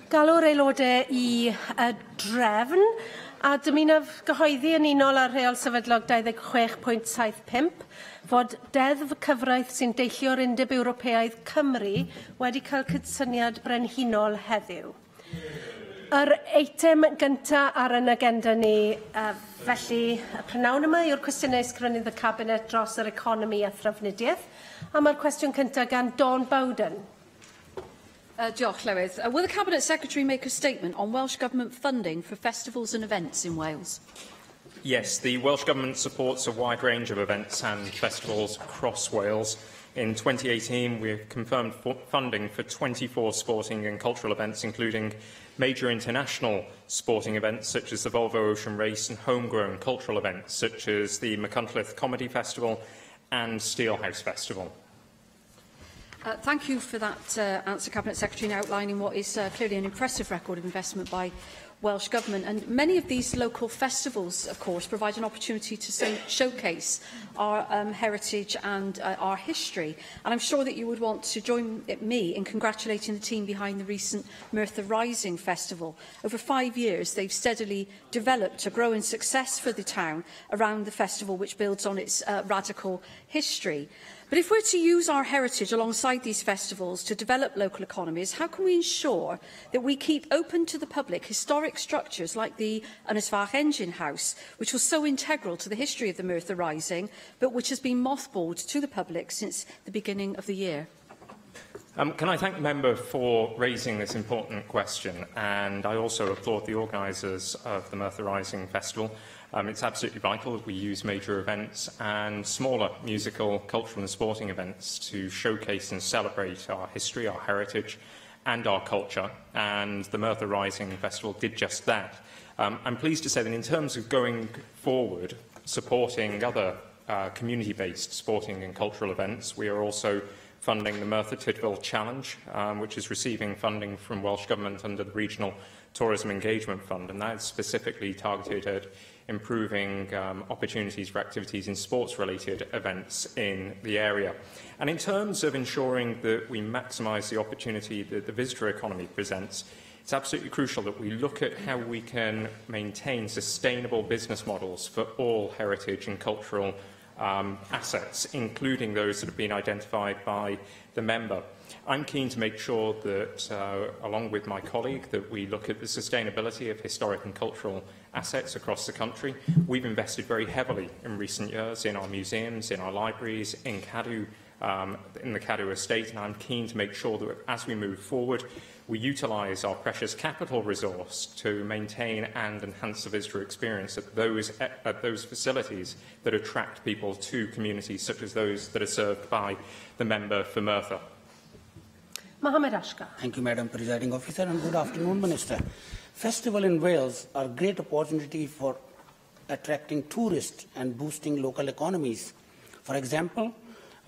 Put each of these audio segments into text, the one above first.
Galw'r aelodau i drefn a dymunaf gyhoeddi yn unol ar rheol sefydlog 26.75 fod deddf cyfraith sy'n deillio'r Undeb Ewropeaidd Cymru wedi cael cydsyniad brenhinol heddiw. Yr eitem gyntaf ar yn agenda ni, felly y prynawn yma yw'r cwestiynau ysgrifennydd y Cabinet dros yr economi a thrafnidiaeth, a mae'r cwestiwn cyntaf gan Dawn Bowden. Diolch, Llywydd. Will the Cabinet Secretary make a statement on Welsh Government funding for festivals and events in Wales? Yes, the Welsh Government supports a wide range of events and festivals across Wales. In 2018, we've confirmed funding for 24 sporting and cultural events, including major international sporting events such as the Volvo Ocean Race and homegrown cultural events such as the Machynlleth Comedy Festival and Steelhouse Festival. Thank you for that answer, Cabinet Secretary, in outlining what is clearly an impressive record of investment by Welsh Government. And many of these local festivals, of course, provide an opportunity to showcase our heritage and our history. And I'm sure that you would want to join me in congratulating the team behind the recent Merthyr Rising Festival. Over 5 years, they've steadily developed a growing success for the town around the festival, which builds on its radical history. But if we're to use our heritage alongside these festivals to develop local economies, how can we ensure that we keep open to the public historic structures like the Ynys Fach Engine House, which was so integral to the history of the Merthyr Rising, but which has been mothballed to the public since the beginning of the year? Can I thank the member for raising this important question, and I also applaud the organisers of the Merthyr Rising Festival. It's absolutely vital that we use major events and smaller musical, cultural and sporting events to showcase and celebrate our history, our heritage and our culture, and the Merthyr Rising Festival did just that. I'm pleased to say that in terms of going forward, supporting other community-based sporting and cultural events, we are also funding the Merthyr Tydfil Challenge, which is receiving funding from Welsh Government under the Regional Tourism Engagement Fund, and that is specifically targeted at improving opportunities for activities in sports-related events in the area. And in terms of ensuring that we maximise the opportunity that the visitor economy presents, it's absolutely crucial that we look at how we can maintain sustainable business models for all heritage and cultural assets, including those that have been identified by the member. I'm keen to make sure that, along with my colleague, that we look at the sustainability of historic and cultural assets across the country. We've invested very heavily in recent years in our museums, in our libraries, in Cadw, in the Cadw estate, and I'm keen to make sure that as we move forward, we utilise our precious capital resource to maintain and enhance the visitor experience at those facilities that attract people to communities such as those that are served by the member for Merthyr. Mohammed Ashkar. Thank you, Madam Presiding Officer, and good afternoon, Minister. Festivals in Wales are a great opportunity for attracting tourists and boosting local economies. For example,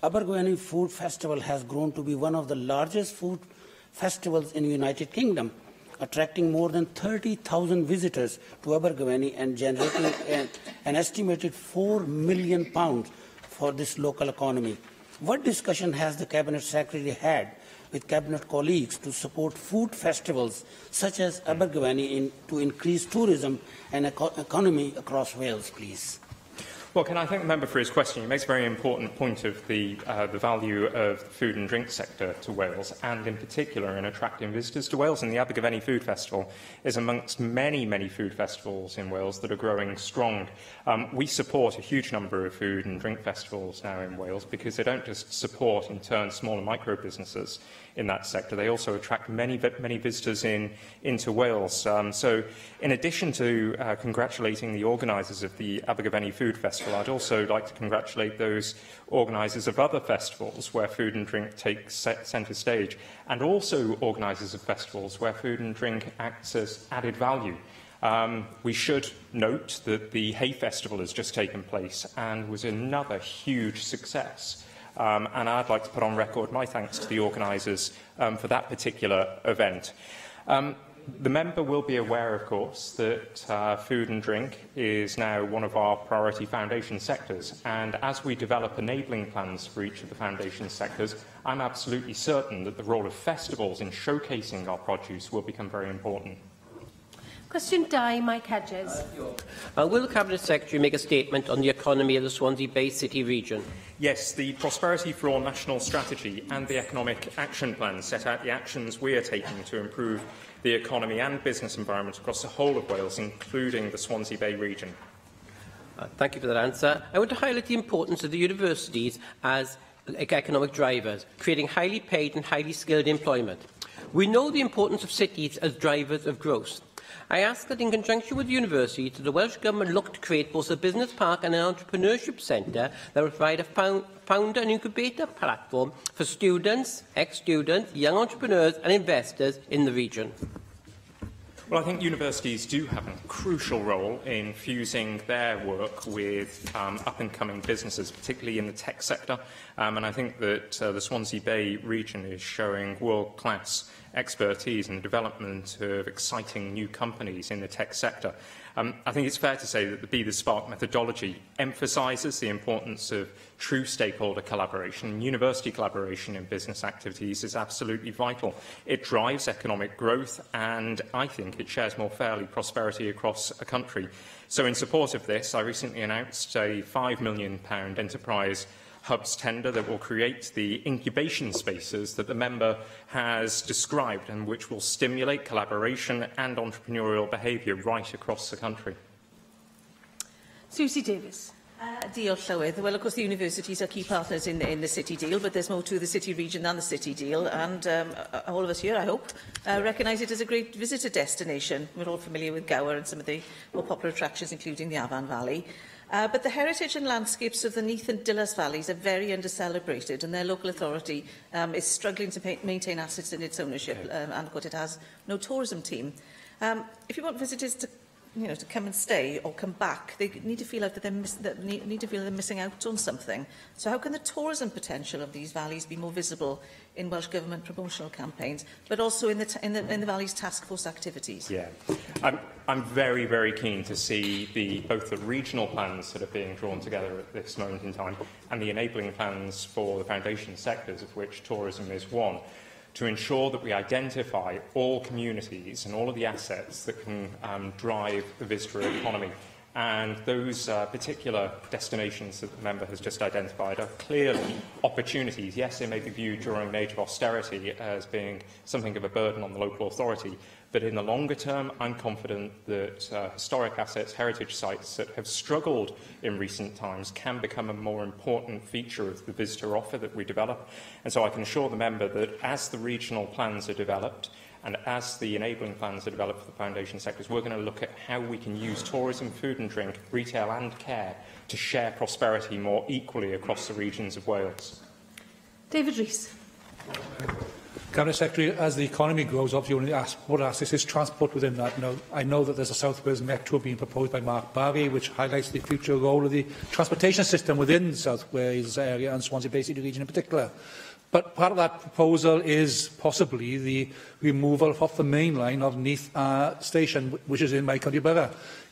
Abergwenny Food Festival has grown to be one of the largest food festivals in the United Kingdom, attracting more than 30,000 visitors to Abergwenny and generating an estimated £4 million for this local economy. What discussion has the Cabinet Secretary had with Cabinet colleagues to support food festivals such as Abergwenny to increase tourism and economy across Wales, please? Well, can I thank the member for his question? He makes a very important point of the value of the food and drink sector to Wales, and in particular in attracting visitors to Wales. And the Abergavenny Food Festival is amongst many, many food festivals in Wales that are growing strong. We support a huge number of food and drink festivals now in Wales because they don't just support, in turn, small and micro businesses in that sector. They also attract many visitors into Wales. So in addition to congratulating the organisers of the Abergavenny Food Festival, I'd also like to congratulate those organisers of other festivals where food and drink takes centre stage, and also organisers of festivals where food and drink acts as added value. We should note that the Hay Festival has just taken place and was another huge success. And I'd like to put on record my thanks to the organisers for that particular event. The member will be aware, of course, that food and drink is now one of our priority foundation sectors, and as we develop enabling plans for each of the foundation sectors, I'm absolutely certain that the role of festivals in showcasing our produce will become very important. Question 2, Mike Hedges. Will the Cabinet Secretary make a statement on the economy of the Swansea Bay City region? Yes, the Prosperity for All national strategy and the Economic Action Plan set out the actions we are taking to improve the economy and business environment across the whole of Wales, including the Swansea Bay region. Thank you for that answer. I want to highlight the importance of the universities as economic drivers, creating highly paid and highly skilled employment. We know the importance of cities as drivers of growth. I ask that in conjunction with the university, the Welsh Government look to create both a business park and an entrepreneurship centre that will provide a founder and incubator platform for students, ex-students, young entrepreneurs and investors in the region. Well, I think universities do have a crucial role in fusing their work with up-and-coming businesses, particularly in the tech sector. And I think that the Swansea Bay region is showing world-class expertise and development of exciting new companies in the tech sector. I think it's fair to say that the Be the Spark methodology emphasises the importance of true stakeholder collaboration. University collaboration in business activities is absolutely vital. It drives economic growth and I think it shares more fairly prosperity across a country. So in support of this, I recently announced a £5 million enterprise hubs tender that will create the incubation spaces that the member has described and which will stimulate collaboration and entrepreneurial behaviour right across the country. Susie Davies. Diolch Llywydd. Well, of course, the universities are key partners in the City deal, but there's more to the City region than the City deal, and all of us here, I hope, recognise it as a great visitor destination. We're all familiar with Gower and some of the more popular attractions, including the Afan Valley. But the heritage and landscapes of the Neath and Dillas valleys are very under-celebrated, and their local authority is struggling to maintain assets in its ownership, and of course it has no tourism team. If you want visitors to come and stay or come back, they need to feel out that they're missing out on something. So how can the tourism potential of these valleys be more visible in Welsh Government promotional campaigns, but also in the Valley's task force activities? Yeah, I'm very, very keen to see both the regional plans that are being drawn together at this moment in time and the enabling plans for the foundation sectors, of which tourism is one, to ensure that we identify all communities and all of the assets that can drive the visitor economy. And those particular destinations that the member has just identified are clearly opportunities. Yes, they may be viewed during an age of austerity as being something of a burden on the local authority, but in the longer term, I'm confident that historic assets, heritage sites that have struggled in recent times can become a more important feature of the visitor offer that we develop. And so I can assure the member that as the regional plans are developed, and as the enabling plans are developed for the foundation sectors, we're going to look at how we can use tourism, food and drink, retail and care to share prosperity more equally across the regions of Wales. David Rees. Cabinet Secretary, as the economy grows, obviously one aspect is transport within that. Now, I know that there's a South Wales Metro being proposed by Mark Barry, which highlights the future role of the transportation system within the South Wales area and Swansea Bay City region in particular. But part of that proposal is possibly the removal off the main line of Neath Station, which is in my county borough.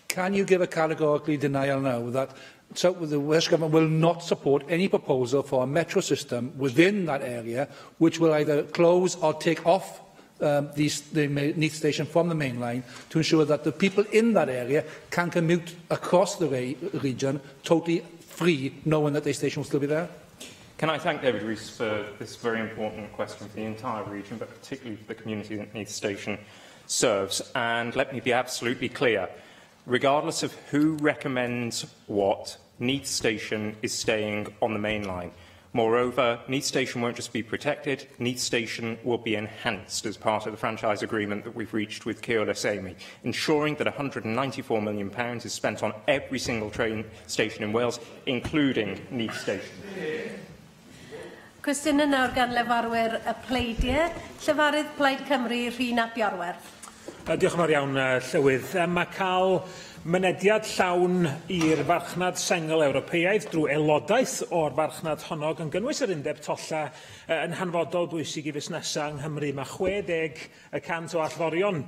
Can you give a categorical denial now that the Welsh Government will not support any proposal for a metro system within that area, which will either close or take off the Neath Station from the main line to ensure that the people in that area can commute across the region totally free, knowing that the station will still be there? Can I thank David Rees for this very important question for the entire region, but particularly for the community that Neath Station serves. And let me be absolutely clear. Regardless of who recommends what, Neath Station is staying on the main line. Moreover, Neath Station won't just be protected, Neath Station will be enhanced as part of the franchise agreement that we've reached with Keolis Amy, ensuring that £194 million is spent on every single train station in Wales, including Neath Station. Cwestiwn yn nawr gan lefarwyr y Pleidiau. Llefarydd Plaid Cymru, Rhun ap Iorwerth. Diolch yn fawr iawn, Llywydd. Mae cael mynediad llawn i'r farchnad sengl Ewropeaidd drwy aelodaeth o'r farchnad honno yn gynnwys yr undeb tolla yn hanfodol bwysig i fusnesau yng Nghymru. Mae 60% o allforion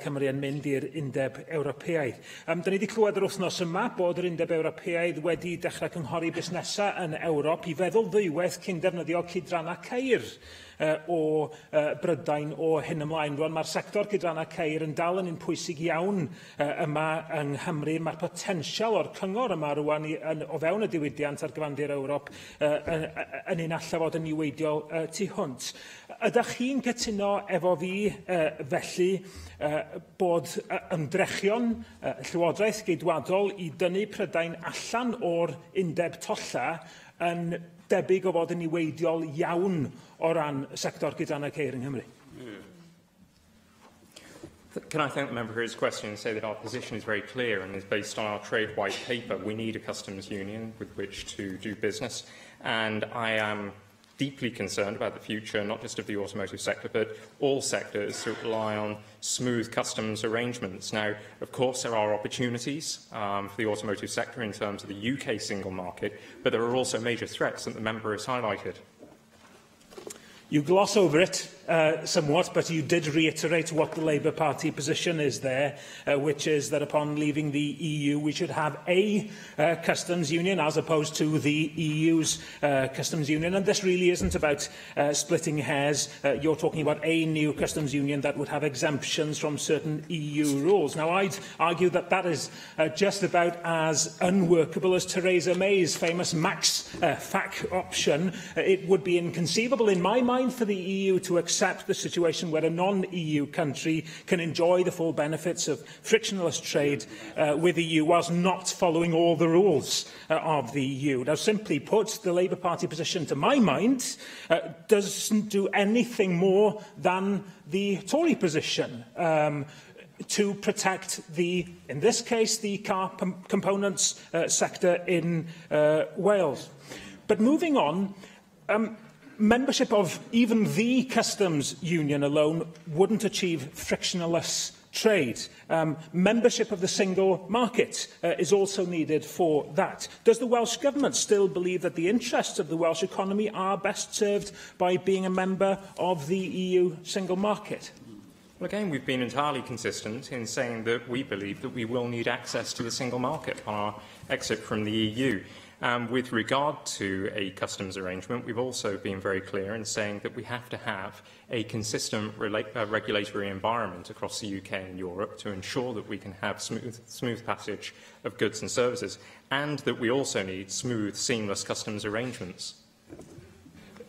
Cymru yn mynd i'r undeb Ewropeaidd. Da ni wedi clywed yr wythnos yma bod yr undeb Ewropeaidd wedi dechrau cynghori busnesau yn Ewrop i feddwl ddwywaith cyn defnyddio cydrannau ceir o Brydain o hyn ymlaen. Rwan, mae'r sector cydrannau ceir yn dal yn un pwysig iawn yma yng Nghymru. Mae'r potensial o'r cyngor yma rwan o fewn y diwydiant ar gyfandir Ewrop yn un alla fod yn niweidiol tu hwnt. Ydych chi'n cytuno efo fi felly bod ymdrechion Llywodraeth Geidwadol i dynnu Prydain allan o'r undeb tolla yn debyg o fod yn niweidiol iawn o ran sector gydrannau ceir yng Nghymru? Can I thank the member for his question and say that our position is very clear and is based on our trade white paper. We need a customs union with which to do business, and I am deeply concerned about the future, not just of the automotive sector, but all sectors that rely on smooth customs arrangements. Now, of course, there are opportunities for the automotive sector in terms of the UK single market, but there are also major threats that the member has highlighted. You gloss over it somewhat, but you did reiterate what the Labour Party position is there, which is that upon leaving the EU, we should have a customs union as opposed to the EU's customs union. And this really isn't about splitting hairs. You're talking about a new customs union that would have exemptions from certain EU rules. Now, I'd argue that that is just about as unworkable as Theresa May's famous Max FAC option. It would be inconceivable in my mind for the EU to accept the situation where a non-EU country can enjoy the full benefits of frictionless trade with the EU whilst not following all the rules of the EU. Now, simply put, the Labour Party position, to my mind, doesn't do anything more than the Tory position to protect in this case, the car components sector in Wales. But moving on, membership of even the customs union alone wouldn't achieve frictionless trade. Membership of the single market is also needed for that. Does the Welsh Government still believe that the interests of the Welsh economy are best served by being a member of the EU single market? Well, again, we've been entirely consistent in saying that we believe that we will need access to the single market on our exit from the EU. With regard to a customs arrangement, we've also been very clear in saying that we have to have a consistent regulatory environment across the UK and Europe to ensure that we can have smooth passage of goods and services, and that we also need smooth, seamless customs arrangements.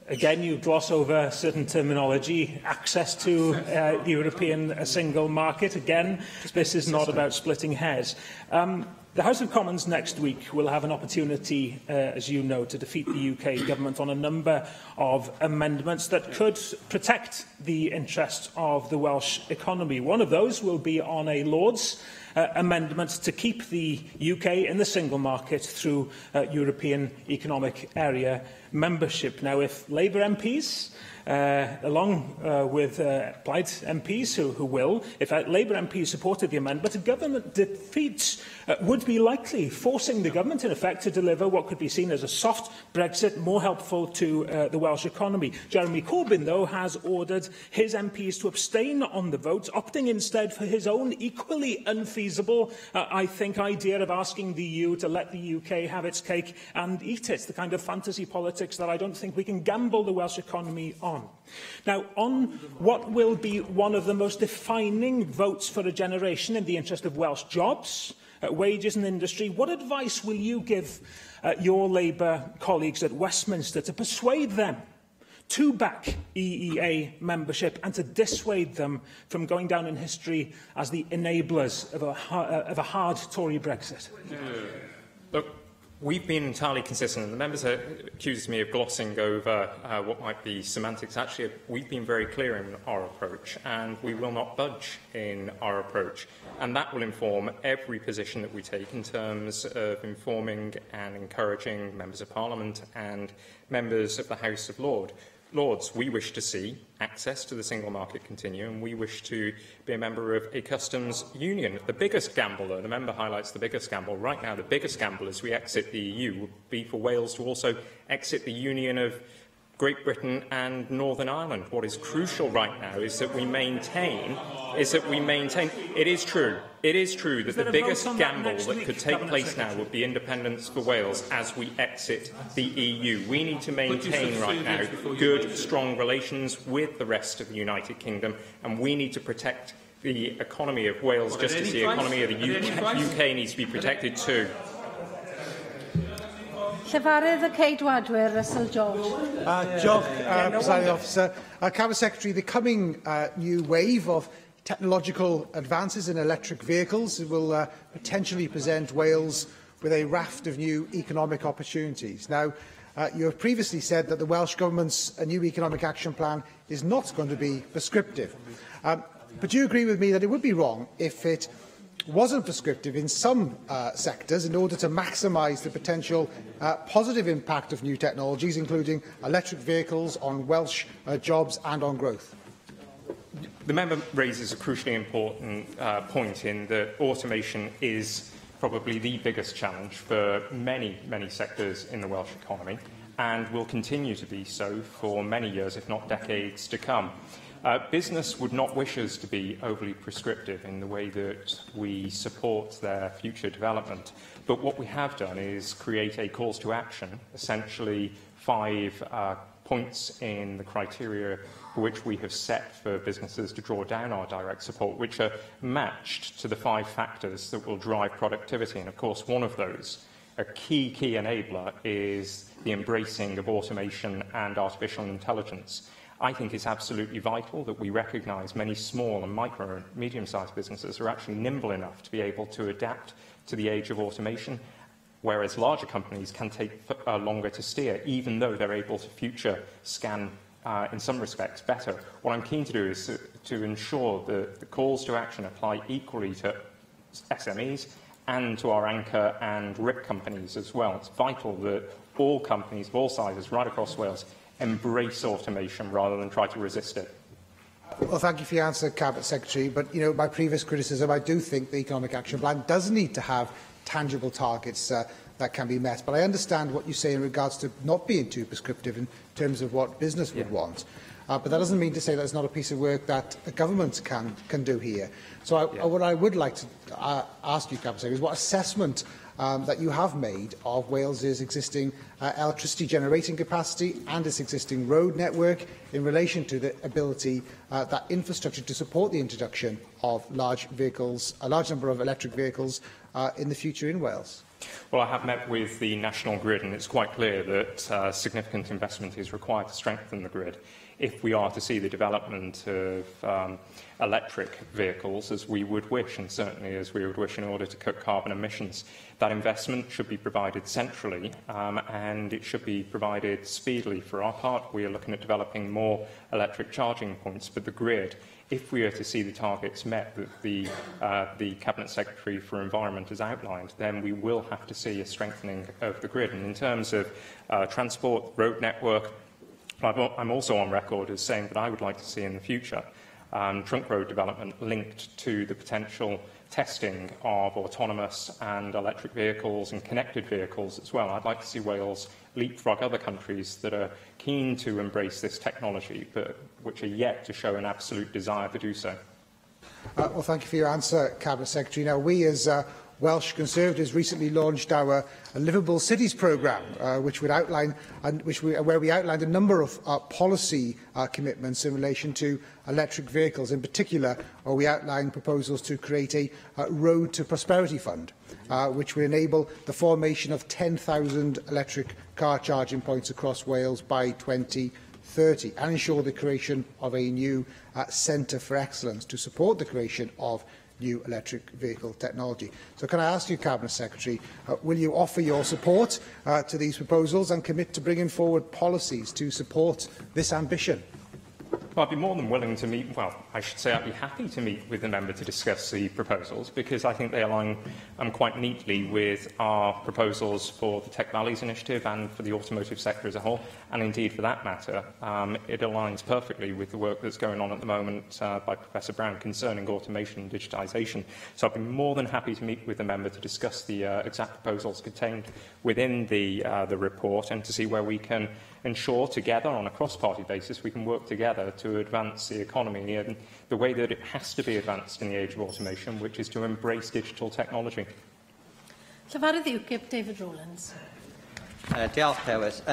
Again, you gloss over certain terminology. Access to the European single market. Again, this is not about splitting hairs. The House of Commons next week will have an opportunity, as you know, to defeat the UK government on a number of amendments that could protect the interests of the Welsh economy. One of those will be on a Lords amendment to keep the UK in the single market through European Economic Area membership. Now, if Labour MPs, along with Plaid MPs who will, if Labour MPs supported the amendment, a government defeat would be likely, forcing the government, in effect, to deliver what could be seen as a soft Brexit, more helpful to the Welsh economy. Jeremy Corbyn, though, has ordered his MPs to abstain on the vote, opting instead for his own equally unfeasible, I think, idea of asking the EU to let the UK have its cake and eat it, the kind of fantasy politics that I don't think we can gamble the Welsh economy on. Now, on what will be one of the most defining votes for a generation in the interest of Welsh jobs, wages and industry, what advice will you give your Labour colleagues at Westminster to persuade them to back EEA membership and to dissuade them from going down in history as the enablers of a hard Tory Brexit? Look, we've been entirely consistent, and the members accuse me of glossing over what might be semantics. Actually, we've been very clear in our approach, and we will not budge in our approach. And that will inform every position that we take in terms of informing and encouraging members of Parliament and members of the House of Lords. Lords, we wish to see access to the single market continue, and we wish to be a member of a customs union. The biggest gamble, though, the member highlights the biggest gamble. Right now, the biggest gamble as we exit the EU would be for Wales to also exit the Union of Great Britain and Northern Ireland. What is crucial right now is that we maintain. It is true that the biggest gamble that could take place now would be independence for Wales as we exit the EU. We need to maintain right now good, strong relations with the rest of the United Kingdom, and we need to protect the economy of Wales just as the economy of the UK needs to be protected too. Llefarydd y Ceidwadwyr, Russell George. Presiding Officer. Cabinet Secretary, the coming new wave of technological advances in electric vehicles will potentially present Wales with a raft of new economic opportunities. Now, you have previously said that the Welsh Government's new economic action plan is not going to be prescriptive. But do you agree with me that it would be wrong if it wasn't prescriptive in some sectors in order to maximise the potential positive impact of new technologies, including electric vehicles, on Welsh jobs and on growth? The member raises a crucially important point in that automation is probably the biggest challenge for many, many sectors in the Welsh economy, and will continue to be so for many years, if not decades, to come. Business would not wish us to be overly prescriptive in the way that we support their future development. But what we have done is create a calls to action, essentially 5 points in the criteria for which we have set for businesses to draw down our direct support, which are matched to the 5 factors that will drive productivity. And of course, one of those, a key enabler, is the embracing of automation and artificial intelligence. I think it's absolutely vital that we recognise many small and micro and medium-sized businesses are actually nimble enough to be able to adapt to the age of automation, whereas larger companies can take longer to steer, even though they're able to future scan in some respects better. What I'm keen to do is to ensure that the calls to action apply equally to SMEs and to our anchor and RIP companies as well. It's vital that all companies of all sizes right across Wales embrace automation rather than try to resist it. Well, thank you for your answer, Cabinet Secretary. But, my previous criticism, I do think the Economic Action Plan does need to have tangible targets that can be met. But I understand what you say in regards to not being too prescriptive in terms of what business would want. But that doesn't mean to say that it's not a piece of work that a government can do here. So what I would like to ask you, Cabinet Secretary, is what assessment that you have made of Wales's existing electricity generating capacity and its existing road network in relation to the ability that infrastructure to support the introduction of large vehicles, a large number of electric vehicles in the future in Wales. Well, I have met with the National Grid, and it's quite clear that significant investment is required to strengthen the grid if we are to see the development of electric vehicles as we would wish, and certainly as we would wish in order to cut carbon emissions. That investment should be provided centrally and it should be provided speedily. For our part, we are looking at developing more electric charging points, but the grid, if we are to see the targets met that the Cabinet Secretary for Environment has outlined, then we will have to see a strengthening of the grid. And in terms of transport, road network, I'm also on record as saying that I would like to see in the future trunk road development linked to the potential testing of autonomous and electric vehicles and connected vehicles as well. I'd like to see Wales leapfrog other countries that are keen to embrace this technology, but which are yet to show an absolute desire to do so. Well, thank you for your answer, Cabinet Secretary. Now, we as Welsh Conservatives recently launched our Livable Cities programme, which would outline where we outlined a number of policy commitments in relation to electric vehicles. In particular, we outlined proposals to create a Road to Prosperity Fund, which would enable the formation of 10,000 electric car charging points across Wales by 2030 and ensure the creation of a new Centre for Excellence to support the creation of new electric vehicle technology. So can I ask you, Cabinet Secretary, will you offer your support to these proposals and commit to bringing forward policies to support this ambition? Well, I'd be more than willing to meet, well, I should say I'd be happy to meet with the member to discuss the proposals, because I think they align quite neatly with our proposals for the Tech Valleys Initiative and for the automotive sector as a whole, and indeed, for that matter, it aligns perfectly with the work that's going on at the moment by Professor Brown concerning automation and digitisation. So I'd be more than happy to meet with the member to discuss the exact proposals contained within the report and to see where we can ensure together, on a cross-party basis, we can work together to advance the economy in the way that it has to be advanced in the age of automation, which is to embrace digital technology. Llyfarydd UKIP, David Rowlands. Diolch, Hewith.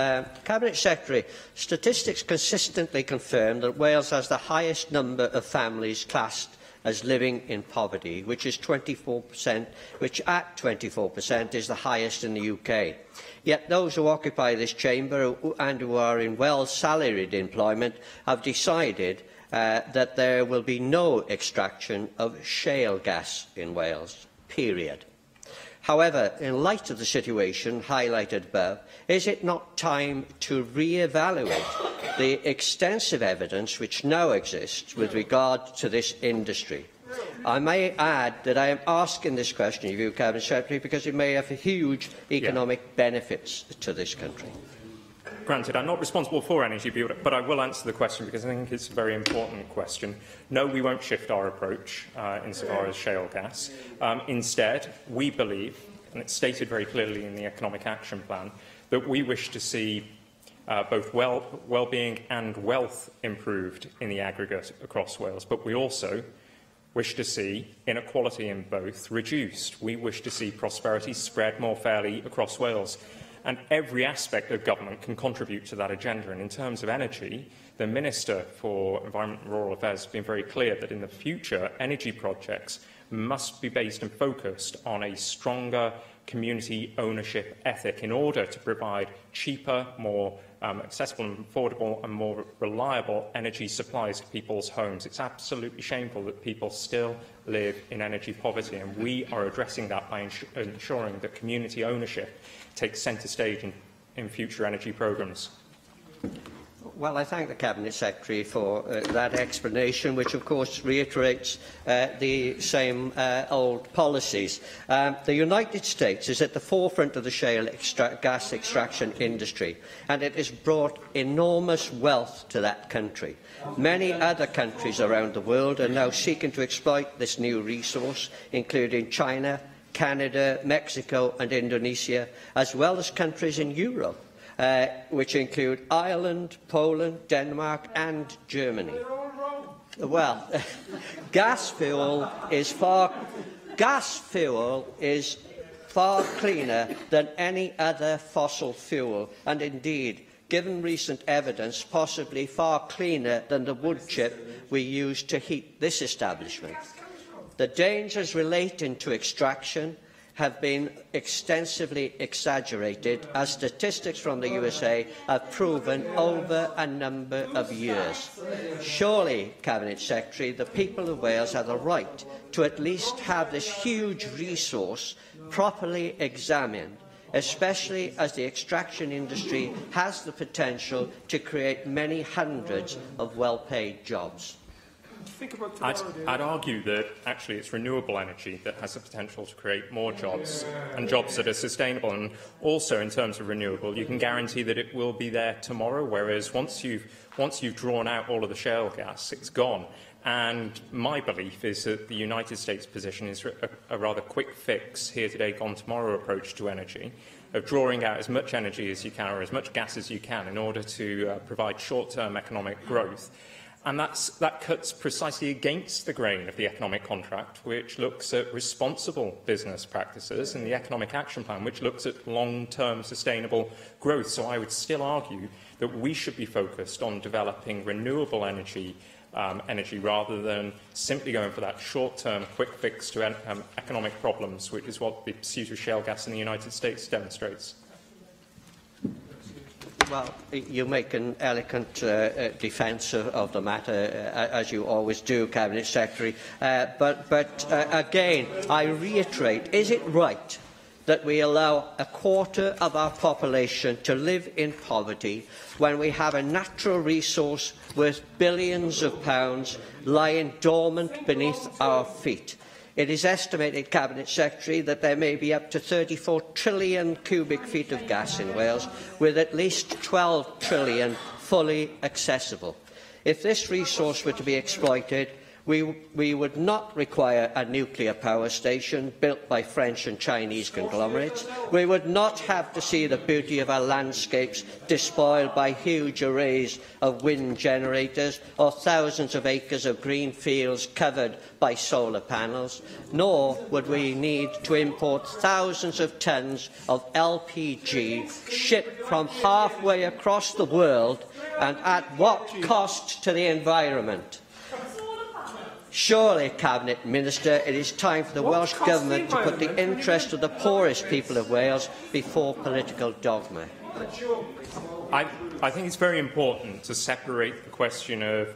Cabinet Secretary, statistics consistently confirm that Wales has the highest number of families classed as living in poverty, which is 24%, which at 24% is the highest in the UK. Yet those who occupy this chamber and who are in well-salaried employment have decided that there will be no extraction of shale gas in Wales, period. However, in light of the situation highlighted above, is it not time to re-evaluate the extensive evidence which now exists with regard to this industry? I may add that I am asking this question of you, Cabinet Secretary, because it may have huge economic benefits to this country. Granted, I'm not responsible for energy, but I will answer the question because I think it's a very important question. No, we won't shift our approach insofar as shale gas. Instead, we believe, and it's stated very clearly in the Economic Action Plan, that we wish to see both well-being and wealth improved in the aggregate across Wales, but we also wish to see inequality in both reduced. We wish to see prosperity spread more fairly across Wales. And every aspect of government can contribute to that agenda. And in terms of energy, the Minister for Environment and Rural Affairs has been very clear that in the future, energy projects must be based and focused on a stronger community ownership ethic in order to provide cheaper, more accessible and affordable and more reliable energy supplies to people's homes. It's absolutely shameful that people still live in energy poverty, and we are addressing that by ensuring that community ownership takes centre stage in future energy programmes. Well, I thank the Cabinet Secretary for that explanation, which of course reiterates the same old policies. The United States is at the forefront of the shale gas extraction industry, and it has brought enormous wealth to that country. Many other countries around the world are now seeking to exploit this new resource, including China, Canada, Mexico and Indonesia, as well as countries in Europe, which include Ireland, Poland, Denmark and Germany. Well, gas fuel is far cleaner than any other fossil fuel, and indeed, given recent evidence, possibly far cleaner than the wood chip we use to heat this establishment. The dangers relating to extraction have been extensively exaggerated, as statistics from the USA have proven over a number of years. Surely, Cabinet Secretary, the people of Wales have the right to at least have this huge resource properly examined, especially as the extraction industry has the potential to create many hundreds of well-paid jobs. I'd argue that actually it's renewable energy that has the potential to create more jobs and jobs that are sustainable. And also in terms of renewable, you can guarantee that it will be there tomorrow, whereas once you've drawn out all of the shale gas, it's gone. And my belief is that the United States position is a rather quick fix, here today, gone tomorrow approach to energy, of drawing out as much energy as you can or as much gas as you can in order to provide short-term economic growth. And that cuts precisely against the grain of the economic contract, which looks at responsible business practices, and the Economic Action Plan, which looks at long-term sustainable growth. So I would still argue that we should be focused on developing renewable energy rather than simply going for that short-term quick fix to economic problems, which is what the pursuit of shale gas in the United States demonstrates. Well, you make an eloquent defence of the matter, as you always do, Cabinet Secretary. But again, I reiterate, is it right that we allow a quarter of our population to live in poverty when we have a natural resource worth billions of pounds lying dormant beneath our feet. It is estimated, Cabinet Secretary, that there may be up to 34 trillion cubic feet of gas in Wales, with at least 12 trillion fully accessible. If this resource were to be exploited, we would not require a nuclear power station built by French and Chinese conglomerates. We would not have to see the beauty of our landscapes despoiled by huge arrays of wind generators or thousands of acres of green fields covered by solar panels, nor would we need to import thousands of tonnes of LPG shipped from halfway across the world, and at what cost to the environment. Surely, Cabinet Minister, it is time for the Welsh Government to put the interest of the poorest people of Wales before political dogma. I think it's very important to separate the question of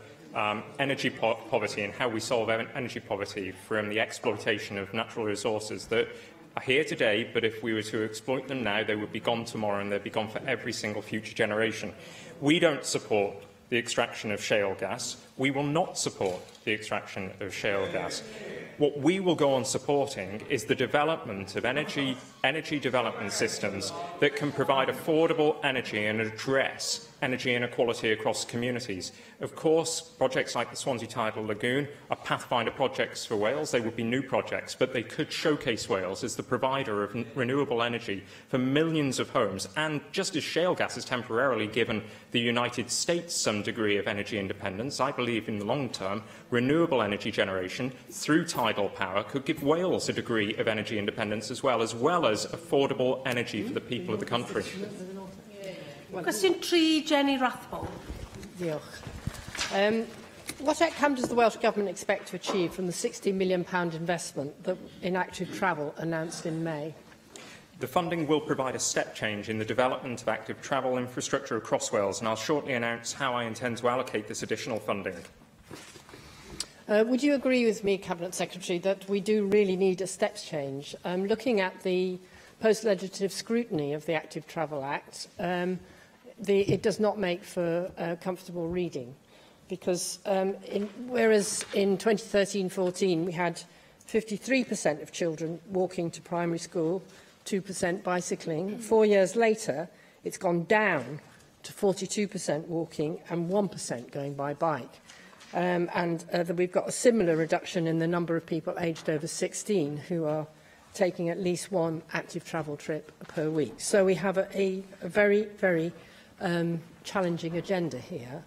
energy poverty and how we solve energy poverty from the exploitation of natural resources that are here today, but if we were to exploit them now, they would be gone tomorrow and they'd be gone for every single future generation. We don't support the extraction of shale gas. We will not support the extraction of shale gas. What we will go on supporting is the development of energy development systems that can provide affordable energy and address energy inequality across communities. Of course, projects like the Swansea Tidal Lagoon are pathfinder projects for Wales. They would be new projects, but they could showcase Wales as the provider of renewable energy for millions of homes. And just as shale gas has temporarily given the United States some degree of energy independence, I believe in the long term, renewable energy generation through tidal power could give Wales a degree of energy independence as well as affordable energy for the people of the country. Question 3, Jenny Rathbone. What outcome does the Welsh Government expect to achieve from the £60 million investment in active travel announced in May? The funding will provide a step change in the development of active travel infrastructure across Wales, and I'll shortly announce how I intend to allocate this additional funding. Would you agree with me, Cabinet Secretary, that we do really need a step change? Looking at the post-legislative scrutiny of the Active Travel Act, it does not make for comfortable reading, because whereas in 2013-14 we had 53% of children walking to primary school, 2% bicycling, 4 years later it's gone down to 42% walking and 1% going by bike. That we've got a similar reduction in the number of people aged over 16 who are taking at least one active travel trip per week. So we have a very, very challenging agenda here.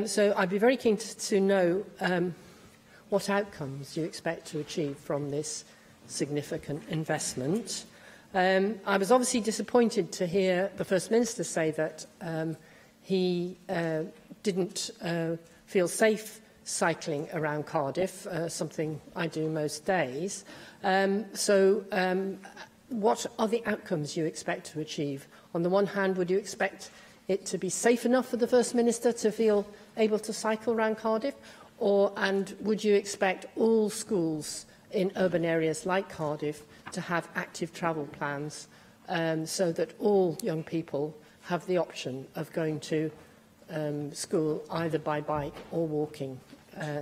So I'd be very keen to know what outcomes you expect to achieve from this significant investment. I was obviously disappointed to hear the First Minister say that he didn't feel safe cycling around Cardiff, something I do most days. What are the outcomes you expect to achieve? On the one hand, would you expect it to be safe enough for the First Minister to feel able to cycle around Cardiff? And would you expect all schools in urban areas like Cardiff to have active travel plans so that all young people have the option of going to school either by bike or walking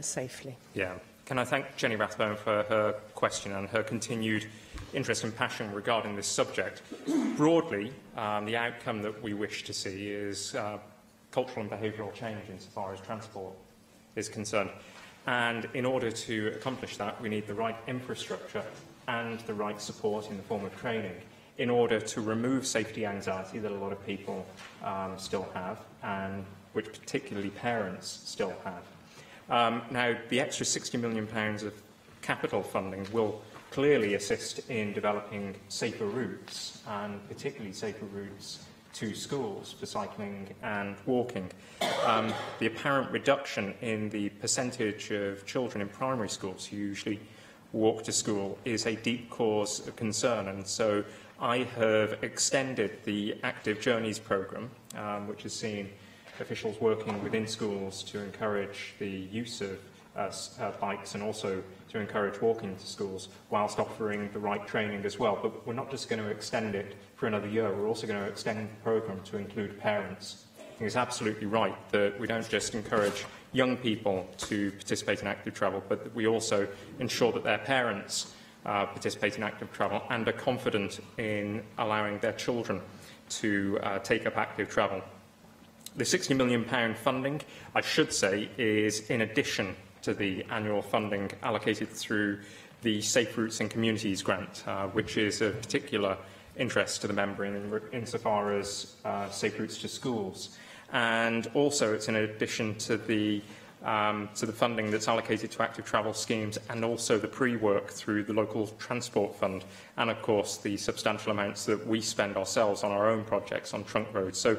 safely? Yeah. Can I thank Jenny Rathbone for her question and her continued interest and passion regarding this subject. Broadly, the outcome that we wish to see is cultural and behavioural change insofar as transport is concerned. And in order to accomplish that, we need the right infrastructure and the right support in the form of training in order to remove safety anxiety that a lot of people still have, and which particularly parents still have. Now, the extra £60 million of capital funding will clearly assist in developing safer routes, and particularly safer routes to schools for cycling and walking. The apparent reduction in the percentage of children in primary schools who usually walk to school is a deep cause of concern, and so I have extended the Active Journeys programme, which has seen officials working within schools to encourage the use of bikes and also to encourage walking to schools, whilst offering the right training as well. But we're not just going to extend it for another year, we're also going to extend the programme to include parents. I think it's absolutely right that we don't just encourage young people to participate in active travel, but that we also ensure that their parents participate in active travel and are confident in allowing their children to take up active travel. The £60 million funding, I should say, is in addition to the annual funding allocated through the Safe Routes and Communities grant, which is of particular interest to the member insofar as safe routes to schools. And also it's in addition to the funding that's allocated to active travel schemes and also the pre-work through the local transport fund and, of course, the substantial amounts that we spend ourselves on our own projects on trunk roads. So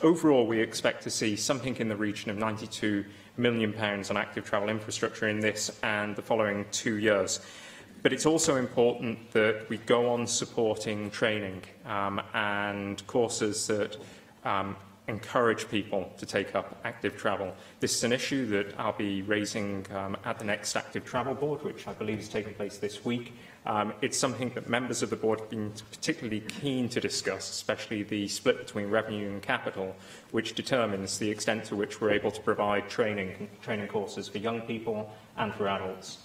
overall, we expect to see something in the region of £92 million on active travel infrastructure in this and the following 2 years. But it's also important that we go on supporting training and courses that encourage people to take up active travel. This is an issue that I'll be raising at the next Active Travel Board, which I believe is taking place this week. It's something that members of the board have been particularly keen to discuss, especially the split between revenue and capital, which determines the extent to which we're able to provide training courses for young people and for adults.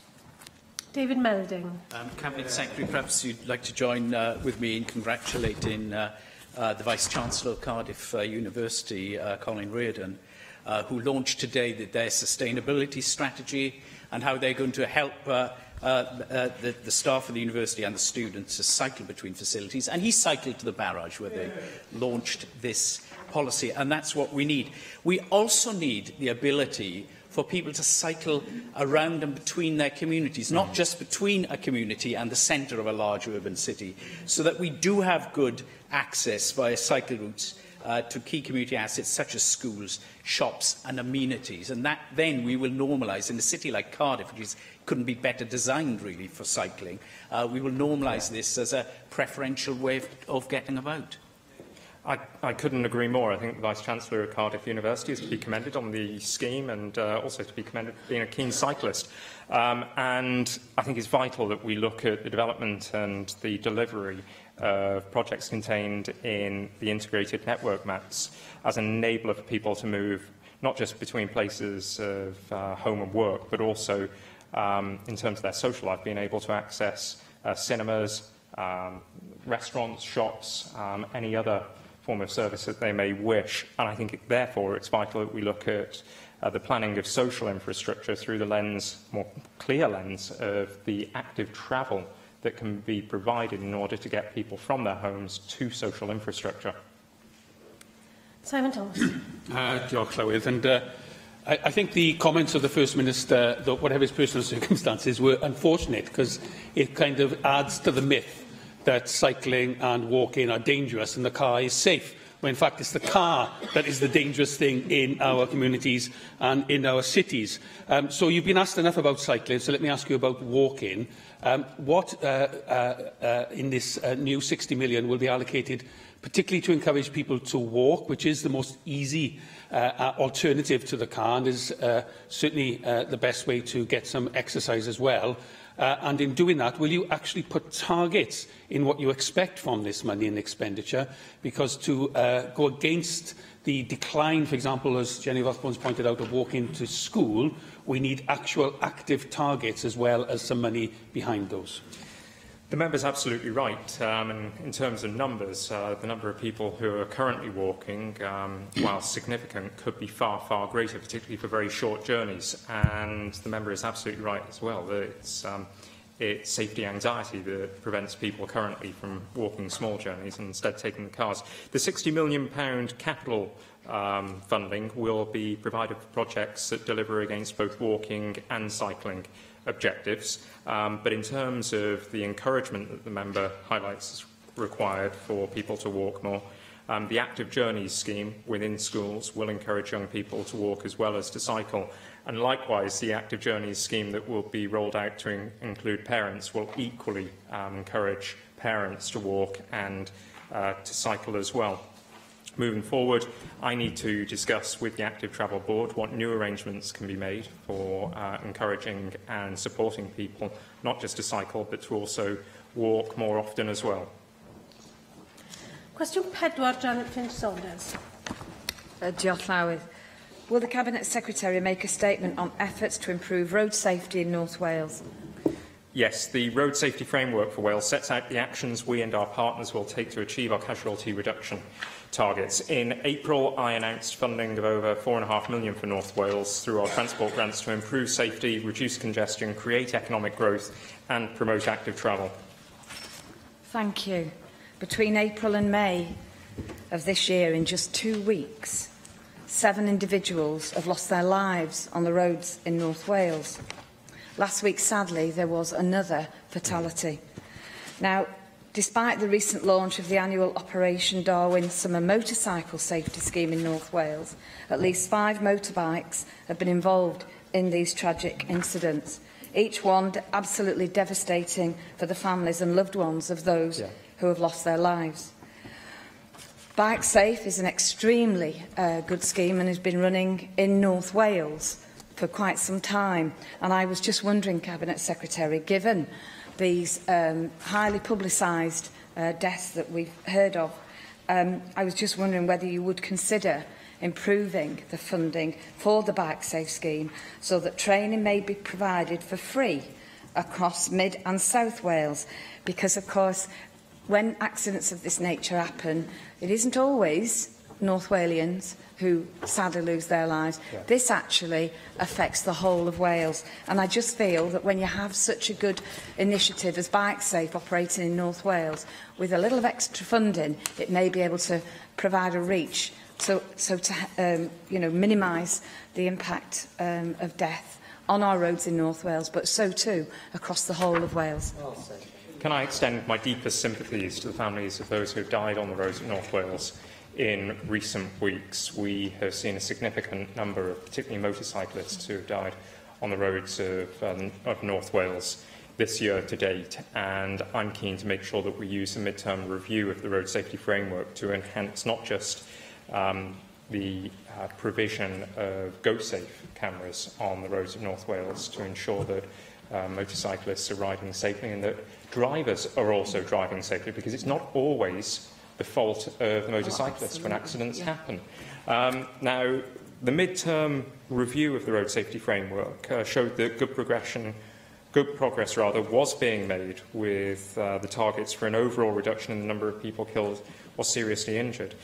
David Melding. Cabinet Secretary, perhaps you'd like to join with me in congratulating the Vice-Chancellor of Cardiff University, Colin Reardon, who launched today their sustainability strategy and how they're going to help the staff of the university and the students to cycle between facilities. And he cycled to the barrage where they launched this policy, and that's what we need. We also need the ability for people to cycle around and between their communities, not just between a community and the centre of a large urban city, so that we do have good access via cycle routes to key community assets such as schools, shops and amenities. And that then we will normalise in a city like Cardiff, which couldn't be better designed really for cycling. We will normalise this as a preferential way of getting about. I couldn't agree more. I think the Vice-Chancellor of Cardiff University is to be commended on the scheme and also to be commended for being a keen cyclist. And I think it's vital that we look at the development and the delivery of projects contained in the integrated network maps as an enabler for people to move not just between places of home and work, but also in terms of their social life, being able to access cinemas, restaurants, shops, any other form of service that they may wish. And I think, therefore, it's vital that we look at the planning of social infrastructure through the lens, more clear lens, of the active travel that can be provided in order to get people from their homes to social infrastructure. Simon Thomas. Diolch, Llywydd. And I think the comments of the First Minister, that whatever his personal circumstances, were unfortunate because it kind of adds to the myth that cycling and walking are dangerous and the car is safe, when in fact it's the car that is the dangerous thing in our communities and in our cities. So you've been asked enough about cycling, so let me ask you about walking. What in this new 60 million will be allocated particularly to encourage people to walk, which is the most easy alternative to the car and is certainly the best way to get some exercise as well? And in doing that, will you actually put targets in what you expect from this money and expenditure? Because to go against the decline, for example, as Jenny Rothbones pointed out, of walking to school, we need actual active targets as well as some money behind those. The member's absolutely right. And in terms of numbers, the number of people who are currently walking, while significant, could be far, far greater, particularly for very short journeys. And the member is absolutely right as well that it's safety anxiety that prevents people currently from walking small journeys and instead taking the cars. The £60 million capital funding will be provided for projects that deliver against both walking and cycling objectives, but in terms of the encouragement that the member highlights is required for people to walk more, the Active Journeys scheme within schools will encourage young people to walk as well as to cycle, and likewise the Active Journeys scheme that will be rolled out to include parents will equally encourage parents to walk and to cycle as well. Moving forward, I need to discuss with the Active Travel Board what new arrangements can be made for encouraging and supporting people not just to cycle but to also walk more often as well. Cwestiwn 4, Janet Finch-Saunders. Diolch Llawydd. Will the Cabinet Secretary make a statement on efforts to improve road safety in North Wales? Yes, the Road Safety Framework for Wales sets out the actions we and our partners will take to achieve our casualty reduction targets. In April, I announced funding of over £4.5 million for North Wales through our transport grants to improve safety, reduce congestion, create economic growth and promote active travel. Thank you. Between April and May of this year, in just 2 weeks, 7 individuals have lost their lives on the roads in North Wales. Last week, sadly, there was another fatality. Now, despite the recent launch of the annual Operation Darwin Summer Motorcycle Safety Scheme in North Wales, at least 5 motorbikes have been involved in these tragic incidents, each one absolutely devastating for the families and loved ones of those who have lost their lives. Bike Safe is an extremely good scheme and has been running in North Wales for quite some time. And I was just wondering, Cabinet Secretary, given these highly publicised deaths that we've heard of, I was just wondering whether you would consider improving the funding for the Bike Safe scheme so that training may be provided for free across Mid and South Wales. Because, of course, when accidents of this nature happen, it isn't always North Walians who sadly lose their lives. This actually affects the whole of Wales. And I just feel that when you have such a good initiative as Bike Safe operating in North Wales, with a little of extra funding, it may be able to provide a reach to minimise the impact of death on our roads in North Wales, but so too across the whole of Wales. Can I extend my deepest sympathies to the families of those who have died on the roads of North Wales? In recent weeks, we have seen a significant number of particularly motorcyclists who have died on the roads of North Wales this year to date, and I'm keen to make sure that we use a mid-term review of the road safety framework to enhance not just the provision of GoSafe cameras on the roads of North Wales to ensure that motorcyclists are riding safely and that drivers are also driving safely, because it's not always the fault of the motorcyclists when accidents happen. Now, the mid-term review of the road safety framework showed that good progress was being made with the targets for an overall reduction in the number of people killed or seriously injured.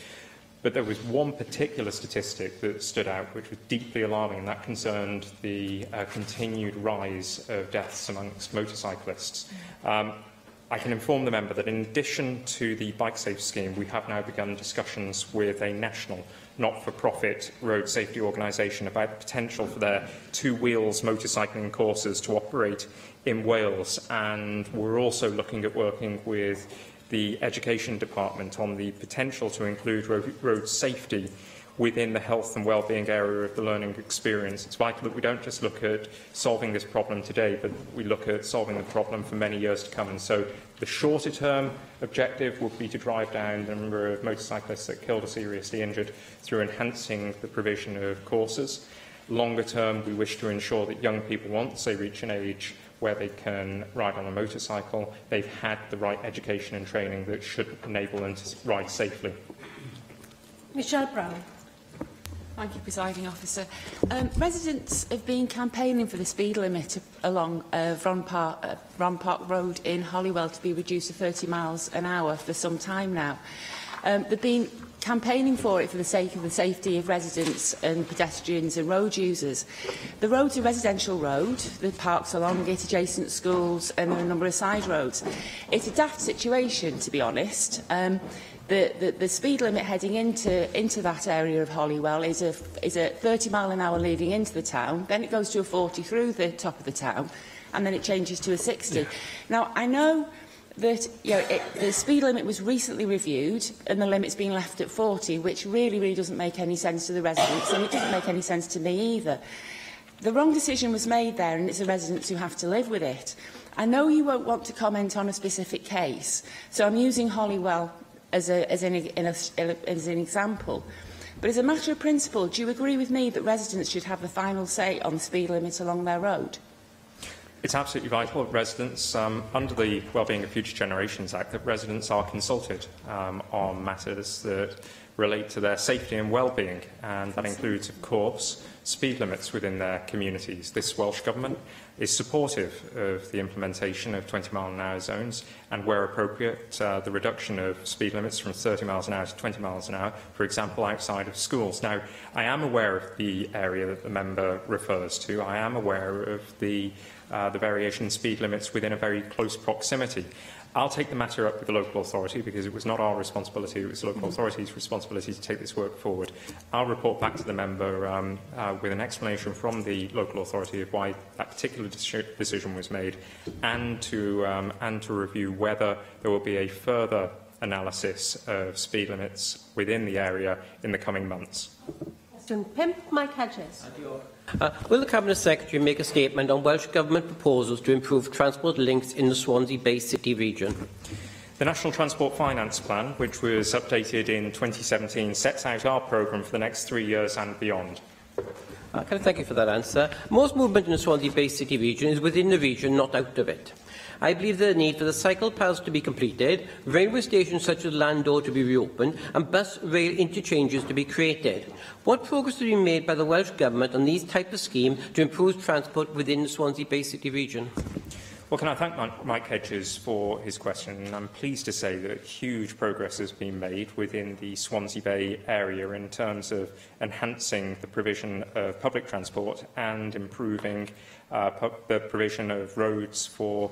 But there was one particular statistic that stood out, which was deeply alarming, and that concerned the continued rise of deaths amongst motorcyclists. I can inform the member that in addition to the Bike Safe scheme, we have now begun discussions with a national not-for-profit road safety organisation about the potential for their two-wheels motorcycling courses to operate in Wales. And we're also looking at working with the Education Department on the potential to include road safety within the health and well-being area of the learning experience. It's vital that we don't just look at solving this problem today, but we look at solving the problem for many years to come. And so the shorter-term objective would be to drive down the number of motorcyclists that killed or seriously injured through enhancing the provision of courses. Longer term, we wish to ensure that young people, once they reach an age where they can ride on a motorcycle, they've had the right education and training that should enable them to ride safely. Michelle Brown. Thank you, Presiding Officer. Residents have been campaigning for the speed limit along Ron Park Road in Holywell to be reduced to 30 miles an hour for some time now. They've been campaigning for it for the sake of the safety of residents and pedestrians and road users. The road's a residential road, the parks along it, adjacent schools and a number of side roads. It's a daft situation, to be honest. The speed limit heading into that area of Holywell is a 30 mile an hour leading into the town, then it goes to a 40 through the top of the town, and then it changes to a 60. Yeah. Now, I know that the speed limit was recently reviewed and the limit's been left at 40, which really doesn't make any sense to the residents, and it doesn't make any sense to me either. The wrong decision was made there, and it's the residents who have to live with it. I know you won't want to comment on a specific case, so I'm using Holywell as an example. But as a matter of principle, do you agree with me that residents should have the final say on the speed limit along their road? It's absolutely vital that residents, under the Wellbeing of Future Generations Act, that residents are consulted on matters that relate to their safety and well-being, and that includes, of course, speed limits within their communities. This Welsh Government is supportive of the implementation of 20-mile-an-hour zones and, where appropriate, the reduction of speed limits from 30 miles an hour to 20 miles an hour, for example, outside of schools. Now, I am aware of the area that the member refers to. I am aware of the variation in speed limits within a very close proximity. I'll take the matter up with the local authority, because it was not our responsibility, it was the local authority's responsibility to take this work forward. I'll report back to the member with an explanation from the local authority of why that particular decision was made, and to review whether there will be a further analysis of speed limits within the area in the coming months. Question 5, Mike Hedges. Will the Cabinet Secretary make a statement on Welsh Government proposals to improve transport links in the Swansea Bay City region? The National Transport Finance Plan, which was updated in 2017, sets out our programme for the next 3 years and beyond. Can I thank you for that answer? Most movement in the Swansea Bay City region is within the region, not out of it. I believe there is a need for the cycle paths to be completed, railway stations such as Landor to be reopened, and bus-rail interchanges to be created. What progress has been made by the Welsh Government on these types of schemes to improve transport within the Swansea Bay City region? Well, can I thank Mike Hedges for his question? And I'm pleased to say that huge progress has been made within the Swansea Bay area in terms of enhancing the provision of public transport and improving the provision of roads for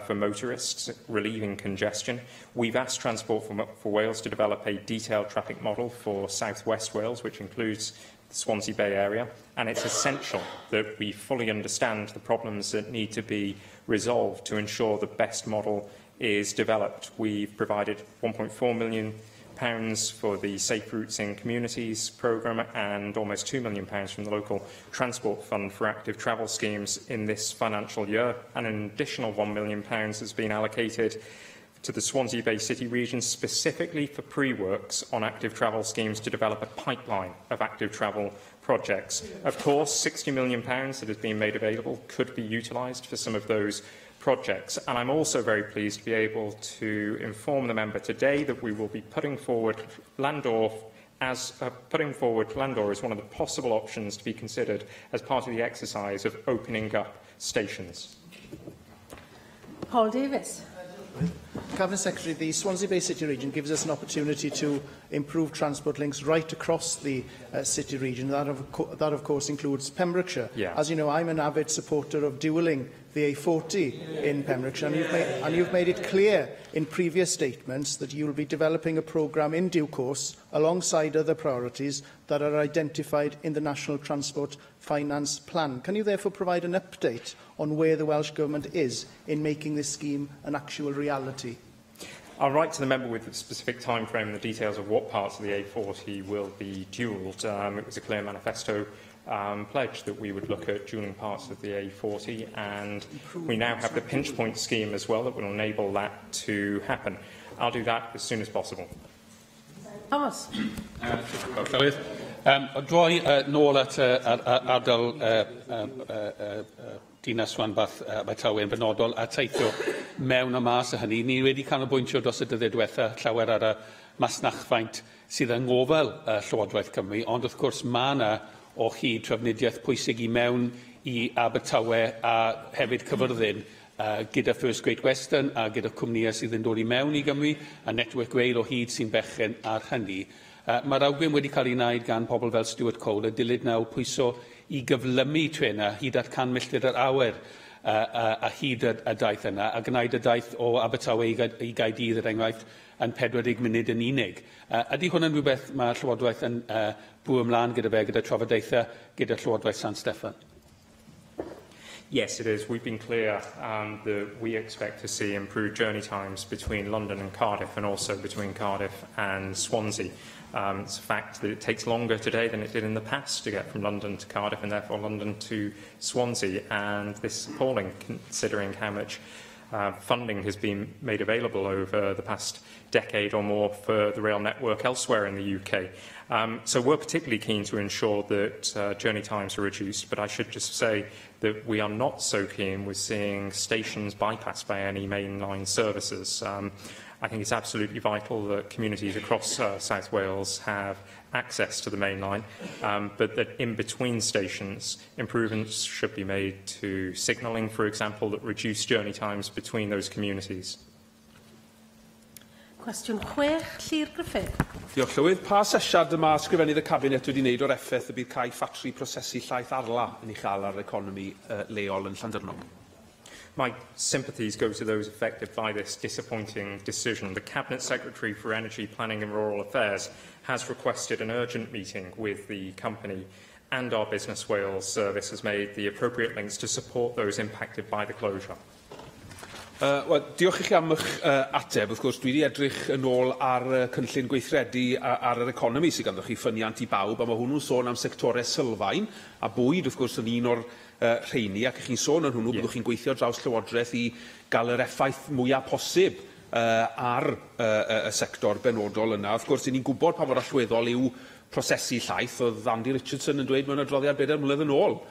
motorists, relieving congestion. We've asked Transport for Wales to develop a detailed traffic model for South West Wales, which includes the Swansea Bay area, and it's essential that we fully understand the problems that need to be resolved to ensure the best model is developed. We've provided £1.4 million for the Safe Routes in Communities programme and almost £2 million from the local transport fund for active travel schemes in this financial year, and an additional £1 million has been allocated to the Swansea Bay City region specifically for pre-works on active travel schemes to develop a pipeline of active travel projects. Of course, £60 million that has been made available could be utilised for some of those projects, and I'm also very pleased to be able to inform the member today that we will be putting forward Landor as one of the possible options to be considered as part of the exercise of opening up stations. Paul Davis. Cabinet Secretary, the Swansea Bay City region gives us an opportunity to improve transport links right across the city region. That, of course, includes Pembrokeshire. Yeah. As you know, I'm an avid supporter of dualling the A40 in Pembrokeshire, and you've made it clear in previous statements that you will be developing a programme in due course alongside other priorities that are identified in the National Transport Finance Plan. Can you therefore provide an update on where the Welsh Government is in making this scheme an actual reality? I'll write to the member with the specific timeframe and the details of what parts of the A40 will be dualled. It was a clear manifesto pledge that we would look at dualling parts of the A40, and we now have the pinch point scheme as well that will enable that to happen. I'll do that as soon as possible. Thomas. Droi nôl at ardal Dinas Rhanbarth Abertawe yn benodol a teithio mewn a mas o hynny. Ni wedi canolbwyntio dros y dyddiau diwethaf llawer ar y masnachfaint sydd yng ngofal Llywodraeth Cymru, ond wrth gwrs mae yna o hyd trafnidiaeth pwysig I mewn I Abertawe a hefyd Cyfyrddin gyda First Great Western a gyda cwmnïau sydd yn dod I mewn I Gymru a Network Rail o hyd sy'n bechgyn ar hynny. Mae'r awgrym wedi cael ei wneud gan pobl fel Stuart Cole, y dilyd nawr pwyso I gyflymu trenau hyd at 100 milltir yr awyr a hyd y daith yna, a gwneud y daith o Abertawe I Gaerdydd er enghraifft yn 40 munud yn unig. Ydy hwnna'n rhywbeth mae Llywodraeth yn bwyd ymlaen gyda fe, gyda trafodaethau, gyda Llywodraeth San Steffan? Yes, it is. We've been clear that we expect to see improved journey times between London and Cardiff, and also between Cardiff and Swansea. It's a fact that it takes longer today than it did in the past to get from London to Cardiff, and therefore London to Swansea. And this is appalling, considering how much funding has been made available over the past decade or more for the rail network elsewhere in the UK. So we're particularly keen to ensure that journey times are reduced, but I should just say that we are not so keen with seeing stations bypassed by any mainline services. I think it's absolutely vital that communities across South Wales have access to the main line, but that in between stations, improvements should be made to signalling, for example, that reduce journey times between those communities. Cwestiwn 6, Llyr Griffith. Diolch Llywydd. Pa asesiad yma ysgrifennydd y Cabinet wedi wneud o'r effaith y bydd cael ffatri prosesu llaeth arla yn ei chael ar economi leol yn Llandyrnog? My sympathies go to those affected by this disappointing decision. The Cabinet Secretary for Energy, Planning and Rural Affairs has requested an urgent meeting with the company, and our Business Wales service has made the appropriate links to support those impacted by the closure. Wel, diolch i chi am eich ateb. Wrth gwrs, dwi wedi edrych yn ôl ar cynllun gweithredu ar yr economi sydd ganddoch chi ffyniant i bawb, a mae hwnnw'n sôn am sectorau sylfaen, a bwyd, wrth gwrs, yn un o'r rheini, ac chi'n sôn yn hwnnw, byddwch chi'n gweithio draws Llywodraeth i gael yr effaith mwyaf posib ar y sector benodol yna. Wrth gwrs, ni'n gwybod pa mor allweddol yw prosesu llaeth. Oedd Andy Richardson yn dweud mewn adroddiad 4 mlynedd yn ôl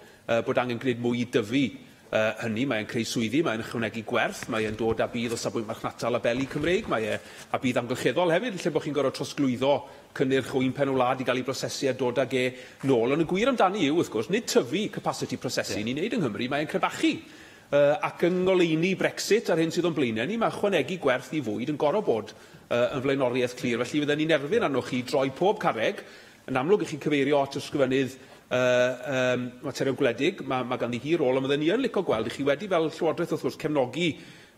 bod angen gwneud mwy i dyfu hynny. Mae'n creu swyddi, mae'n ychwanegu gwerth, mae'n dod â bydd o safbwynt marchnata labeli Cymreig, a bydd amgylcheddol hefyd, lle bod chi'n gorfod trosglwyddo cynnyrch o un pen o wlad i gael ei brosesu a dod ag nôl. Ond y gwir amdani yw, wrth gwrs, nid tyfu capacity prosesu ni'n neud yng Nghymru, mae'n crebachu. Ac yn ngoleuni Brexit a'r hyn sydd o'n blaenau ni, mae ychwanegu gwerth i fwyd yn gorfod bod yn flaenoriaeth clir. Felly fydden ni'n erfyn arnoch chi droi pob carreg. Yn amlwg, i chi cyfeirio at ysgrifennydd materion gwledig, mae ganddi hi rôl, a fydden ni yn licio gweld i chi wedi fel Llywodraeth wrth gwrs cefnogi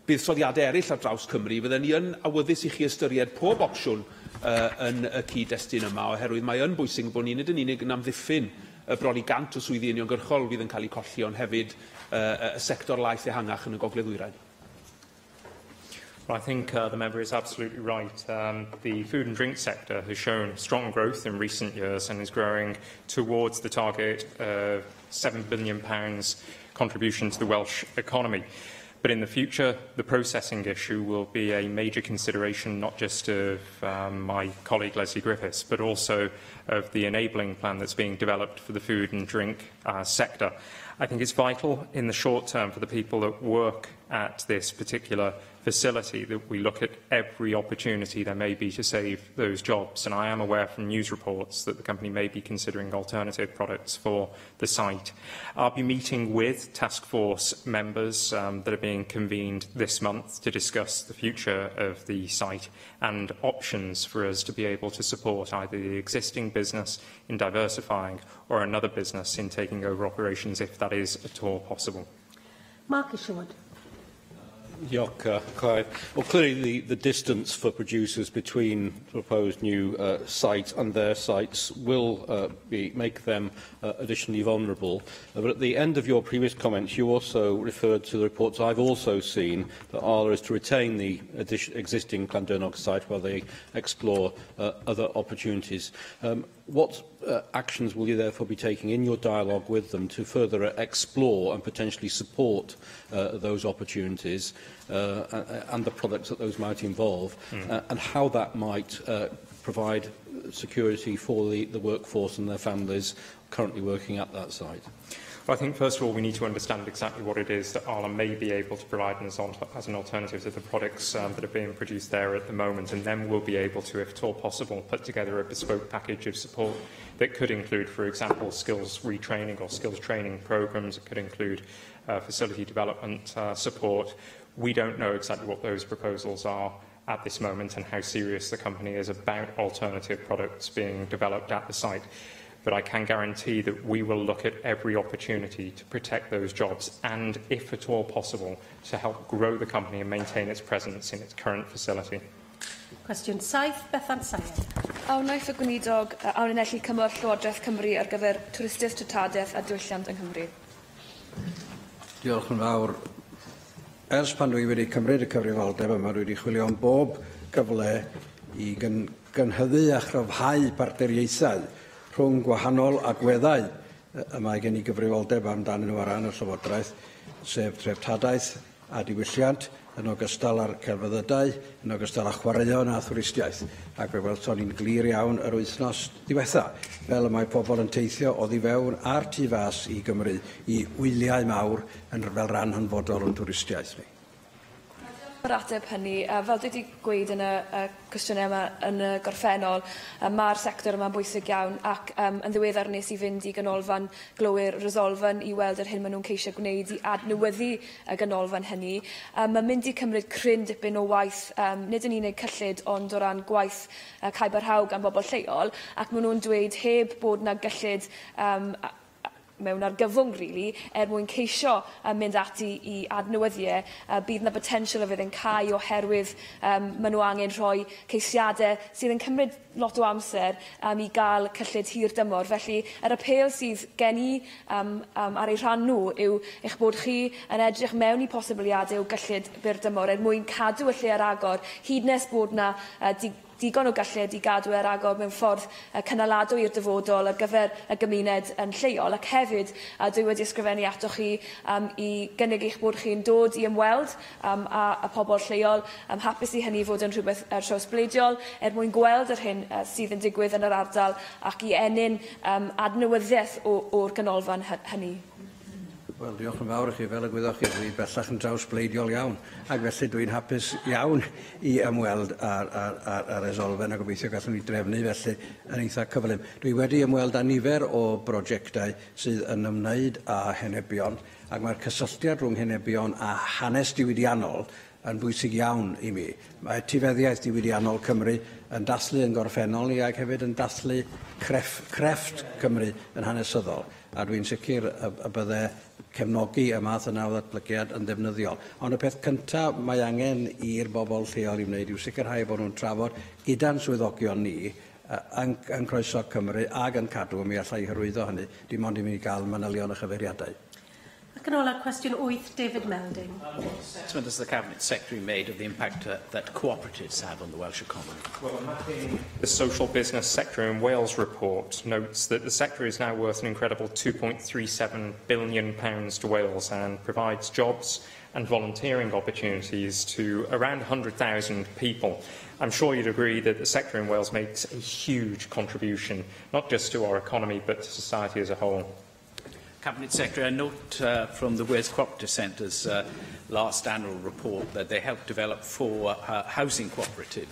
buddsoddiadau eraill ar draws Cymru. Fydden ni yn awyddus i chi ystyried pob opsiwn yn y cyd-destun yma, oherwydd mae yn bwysig bod ni nid yn unig yn amddiffyn bron i 100 o swyddi uniongyrchol fydd yn cael eu colli, ond hefyd y sector laeth ehangach yn y Gogledd Ddwyrain. Well, I think the member is absolutely right. The food and drink sector has shown strong growth in recent years and is growing towards the target of £7 billion contribution to the Welsh economy. But in the future, the processing issue will be a major consideration, not just of my colleague Leslie Griffiths, but also of the enabling plan that's being developed for the food and drink sector. I think it's vital in the short term for the people that work at this particular facility that we look at every opportunity there may be to save those jobs. And I am aware from news reports that the company may be considering alternative products for the site. I'll be meeting with task force members that are being convened this month to discuss the future of the site and options for us to be able to support either the existing business in diversifying or another business in taking over operations if that is at all possible. Mark Isherwood. Clive. Well, clearly the distance for producers between proposed new sites and their sites will make them additionally vulnerable. But at the end of your previous comments, you also referred to the reports I've also seen that Arla is to retain the existing Llandyrnog site while they explore other opportunities. What actions will you therefore be taking in your dialogue with them to further explore and potentially support those opportunities and the products that those might involve, and how that might provide security for the workforce and their families currently working at that site? Well, I think, first of all, we need to understand exactly what it is that Arla may be able to provide as an alternative to the products that are being produced there at the moment, and then we'll be able to, if at all possible, put together a bespoke package of support that could include, for example, skills retraining or skills training programmes. It could include facility development support. We don't know exactly what those proposals are at this moment and how serious the company is about alternative products being developed at the site. But I can guarantee that we will look at every opportunity to protect those jobs and, if at all possible, to help grow the company and maintain its presence in its current facility. Cwestiwn 7, Bethan Sayed. A wnaeth y gweinidog awlinellu cymorth Llywodraeth Cymru ar gyfer twristiaeth, treftadaeth a diwylliant yng Nghymru? Diolch yn fawr. Ers pan dwi wedi cymryd y cyfrifoldeb yma, dwi wedi chwilio am bob gyfle i gynhyddu a chryfhau partneriaethau rhwng gwahanol agweddau yma gen i gyfrifoldeb amdanyn nhw ar ran y Llywodraeth, sef treftadaeth a diwylliant, yn ogystal â'r celfyddydau, yn ogystal â chwaraeon a thwristiaeth. Ac fe welson ni'n glir iawn yr wythnos diwetha, fel y mae pobl yn teithio oddi fewn a'r tu fas i Gymru i wyliau mawr yn fel rhan hanfodol o'n twristiaeth ni. Yr ateb hynny, fel dwi wedi gweud yn y cwestiynau yma yn y gorffennol, mae'r sector yma'n bwysig iawn ac yn ddiweddar nes i fynd i ganolfan glowyr resolfan i weld yr hyn maen nhw'n ceisio gwneud i adnewyddu y ganolfan hynny. Mae'n mynd i cymryd cryn dipyn o waith, nid yn unig cyllid ond o ran gwaith caebarhaw gan bobl lleol, ac maen nhw'n dweud heb bod yna gyllid mewn argyfwng, really, mwyn ceisio mynd ati i adnewyddiau, bydd yna potensial o fydd yn cael oherwydd maen nhw angen rhoi ceisiadau sydd yn cymryd lot o amser i gael cyllid hir dymor. Felly, yr apel sydd gen i ar ei rhan nhw yw eich bod chi yn edrych mewn i posibiliadau o gyllid byr dymor mwyn cadw y lle ar agor, hyd nes bod yna digon o gyllid i gadw ar agor mewn ffordd cynaladwy i'r dyfodol ar gyfer y gymuned yn lleol, ac hefyd dwi wedi ysgrifennu ato chi i gynnig eich bod chi'n dod i ymweld a pobl lleol, hapus i hynny fod yn rhywbeth ar trawsbleidiol mwyn gweld yr hyn sydd yn digwydd yn yr ardal ac i enyn adnewyddiaeth o'r ganolfan hynny. Wel, diolch yn fawr i chi. Fel y gwyddoch chi, dwi bellach yn trawsbleidiol iawn, ac felly dwi'n hapus iawn i ymweld ar resolfen a gobeithio gallwn ni drefnu felly yn eitha cyflym. Dwi wedi ymweld â nifer o brosiectau sydd yn ymwneud â henebion, ac mae'r cysylltiad rhwng henebion a hanes diwydiannol yn bwysig iawn i mi. Mae etifeddiaeth diwydiannol Cymru yn dathlu yn gorffennol ni ac hefyd yn dathlu crefft Cymru yn hanesyddol. A dwi'n sicr y bydde cefnogi y math yna o ddatblygiad yn ddefnyddiol. Ond y peth cyntaf mae angen i'r bobl lleol i wneud yw sicrhau bod nhw'n trafod gyda'n swyddogion ni yn croeso Cymru ac yn cadw mi allai hyrwyddo hynny, dim ond i mi gael manylion y chyfeiriadau. Ac yn ola, cwestiwn 8, David Melding. What assessment has the Cabinet Secretary made of the impact that cooperatives have on the Welsh economy? Well, the Social Business Sector in Wales report notes that the sector is now worth an incredible £2.37 billion to Wales and provides jobs and volunteering opportunities to around 100,000 people. I'm sure you'd agree that the sector in Wales makes a huge contribution, not just to our economy, but to society as a whole. Cabinet Secretary, I note from the Wales Cooperative Centre's last annual report that they helped develop 4 housing cooperative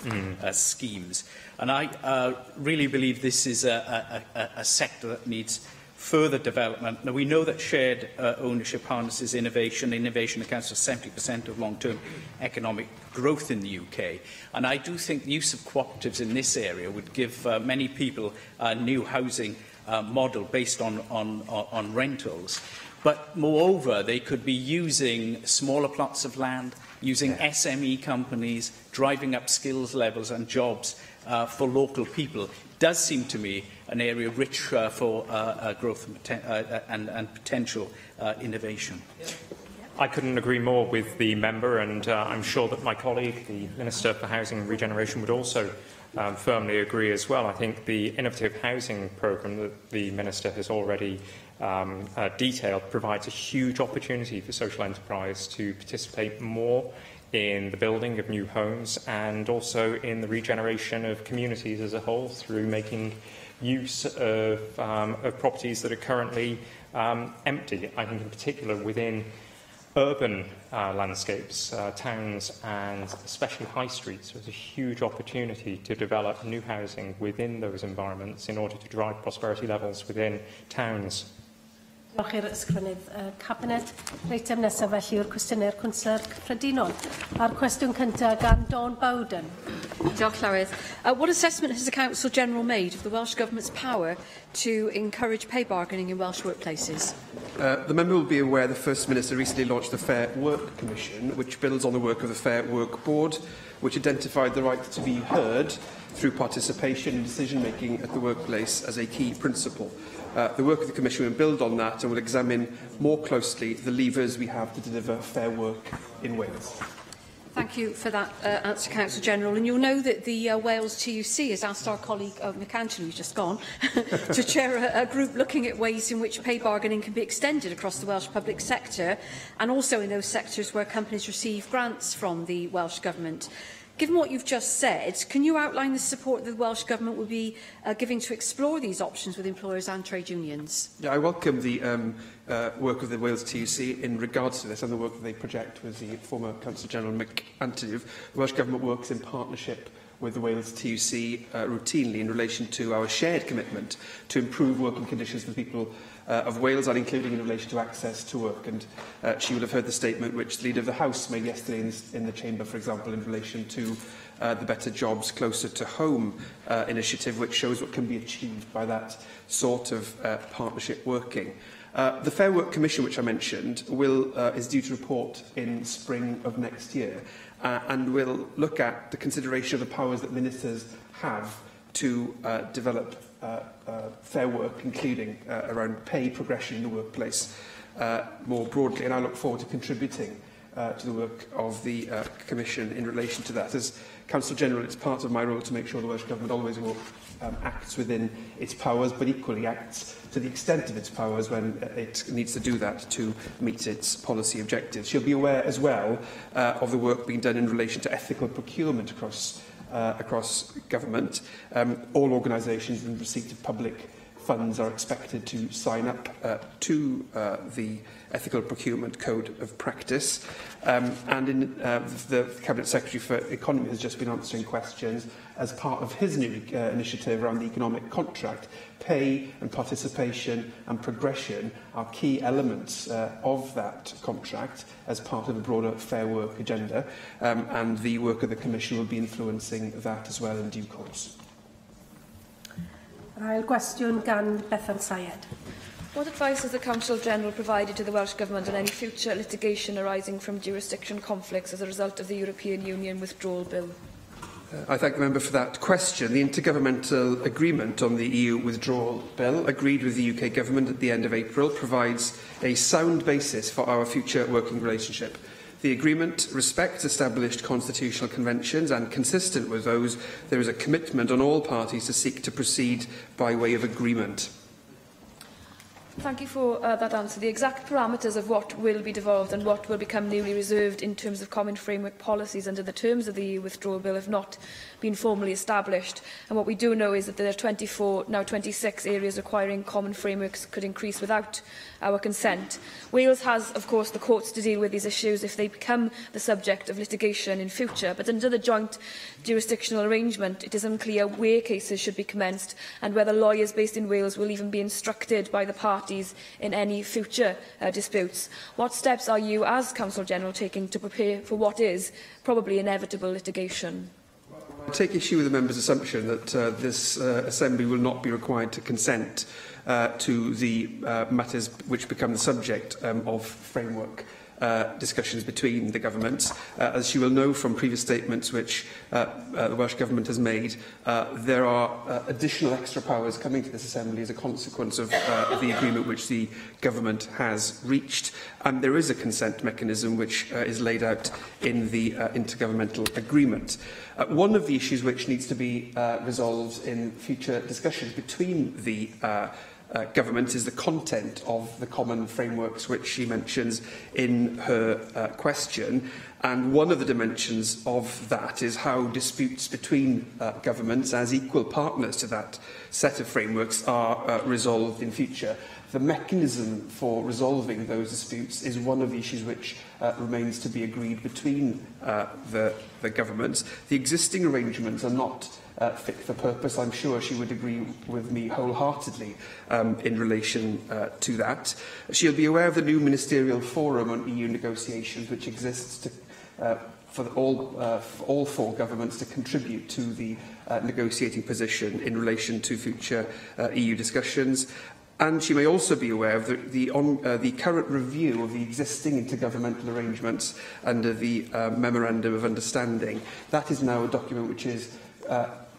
schemes. And I really believe this is a sector that needs further development. Now, we know that shared ownership harnesses innovation. Innovation accounts for 70% of long-term economic growth in the UK. And I do think the use of cooperatives in this area would give many people new housing model based on rentals. But moreover, they could be using smaller plots of land, using SME companies, driving up skills levels and jobs for local people. It does seem to me an area rich for growth and potential innovation. I couldn't agree more with the member, and I'm sure that my colleague, the Minister for Housing and Regeneration, would also firmly agree as well. I think the innovative housing programme that the Minister has already detailed provides a huge opportunity for social enterprise to participate more in the building of new homes and also in the regeneration of communities as a whole through making use of properties that are currently empty. I think in particular within urban landscapes, towns and especially high streets, there's a huge opportunity to develop new housing within those environments in order to drive prosperity levels within towns. Diolch i'r ysgrifennydd Cabinet. Reitem nesaf felly yw'r cwestiynau'r Cwnsler Cyffredinol. A'r cwestiwn cyntaf gan Dawn Bowden. Diolch, Llywydd. What assessment has the Council General made of the Welsh Government's power to encourage pay bargaining in Welsh workplaces? The member will be aware the First Minister recently launched the Fair Work Commission, which builds on the work of the Fair Work Board, which identified the right to be heard through participation in decision-making at the workplace as a key principle. The work of the Commission will build on that and will examine more closely the levers we have to deliver fair work in Wales. Thank you for that answer, Councillor General. And you'll know that the Wales TUC has asked our colleague McAntony, who's just gone, to chair a group looking at ways in which pay bargaining can be extended across the Welsh public sector, and also in those sectors where companies receive grants from the Welsh Government. Given what you've just said, can you outline the support that the Welsh Government will be giving to explore these options with employers and trade unions? Yeah, I welcome the work of the Wales TUC in regards to this and the work that they project with the former Councillor General McAntony. The Welsh Government works in partnership with the Wales TUC routinely in relation to our shared commitment to improve working conditions for people of Wales, and including in relation to access to work. And she will have heard the statement which the Leader of the House made yesterday in the Chamber, for example, in relation to the Better Jobs Closer to Home initiative, which shows what can be achieved by that sort of partnership working. The Fair Work Commission, which I mentioned, is due to report in spring of next year, and will look at the consideration of the powers that ministers have to develop fair work, including around pay progression in the workplace more broadly. And I look forward to contributing to the work of the Commission in relation to that. As Councillor General, it's part of my role to make sure the Welsh Government always acts within its powers, but equally acts to the extent of its powers when it needs to do that to meet its policy objectives. She'll be aware as well of the work being done in relation to ethical procurement across government. All organisations in receipt of public funds are expected to sign up to the Ethical Procurement Code of Practice. And the Cabinet Secretary for Economy has just been answering questions as part of his new initiative around the economic contract. Pay and participation and progression are key elements of that contract as part of a broader Fair Work agenda, and the work of the Commission will be influencing that as well in due course. Ail gwestiwn gan Bethan Syed. What advice has the Council General provided to the Welsh Government on any future litigation arising from jurisdiction conflicts as a result of the European Union Withdrawal Bill? I thank the member for that question. The Intergovernmental Agreement on the EU Withdrawal Bill, agreed with the UK Government at the end of April, provides a sound basis for our future working relationship. The agreement respects established constitutional conventions, and consistent with those, there is a commitment on all parties to seek to proceed by way of agreement. Thank you for that answer. The exact parameters of what will be devolved and what will become newly reserved in terms of common framework policies under the terms of the EU Withdrawal Bill have not been formally established. And what we do know is that there are 24, now 26 areas requiring common frameworks could increase without our consent. Wales has, of course, the courts to deal with these issues if they become the subject of litigation in future. But under the joint jurisdictional arrangement, it is unclear where cases should be commenced and whether lawyers based in Wales will even be instructed by the parties in any future disputes. What steps are you, as Council General, taking to prepare for what is probably inevitable litigation? I take issue with the member's assumption that this Assembly will not be required to consent to the matters which become the subject of framework discussions between the governments. As she will know from previous statements which the Welsh Government has made, there are additional extra powers coming to this Assembly as a consequence of the agreement which the Government has reached, and there is a consent mechanism which is laid out in the intergovernmental agreement. One of the issues which needs to be resolved in future discussions between the government is the content of the common frameworks which she mentions in her question. And one of the dimensions of that is how disputes between governments as equal partners to that set of frameworks are resolved in future. The mechanism for resolving those disputes is one of the issues which remains to be agreed between the governments. The existing arrangements are not fit for purpose. I'm sure she would agree with me wholeheartedly in relation to that. She'll be aware of the new ministerial forum on EU negotiations, which exists for all four governments to contribute to the negotiating position in relation to future EU discussions. And she may also be aware of the current review of the existing intergovernmental arrangements under the Memorandum of Understanding. That is now a document which is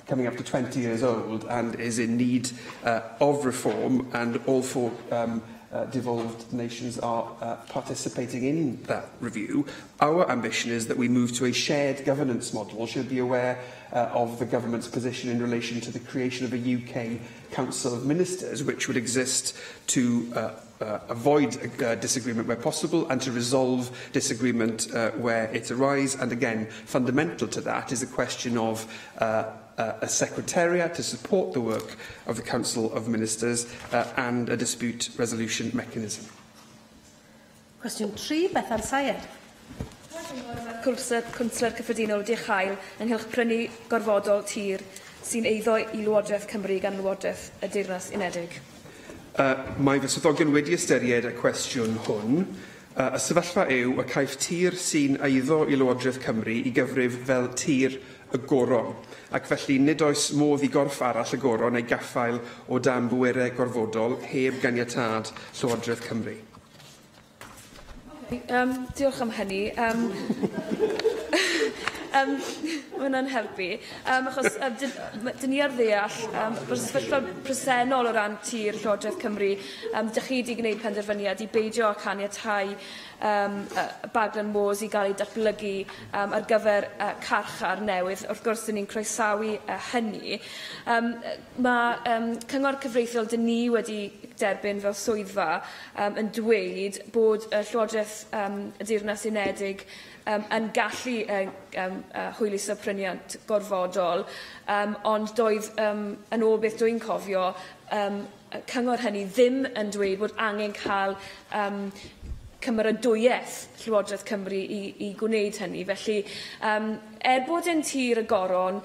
coming up to 20 years old and is in need of reform, and all four devolved nations are participating in that review. Our ambition is that we move to a shared governance model. Should be aware of the government's position in relation to the creation of a UK Council of Ministers, which would exist to avoid disagreement where possible and to resolve disagreement where it arises. And again, fundamental to that is a question of a secretariat to support the work of the Council of Ministers and a dispute resolution mechanism. Question 3, Bethan Sayed. Cwnsler Cyffredinol wedi chael ynghylch prynu gorfodol tir sy'n eiddo i Lywodraeth Cymru gan Lywodraeth y Deyrnas Unedig. Mae fy swyddogion wedi ystyried y cwestiwn hwn. Y sefyllfa yw y caiff tir sy'n eiddo i Lywodraeth Cymru i gyfrif fel tir y goron, ac felly nid oes modd i gorff arall y goron neu gaffael o dan bwerau gorfodol heb ganiatâd Llywodraeth Cymru. Diolch am hynny. Mae hwnna'n helpu, achos dyn ni ar ddeall bod sefyllfa presennol o ran tir Llywodraeth Cymru, dych chi wedi gwneud penderfyniad i beidio a caniatáu baglen Mos i gael ei datblygu ar gyfer carchar newydd. Wrth gwrs, dyn ni'n croesawu hynny. Mae Cyngor Cyfreithiol dyn ni wedi derbyn fel swyddfa yn dweud bod Llywodraeth y Deyrnas Unedig yn gallu hwyluso pryniant gorfodol, ond doedd yn ôl beth dwi'n cofio, cyngor hynny ddim yn dweud bod angen cael cymeradwyaeth Llywodraeth Cymru i gwneud hynny. Felly, bod yn tir y goron,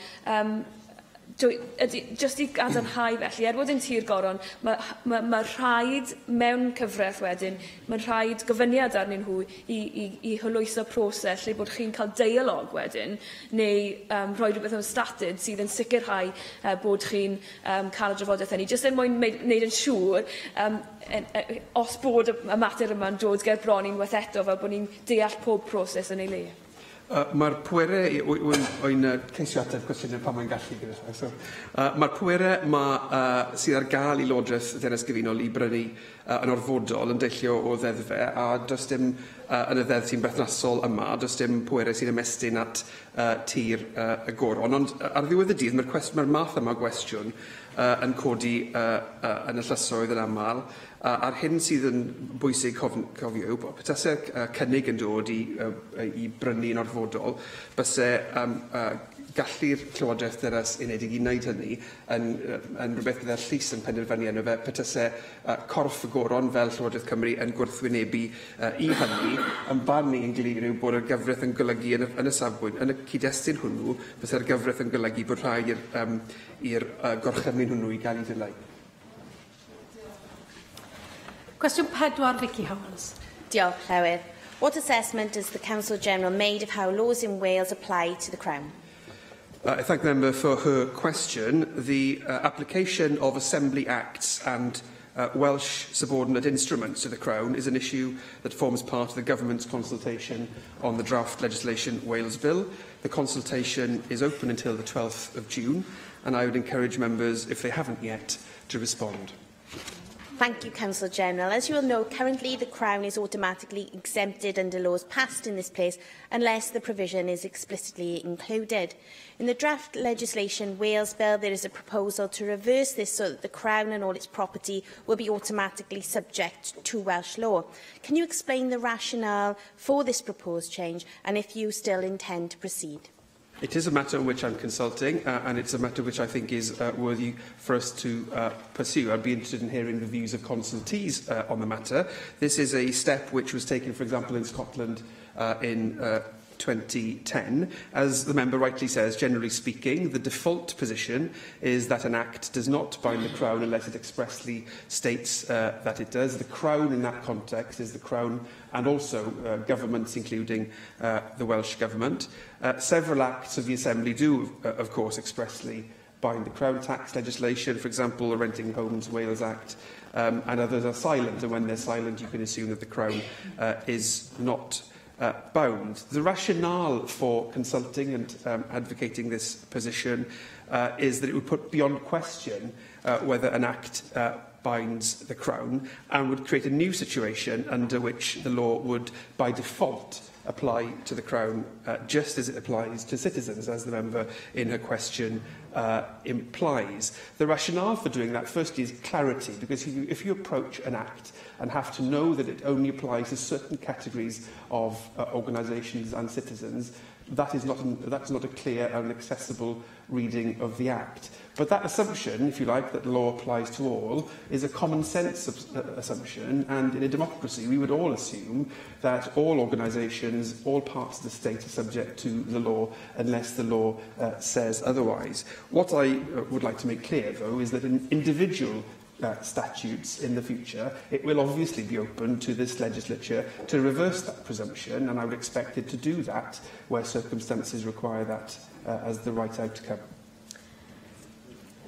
jyst i gadarnhau felly, bod yn tir goron, mae rhaid mewn cyfraith wedyn, mae rhaid gofyniad arnyn nhw i hylwyso proses lle bod chi'n cael deialog wedyn, neu rhoi rhywbeth o'n statyd sydd yn sicrhau bod chi'n cael y drafodaeth hynny. Jyst yn mwyn wneud yn siŵr, os bod y mater yma'n dod ger bron unwaith eto, fel bod ni'n deall pob proses yn ei le. Mae'r pwerau, o'n ceisio ateb cwestiwn pan mae'n gallu gyda. Mae'r pwerau sydd ar gael i Lywodraeth Deyrnas Gyfunol i brynu yn orfodol yn deillio o ddeddfe, a does dim yn y ddeddf sy'n berthnasol yma, does dim pwerau sy'n ymestyn at tir y goron. Ond ar ddiwedd y dydd, mae'r math yma o gwestiwn yn codi yn y llysoedd yn aml, a'r hyn sydd yn bwysig cofio, petasau cynnig yn dod i brynu yn orfodol, bysau gallu'r Llywodraeth Deyrnas Unedig i wneud hynny yn rhywbeth gyda'r llys yn penderfynu enw fe, petasau corff y goron fel Llywodraeth Cymru yn gwrthwynebu i hynny, yn barn ni yn glir yw bod y gyfraith yn golygu yn y safbwynt, yn y cyd-destun hwnnw, bysau'r gyfraith yn golygu bod rhaid i'r gorchymyn hwnnw i gael ei ddileu. Cwestiwn 4, Vicky Howells. Diolch, Llywydd. What assessment has the Council General made of how laws in Wales apply to the Crown? I thank the member for her question. The application of Assembly Acts and Welsh subordinate instruments to the Crown is an issue that forms part of the Government's consultation on the draft legislation Wales Bill. The consultation is open until the 12th of June, and I would encourage members, if they haven't yet, to respond. Thank you, Councillor General. As you will know, currently the Crown is automatically exempted under laws passed in this place unless the provision is explicitly included. In the draft legislation Wales Bill, there is a proposal to reverse this so that the Crown and all its property will be automatically subject to Welsh law. Can you explain the rationale for this proposed change and if you still intend to proceed? It is a matter on which I'm consulting, and it's a matter which I think is worthy for us to pursue. I'd be interested in hearing the views of consultees on the matter. This is a step which was taken, for example, in Scotland in 2010. As the member rightly says, generally speaking, the default position is that an Act does not bind the Crown unless it expressly states that it does. The Crown in that context is the Crown and also governments, including the Welsh Government. Several Acts of the Assembly do, of course, expressly bind the Crown. Tax legislation, for example, the Renting Homes Wales Act, and others are silent, and when they're silent you can assume that the Crown is not bound. The rationale for consulting and advocating this position is that it would put beyond question whether an Act binds the Crown and would create a new situation under which the law would, by default, apply to the Crown just as it applies to citizens, as the member in her question implies. The rationale for doing that, firstly, is clarity, because if you approach an act and have to know that it only applies to certain categories of organisations and citizens, that's not a clear and accessible reading of the Act. But that assumption, if you like, that the law applies to all, is a common sense assumption, and in a democracy we would all assume that all organisations, all parts of the state are subject to the law unless the law says otherwise. What I would like to make clear, though, is that in individual statutes in the future, it will obviously be open to this legislature to reverse that presumption, and I would expect it to do that where circumstances require that as the right outcome.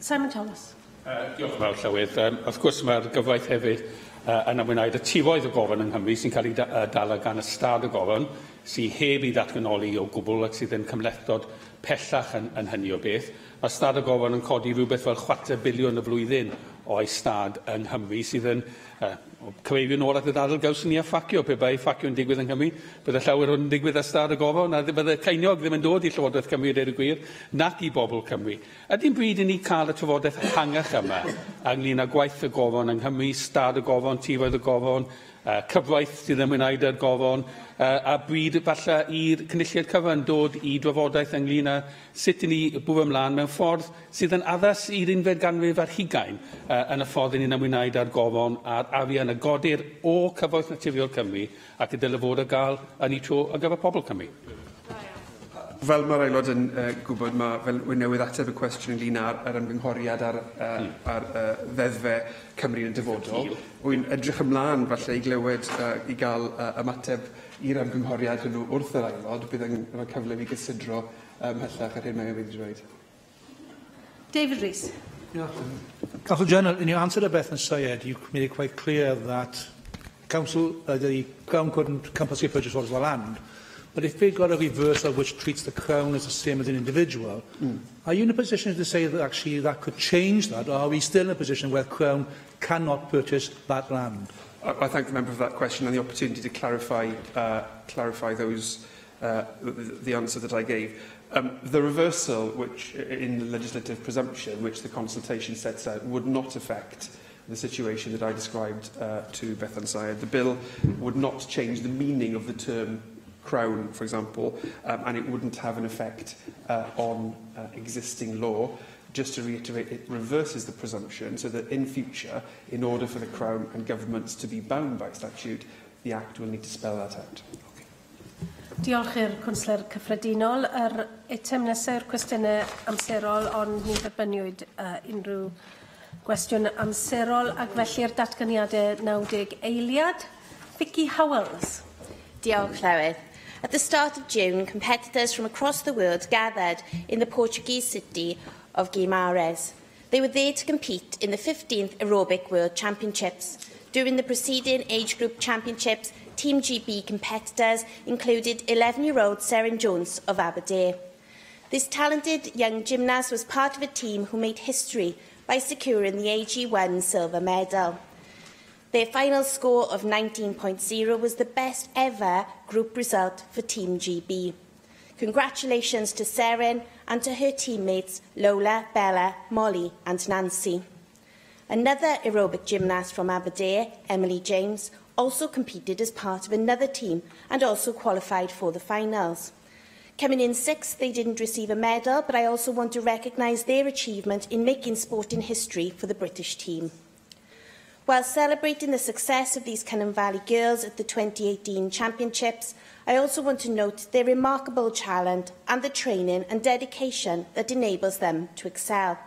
Simon Thomas. Diolch yn fawr, Llywydd. Wrth gwrs, mae'r gyfraith hefyd yn ymwneud y tifoedd y gofyn yng Nghymru sy'n cael ei dala gan y stad y gofyn, sy'n heb ei ddatganoli o gwbl ac sydd yn cymlethdod pellach yn hynny o beth. Mae stad y gofyn yn codi rhywbeth fel 4 biliwn y flwyddyn o'i stad yng Nghymru sydd yn cyfeirio nôl at y dadl gawson ni a ffacio, pe bai ffacio'n digwydd yng Nghymru, bydde llawer o'n digwydd ar stad y gofyn, a bydde ceiniog ddim yn dod i Llywodraeth Cymru, deud y gwir, nac i bobl Cymru. Ydy'n bryd i ni cael y trafodaeth ehangach yma ynglŷn â gwaith y gofyn yng Nghymru, stad y gofyn, tifoedd y gofyn, cyfraith sydd yn mynwyd â'r gofyn, a bryd falle i'r cynulliad cyfan dod i drafodaeth ynglŷn â sut i ni bwf ymlaen mewn ffordd sydd yn addas i'r 11 ganrif ar 20 yn y ffordd i ni'n ymwneud â'r gofyn a'r arian y godir o cyfoeth naturiol Cymru ac y dylai fod y gael yn ei tro ar gyfer pobl Cymru. Fel mae'r aelod yn gwybod, fel wy'n newydd ateb y cwestiwn ynglŷn â'r ymgynghoriad ar ddeddfe Cymru yn dyfodol. Wy'n edrych ymlaen falle i glywed i gael ymateb i'r ymgynghoriad hwnnw wrth yr aelod, bydd yn cyfle i gysidro ymhellach ar hyn mae'n wedi dweud. David Rees. Councillor General, in your answer to Bethan Syed, you made it quite clear that the Crown couldn't compulsory purchase orders of land. But if we got a reversal which treats the Crown as the same as an individual, are you in a position to say that actually that could change that, or are we still in a position where the Crown cannot purchase that land? I thank the member for that question and the opportunity to clarify those, the answer that I gave. The reversal, which in the legislative presumption, which the consultation sets out, would not affect the situation that I described to Bethan Syed. The bill would not change the meaning of the term Crown, for example, and it wouldn't have an effect on existing law. Just to reiterate, it reverses the presumption so that in future, in order for the Crown and governments to be bound by statute, the Act will need to spell that out. Diolch i'r Cwnsler Cyffredinol. Yr eitem nesaf yw'r cwestiynau amserol, ond ni dderbyniwyd unrhyw gwestiwn amserol, ac felly'r datganiadau 90 eiliad. Vicky Howells. Diolch, Llywydd. At the start of June, competitors from across the world gathered in the Portuguese city of Guimarães. They were there to compete in the 15th Aerobic World Championships. During the preceding age group championships, Team GB competitors included 11-year-old Seren Jones of Aberdeen. This talented young gymnast was part of a team who made history by securing the AG1 silver medal. Their final score of 19.0 was the best ever group result for Team GB. Congratulations to Seren and to her teammates Lola, Bella, Molly and Nancy. Another aerobic gymnast from Aberdeen, Emily James, also competed as part of another team and also qualified for the finals. Coming in sixth, they didn't receive a medal, but I also want to recognise their achievement in making sporting history for the British team. While celebrating the success of these Cynon Valley girls at the 2018 Championships, I also want to note their remarkable talent and the training and dedication that enables them to excel.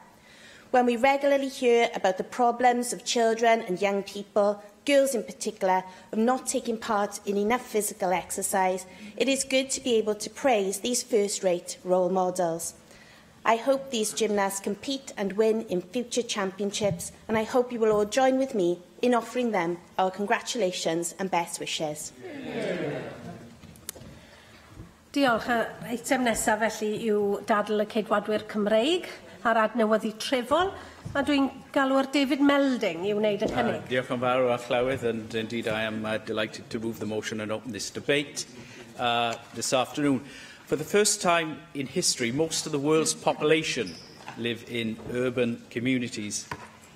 When we regularly hear about the problems of children and young people, girls in particular, of not taking part in enough physical exercise, it is good to be able to praise these first-rate role models. I hope these gymnasts compete and win in future championships, and I hope you will all join with me in offering them our congratulations and best wishes. Diolch. Eitem nesaf felly yw dadl y Ceidwadwyr Cymreig a'r adnewyddu trefol. a dwi'n galw ar David Melding i wneud y cynnig. Diolch yn fawr o'r Llywydd, and indeed I am delighted to move the motion and open this debate this afternoon. For the first time in history, most of the world's population live in urban communities.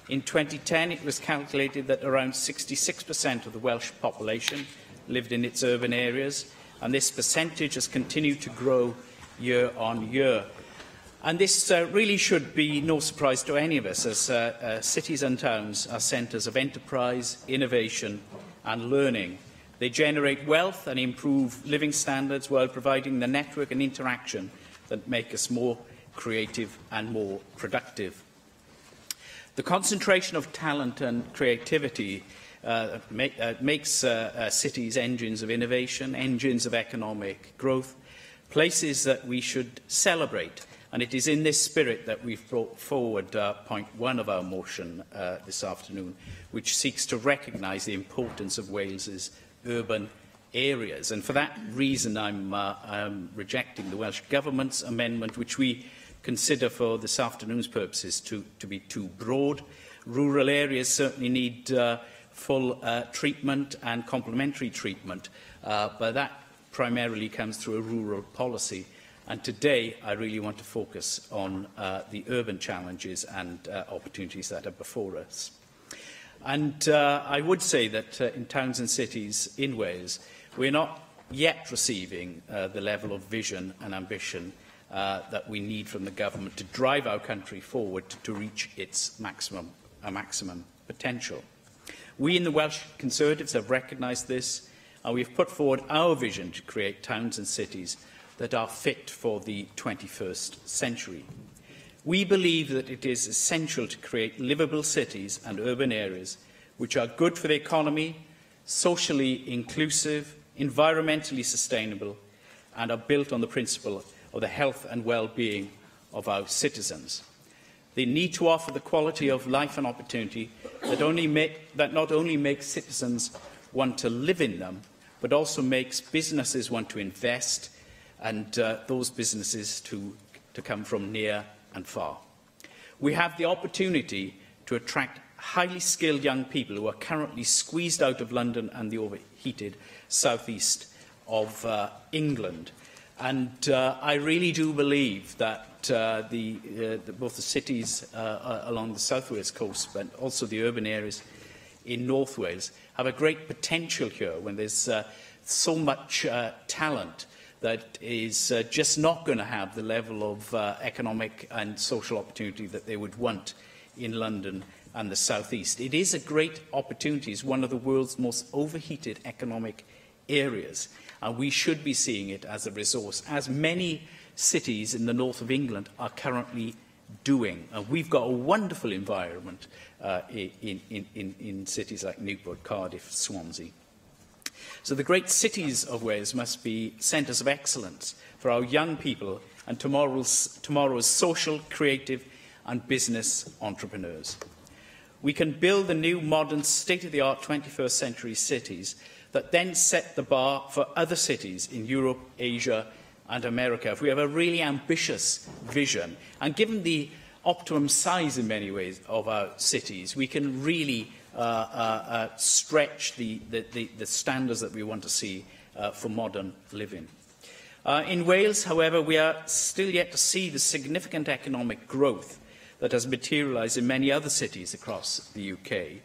In 2010, it was calculated that around 66% of the Welsh population lived in its urban areas, and this percentage has continued to grow year on year. And this really should be no surprise to any of us, as cities and towns are centres of enterprise, innovation and learning. They generate wealth and improve living standards while providing the network and interaction that make us more creative and more productive. The concentration of talent and creativity makes cities engines of innovation, engines of economic growth, places that we should celebrate. And it is in this spirit that we've brought forward point 1 of our motion this afternoon, which seeks to recognise the importance of Wales's urban areas. And for that reason, I'm rejecting the Welsh Government's amendment, which we consider for this afternoon's purposes to be too broad. Rural areas certainly need full treatment and complementary treatment, but that primarily comes through a rural policy. And today, I really want to focus on the urban challenges and opportunities that are before us. And I would say that in towns and cities in Wales, we're not yet receiving the level of vision and ambition that we need from the government to drive our country forward to reach its maximum potential. We in the Welsh Conservatives have recognised this, and we've put forward our vision to create towns and cities that are fit for the 21st century. We believe that it is essential to create livable cities and urban areas which are good for the economy, socially inclusive, environmentally sustainable, and are built on the principle of the health and well-being of our citizens. They need to offer the quality of life and opportunity that not only makes citizens want to live in them, but also makes businesses want to invest and those businesses to come from near and far. We have the opportunity to attract highly skilled young people who are currently squeezed out of London and the overheated southeast of England. And I really do believe that both the cities along the South Wales coast, but also the urban areas in North Wales, have a great potential here when there's so much talent that is just not going to have the level of economic and social opportunity that they would want in London and the South East. It is a great opportunity. It's one of the world's most overheated economic areas, and we should be seeing it as a resource, as many cities in the north of England are currently doing. And we've got a wonderful environment in cities like Newport, Cardiff, Swansea. So the great cities of Wales must be centres of excellence for our young people and tomorrow's social, creative and business entrepreneurs. We can build the new, modern, state-of-the-art 21st century cities that then set the bar for other cities in Europe, Asia and America. If we have a really ambitious vision, and given the optimum size in many ways of our cities, we can really stretch the standards that we want to see for modern living. In Wales, however, we are still yet to see the significant economic growth that has materialised in many other cities across the UK.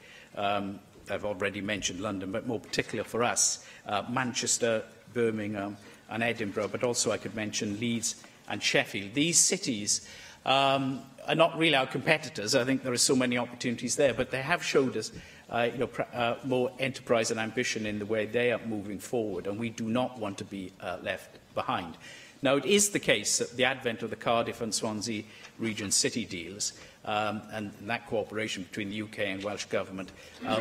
I've already mentioned London, but more particular for us, Manchester, Birmingham and Edinburgh, but also I could mention Leeds and Sheffield. These cities are not really our competitors. I think there are so many opportunities there, but they have showed us more enterprise and ambition in the way they are moving forward, and we do not want to be left behind. Now, it is the case that the advent of the Cardiff and Swansea region city deals and that cooperation between the UK and Welsh Government,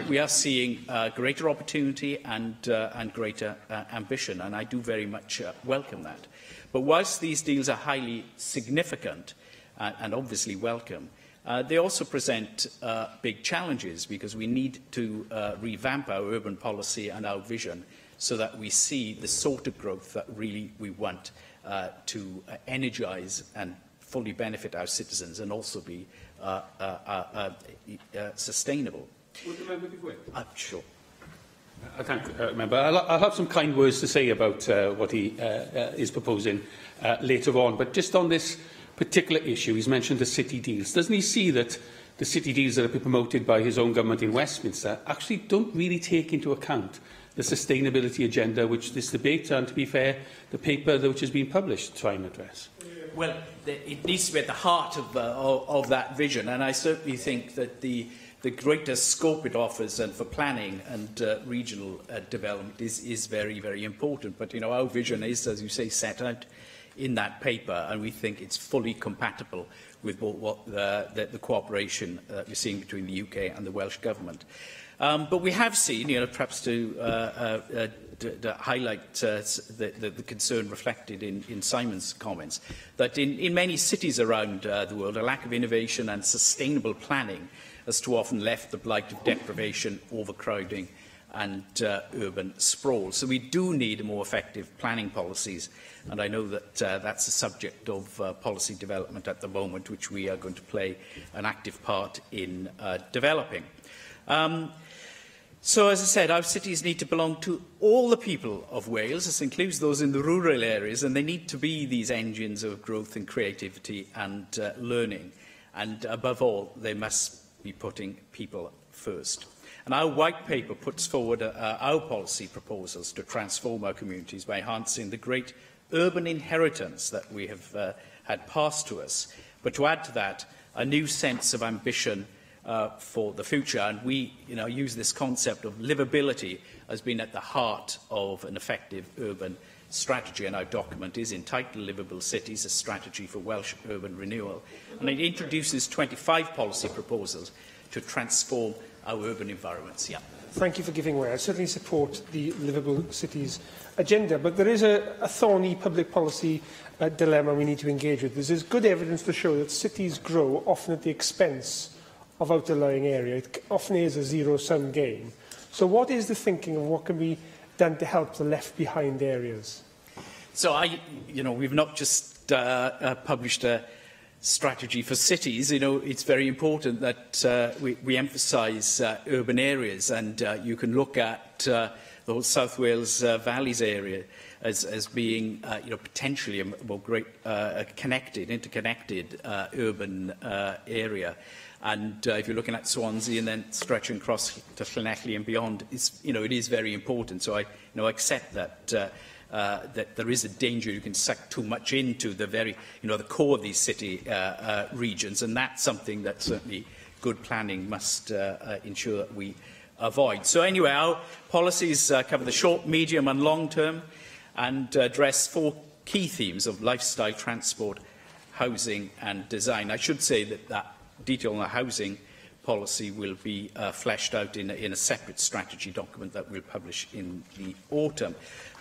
we are seeing greater opportunity and greater ambition, and I do very much welcome that. But whilst these deals are highly significant and obviously welcome, they also present big challenges, because we need to revamp our urban policy and our vision so that we see the sort of growth that really we want to energise and fully benefit our citizens and also be sustainable. Would the member be quick? Sure. I thank the member. I'll have some kind words to say about what he is proposing later on. But just on this particular issue, he's mentioned the city deals. Doesn't he see that the city deals that have been promoted by his own government in Westminster actually don't really take into account the sustainability agenda which this debate, and to be fair, the paper which has been published, try and address? Well, it needs to be at the heart of that vision, and I certainly think that the greater scope it offers and for planning and regional development is very, very important. But, you know, our vision is, as you say, set out in that paper, and we think it's fully compatible with what the cooperation that we're seeing between the UK and the Welsh Government. But we have seen, you know, perhaps to highlight the concern reflected in Simon's comments, that in many cities around the world, a lack of innovation and sustainable planning has too often left the blight of deprivation, overcrowding and urban sprawl. So we do need more effective planning policies, and I know that that's a subject of policy development at the moment, which we are going to play an active part in developing. So, as I said, our cities need to belong to all the people of Wales. This includes those in the rural areas, and they need to be these engines of growth and creativity and learning. And above all, they must be putting people first. And our white paper puts forward our policy proposals to transform our communities by enhancing the great urban inheritance that we have had passed to us, but to add to that, a new sense of ambition for the future. And we use this concept of livability as being at the heart of an effective urban strategy, and our document is entitled Livable Cities, a Strategy for Welsh Urban Renewal. And it introduces 25 policy proposals to transform our urban environments. Yeah. Thank you for giving way. I certainly support the Livable Cities agenda, but there is a thorny public policy dilemma we need to engage with. There's good evidence to show that cities grow often at the expense of outlying area. It often is a zero-sum game. So what is the thinking of what can be done to help the left-behind areas? So we've not just published a strategy for cities. It's very important that we emphasise urban areas, and you can look at the whole South Wales Valleys area as being potentially a more great interconnected urban area. And if you're looking at Swansea and then stretching across to Llanelli and beyond, it is very important. So I accept that that there is a danger you can suck too much into the the core of these city regions, and that's something that certainly good planning must ensure that we avoid. So anyway, our policies cover the short, medium and long term, and address 4 key themes of lifestyle, transport, housing and design. I should say that detail on the housing policy will be fleshed out in a separate strategy document that we'll publish in the autumn.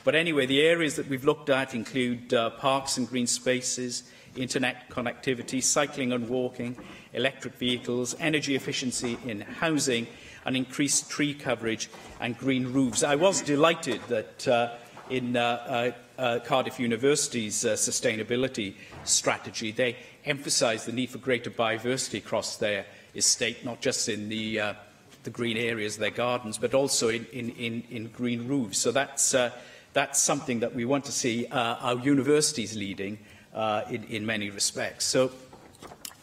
But anyway, the areas that we've looked at include parks and green spaces, internet connectivity, cycling and walking, electric vehicles, energy efficiency in housing, and increased tree coverage and green roofs. I was delighted that in Cardiff University's sustainability strategy, they emphasised the need for greater biodiversity across their estate, not just in the green areas, their gardens, but also in green roofs. So that's something that we want to see our universities leading in many respects. So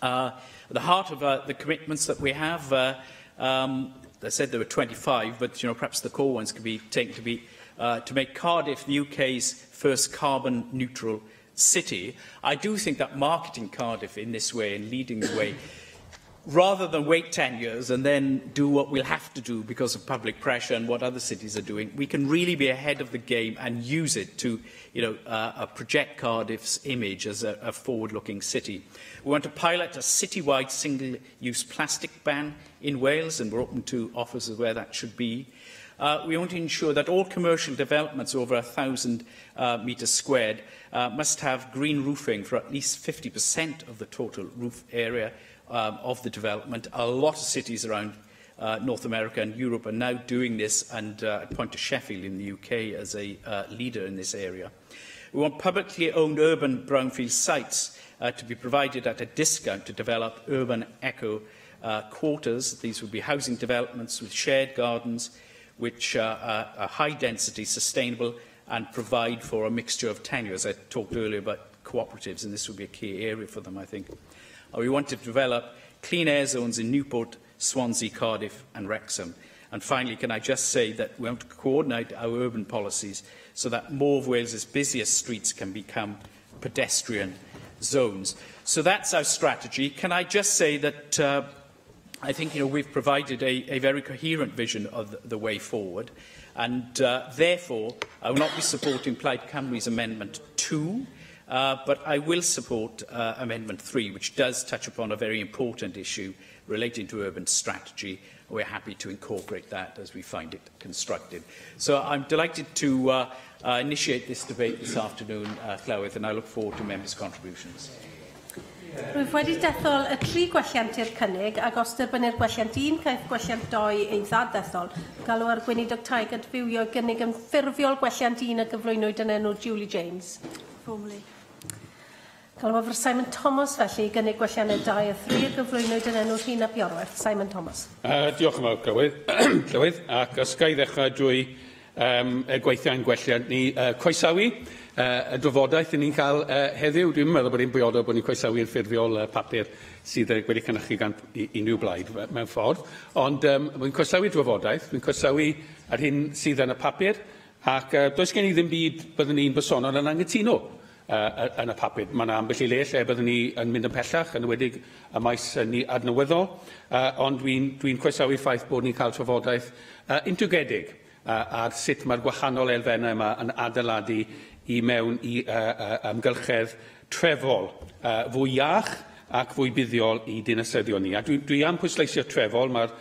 at the heart of the commitments that we have, I said there were 25, but perhaps the core ones could be taken to be to make Cardiff the UK's first carbon neutral city. I do think that marketing Cardiff in this way and leading the way, rather than wait 10 years and then do what we'll have to do because of public pressure and what other cities are doing, we can really be ahead of the game and use it to project Cardiff's image as a forward-looking city. We want to pilot a citywide single-use plastic ban in Wales, and we're open to offers of where that should be. We want to ensure that all commercial developments over 1,000 metres squared must have green roofing for at least 50% of the total roof area of the development. A lot of cities around North America and Europe are now doing this, and I point to Sheffield in the UK as a leader in this area. We want publicly owned urban brownfield sites to be provided at a discount to develop urban eco quarters. These would be housing developments with shared gardens, which are high density, sustainable, and provide for a mixture of tenures. I talked earlier about cooperatives, and this would be a key area for them, I think. We want to develop clean air zones in Newport, Swansea, Cardiff and Wrexham. And finally, can I just say that we want to coordinate our urban policies so that more of Wales's busiest streets can become pedestrian zones. So that's our strategy. Can I just say that I think we've provided a very coherent vision of the way forward, and therefore I will not be supporting Plaid Cymru's Amendment 2, but I will support Amendment 3, which does touch upon a very important issue relating to urban strategy. We're happy to incorporate that as we find it constructive. So I'm delighted to initiate this debate this afternoon, Llywydd, and I look forward to members' contributions. Rwyf wedi dethol y 3 gwelliant i'r cynnig, ac os dibynnu'r gwelliant 1 caeth gwelliant 2 ei ddadethol, galw ar gweinidog tai gydfywio gynnig yn ffurfiol gwelliant 1 a gyflwynwyd yn enw Julie James. Formally. Galw ar Simon Thomas felly gynnig gwelliant 2 a 3 a gyflwynwyd yn enw Rhina Biorwerth. Simon Thomas. Diolch yn fawr, Llywydd, ac os ga i ddechrau drwy gweithio'n gwelliant ni croesawu y drafodaeth ni'n cael heddiw. Dwi'n meddwl bod ni'n briodol bod ni'n croesawu'r ffurfiol papur sydd wedi cynhyrchu gan unrhyw blaid mewn ffordd. Ond dwi'n croesawu drafodaeth, dwi'n croesawu ar hyn sydd yn y papur, ac does gen i ddim byd byddwn ni'n bersonol yn anghytuno yn y papur. Mae yna ambell i le lle byddwn ni yn mynd yn pellach, yn ywedig y maes ni adnawyddol, ond dwi'n croesawu'r ffaith bod ni'n cael trafodaeth integredig ar sut mae'r gwahanol elfennau yma yn adeiladu i mewn i amgylchedd trefol fwy iach ac fwy buddiol i dinasyddion ni. A dwi am pwysleisio trefol, mae'r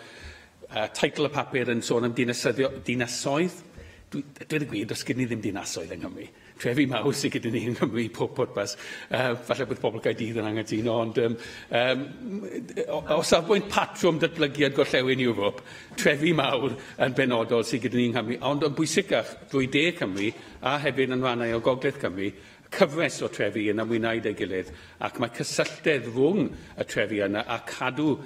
teitl y papur yn sôn am dinasoedd. Dweud y gwir, does gyda ni ddim dinasoedd yng Nghymru. Trefi mawr sydd gyda ni yng Nghymru pob pwrpas. Falle bod pobl Caerdydd yn anghytuno, ond o safbwynt patrwm datblygiad gorllewin Ewrop, trefi mawr yn benodol sydd gyda ni yng Nghymru. Ond yn bwysicach, drwy De Cymru a hefyd yn rhannau o Gogledd Cymru, cyfres o trefi yn ymwneud â'i gilydd, ac mae cysylltedd rhwng y trefi yna a cadw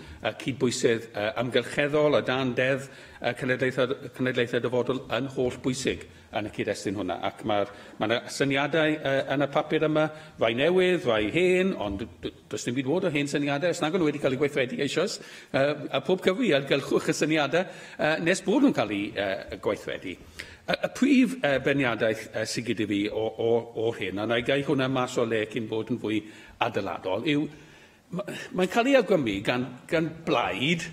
cydbwysydd amgylcheddol a dan deddf cenedlaethau dyfodol yn holl bwysig yn y cyd-destun hwnna. Ac mae syniadau yn y papur yma, rai newydd, rai hen, ond does dim byd fod o hen syniadau, os nag o'n wedi cael eu gweithredu eisoes, a pob cyfri gylchwch y syniadau nes bod nhw'n cael eu gweithredu. Y prif berniadaeth sydd gyda fi o'r hyn, a na i gael hwnna mas o le cyn bod yn fwy adeiladol, yw mae'n cael ei awgrymu gan blaid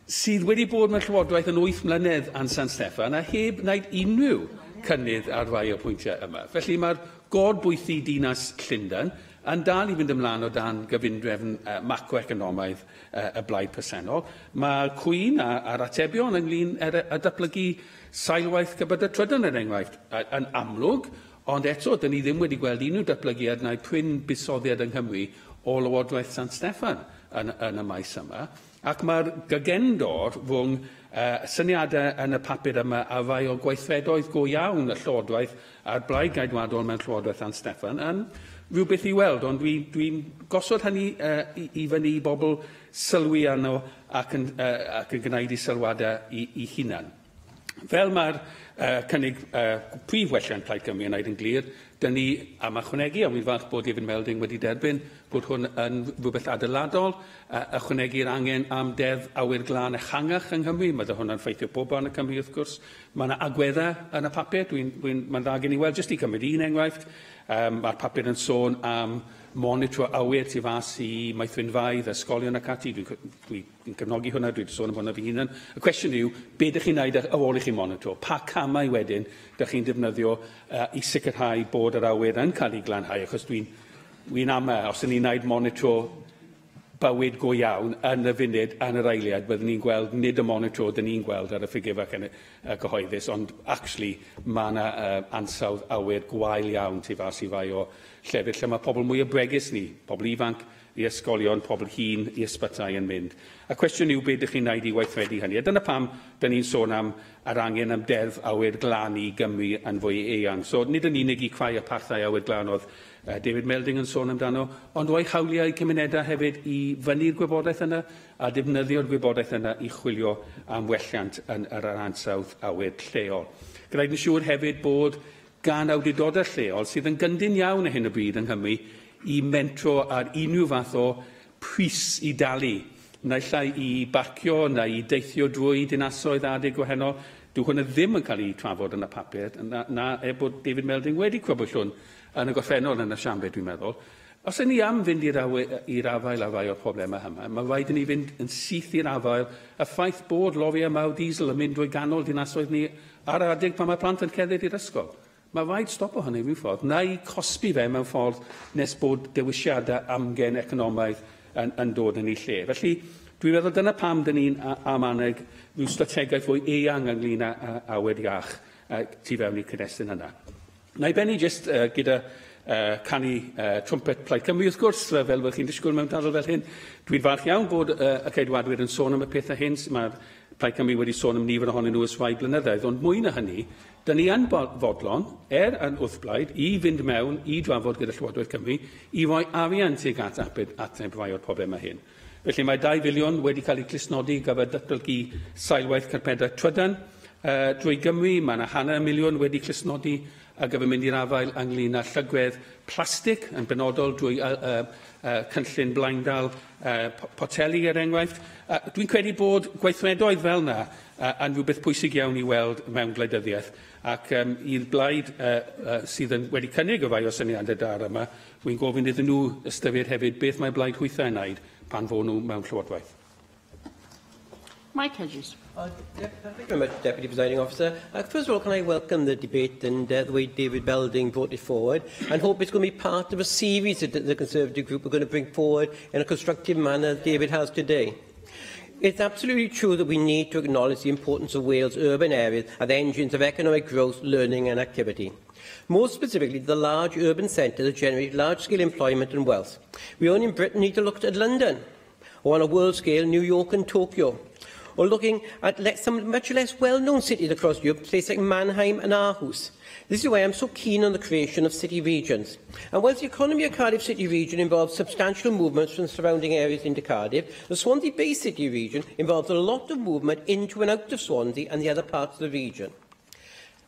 sydd wedi bod mewn llywodraeth yn 8 mlynedd yn San Steffan a heb wneud unrhyw cynnydd ar rai o pwyntiau yma. Felly mae'r gor-bwythu dinas Llundain yn dal i fynd ymlaen o dan gyfundrefn macroeconomaidd y blaid presennol. Mae'r cwyn a'r atebion ynglyn â datblygu sailwaith Cybydau Trydan yn enghraifft yn amlwg, ond eto, dyn ni ddim wedi gweld unrhyw datblygiad neu pryn buddsoddiad yng Nghymru o Lywodraeth San Steffan yn y maes yma. Ac mae'r gygendor rhwng syniadau yn y papur yma a rai o gweithredoedd go iawn y Llywodraeth a'r blaid gaedwadol mewn Llywodraeth San Steffan yn rhywbeth i weld, ond dwi'n gosod hynny i fyny i bobl sylwi arno ac yn gwneud i sylwadau i hunan. Fel mae'r cynnig prif welliant Plaid Cymru yn gwneud yn glir, dyn ni am ychwanegu, a wy'n falch bod Ifan Melding wedi derbyn, bod hwn yn rhywbeth adeiladol, ychwanegu'r angen am deddf awyr glân ehangach yng Nghymru. Mae hwnna'n ffeithio pob yn y Cymru, wrth gwrs. Mae yna agweddau yn y papur, mae'n dda gen i weld, jyst i cymryd un enghraifft. Mae'r papur yn sôn am monitro awyr tu fas i maethwynfaidd, ysgolion ac ati. Dwi'n cefnogi hwnna, dwi'n sôn am hwnna fi hunan. Y cwestiwn yw, be ydych chi'n gwneud ar ôl i chi monitro? Pa camau wedyn ydych chi'n defnyddio i sicrhau bod yr awyr yn cael ei glanhau? Achos dwi'n ama, os ydyn ni'n gwneud monitro bywyd go iawn yn y funud, yn yr eiliad, byddwn ni'n gweld nid y monitro dyn ni'n gweld ar y ffigur fach yn y gyhoeddus, ond actually mae yna ansawdd awyr gwael iawn tu fas i fai o llefydd lle mae pobl mwy o bregus ni, pobl ifanc i ysgolion, pobl hŷn, i ysbytai yn mynd. A cwestiwn yw beth ydych chi'n gwneud i weithredu hynny. A dyna pam dyn ni'n sôn am yr angen am deddf awyr glân i Gymru yn fwy eang. So nid yn unig i creu y parthau awyr glân oedd David Melding yn sôn amdano, ond rhoi hawliau cymunedau hefyd i fyny'r gwybodaeth yna a defnyddio'r gwybodaeth yna i chwilio am welliant yn yr ansawdd awyr lleol. Gyda'n yn siŵr hefyd bod gan awdurdodau lleol sydd yn gyndyn iawn ar hyn o bryd yng Nghymru i mentro ar unrhyw fath o pwys i dalu, naill ai i barcio neu i deithio drwy dinasoedd adeg gwahanol. Dyw hwnna ddim yn cael ei trafod yn y papur, na bod David Melding wedi crybwyll hwn yn y gorffennol yn y siambr, dwi'n meddwl. Os yna ni am fynd i'r afael a rai o'r problemau yma, mae rhaid i ni fynd yn syth i'r afael y ffaith bod loriau maw diesel yn mynd drwy ganol dinasoedd ni ar adeg pan mae plant yn cerdded i'r ysgol. Mae rhaid stop o hynny mewn ffordd, neu cosbi fe mewn ffordd nes bod dewisiadau amgen economaidd yn dod yn ei lle. Felly, dwi'n meddwl dyna pam dyn ni'n amaneg rhyw strategaeth fwy eang ynglyn â awyr iach tu fewn i'r cyd-destun yna. Na i benni jyst gyda canu trumpet Plaid Cymru, wrth gwrs, fel fyddwch chi'n disgwyl mewn dafod fel hyn. Dwi'n falch iawn bod y ceidwadwyr yn sôn am y pethau hyn. Mae'r Plaid Cymru wedi sôn am nifer ohonyn nhw ys rhai blynyddoedd, ond mwy na hynny, dyn ni yn fodlon, yn wrthblaid, i fynd mewn i drafod gyda Llywodraeth Cymru i roi arian tuag at ateb rai o'r problemau hyn. Felly mae 2 filiwn wedi cael eu clusnodi gyfer datblygu sailwaith carpedau trydan drwy Gymru. Mae yna £500,000 wedi clusnodi a gyfer mynd i'r afael ynglyn â llygwedd plastig yn benodol drwy cynllun blaendal poteli er enghraifft. Dwi'n credu bod gweithredoedd fel yna yn rhywbeth pwysig iawn i weld mewn gwleidyddiaeth ac i'r blaid sydd wedi cynnig y rai o syniadau dar yma, dwi'n gofyn iddyn nhw ystyried hefyd beth mae blaid hwythau yn wneud pan fod nhw mewn llywodraeth. Mike Hedges. Thank you very much, Deputy Presiding Officer. First of all, can I welcome the debate and the way David Melding brought it forward, and hope it's going to be part of a series that the Conservative group are going to bring forward in a constructive manner as David has today. It's absolutely true that we need to acknowledge the importance of Wales' urban areas as engines of economic growth, learning and activity. More specifically, the large urban centres that generate large-scale employment and wealth. We only in Britain need to look at London, or on a world scale, New York and Tokyo, or looking at some much less well-known cities across Europe, places like Mannheim and Aarhus. This is why I am so keen on the creation of city regions. And whilst the economy of Cardiff City Region involves substantial movements from surrounding areas into Cardiff, the Swansea Bay City Region involves a lot of movement into and out of Swansea and the other parts of the region.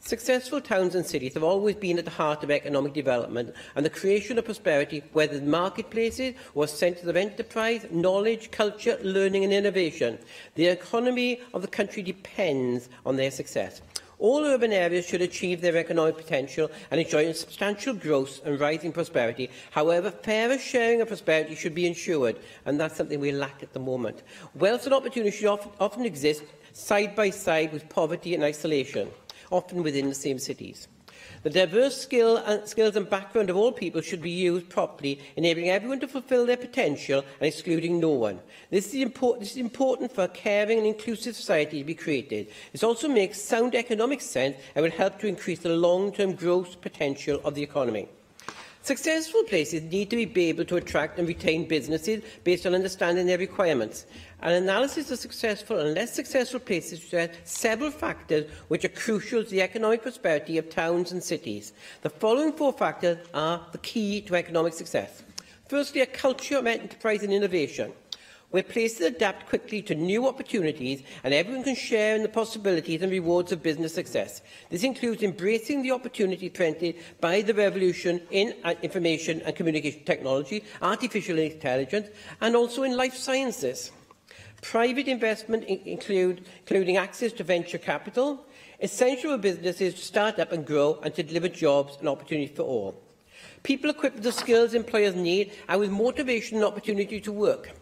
Successful towns and cities have always been at the heart of economic development and the creation of prosperity, whether in marketplaces or centres of enterprise, knowledge, culture, learning and innovation. The economy of the country depends on their success. All urban areas should achieve their economic potential and enjoy substantial growth and rising prosperity. However, fairer sharing of prosperity should be ensured, and that's something we lack at the moment. Wealth and opportunity should often exist side by side with poverty and isolation, often within the same cities. The diverse skills and background of all people should be used properly, enabling everyone to fulfil their potential and excluding no one. This is important for a caring and inclusive society to be created. This also makes sound economic sense and will help to increase the long-term growth potential of the economy. Successful places need to be able to attract and retain businesses based on understanding their requirements. An analysis of successful and less successful places suggests several factors which are crucial to the economic prosperity of towns and cities. The following 4 factors are the key to economic success. Firstly, a culture of enterprise and innovation, where places adapt quickly to new opportunities and everyone can share in the possibilities and rewards of business success. This includes embracing the opportunity presented by the revolution in information and communication technology, artificial intelligence, and also in life sciences. Private investment including access to venture capital, essential for businesses to start up and grow and to deliver jobs and opportunities for all. People equipped with the skills employers need and with motivation and opportunity to work.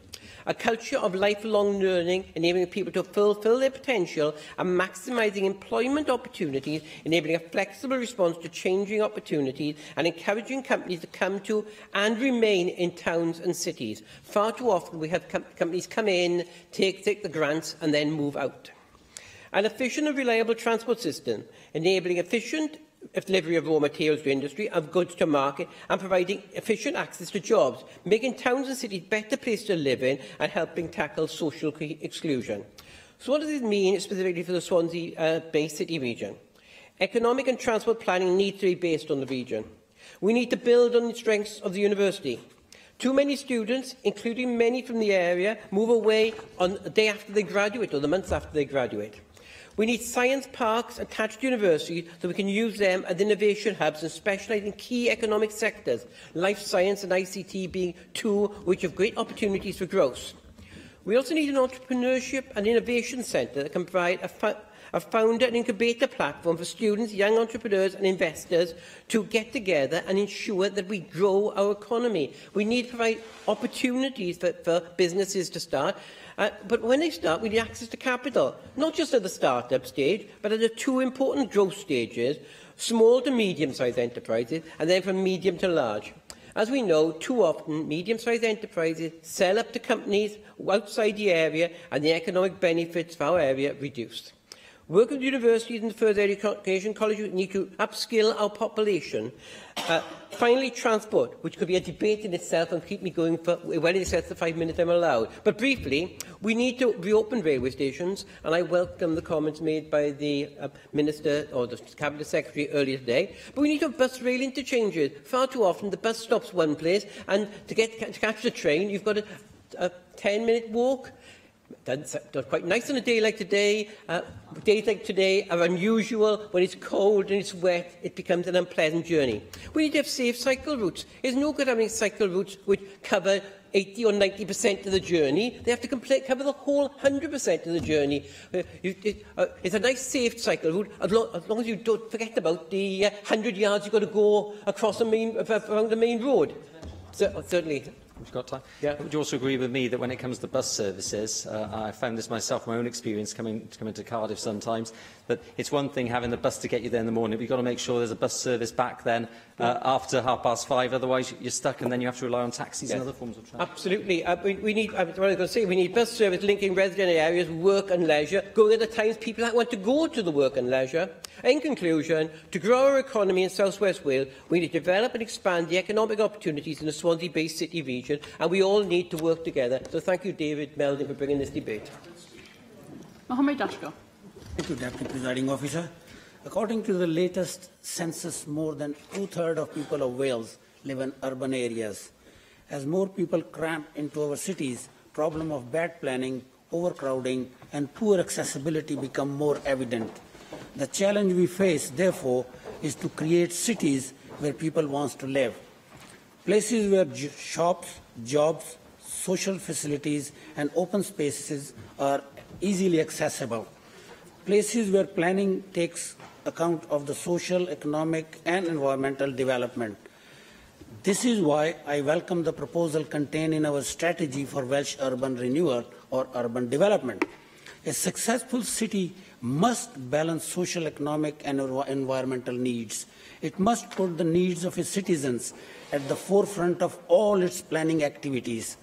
A culture of lifelong learning, enabling people to fulfil their potential and maximising employment opportunities, enabling a flexible response to changing opportunities and encouraging companies to come to and remain in towns and cities. Far too often we have companies come in, take the grants and then move out. An efficient and reliable transport system, enabling efficient, delivery of raw materials to industry, of goods to market, and providing efficient access to jobs, making towns and cities better places to live in and helping tackle social exclusion. So what does this mean specifically for the Swansea-based city region? Economic and transport planning needs to be based on the region. We need to build on the strengths of the university. Too many students, including many from the area, move away on the day after they graduate or the months after they graduate. We need science parks attached to universities so we can use them as innovation hubs and specialise in key economic sectors, life science and ICT being two which have great opportunities for growth. We also need an entrepreneurship and innovation centre that can provide a founder and incubator platform for students, young entrepreneurs and investors to get together and ensure that we grow our economy. We need to provide opportunities for businesses to start. But when they start, we need access to capital, not just at the start-up stage, but at the two important growth stages, small to medium-sized enterprises, and then from medium to large. As we know, too often, medium-sized enterprises sell up to companies outside the area, and the economic benefits for our area reduced. Work with universities and further education colleges need to upskill our population. Finally, transport, which could be a debate in itself and keep me going for well in excess of the 5 minutes I'm allowed. But briefly, we need to reopen railway stations, and I welcome the comments made by the Minister or the Cabinet Secretary earlier today. But we need to have bus rail interchanges. Far too often, the bus stops one place, and to catch the train, you've got a 10-minute walk. That's quite nice on a day like today. Days like today are unusual. When it's cold and it's wet, it becomes an unpleasant journey. We need to have safe cycle routes. It's no good having cycle routes which cover 80 or 90% of the journey. They have to cover the whole 100% of the journey. It's a nice, safe cycle route, as long as you don't forget about the 100 yards you've got to go across around the main road. Certainly. We've got time. Yeah. Would you also agree with me that when it comes to bus services, I found this myself, my own experience coming to Cardiff sometimes, that it's one thing having the bus to get you there in the morning, but you've got to make sure there's a bus service back then after 5:30, otherwise you're stuck and then you have to rely on taxis and other forms of transport. Absolutely. We need bus service linking resident areas, work and leisure, going at the times people want to go to the work and leisure. In conclusion, to grow our economy in South West Wales, we need to develop and expand the economic opportunities in the Swansea-based city region, and we all need to work together. So thank you, David Melding, for bringing this debate. Mohamed Dashko. Thank you, Deputy Presiding Officer. According to the latest census, more than two-thirds of people of Wales live in urban areas. As more people cramp into our cities, problem of bad planning, overcrowding and poor accessibility become more evident. The challenge we face, therefore, is to create cities where people want to live. Places where shops, jobs, social facilities and open spaces are easily accessible. Places where planning takes account of the social, economic and environmental development. This is why I welcome the proposal contained in our strategy for Welsh urban renewal or urban development. A successful city must balance social, economic and environmental needs. It must put the needs of its citizens at the forefront of all its planning activities.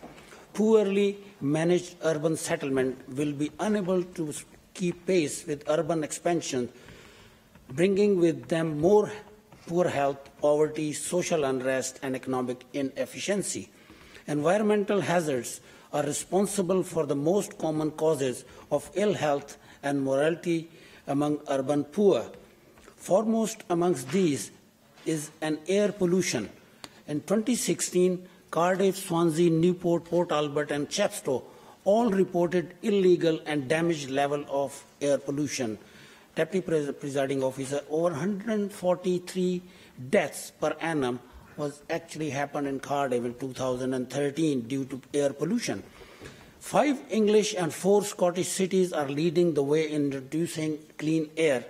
Poorly managed urban settlement will be unable to keep pace with urban expansion, bringing with them more poor health, poverty, social unrest and economic inefficiency. Environmental hazards are responsible for the most common causes of ill health and mortality among urban poor. Foremost amongst these is an air pollution. In 2016, Cardiff, Swansea, Newport, Port Albert and Chepstow all reported illegal and damaged level of air pollution. Deputy Presiding Officer, over 143 deaths per annum was actually happened in Cardiff in 2013 due to air pollution. 5 English and 4 Scottish cities are leading the way in reducing clean air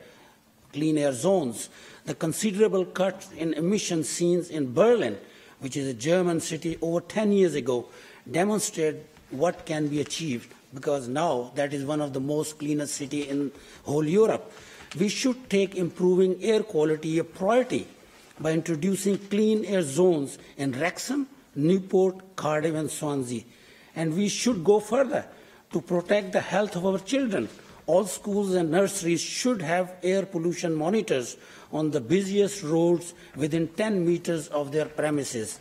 zones. The considerable cuts in emission seen in Berlin, which is a German city, over 10 years ago, demonstrate what can be achieved, because now that is one of the most cleanest cities in whole Europe. We should take improving air quality a priority by introducing clean air zones in Wrexham, Newport, Cardiff and Swansea. And we should go further to protect the health of our children. All schools and nurseries should have air pollution monitors on the busiest roads within 10 meters of their premises.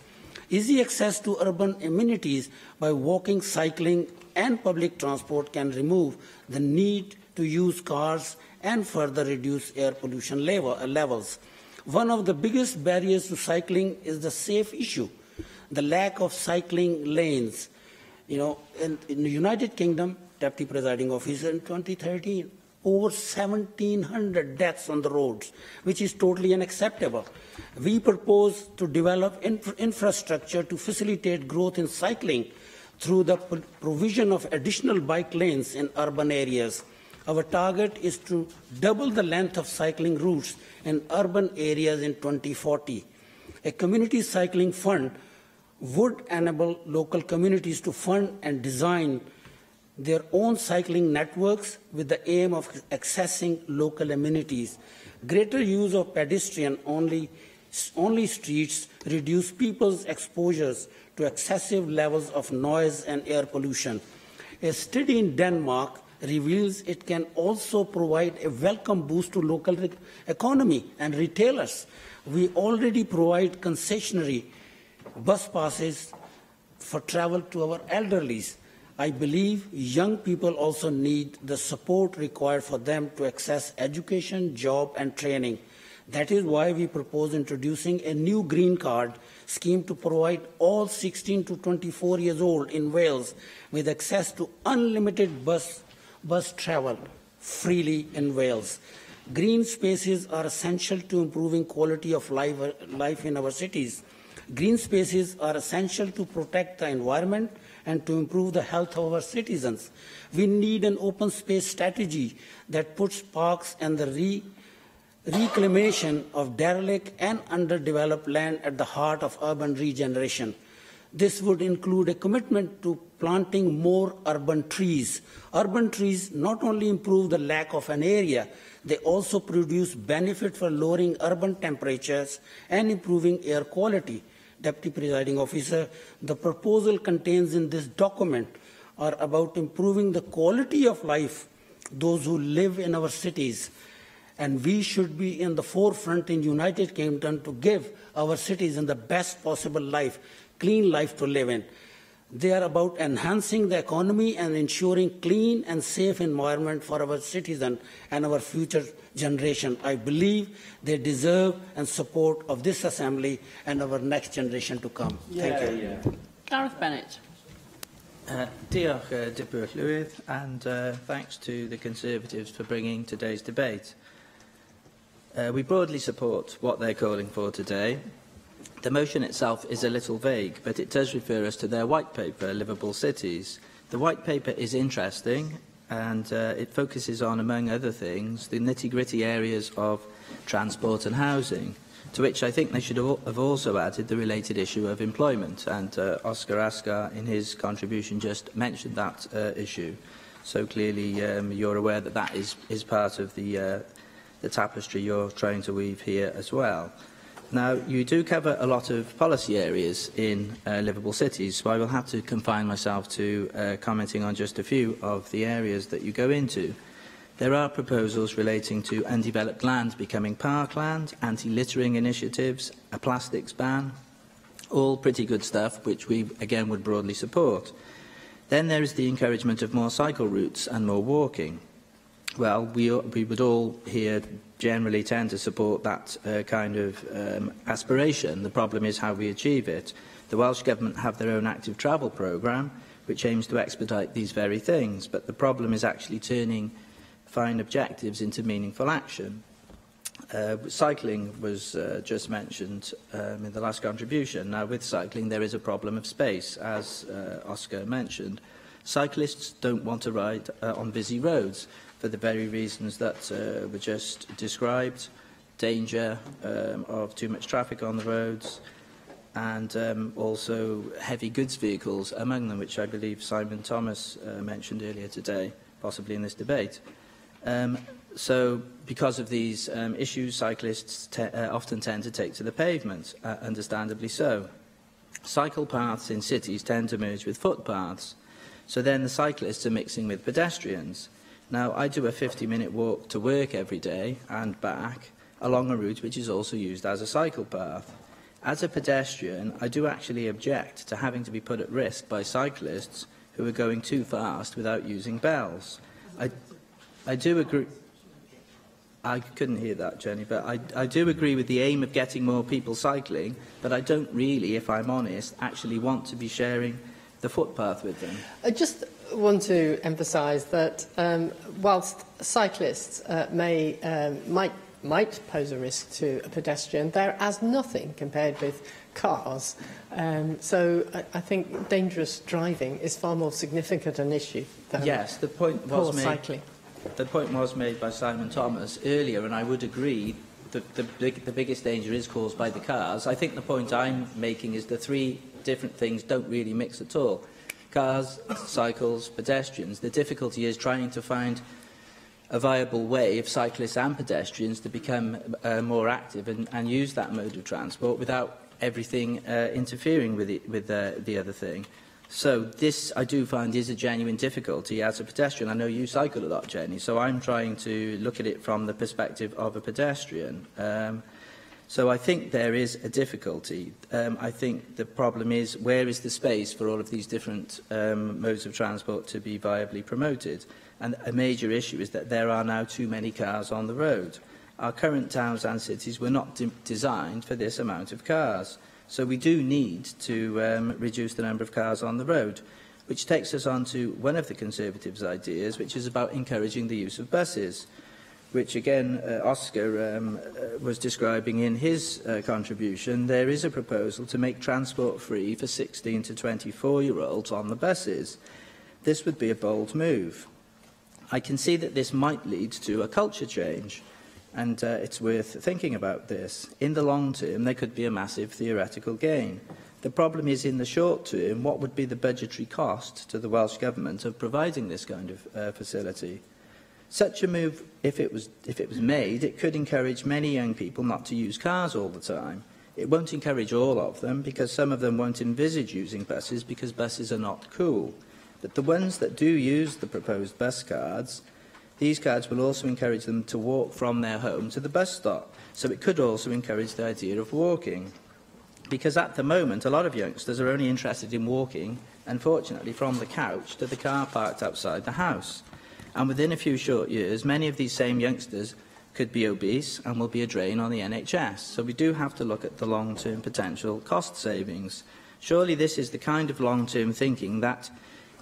Easy access to urban amenities by walking, cycling, and public transport can remove the need to use cars and further reduce air pollution levels. One of the biggest barriers to cycling is the safe issue, the lack of cycling lanes. You know, in the United Kingdom, Deputy Presiding Officer, in 2013, over 1,700 deaths on the roads, which is totally unacceptable. We propose to develop infrastructure to facilitate growth in cycling through the provision of additional bike lanes in urban areas. Our target is to double the length of cycling routes in urban areas in 2040. A community cycling fund would enable local communities to fund and design their own cycling networks with the aim of accessing local amenities. Greater use of pedestrian-only streets reduce people's exposures to excessive levels of noise and air pollution. A study in Denmark reveals it can also provide a welcome boost to local economy and retailers. We already provide concessionary bus passes for travel to our elderlies. I believe young people also need the support required for them to access education, job, and training. That is why we propose introducing a new green card scheme to provide all 16 to 24 years old in Wales with access to unlimited bus travel freely in Wales. Green spaces are essential to improving quality of life in our cities. Green spaces are essential to protect the environment and to improve the health of our citizens. We need an open space strategy that puts parks and the reclamation of derelict and underdeveloped land at the heart of urban regeneration. This would include a commitment to planting more urban trees. Urban trees not only improve the lack of an area, they also produce benefit for lowering urban temperatures and improving air quality. Deputy Presiding Officer, the proposal contained in this document are about improving the quality of life those who live in our cities. And we should be in the forefront in United Kingdom to give our citizens the best possible life, clean life to live in. They are about enhancing the economy and ensuring clean and safe environment for our citizens and our future generation. I believe they deserve and support of this Assembly and our next generation to come. Thank you. Gareth Bennett. Diolch, Dipper Llywydd, and thanks to the Conservatives for bringing today's debate. We broadly support what they're calling for today. The motion itself is a little vague, but it does refer us to their white paper, Livable Cities. The white paper is interesting, and it focuses on, among other things, the nitty-gritty areas of transport and housing, to which I think they should have also added the related issue of employment. And Oscar Ascar, in his contribution, just mentioned that issue. So clearly you're aware that that is part of the tapestry you're trying to weave here as well. Now, you do cover a lot of policy areas in Livable Cities, so I will have to confine myself to commenting on just a few of the areas that you go into. There are proposals relating to undeveloped land becoming parkland, anti-littering initiatives, a plastics ban, all pretty good stuff, which we, again, would broadly support. Then there is the encouragement of more cycle routes and more walking. Well, we would all here generally tend to support that kind of aspiration. The problem is how we achieve it. The Welsh Government have their own active travel programme, which aims to expedite these very things, but the problem is actually turning fine objectives into meaningful action. Cycling was just mentioned in the last contribution. Now, with cycling, there is a problem of space, as Oscar mentioned. Cyclists don't want to ride on busy roads, for the very reasons that were just described, danger of too much traffic on the roads, and also heavy goods vehicles among them, which I believe Simon Thomas mentioned earlier today, possibly in this debate. So because of these issues, cyclists often tend to take to the pavement, understandably so. Cycle paths in cities tend to merge with footpaths, so then the cyclists are mixing with pedestrians. Now, I do a 50-minute walk to work every day and back along a route which is also used as a cycle path. As a pedestrian, I do actually object to having to be put at risk by cyclists who are going too fast without using bells. I do agree. I couldn't hear that, Jenny, but I do agree with the aim of getting more people cycling, but I don't really, if I'm honest, actually want to be sharing the footpath with them. I just want to emphasise that whilst cyclists might pose a risk to a pedestrian, they're as nothing compared with cars. So I think dangerous driving is far more significant an issue than the point was made. Cycling. The point was made by Simon Thomas earlier, and I would agree that the biggest danger is caused by the cars. I think the point I'm making is the three different things don't really mix at all. Cars, cycles, pedestrians. The difficulty is trying to find a viable way of cyclists and pedestrians to become more active and use that mode of transport without everything interfering with the other thing. So this, I do find, is a genuine difficulty as a pedestrian. I know you cycle a lot, Jenny, so I'm trying to look at it from the perspective of a pedestrian. So I think there is a difficulty. I think the problem is, where is the space for all of these different modes of transport to be viably promoted? And a major issue is that there are now too many cars on the road. Our current towns and cities were not designed for this amount of cars. So we do need to reduce the number of cars on the road, which takes us on to one of the Conservatives' ideas, which is about encouraging the use of buses, which again Oscar was describing in his contribution. There is a proposal to make transport free for 16 to 24-year-olds on the buses. This would be a bold move. I can see that this might lead to a culture change, and it's worth thinking about this. In the long term, there could be a massive theoretical gain. The problem is, in the short term, what would be the budgetary cost to the Welsh Government of providing this kind of facility? Such a move, if it was made, it could encourage many young people not to use cars all the time. It won't encourage all of them, because some of them won't envisage using buses because buses are not cool. But the ones that do use the proposed bus cards, these cards will also encourage them to walk from their home to the bus stop. So it could also encourage the idea of walking. Because at the moment, a lot of youngsters are only interested in walking, unfortunately, from the couch to the car parked outside the house. And within a few short years, many of these same youngsters could be obese and will be a drain on the NHS. So we do have to look at the long-term potential cost savings. Surely this is the kind of long-term thinking that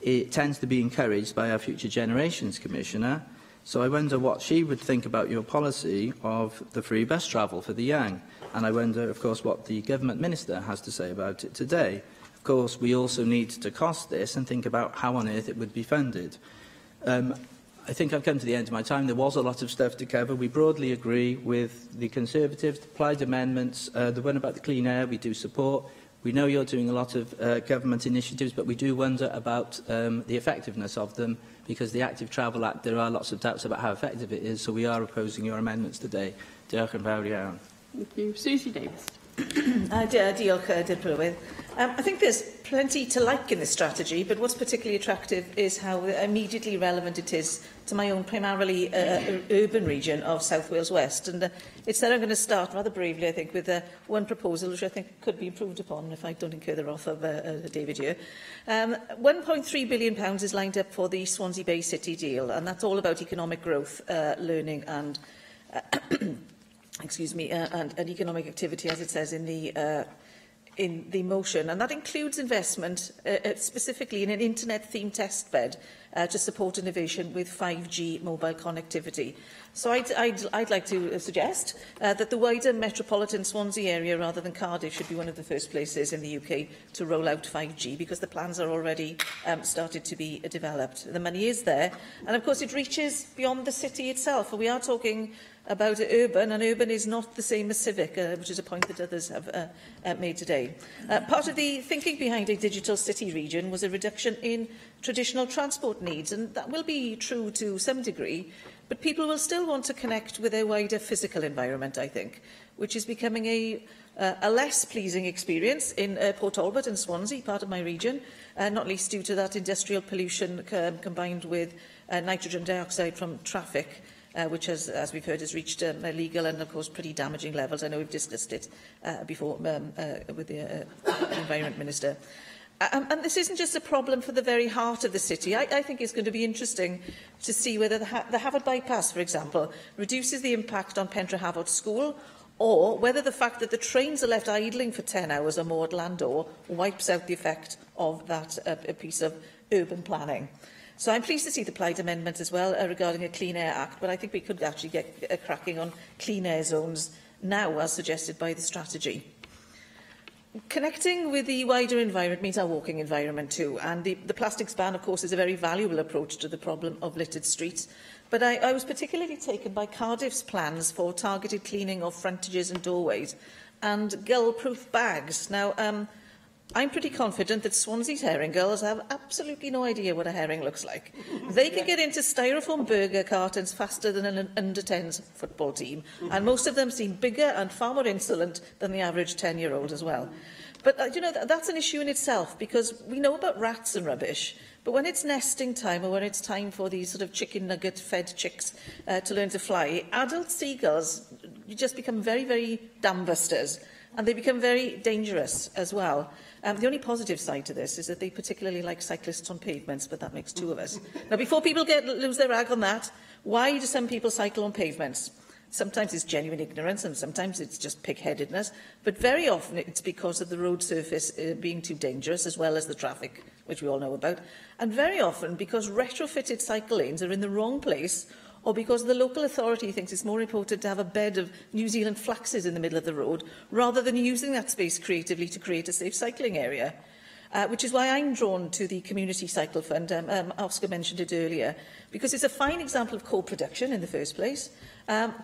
it tends to be encouraged by our Future Generations Commissioner. So I wonder what she would think about your policy of the free bus travel for the young. And I wonder, of course, what the Government Minister has to say about it today. Of course, we also need to cost this and think about how on earth it would be funded. I think I've come to the end of my time. There was a lot of stuff to cover. We broadly agree with the Conservatives, the applied amendments, the one about the clean air we do support. We know you're doing a lot of government initiatives, but we do wonder about the effectiveness of them, because the Active Travel Act, there are lots of doubts about how effective it is, so we are opposing your amendments today. Diolch yn fawr iawn. Thank you. Susie Davis. Diolch, Dir Prywydd. I think there's plenty to like in this strategy, but what's particularly attractive is how immediately relevant it is to my own primarily urban region of South Wales West. And it's there I'm going to start rather bravely, I think, with one proposal which I think could be improved upon if I don't incur the wrath of David here. £1.3 billion is lined up for the Swansea Bay City deal, and that's all about economic growth, learning and and economic activity, as it says in the motion. And that includes investment specifically in an internet-themed testbed to support innovation with 5G mobile connectivity. So I'd like to suggest that the wider metropolitan Swansea area, rather than Cardiff, should be one of the first places in the UK to roll out 5G, because the plans are already started to be developed. The money is there, and of course it reaches beyond the city itself. We are talking about urban, and urban is not the same as civic, which is a point that others have made today. Part of the thinking behind a digital city region was a reduction in traditional transport needs, and that will be true to some degree, but people will still want to connect with their wider physical environment, I think, which is becoming a less pleasing experience in Port Talbot and Swansea, part of my region, not least due to that industrial pollution combined with nitrogen dioxide from traffic, which has, as we've heard, has reached illegal and, of course, pretty damaging levels. I know we've discussed it before with the Environment Minister. And this isn't just a problem for the very heart of the city. I think it's going to be interesting to see whether the Hafod bypass, for example, reduces the impact on Pentre Hafod School, or whether the fact that the trains are left idling for 10 hours or more at Landor wipes out the effect of that piece of urban planning. So I'm pleased to see the Plaid Amendment as well regarding a Clean Air Act, but I think we could actually get cracking on clean air zones now, as suggested by the strategy. Connecting with the wider environment means our walking environment too, and the plastics ban, of course, is a very valuable approach to the problem of littered streets. But I was particularly taken by Cardiff's plans for targeted cleaning of frontages and doorways and gull-proof bags. Now, I'm pretty confident that Swansea's herring girls have absolutely no idea what a herring looks like. They can get into styrofoam burger cartons faster than an under-10s football team, and most of them seem bigger and far more insolent than the average 10-year-old as well. But, you know, that's an issue in itself, because we know about rats and rubbish, but when it's nesting time, or when it's time for these sort of chicken nugget-fed chicks to learn to fly, adult seagulls just become very, very dam busters, and they become very dangerous as well. The only positive side to this is that they particularly like cyclists on pavements, but that makes two of us. Now, before people lose their rag on that, why do some people cycle on pavements? Sometimes it's genuine ignorance, and sometimes it's just pig-headedness, but very often it's because of the road surface being too dangerous, as well as the traffic, which we all know about, and very often because retrofitted cycle lanes are in the wrong place, or because the local authority thinks it's more important to have a bed of New Zealand flaxes in the middle of the road, rather than using that space creatively to create a safe cycling area. Which is why I'm drawn to the Community Cycle Fund. Oscar mentioned it earlier, because it's a fine example of co-production in the first place,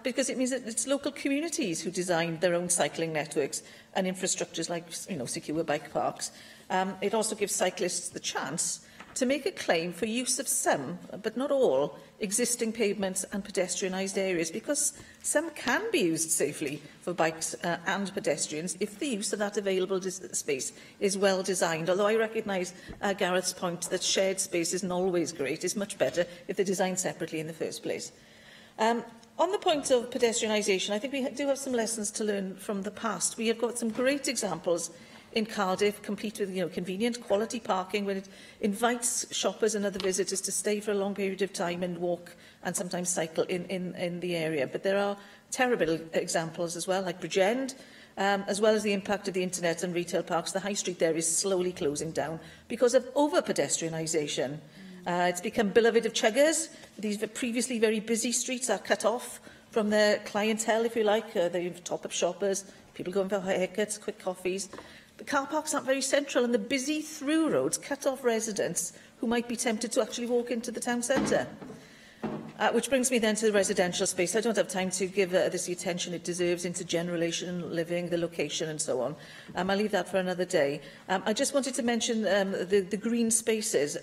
because it means that it's local communities who design their own cycling networks and infrastructures like, secure bike parks. It also gives cyclists the chance to make a claim for use of some, but not all, existing pavements and pedestrianised areas, because some can be used safely for bikes and pedestrians if the use of that available space is well designed. Although I recognise Gareth's point that shared space isn't always great. It's much better if they're designed separately in the first place. On the point of pedestrianisation, I think we do have some lessons to learn from the past. We have got some great examples in Cardiff, complete with convenient, quality parking, when it invites shoppers and other visitors to stay for a long period of time and walk and sometimes cycle in the area. But there are terrible examples as well, like Bridgend, as well as the impact of the internet and retail parks. The high street there is slowly closing down because of over-pedestrianisation. It's become beloved of chuggers. These previously very busy streets are cut off from their clientele, if you like. They have top-up shoppers, people going for haircuts, quick coffees. The car parks aren't very central, and the busy through roads cut off residents who might be tempted to actually walk into the town centre. Which brings me then to the residential space. I don't have time to give this the attention it deserves, intergenerational living, the location and so on. I'll leave that for another day. I just wanted to mention the green spaces.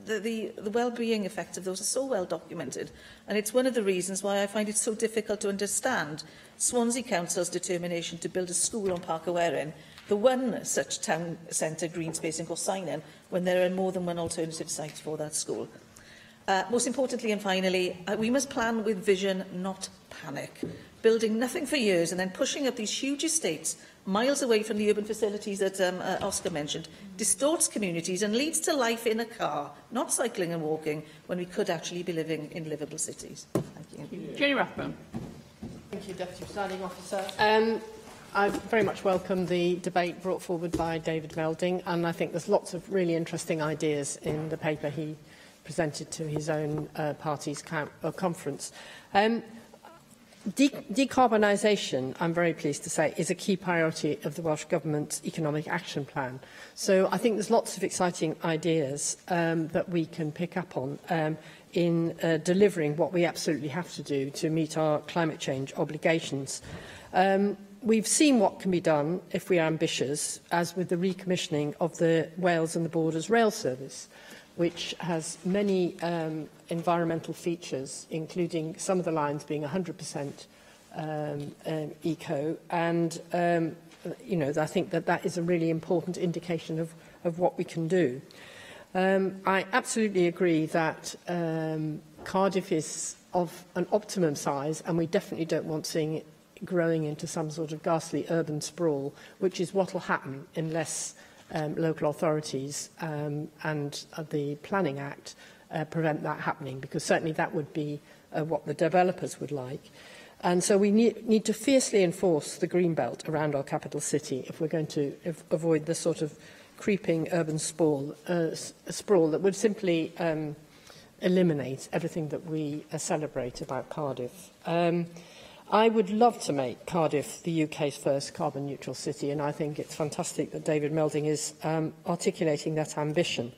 The well-being effects of those are so well documented, and it's one of the reasons why I find it so difficult to understand Swansea Council's determination to build a school on Parc y Werin, the one such town centre green space in Gorsinen, when there are more than one alternative site for that school. Most importantly and finally, we must plan with vision, not panic. Building nothing for years and then pushing up these huge estates miles away from the urban facilities that Oscar mentioned distorts communities and leads to life in a car, not cycling and walking, when we could actually be living in livable cities. Thank you. Jenny Rathbone. Thank you, Deputy Presiding Officer. I very much welcome the debate brought forward by David Melding, and I think there's lots of really interesting ideas in the paper he presented to his own party's conference. Decarbonisation, I'm very pleased to say, is a key priority of the Welsh Government's Economic Action Plan. So I think there's lots of exciting ideas that we can pick up on in delivering what we absolutely have to do to meet our climate change obligations. We've seen what can be done if we are ambitious, as with the recommissioning of the Wales and the Borders rail service, which has many environmental features, including some of the lines being 100% eco. And, I think that is a really important indication of what we can do. I absolutely agree that Cardiff is of an optimum size, and we definitely don't want seeing it growing into some sort of ghastly urban sprawl, which is what will happen unless local authorities and the Planning Act prevent that happening, because certainly that would be what the developers would like. And so we need to fiercely enforce the green belt around our capital city if we're going to avoid the sort of creeping urban sprawl that would simply eliminate everything that we celebrate about Cardiff. I would love to make Cardiff the UK's first carbon neutral city, and I think it's fantastic that David Melding is articulating that ambition.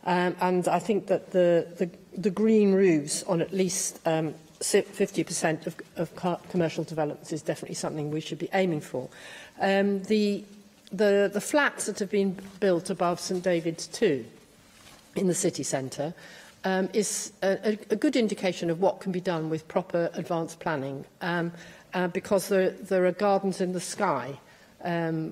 And I think that the green roofs on at least 50% of commercial developments is definitely something we should be aiming for. The flats that have been built above St David's 2 in the city centre is a good indication of what can be done with proper advanced planning, because there are gardens in the sky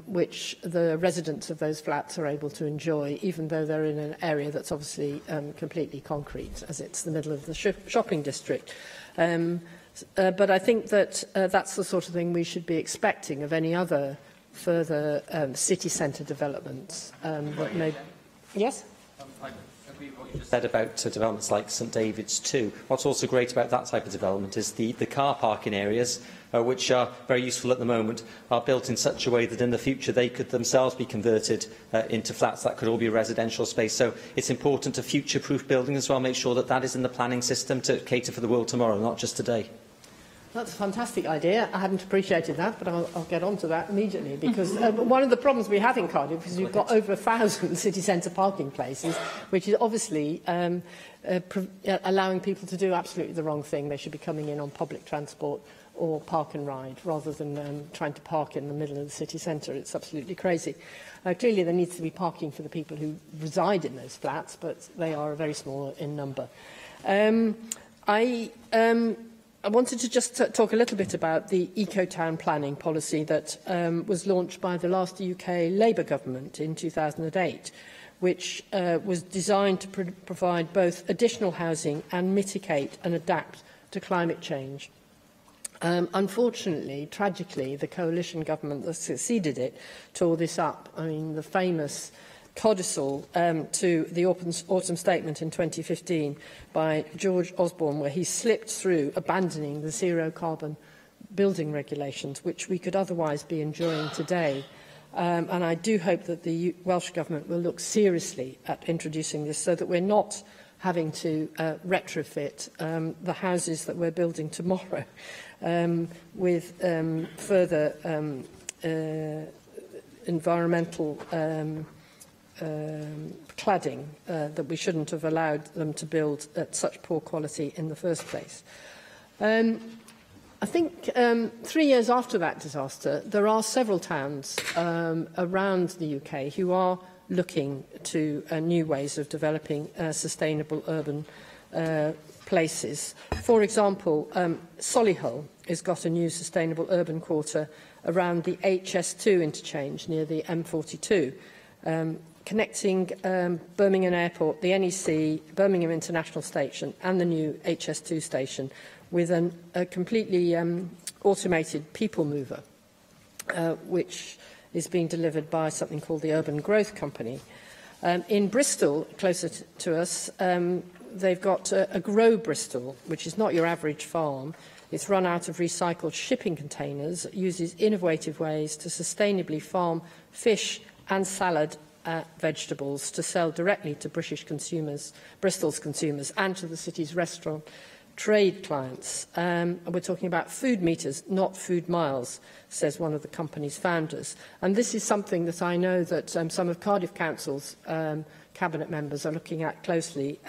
which the residents of those flats are able to enjoy, even though they're in an area that's obviously completely concrete, as it's the middle of the shopping district. But I think that that's the sort of thing we should be expecting of any other further city centre developments. That may... Yes? I agree with what you just said about developments like St David's 2. What's also great about that type of development is the car parking areas, which are very useful at the moment, are built in such a way that in the future they could themselves be converted into flats that could all be residential space. So it's important to future-proof building as well, make sure that that is in the planning system to cater for the world tomorrow, not just today. That's a fantastic idea. I hadn't appreciated that, but I'll get on to that immediately, because one of the problems we have in Cardiff is we've got over 1,000 city centre parking places, which is obviously allowing people to do absolutely the wrong thing. They should be coming in on public transport or park and ride, rather than trying to park in the middle of the city centre. It's absolutely crazy. Clearly, there needs to be parking for the people who reside in those flats, but they are very small in number. I wanted to just talk a little bit about the Eco-Town planning policy that was launched by the last UK Labour government in 2008, which was designed to provide both additional housing and mitigate and adapt to climate change. Unfortunately, tragically, the coalition government that succeeded it tore this up. I mean, the famous codicil to the autumn statement in 2015 by George Osborne, where he slipped through abandoning the zero-carbon building regulations, which we could otherwise be enjoying today. And I do hope that the Welsh Government will look seriously at introducing this, so that we're not having to retrofit the houses that we're building tomorrow with further environmental cladding that we shouldn't have allowed them to build at such poor quality in the first place. I think 3 years after that disaster, there are several towns around the UK who are looking to new ways of developing sustainable urban places. For example, Solihull has got a new sustainable urban quarter around the HS2 interchange near the M42, connecting Birmingham Airport, the NEC, Birmingham International Station and the new HS2 station with a completely automated people mover, which is being delivered by something called the Urban Growth Company. In Bristol, closer to us, they've got a Grow Bristol, which is not your average farm. It's run out of recycled shipping containers, uses innovative ways to sustainably farm fish and salad vegetables to sell directly to Bristol's consumers and to the city's restaurant trade clients. We're talking about food meters, not food miles, says one of the company's founders. And this is something that I know that some of Cardiff Council's cabinet members are looking at closely.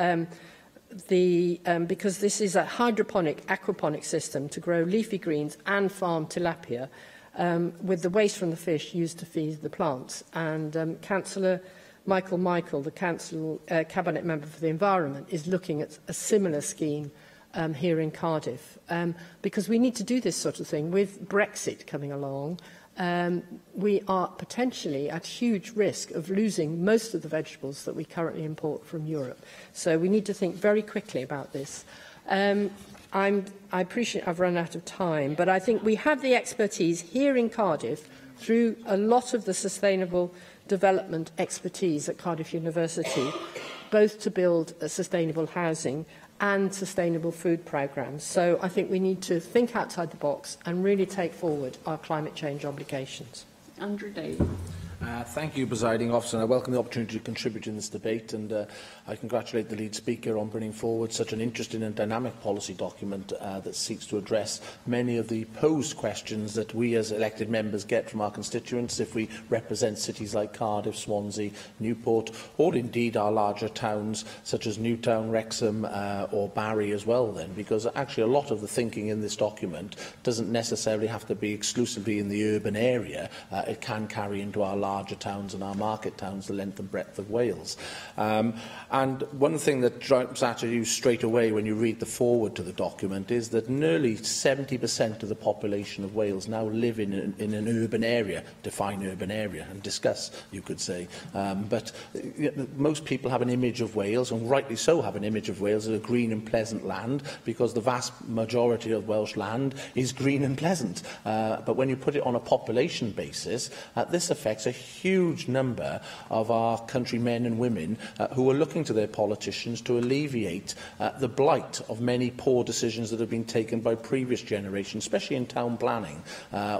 Because this is a hydroponic aquaponic system to grow leafy greens and farm tilapia, with the waste from the fish used to feed the plants. And Councillor Michael, the Council Cabinet Member for the Environment, is looking at a similar scheme here in Cardiff, because we need to do this sort of thing. With Brexit coming along, we are potentially at huge risk of losing most of the vegetables that we currently import from Europe. So we need to think very quickly about this. I appreciate I've run out of time, but I think we have the expertise here in Cardiff through a lot of the sustainable development expertise at Cardiff University, both to build sustainable housing and sustainable food programmes. So I think we need to think outside the box and really take forward our climate change obligations. Andrew Daly. Thank you, Presiding Officer, and I welcome the opportunity to contribute in this debate, and I congratulate the lead speaker on bringing forward such an interesting and dynamic policy document that seeks to address many of the posed questions that we as elected members get from our constituents if we represent cities like Cardiff, Swansea, Newport, or indeed our larger towns such as Newtown, Wrexham or Barry as well then, because actually a lot of the thinking in this document doesn't necessarily have to be exclusively in the urban area. It can carry into our larger towns and our market towns, the length and breadth of Wales. And one thing that jumps at you straight away when you read the foreword to the document is that nearly 70% of the population of Wales now live in an urban area. Define urban area and discuss, you could say. But most people have an image of Wales, and rightly so have an image of Wales as a green and pleasant land, because the vast majority of Welsh land is green and pleasant. But when you put it on a population basis, this affects a huge number of our countrymen and women who are looking to their politicians to alleviate the blight of many poor decisions that have been taken by previous generations, especially in town planning,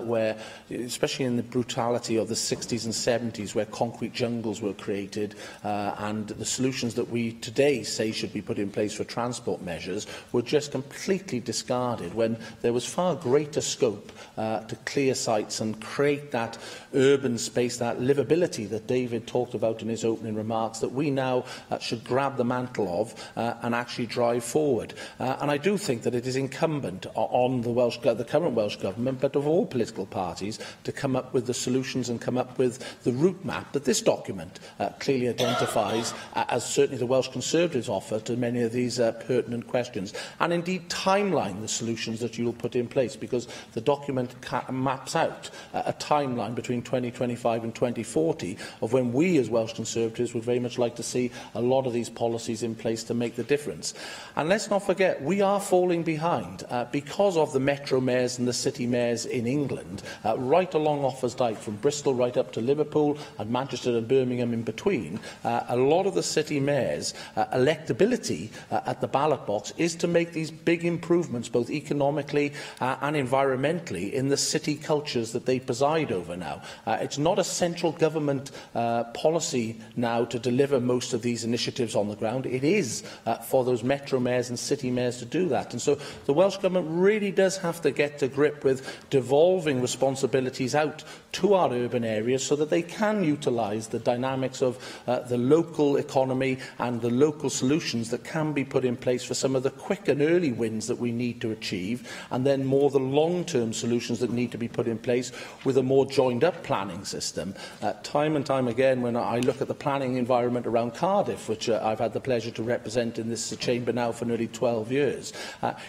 where, especially in the brutality of the 60s and 70s, where concrete jungles were created, and the solutions that we today say should be put in place for transport measures were just completely discarded, when there was far greater scope to clear sites and create that urban space, that livability that David talked about in his opening remarks, that we now should grab the mantle of and actually drive forward. And I do think that it is incumbent on the current Welsh Government, but of all political parties, to come up with the solutions and come up with the route map that this document clearly identifies, as certainly the Welsh Conservatives offer to many of these pertinent questions, and indeed timeline the solutions that you will put in place, because the document maps out a timeline between 2025 and 2040 of when we as Welsh Conservatives would very much like to see a lot of these policies in place to make the difference. And let's not forget, we are falling behind because of the metro mayors and the city mayors in England, right along Offers Dyke, from Bristol right up to Liverpool and Manchester and Birmingham in between. A lot of the city mayors' electability at the ballot box is to make these big improvements, both economically and environmentally, in the city cultures that they preside over now. It's not a central government policy now to deliver most of these initiatives on the ground. It is for those metro mayors and city mayors to do that. And so the Welsh Government really does have to get to grip with devolving responsibilities out to our urban areas so that they can utilise the dynamics of the local economy and the local solutions that can be put in place for some of the quick and early wins that we need to achieve, and then more the long-term solutions that need to be put in place with a more joined-up planning system. Time and time again, when I look at the planning environment around Cardiff, which I've had the pleasure to represent in this chamber now for nearly 12 years,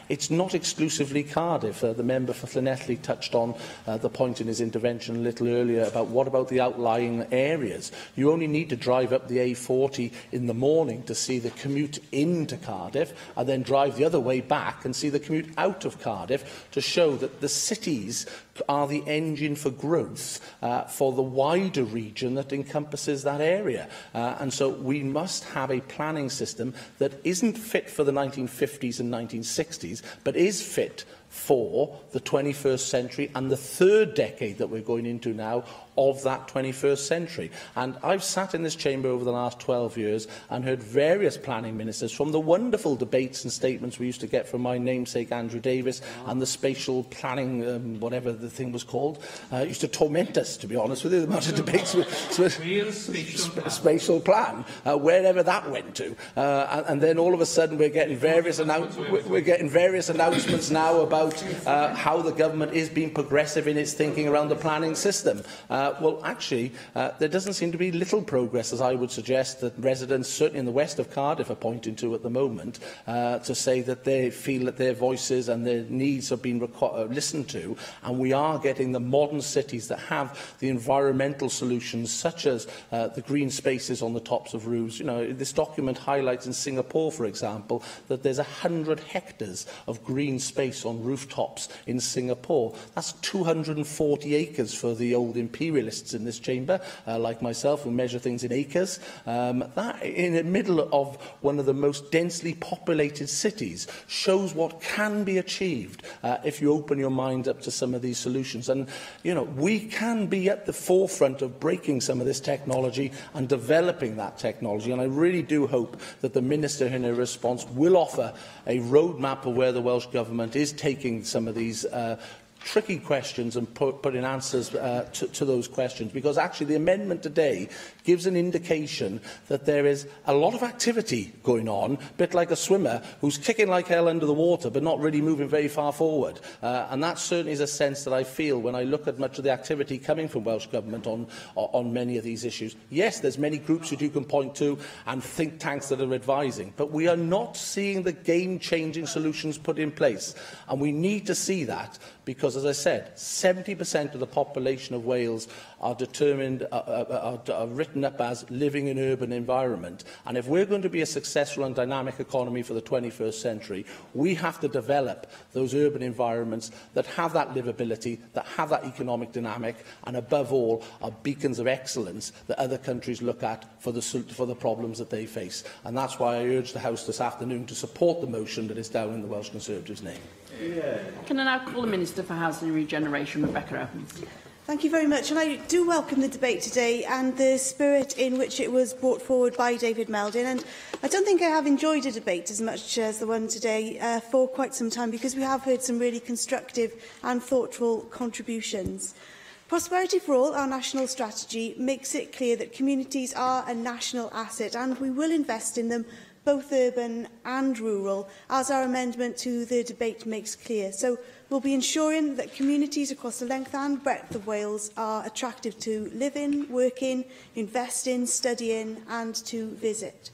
it's not exclusively Cardiff. The member for Llanelli touched on the point in his intervention a little earlier about what about the outlying areas. You only need to drive up the A40 in the morning to see the commute into Cardiff, and then drive the other way back and see the commute out of Cardiff, to show that the cities are the engine for growth for the wider region that encompasses that area. And so we must have a planning system that isn't fit for the 1950s and 1960s, but is fit for the 21st century and the third decade that we're going into now of that 21st century. And I've sat in this chamber over the last 12 years and heard various planning ministers, from the wonderful debates and statements we used to get from my namesake Andrew Davis and the spatial planning, whatever the thing was called, used to torment us, to be honest with you, the amount of debates with spatial plan, wherever that went to. And then all of a sudden we're getting various announcements now about how the government is being progressive in its thinking around the planning system. well, actually, there doesn't seem to be little progress, as I would suggest that residents, certainly in the west of Cardiff, are pointing to at the moment, to say that they feel that their voices and their needs have been listened to, and we are getting the modern cities that have the environmental solutions, such as the green spaces on the tops of roofs. You know, this document highlights in Singapore, for example, that there's 100 hectares of green space on rooftops in Singapore. That's 240 acres for the old imperialists in this chamber, like myself, who measure things in acres. That, in the middle of one of the most densely populated cities, shows what can be achieved if you open your mind up to some of these solutions. And, you know, we can be at the forefront of breaking some of this technology and developing that technology. And I really do hope that the Minister, in her response, will offer a roadmap of where the Welsh Government is taking some of these tricky questions and putting answers to those questions, because actually the amendment today gives an indication that there is a lot of activity going on, a bit like a swimmer who's kicking like hell under the water but not really moving very far forward. And that certainly is a sense that I feel when I look at much of the activity coming from Welsh Government on many of these issues. Yes, there's many groups that you can point to and think tanks that are advising, but we are not seeing the game-changing solutions put in place. And we need to see that, because, as I said, 70% of the population of Wales are determined, are written up as living in an urban environment. And if we're going to be a successful and dynamic economy for the 21st century, we have to develop those urban environments that have that livability, that have that economic dynamic, and above all, are beacons of excellence that other countries look at for the problems that they face. And that's why I urge the House this afternoon to support the motion that is down in the Welsh Conservatives' name. Can I now call the Minister for Housing and Regeneration, Rebecca Evans? Thank you very much, and I do welcome the debate today and the spirit in which it was brought forward by David Meldon. And I don't think I have enjoyed a debate as much as the one today for quite some time, because we have heard some really constructive and thoughtful contributions. Prosperity for All, our national strategy, makes it clear that communities are a national asset and we will invest in them, both urban and rural, as our amendment to the debate makes clear. So we'll be ensuring that communities across the length and breadth of Wales are attractive to live in, work in, invest in, study in and to visit.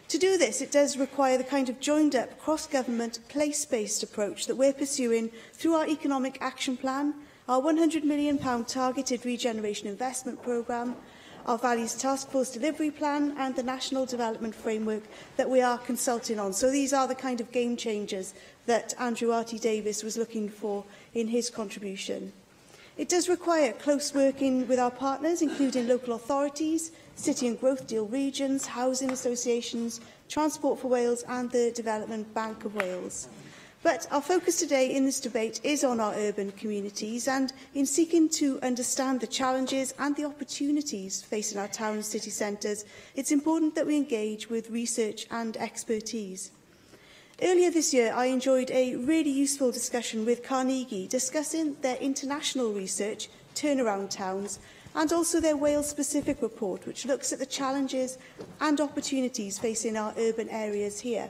To do this, it does require the kind of joined-up, cross-government, place-based approach that we're pursuing through our Economic Action Plan, our £100 million targeted regeneration investment programme, our Values Task Force Delivery Plan and the National Development Framework that we are consulting on. So these are the kind of game changers that Andrew Arty-Davies was looking for in his contribution. It does require close working with our partners, including local authorities, city and growth deal regions, housing associations, Transport for Wales and the Development Bank of Wales. But our focus today in this debate is on our urban communities, and in seeking to understand the challenges and the opportunities facing our town and city centres, it's important that we engage with research and expertise. Earlier this year, I enjoyed a really useful discussion with Carnegie discussing their international research, Turnaround Towns, and also their Wales-specific report, which looks at the challenges and opportunities facing our urban areas here.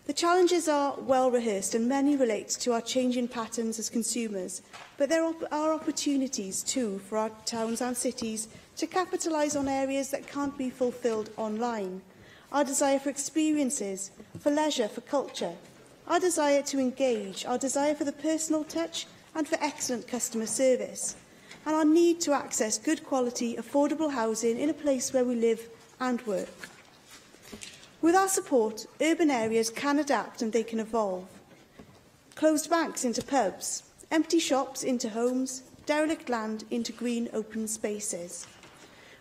The challenges are well rehearsed and many relate to our changing patterns as consumers, but there are opportunities too for our towns and cities to capitalise on areas that can't be fulfilled online. Our desire for experiences, for leisure, for culture, our desire to engage, our desire for the personal touch and for excellent customer service, and our need to access good quality, affordable housing in a place where we live and work. With our support, urban areas can adapt and they can evolve. Closed banks into pubs, empty shops into homes, derelict land into green open spaces.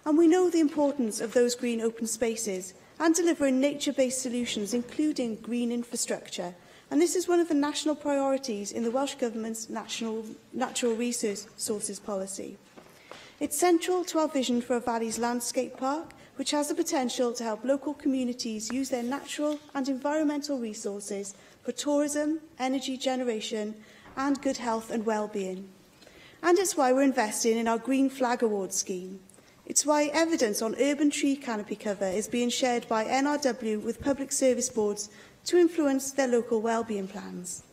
And we know the importance of those green open spaces and delivering nature-based solutions, including green infrastructure. And this is one of the national priorities in the Welsh Government's natural resources policy. It's central to our vision for a Valleys Landscape Park, which has the potential to help local communities use their natural and environmental resources for tourism, energy generation and good health and well-being. And it's why we're investing in our Green Flag Award scheme. It's why evidence on urban tree canopy cover is being shared by NRW with public service boards to influence their local well-being plans.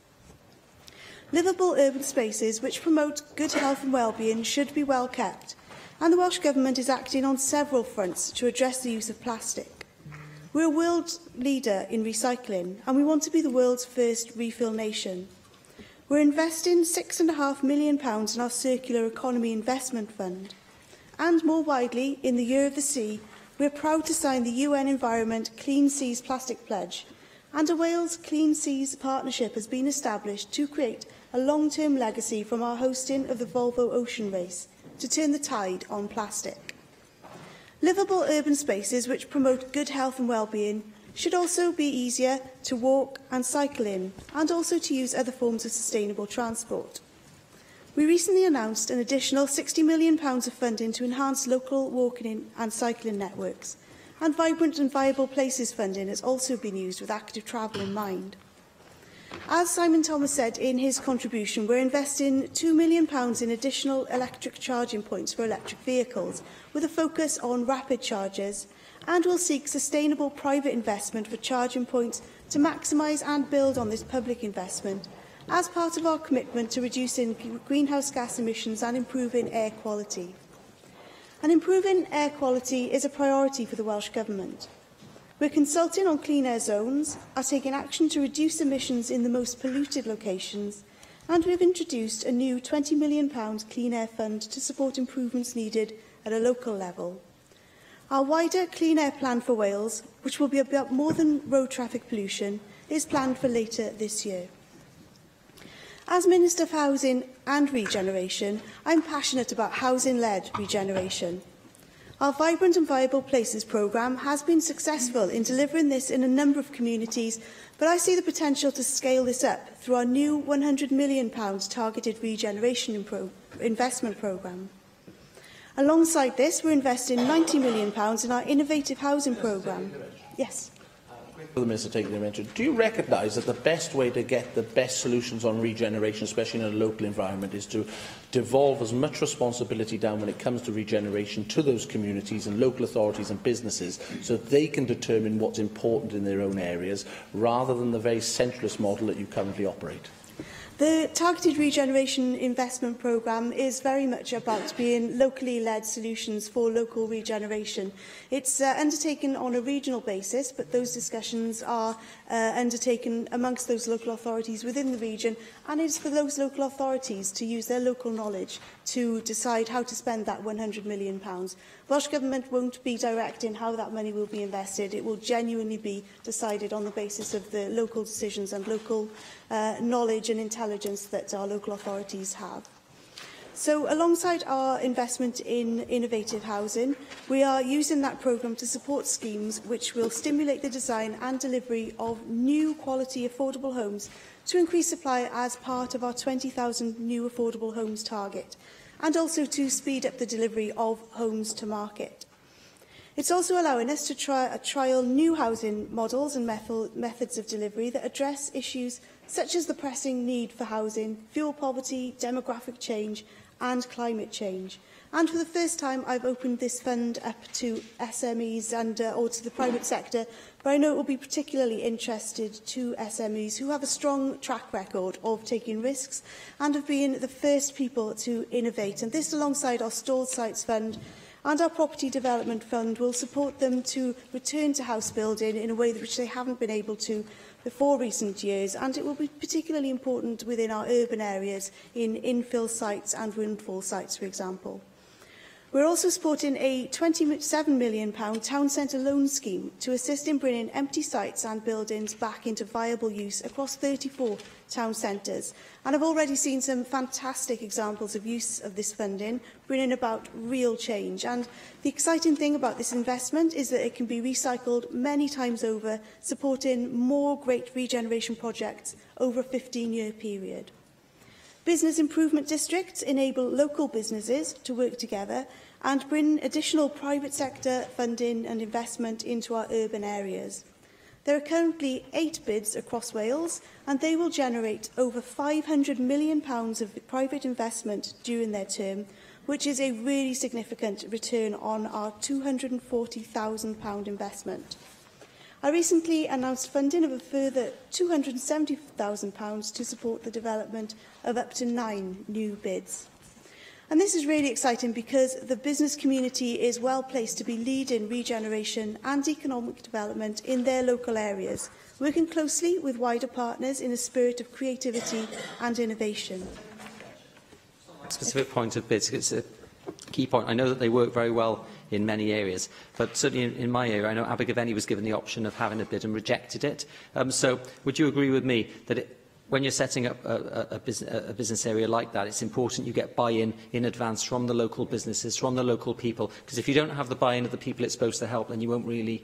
Livable urban spaces which promote good health and well-being should be well kept, And the Welsh Government is acting on several fronts to address the use of plastic. We're a world leader in recycling, and we want to be the world's first refill nation. We're investing £6.5 million in our Circular Economy Investment Fund. And more widely, in the Year of the Sea, we're proud to sign the UN Environment Clean Seas Plastic Pledge, and a Wales Clean Seas Partnership has been established to create a long-term legacy from our hosting of the Volvo Ocean Race to turn the tide on plastic. Livable urban spaces which promote good health and well-being should also be easier to walk and cycle in, and also to use other forms of sustainable transport. We recently announced an additional £60 million of funding to enhance local walking and cycling networks, and Vibrant and Viable Places funding has also been used with active travel in mind. As Simon Thomas said in his contribution, we're investing £2 million in additional electric charging points for electric vehicles, with a focus on rapid chargers, and will seek sustainable private investment for charging points to maximise and build on this public investment, as part of our commitment to reducing greenhouse gas emissions and improving air quality. And improving air quality is a priority for the Welsh Government. We're consulting on clean air zones, are taking action to reduce emissions in the most polluted locations, and we have introduced a new £20 million Clean Air Fund to support improvements needed at a local level. Our wider Clean Air Plan for Wales, which will be about more than road traffic pollution, is planned for later this year. As Minister for Housing and Regeneration, I'm passionate about housing-led regeneration. Our Vibrant and Viable Places programme has been successful in delivering this in a number of communities, but I see the potential to scale this up through our new £100 million targeted regeneration investment programme. Alongside this, we're investing £90 million in our innovative housing programme. Yes. The Minister taking the intervention. Do you recognise that the best way to get the best solutions on regeneration, especially in a local environment, is to devolve as much responsibility down when it comes to regeneration to those communities and local authorities and businesses, so that they can determine what's important in their own areas, rather than the very centralist model that you currently operate? The Targeted Regeneration Investment Programme is very much about being locally led solutions for local regeneration. It's undertaken on a regional basis, but those discussions are undertaken amongst those local authorities within the region, and it's for those local authorities to use their local knowledge to decide how to spend that £100 million. Welsh Government won't be directing how that money will be invested. It will genuinely be decided on the basis of the local decisions and local knowledge and intelligence that our local authorities have. So, alongside our investment in innovative housing, we are using that programme to support schemes which will stimulate the design and delivery of new quality affordable homes to increase supply as part of our 20,000 new affordable homes target, and also to speed up the delivery of homes to market. It's also allowing us to trial new housing models and methods of delivery that address issues such as the pressing need for housing, fuel poverty, demographic change and climate change. And for the first time, I've opened this fund up to SMEs and or to the private sector, but I know it will be particularly interested to SMEs who have a strong track record of taking risks and of being the first people to innovate. And this, alongside our Stalled Sites Fund and our Property Development Fund, will support them to return to house building in a way which they haven't been able to before recent years, and it will be particularly important within our urban areas in infill sites and windfall sites, for example. We're also supporting a £27 million town centre loan scheme to assist in bringing empty sites and buildings back into viable use across 34 town centres. And I've already seen some fantastic examples of use of this funding, bringing about real change. And the exciting thing about this investment is that it can be recycled many times over, supporting more great regeneration projects over a 15-year period. Business improvement districts enable local businesses to work together and bring additional private sector funding and investment into our urban areas. There are currently 8 bids across Wales, and they will generate over £500 million of private investment during their term, which is a really significant return on our £240,000 investment. I recently announced funding of a further £270,000 to support the development of up to 9 new bids. And this is really exciting because the business community is well placed to be leading regeneration and economic development in their local areas, working closely with wider partners in a spirit of creativity and innovation. Specific point of bids, it's a key point. I know that they work very well in many areas, but certainly in my area, I know Abergavenny was given the option of having a bid and rejected it. So would you agree with me that when you're setting up a business area like that, it's important you get buy-in in advance from the local businesses, from the local people, because if you don't have the buy-in of the people it's supposed to help, then you won't really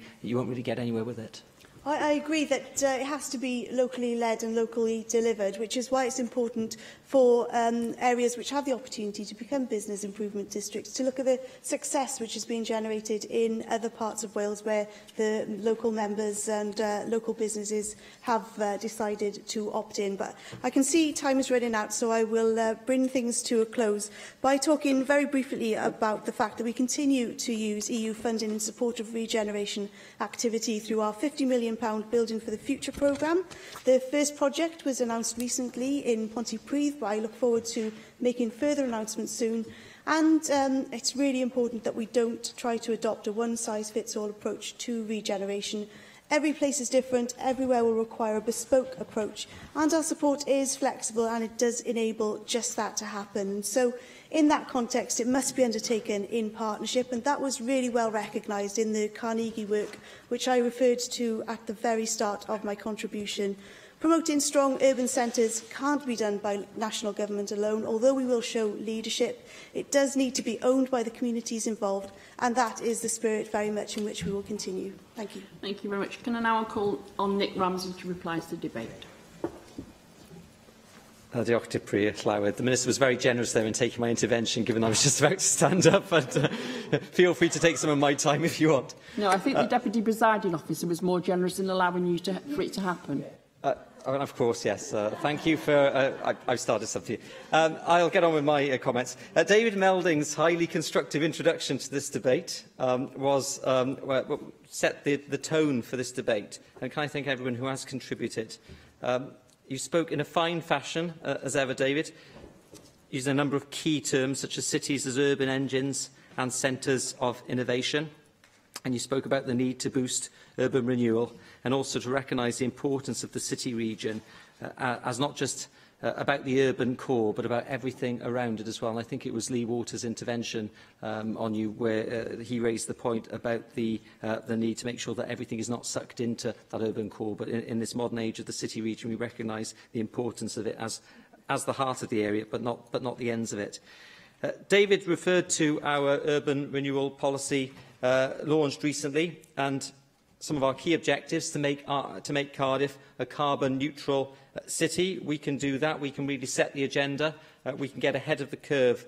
get anywhere with it. I agree that it has to be locally led and locally delivered, which is why it's important for areas which have the opportunity to become business improvement districts to look at the success which has been generated in other parts of Wales where the local members and local businesses have decided to opt in. But I can see time is running out, so I will bring things to a close by talking very briefly about the fact that we continue to use EU funding in support of regeneration activity through our £50 million Building for the Future programme. The first project was announced recently in Pontypridd, but I look forward to making further announcements soon. And it's really important that we don't try to adopt a one-size-fits-all approach to regeneration. Every place is different, everywhere will require a bespoke approach, and our support is flexible and it does enable just that to happen. So in that context, it must be undertaken in partnership, and that was really well recognised in the Carnegie work, which I referred to at the very start of my contribution. Promoting strong urban centres can't be done by national government alone, although we will show leadership. It does need to be owned by the communities involved, and that is the spirit very much in which we will continue. Thank you. Thank you very much. Can I now call on Nick Ramsey to reply to the debate? Diolch Tipri Llywyd. The Minister was very generous there in taking my intervention, given I was just about to stand up, but feel free to take some of my time if you want. No, I think the Deputy Presiding Officer was more generous in allowing you for it to happen. Of course, yes. Thank you for... I've started something. I'll get on with my comments. David Melding's highly constructive introduction to this debate set the tone for this debate. And can I thank everyone who has contributed? You spoke in a fine fashion, as ever, David, using a number of key terms, such as cities as urban engines and centres of innovation. And you spoke about the need to boost urban renewal and also to recognise the importance of the city region as not just about the urban core, but about everything around it as well. And I think it was Lee Waters' intervention on you where he raised the point about the need to make sure that everything is not sucked into that urban core. But in this modern age of the city region, we recognise the importance of it as the heart of the area, but not the ends of it. David referred to our urban renewal policy launched recently, and some of our key objectives to make Cardiff a carbon-neutral city. We can do that. We can really set the agenda. We can get ahead of the curve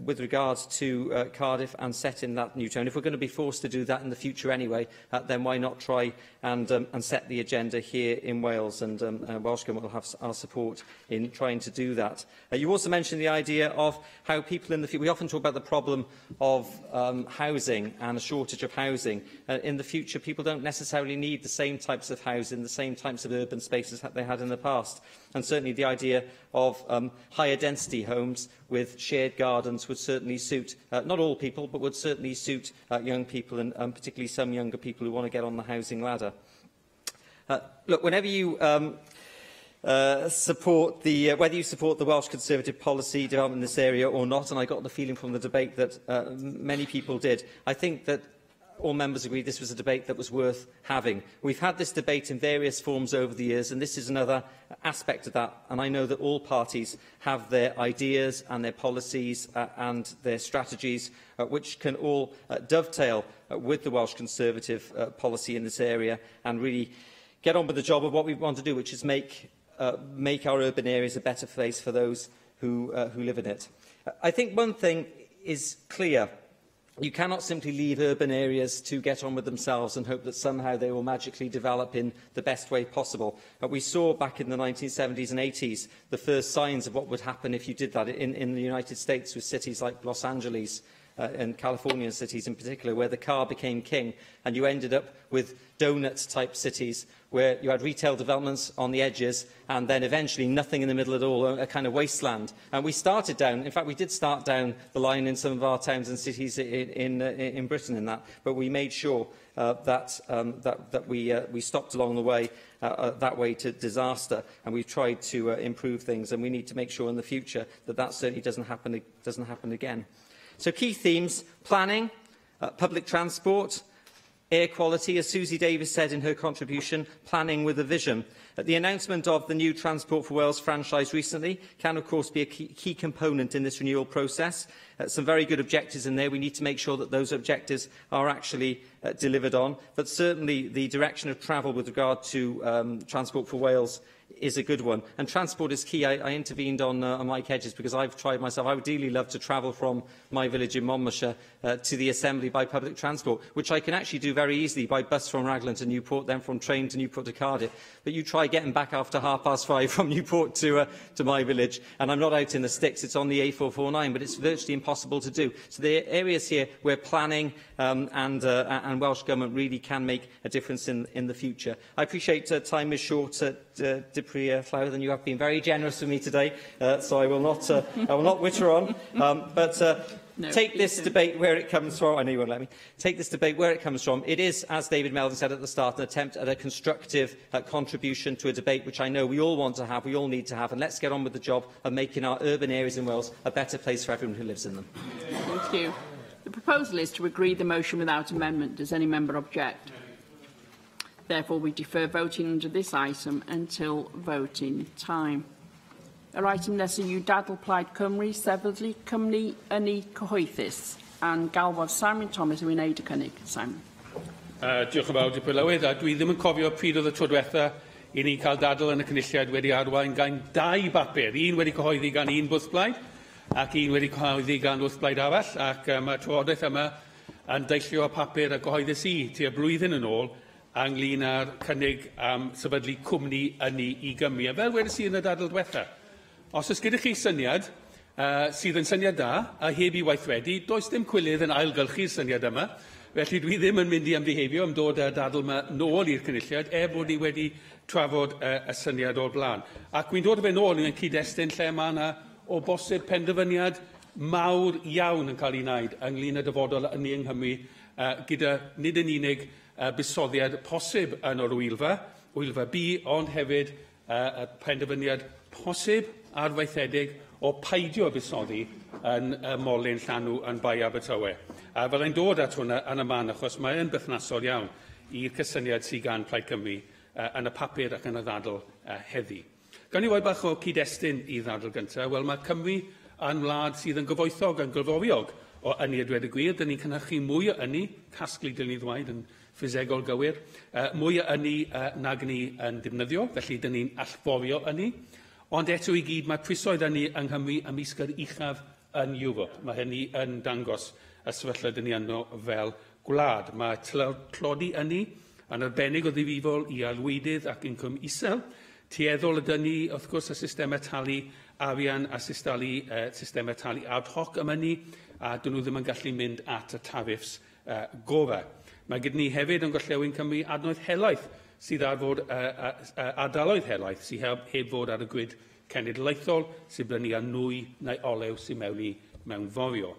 with regards to Cardiff and set in that new tone. If we're going to be forced to do that in the future anyway, then why not try and set the agenda here in Wales? And Welsh Government will have our support in trying to do that. You also mentioned the idea of how people in the future... We often talk about the problem of housing and a shortage of housing. In the future, people don't necessarily need the same types of housing, the same types of urban spaces that they had in the past. And certainly the idea of higher density homes with shared gardens would certainly suit, not all people, but would certainly suit young people, and particularly some younger people who want to get on the housing ladder. Look, whenever you support whether you support the Welsh Conservative policy development in this area or not, and I got the feeling from the debate that many people did, I think that all members agreed this was a debate that was worth having. We've had this debate in various forms over the years, and this is another aspect of that. And I know that all parties have their ideas and their policies and their strategies, which can all dovetail with the Welsh Conservative policy in this area and really get on with the job of what we want to do, which is make our urban areas a better place for those who live in it. I think one thing is clear. You cannot simply leave urban areas to get on with themselves and hope that somehow they will magically develop in the best way possible. We saw back in the 1970s and 80s the first signs of what would happen if you did that in the United States with cities like Los Angeles in Californian cities in particular, where the car became king, and you ended up with donut-type cities where you had retail developments on the edges and then eventually nothing in the middle at all, a kind of wasteland. And we started down, in fact, we did start down the line in some of our towns and cities in Britain in that, but we made sure that we stopped along the way, that way to disaster, and we've tried to improve things, and we need to make sure in the future that that certainly doesn't happen again. So key themes: planning, public transport, air quality, as Susie Davis said in her contribution, planning with a vision. The announcement of the new Transport for Wales franchise recently can, of course, be a key component in this renewal process. Some very good objectives in there. We need to make sure that those objectives are actually delivered on. But certainly the direction of travel with regard to Transport for Wales is a good one. And transport is key. I intervened on Mike Hedges because I've tried myself. I would dearly love to travel from my village in Monmouthshire to the Assembly by public transport, which I can actually do very easily by bus from Raglan to Newport, then from train to Newport to Cardiff. But you try getting back after 5:30 from Newport to my village, and I'm not out in the sticks. It's on the A449, but it's virtually impossible to do. So there are areas here where planning and Welsh Government really can make a difference in the future. I appreciate time is short, Dipri Llywyd, and you have been very generous with me today, so I will not witter on. No, take this debate where it comes from. I know you won't let me. Take this debate where it comes from. It is, as David Meldon said at the start, an attempt at a constructive contribution to a debate which I know we all want to have, we all need to have, and let's get on with the job of making our urban areas in Wales a better place for everyone who lives in them. Thank you. The proposal is to agree the motion without amendment. Does any member object? Therefore, we defer voting under this item until voting time. Yr item nesaf yw dadl Plaid Cymru, sefydlu cymru yn ei cyhoeddus, a'n galfod Simon Thomas yn wneud y cynnig. Simon. Diolch yn fawr, Dipyn Llywyd. Dwi ddim yn cofio pryd oedd y tro diwetha i ni cael dadl yn y cynulliad wedi arwain gan 2 bapur. Un wedi cyhoeddi gan un bwrdd blaid, ac un wedi cyhoeddi gan wrth blaid arall, ac mae'r trafodaeth yma yn deillio o papur a gyhoeddus i tua blwyddyn yn ôl ynglŷn â'r cynnig am sefydlu cwmni yn ei Gymru. Fel wedys i yn y dadl diwetha, os oes gyda chi syniad sydd yn syniad da a heb i weithredu, does dim cwilydd yn ailgylchu'r syniad yma. Felly dwi ddim yn mynd i ymddihefio am dod â dadl yma nôl i'r cynulliad, bod ni wedi trafod y syniad o'r blaen. Ac wy'n dod o fe nôl yn cyd-destun lle mae yna o bosib penderfyniad mawr iawn yn cael ei wneud ynglŷn â dyfodol yn yng Nghymru, gyda nid yn unig buddsoddiad posib yn o'r Wylfa B, ond hefyd y penderfyniad posib arfaethedig o peidio buddsoddi yn Molyn Llanw yn Bai Abertawe. Fyddai'n dod at hwnna yn y man, achos mae yn berthnasol iawn i'r cysyniad sydd gan Plaid Cymru yn y papur ac yn y ddadl heddi. Gan i roi bach o cyd-destun i ddadl gyntaf, wel mae Cymru yn wlad sydd yn gyfoethog yn gylfofiog o ynni a dweud y gwir. Dyn ni'n cynhyrchu mwy o ynni, casglu dyn ni ddweud yn ffisegol gywir, mwy o ynni nag ni yn defnyddio, felly dyn ni'n allfofio ynni. Ond eto i gyd, mae prisoedd ynni yng Nghymru ymysg'r uchaf yn Ewrop. Mae hynny yn dangos y sefyllfa dyn ni yno fel gwlad. Mae tlodi ynni yn arbennig o ddifrifol i alwydydd ac incwm isel. Tueddol ydyn ni, wrth gwrs, y systemau talu arian a systemau talu ad hoc am hynny, a dyn nhw ddim yn gallu mynd at y tariffs gorau. Mae gyda ni hefyd yn Gorllewin Cymru adnoedd helaeth sydd ar fod ardaloedd helaeth sydd heb fod ar y gwyd cenedlaethol, sydd brynu â nwy neu olew sydd mewn forio.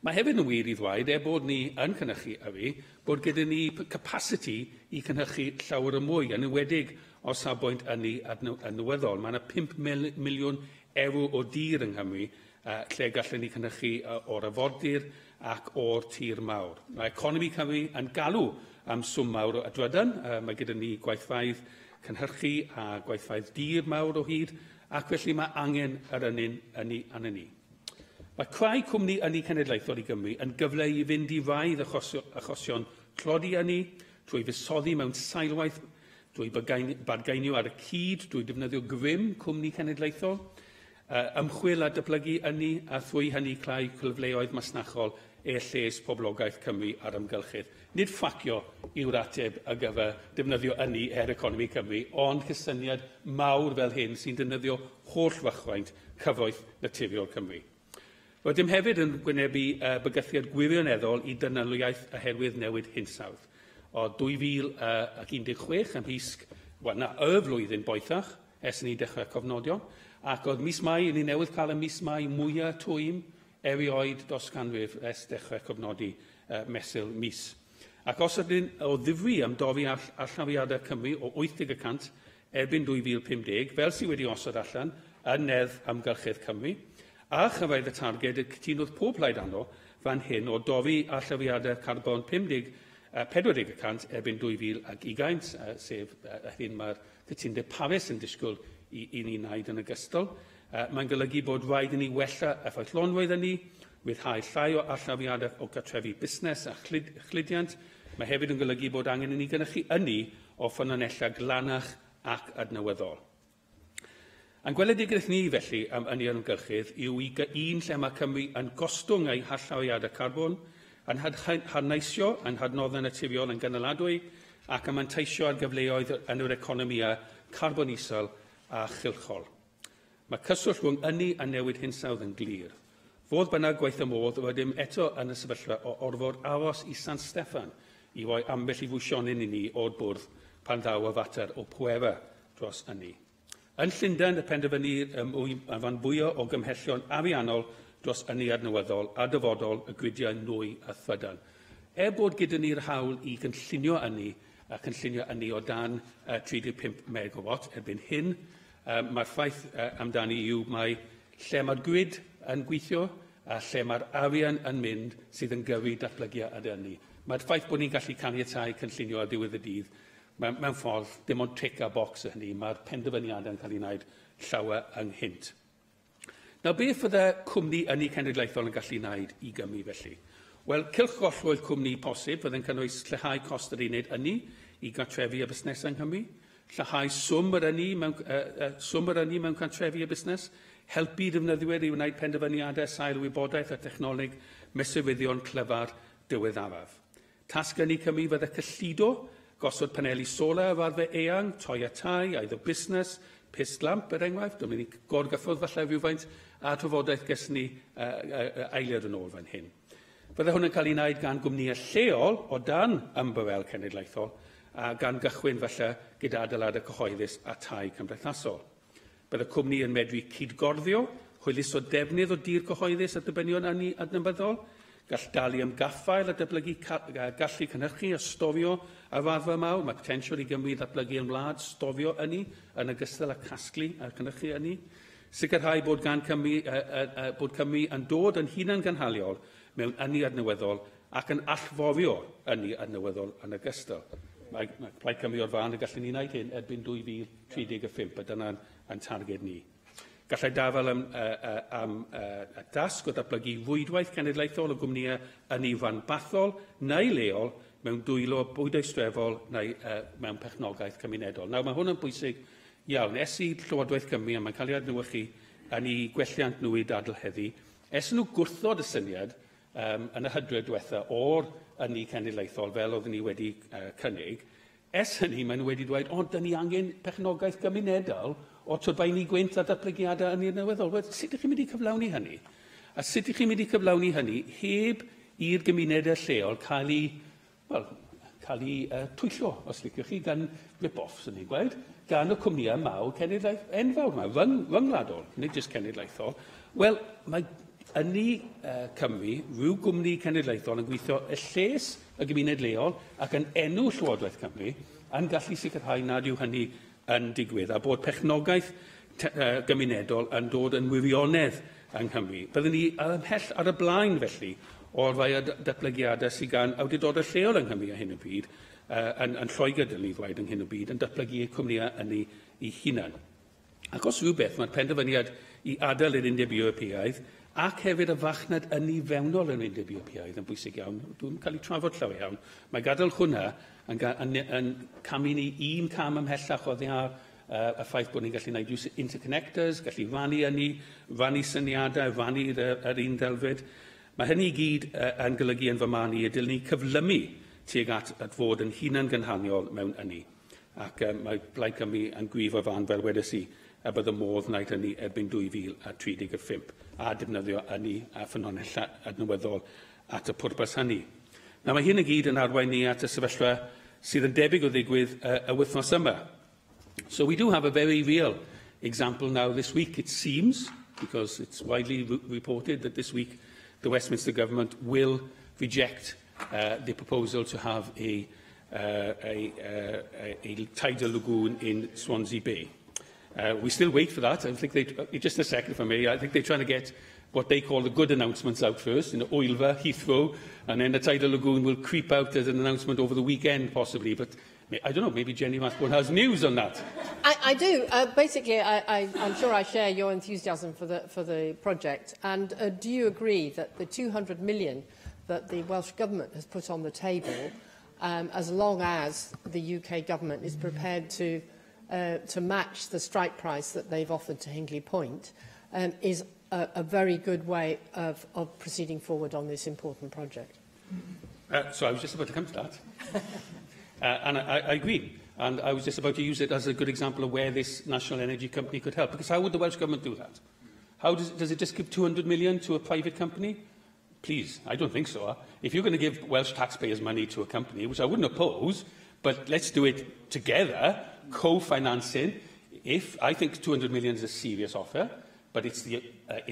Mae hefyd yn wir i ddweud, bod ni yn cynhyrchu yfi, bod gyda ni capacity i cynhyrchu llawer o mwy, yn enwedig o safbwynt ynni adnewyddol. Mae yna 5 miliwn euro o dir yng Nghymru, lle gallwn ni cynhyrchu o'r afordir ac o'r tir mawr. Mae economi Cymru yn galw am swm mawr o adrydan. Mae gyda ni gwaithfaidd cynhyrchu a gwaithfaidd dir mawr o hyd, ac felly mae angen yr ynni an ni. Mae creu cwmni ynni cenedlaethol i Gymru yn gyfle i fynd i raidd achosion clodi ynni, trwy fusoddi mewn sailwaith, drwy badgaenio ar y cyd, drwy defnyddio grym cwmni cenedlaethol, ymchwil a dyblygu ynni a thrwy hynny clau cyfleoedd masnachol e lles poblogaeth Cymru ar ymgylchydd. Nid ffacio yw'r ateb ar gyfer defnyddio ynni economi Cymru, ond cysyniad mawr fel hyn sy'n defnyddio holl fychwaint cyfoeth naturiol Cymru. Rydym hefyd yn wynebu bygythiad gwirioneddol I dynoliaeth oherwydd newid hinsawdd. O 2016 ymysg, y flwyddyn boethach, ers ni dechrau cofnodion, ac oedd mis Mai, ni newydd cael y mis Mai mwyaf twym erioed dros ganrif ers dechrau cofnodi mesul mis. Ac os ydyn o ddifri am dofi alllafiadau Cymru o 80% erbyn 2050, fel sydd wedi osod allan yn Neddf Amgylchedd Cymru, a chyfaidd y targed y cytunodd pob plaid anno fan hyn o dofi alllafiadau carbon 40% erbyn 2020, sef hyn mae'r cytundeb Paris yn disgwyl I ni wneud yn ogystal. Mae'n golygu bod rhaid I ni wella effeithlonrwydd yn ni, ryddhau llai o alllafiadau o gartrefi busnes a chludiant. Mae hefyd yn golygu bod angen I ni gynnychu ynni o ffynonellau glanach ac adnewyddol. Yn gweledigaeth ni felly am ynni ymgylchydd yw un lle mae Cymru yn gostwng ei hallawiadau carbon, yn harneisio yn hadnoddau naturiol yn gynaladwy ac yn manteisio ar gyfleoedd yn yr economia carbon isel a chylchol. Mae cyswllt rhwng ynni a newid hinsawdd yn glir. Fodd bynnag gwaith y modd rydym eto yn y sefyllfa o orfod aros I San Steffan I roi ambell I fwysionin I ni o'r bwrdd pan ddaw y fater o pwera dros ynni. Yn Llundain, y penderfynir fan fwyaf o gymhellion ariannol dros ynni adnewyddol a dyfodol y gwydiau nwy a Thrydan. Bod gyda ni'r hawl I gynllunio ynni a cynllunio ynni o dan 35 megawatt erbyn hyn, mae'r ffaith amdani yw mae lle mae'r gwyd yn gweithio a lle mae'r arian yn mynd sydd yn gyrru datblygiad ynni. Mae'r ffaith bod ni'n gallu caniatáu cynllunio ar diwedd y dydd mewn ffordd dim ond tic a bocs hynny. Mae'r penderfyniadau yn cael ei wneud llawer ynghynt. Nawr, beth fydde cwmni ynni cenedlaethol yn gallu wneud I Gymru felly? Wel, cylchgollrwydd cwmni posib fydde'n cynnwys lleihau cost yr uned ynni I gartrefi a busnesau yng Nghymru, lleihau swm yr ynni mewn cartrefi a busnes, helpu defnyddwyr I wneud penderfyniadau sail wybodaeth a technoleg mesurfuddion clyfar diweddaraf. Tasg ynni Cymru fydde cyllido, gosod paneli solar ar raddfa eang, toi a tai, either busnes, pist lamp, enghraifft, dwi'n mynd I gorgyffwrdd falle rhywfaint a trafodaeth ges ni eiliad yn ôl fan hyn. Fydde hwn yn cael ei wneud gan gwmnïau lleol o dan ymbarel cenedlaethol a gan gychwyn falle gyda adeilad y cyhoeddus a tai cymdeithasol. Bydde cwmni yn medru cydgorddio, hwylus o defnydd o dir cyhoeddus a dybynion ynni adnabyddol, gall dalu am gaffael a dyblygu gallu cynhyrchu a stofio a raddfa mawr. Mae potensial I Gymru ddatblygu yn wlad stofio ynni yn ogystal â casglu a cynhyrchu ynni. Sicrhau bod Cymru yn dod yn hunan gynhaliol mewn ynni adnewyddol ac yn allforio ynni adnewyddol yn ogystal. Mae Plaid Cymru o'r fan y gallen ni wneud hyn erbyn 2035, a dyna'n targed ni. Gallai dafel am dasg o datblygu rwydwaith cenedlaethol o gwmnïau ynni ranbarthol neu leol mewn dwylo bwydeistrefol neu mewn perchnogaeth cymunedol. Nawr, mae hwn yn bwysig iawn. I Llywodraeth Cymru, a mae'n cael ei adnewyddu yn ei gwelliant nhw I dadl heddi, nhw gwrthod y syniad yn y hydref diwetha o'r ynni cenedlaethol fel oeddwn ni wedi cynnig, hynny maen nhw wedi dweud, dyn ni angen perchnogaeth gymunedol o twrbaini gwynt a datblygiadau ynni adnewyddol. Wel, sut ydych chi'n mynd I cyflawni hynny? A sut ydych chi'n mynd I cyflawni hynny heb i'r gymunedau lleol cael ei twyllo, os liciwch chi, gan rip-off, sy'n ni'n gweud, gan y cwmnïau mawr cenedlaethol enfawr yma, ryngwladol, nid jyst cenedlaethol. Wel, mae ynni Cymru, rhyw gwmni cenedlaethol yn gweithio y lles y gymuned leol ac yn enw Llywodraeth Cymru yn gallu sicrhau nad yw hynny yn digwydd a bod perchnogaeth gymunedol yn dod yn wirionedd yng Nghymru. Byddwn ni ymhell ar y blaen felly o'r rai datblygiadau sydd gan awdurdodau lleol yng Nghymru a hyn o bryd yn Lloegr dylwn I ddweud yng hyn o bryd yn datblygu cwmnïau ynni I hunan. Ac os rhywbeth mae'r penderfyniad I adael yr Undeb Ewropeaidd ac hefyd y fachnad ynni fewnol yn Undeb Ewropeaidd yn bwysig iawn. Dwi'n cael ei trafod llawer iawn. Mae gadael hwnna yn camu ni un cam ymhellach o ddiar y ffaith bod ni'n gallu gwneud use interconnectors, gallu rannu ynni, rannu syniadau, rannu yr un delfryd. Mae hynny I gyd yn golygu yn fy marn I y dylwn ni cyflymu tuag at fod yn hunan gynhaliol mewn ynni. Ac mae Plaid Cymru yn gwif o fan fel wedes I bydd y modd wnaeth hynny erbyn 2035 a defnyddio hynny a ffynonell adnawyddol at y pwrpas hynny. Nawr, mae hyn y gyd yn arwain ni at y sefyllfa sydd yn debyg o ddigwydd y wythnos yma. So we do have a very real example now this week, it seems, because it's widely reported that this week the Westminster Government will reject the proposal to have a tidal lagoon in Swansea Bay. We still wait for that. I think just a second for me, I think they're trying to get what they call the good announcements out first, in Oilva, Heathrow, and then the tidal lagoon will creep out as an announcement over the weekend, possibly. But I don't know, maybe Jenny Mathborn has news on that. I do. Basically, I'm sure I share your enthusiasm for the project. And do you agree that the 200 million that the Welsh Government has put on the table, as long as the UK Government is prepared to match the strike price that they've offered to Hinkley Point, is a very good way of proceeding forward on this important project? So I was just about to come to that. And I agree. And I was just about to use it as a good example of where this national energy company could help. Because how would the Welsh Government do that? How does it just give 200 million to a private company? Please, I don't think so. If you're going to give Welsh taxpayers money to a company, which I wouldn't oppose, but let's do it together, co-financing. I think 200 million is a serious offer, but it's the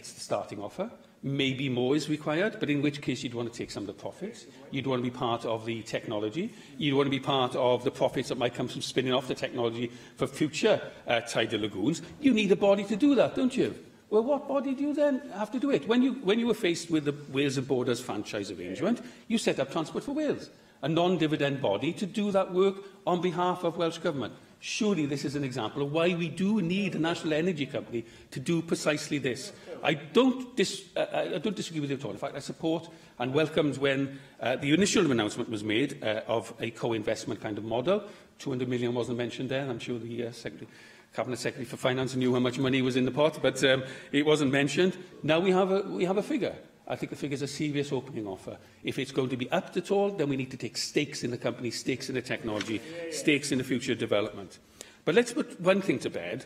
starting offer. Maybe more is required, but in which case you'd want to take some of the profits. You'd want to be part of the technology. You'd want to be part of the profits that might come from spinning off the technology for future tidal lagoons. You need a body to do that, don't you? Well, what body do you then have to do it? When you were faced with the Wales and Borders franchise arrangement, you set up Transport for Wales, a non-dividend body to do that work on behalf of Welsh Government. Surely this is an example of why we do need a national energy company to do precisely this. I don't disagree with you at all. In fact, I support and welcomed when the initial announcement was made of a co-investment kind of model. 200 million wasn't mentioned there. I'm sure the Cabinet Secretary for Finance knew how much money was in the pot, but it wasn't mentioned. Now we have a figure. I think the figure is a serious opening offer. If it's going to be upped at all, then we need to take stakes in the company, stakes in the technology, stakes in the future development. But let's put one thing to bed.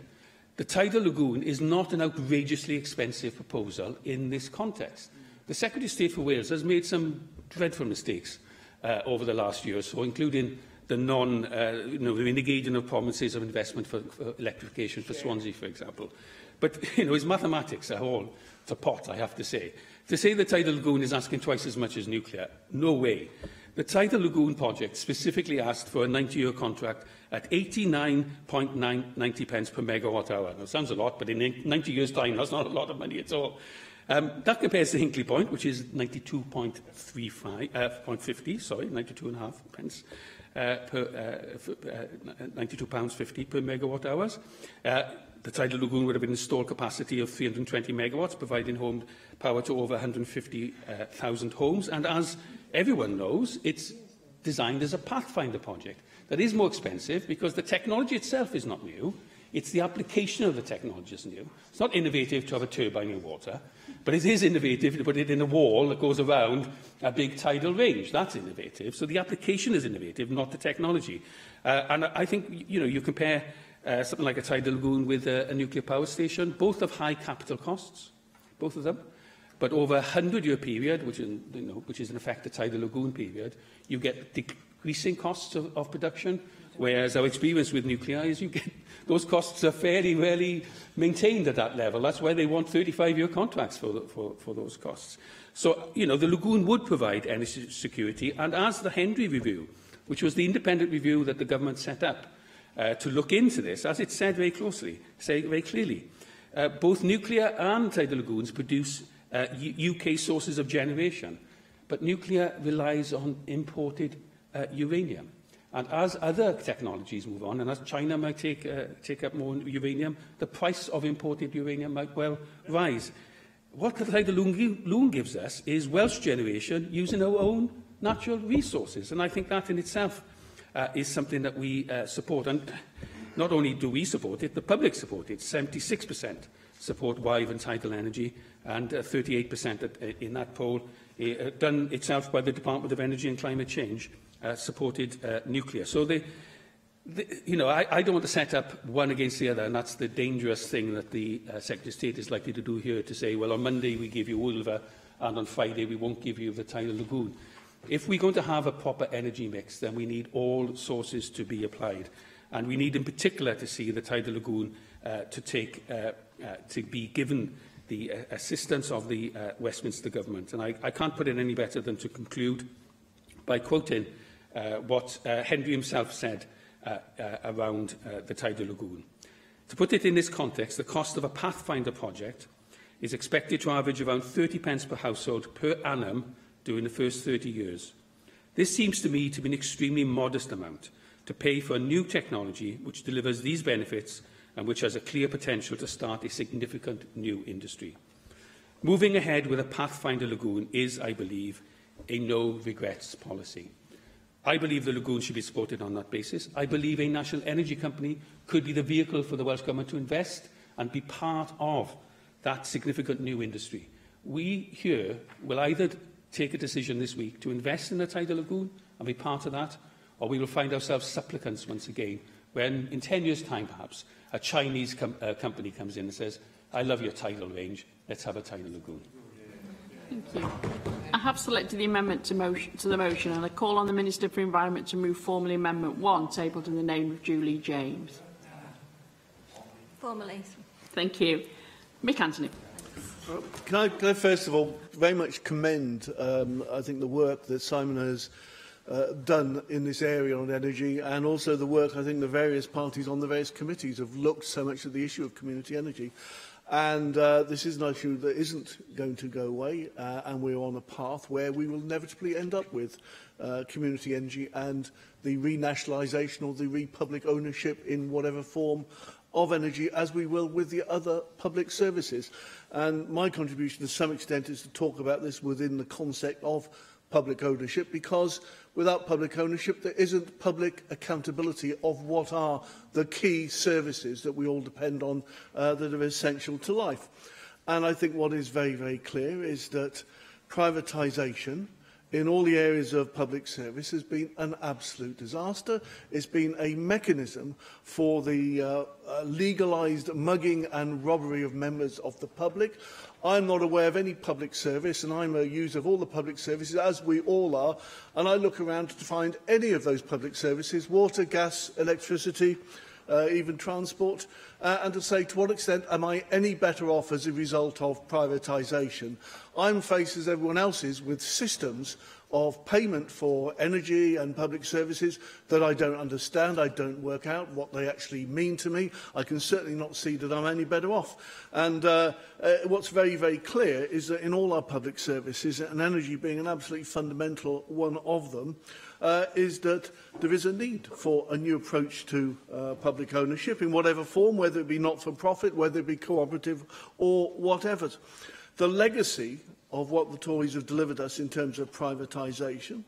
The tidal lagoon is not an outrageously expensive proposal in this context. The Secretary of State for Wales has made some dreadful mistakes over the last year or so, including the renegation of promises of investment for electrification for Swansea, for example. But his mathematics are all to pot, I have to say. To say the tidal lagoon is asking twice as much as nuclear, no way. The tidal lagoon project specifically asked for a 90-year contract at 89.90 pence per megawatt hour. Now, it sounds a lot, but in 90 years' time, that's not a lot of money at all. That compares to Hinkley Point, which is 92.50, 92.5 pence. £92.50 per megawatt hours. The tidal lagoon would have an installed capacity of 320 megawatts, providing home power to over 150,000 homes. And as everyone knows, it's designed as a pathfinder project. That is more expensive because the technology itself is not new. It's the application of the technology that's new. It's not innovative to have a turbine in water, but it is innovative to put it in a wall that goes around a big tidal range. That's innovative. So the application is innovative, not the technology. And I think, you compare something like a tidal lagoon with a nuclear power station. Both have high capital costs, both of them. But over a 100-year period, which is in effect the tidal lagoon period, you get decreasing costs of production, whereas our experience with nuclear is those costs are fairly rarely maintained at that level. That's why they want 35-year contracts for those costs. So, the lagoon would provide energy security, and as the Henry Review, which was the independent review that the government set up to look into this, as it said very clearly, both nuclear and tidal lagoons produce UK sources of generation, but nuclear relies on imported uranium. And as other technologies move on, and as China might take up more uranium, the price of imported uranium might well rise. What the tidal lagoon gives us is Welsh generation using our own natural resources. And I think that in itself is something that we support. And not only do we support it, the public support it. 76% support Wyve and tidal energy, and 38% in that poll, done itself by the Department of Energy and Climate Change, supported nuclear. So I don't want to set up one against the other, and that's the dangerous thing that the Secretary of State is likely to do here, to say, well, on Monday we give you Ulva, and on Friday we won't give you the tidal lagoon. If we're going to have a proper energy mix, then we need all sources to be applied. And we need in particular to see the tidal lagoon to be given the assistance of the Westminster Government. And I can't put it any better than to conclude by quoting what Henry himself said around the tidal lagoon. To put it in this context, the cost of a Pathfinder project is expected to average around 30 pence per household per annum during the first 30 years. This seems to me to be an extremely modest amount to pay for a new technology which delivers these benefits and which has a clear potential to start a significant new industry. Moving ahead with a Pathfinder lagoon is, I believe, a no-regrets policy. I believe the lagoon should be supported on that basis. I believe a national energy company could be the vehicle for the Welsh Government to invest and be part of that significant new industry. We here will either take a decision this week to invest in the tidal lagoon and be part of that, or we will find ourselves supplicants once again when, in 10 years' time perhaps, a Chinese company comes in and says, I love your tidal range, let's have a tidal lagoon. Thank you. I have selected the amendment to the motion, and I call on the Minister for Environment to move formally Amendment 1, tabled in the name of Julie James. Formally. Thank you. Mick Anthony. Can I first of all very much commend, I think, the work that Simon has done in this area on energy, and also the work I think the various parties on the various committees have looked so much at the issue of community energy. And this is an issue that isn't going to go away, and we're on a path where we will inevitably end up with community energy and the renationalisation or the republic ownership in whatever form of energy, as we will with the other public services. And my contribution to some extent is to talk about this within the concept of public ownership, because without public ownership there isn't public accountability of what are the key services that we all depend on that are essential to life. And I think what is very, very clear is that privatisation in all the areas of public service has been an absolute disaster. It's been a mechanism for the legalised mugging and robbery of members of the public. I'm not aware of any public service, and I'm a user of all the public services, as we all are, and I look around to find any of those public services, water, gas, electricity, even transport, and to say, to what extent am I any better off as a result of privatisation? I'm faced, as everyone else is, with systems of payment for energy and public services that I don't understand. I don't work out what they actually mean to me. I can certainly not see that I'm any better off. And what's very, very clear is that in all our public services, and energy being an absolutely fundamental one of them, is that there is a need for a new approach to public ownership in whatever form, whether it be not-for-profit, whether it be cooperative or whatever. The legacy of what the Tories have delivered us in terms of privatisation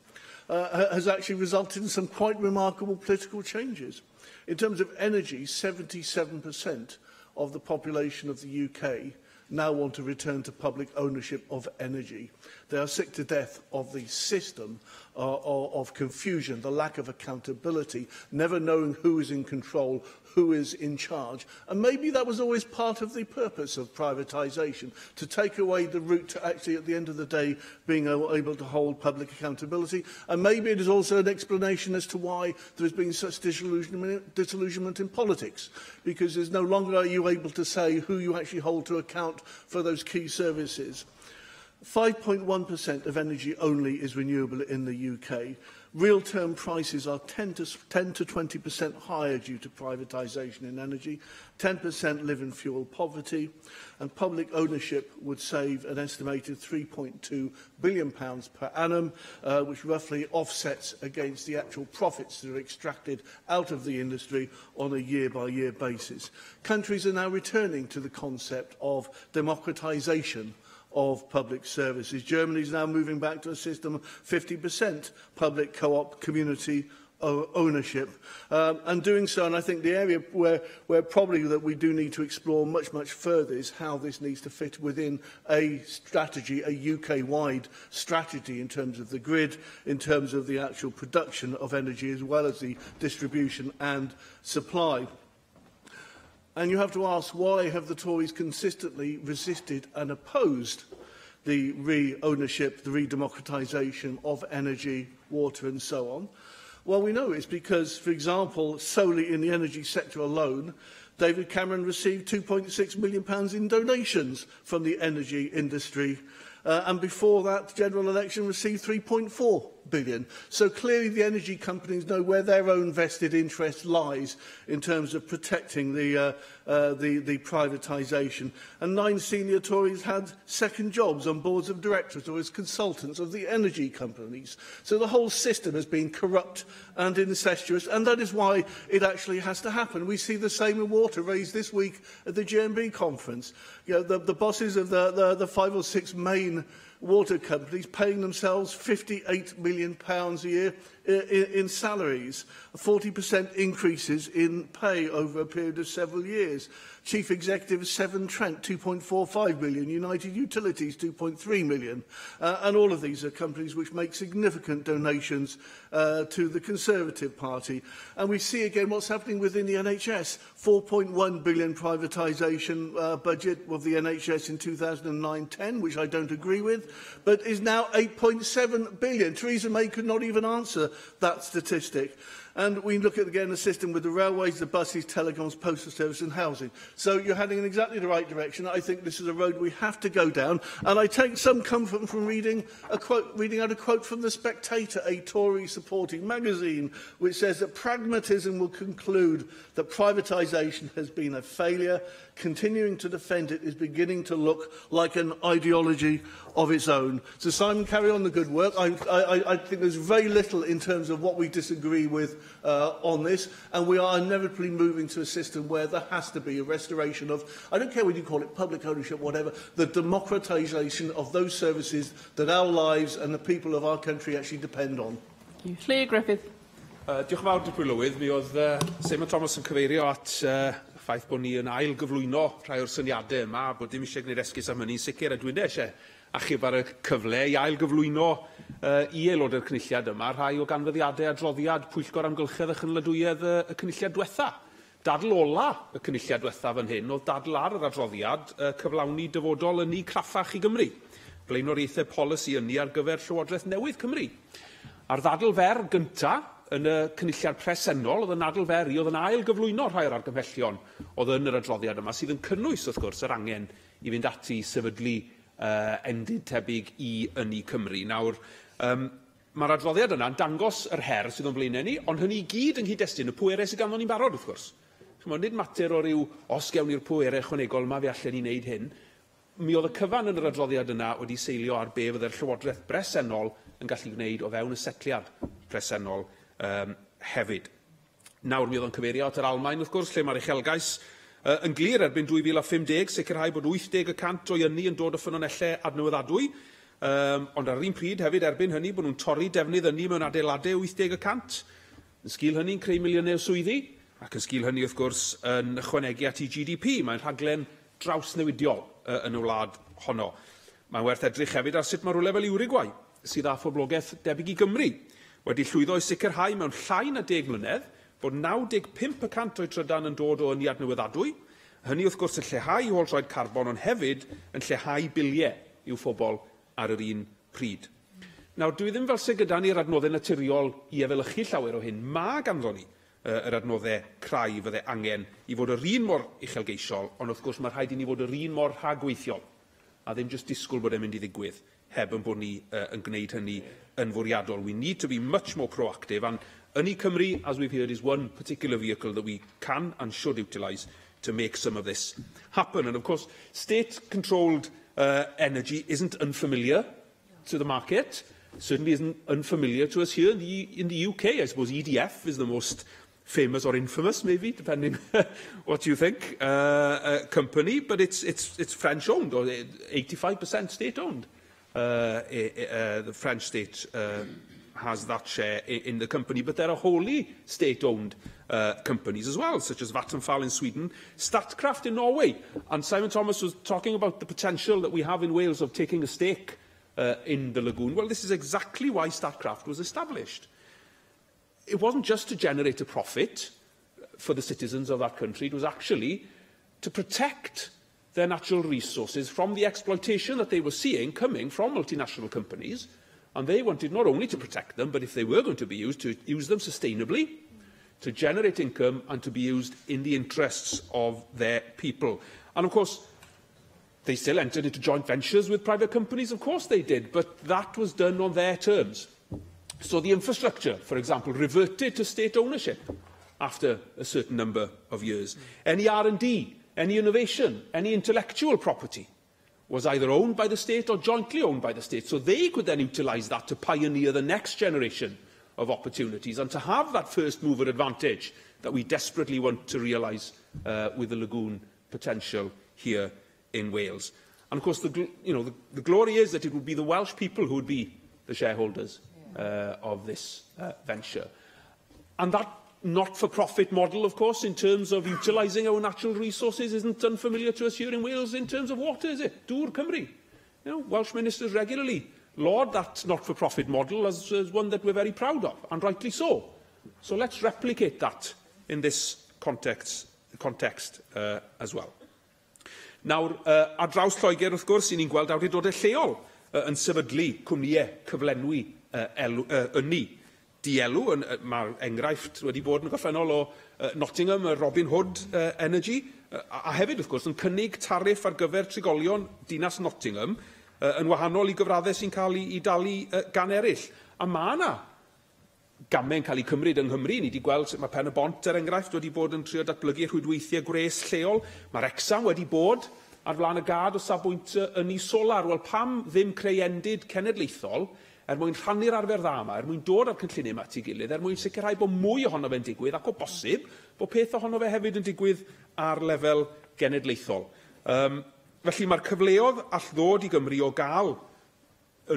has actually resulted in some quite remarkable political changes. In terms of energy, 77% of the population of the UK now want to return to public ownership of energy. They are sick to death of the system of confusion, the lack of accountability, never knowing who is in control, who is in charge. And maybe that was always part of the purpose of privatisation, to take away the route to actually, at the end of the day, being able to hold public accountability. And maybe it is also an explanation as to why there has been such disillusionment in politics, because there's no longer are you able to say who you actually hold to account for those key services. 5.1% of energy only is renewable in the UK. Real-term prices are 10 to 20% higher due to privatisation in energy. 10% live in fuel poverty, and public ownership would save an estimated £3.2 billion per annum, which roughly offsets against the actual profits that are extracted out of the industry on a year-by-year basis. Countries are now returning to the concept of democratisation of public services. Germany is now moving back to a system of 50% public co-op community ownership, and doing so, and I think the area where probably that we do need to explore much further is how this needs to fit within a strategy, a UK-wide strategy in terms of the grid, in terms of the actual production of energy, as well as the distribution and supply. And you have to ask, why have the Tories consistently resisted and opposed the re-ownership, the re-democratisation of energy, water and so on? Well, we know it's because, for example, solely in the energy sector alone, David Cameron received £2.6 million in donations from the energy industry. And before that general election received £3.4 billion. So clearly the energy companies know where their own vested interest lies in terms of protecting the privatisation. And 9 senior Tories had second jobs on boards of directors or as consultants of the energy companies. So the whole system has been corrupt and incestuous, and that is why it actually has to happen. We see the same in water raised this week at the GMB conference. You know, the bosses of the 5 or 6 main water companies paying themselves £58 million a year in salaries, 40% increases in pay over a period of several years. Chief Executive Severn Trent, £2.45 million, United Utilities, £2.3 million. And all of these are companies which make significant donations to the Conservative Party. And we see again what's happening within the NHS. £4.1 billion privatisation budget of the NHS in 2009-10, which I don't agree with, but is now £8.7 billion. Theresa May could not even answer that statistic. And we look at, again, the system with the railways, the buses, telecoms, postal service and housing. So you're heading in exactly the right direction. I think this is a road we have to go down. And I take some comfort from reading out a quote from The Spectator, a Tory-supporting magazine, which says that pragmatism will conclude that privatisation has been a failure. Continuing to defend it is beginning to look like an ideology of its own. So, Simon, carry on the good work. I think there's very little in terms of what we disagree with on this, and we are inevitably moving to a system where there has to be a restoration of, I don't care whether you call it public ownership, whatever, the democratisation of those services that our lives and the people of our country actually depend on. Lle Griffith. Diolch yn fawr, Dipyn Lywydd. Mi oedd Simon Thomas yn cyfeirio at ffaith bod ni yn ail gyflwyno rhai o'r syniadau yma, bod dim eisiau gwneud esgus am hynny'n sicr, a dwi'n eisiau achub ar y cyfle i ail gyflwyno i aelodau'r cynulliad yma, rhai o ganfyddiadau adroddiad Pwyllgor Amgylchedd a Chynledwyedd y cynulliad diwetha. Dadl ola y cynulliad diwetha fan hyn oedd dadl ar yr adroddiad cyflawni dyfodol yn ni craffach i Gymru. Blaenoriaethau polisi yn ni ar gyfer Llywodraeth Newydd Cymru. A'r ddadl fer gyntaf yn y cynulliad presennol, oedd yn adl fer i, oedd yn ail gyflwyno rhai o'r argymhellion oedd yn yr adroddiad yma, sydd yn cynnwys, wrth gwrs, yr angen i fynd ati sefydlu endid tebyg i ynni Cymru. Nawr, mae'r adroddiad yna'n dangos yr her sydd o'n blaenau ni, ond hynny i gyd yng nghyd-destun y pwerau sydd ganddo ni'n barod, wrth gwrs. Nid mater o ryw, os gewn ni'r pwerau ychwanegol yma fe allan ni wneud hyn, mi oedd y cyfan yn yr adroddiad yna wedi seilio ar be fydde'r Llywodraeth bresennol yn gallu gwneud o fewn y setliad presennol hefyd. Nawr, mi oedd yn cyfeirio at yr Almaen, wrth gwrs, lle mae'r uchelgais yn glir erbyn 2050, sicrhau bod 80% o ynni yn dod o ffynonellau adnewyddadwy, ond ar yr un pryd hefyd erbyn hynny bod nhw'n torri defnydd ynni mewn adeiladau 80%. Yn sgil hynny'n creu miliynau o swyddi, ac yn sgil hynny, wrth gwrs, yn ychwanegu at i GDP. Mae'n rhaglen drawsnewidiol yn y wlad honno. Mae'n werth edrych hefyd ar sut mae rhywle fel Uruguay, sydd â phoblogaeth debyg i Gymru, wedi llwyddo i sicrhau mewn llai na 10 mlynedd bod 95% o'i trydan yn dod o ynni adnewyddadwy. Hynny, wrth gwrs, yn lleihau ôl-droed carbon, ond hefyd yn lleihau biliau i'w phobl ar yr un pryd. Nawr, dwi ddim fel sydd gyda ni'r adnoddau naturiol i efelychu llawer o hyn. Mae ganddo ni yr adnoddau craidd fydde angen i fod yr un mor uchelgeisiol, ond wrth gwrs mae rhaid i ni fod yr un mor rhagweithiol, a ddim jyst disgwyl bod e'n mynd i ddigwydd, heb yn bod ni yn gwneud hynny yn fwriadol. We need to be much more proactive, and ynni Cymru, as we've heard, is one particular vehicle that we can and should utilise to make some of this happen. And of course, state-controlled energy isn't unfamiliar to the market, certainly isn't unfamiliar to us here in the UK. I suppose EDF is the most famous or infamous, maybe, depending what you think, company, but it's French-owned, or 85% state-owned. The French state has that share in the company, but there are wholly state-owned companies as well, such as Vattenfall in Sweden, Statkraft in Norway. And Simon Thomas was talking about the potential that we have in Wales of taking a stake in the lagoon. Well, this is exactly why Statkraft was established. It wasn't just to generate a profit for the citizens of that country, it was actually to protect their natural resources from the exploitation that they were seeing coming from multinational companies. And they wanted not only to protect them, but if they were going to be used, to use them sustainably, to generate income, and to be used in the interests of their people. And of course, they still entered into joint ventures with private companies, of course they did, but that was done on their terms. So the infrastructure, for example, reverted to state ownership after a certain number of years. Any R&D, any innovation, any intellectual property was either owned by the state or jointly owned by the state. So they could then utilise that to pioneer the next generation of opportunities and to have that first mover advantage that we desperately want to realise with the lagoon potential here in Wales. And of course, the glory is that it would be the Welsh people who would be the shareholders of this venture. And that not-for-profit model, of course, in terms of utilising our natural resources isn't unfamiliar to us here in Wales in terms of water, is it? Dŵr Cymru. Welsh ministers regularly laud that not-for-profit model as one that we're very proud of, and rightly so. So let's replicate that in this context as well. Nawr, ar draws Lloegr, wrth gwrs, ni'n gweld awdurdodau lleol yn sefydlu cwmnïau cyflenwi ynni dielw. Mae'r enghraifft wedi bod yn goffennol o Nottingham, Robin Hood Energy, a hefyd, wrth gwrs, yn cynnig tariff ar gyfer trigolion dinas Nottingham yn wahanol i gyfraddau sy'n cael ei dalu gan eraill. A mae yna gamau'n cael ei cymryd yng Nghymru. Ni wedi gweld sut mae Pen y Bont, er enghraifft, wedi bod yn trio datblygu rhwydweithiau gwres lleol. Mae'r Wrecsam wedi bod ar flaen y gad o safbwynt ynni solar. Wel, pam ddim creu endid cenedlaethol mwyn rhannu'r arfer dda yma, mwyn dod â'r cynlluniau yma at ei gilydd, mwyn sicrhau bod mwy ohono fe'n digwydd, ac o bosib bod peth ohono fe hefyd yn digwydd ar lefel genedlaethol. Felly mae'r cyfleoedd all ddod i Gymru o gael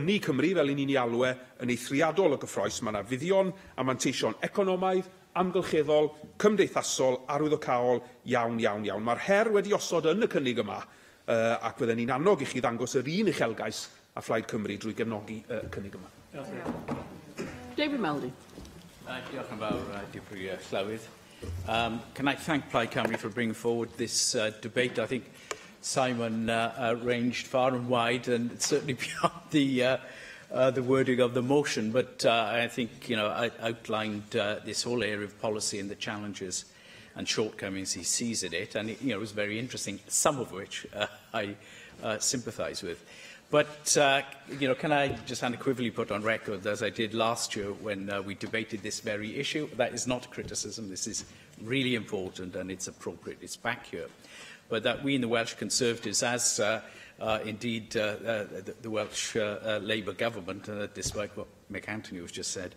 ynni Cymru, fel ni'n ei alw yn eithriadol o gyffroes. Mae yna fuddion a manteision economaidd, amgylcheddol, cymdeithasol, arwyddocaol iawn. Mae'r her wedi osod yn y cynnig yma, ac bydden ni'n annog i chi ddangos yr un uchelgais a Phlaid Cymru drwy gefnogi cynnig yma. David Melding. Diolch yn fawr, Dipri Llywydd. Can I thank Plaid Cymru for bringing forward this debate? I think Simon ranged far and wide and certainly beyond the wording of the motion, but I think I outlined this whole area of policy and the challenges and shortcomings he sees in it, and it was very interesting, some of which I sympathise with. But, can I just unequivocally put on record, as I did last year when we debated this very issue, that is not criticism, this is really important and it's appropriate, it's back here. But that we in the Welsh Conservatives, as indeed the Welsh Labour government, despite what Mick Anthony has just said,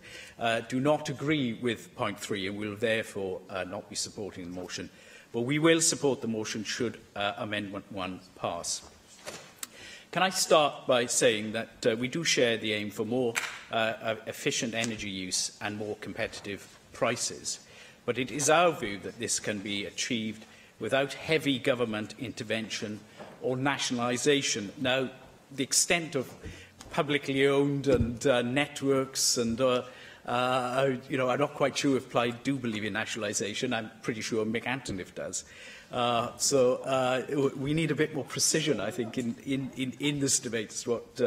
do not agree with point 3 and will therefore not be supporting the motion. But we will support the motion should Amendment 1 pass. Can I start by saying that we do share the aim for more efficient energy use and more competitive prices, but it is our view that this can be achieved without heavy government intervention or nationalisation. Now, the extent of publicly owned and networks and I'm not quite sure if Plaid do believe in nationalisation. I'm pretty sure Mick Antonoff does. So we need a bit more precision, I think, in this debate as what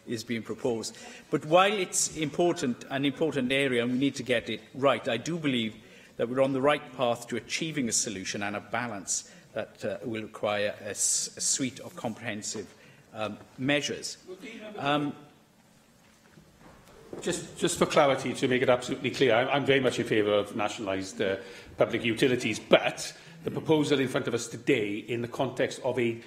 is being proposed. But while it's an important area and we need to get it right, I do believe that we're on the right path to achieving a solution and a balance that will require a suite of comprehensive measures. Just for clarity, to make it absolutely clear, I'm very much in favour of nationalised public utilities, but the proposal in front of us today, in the context of a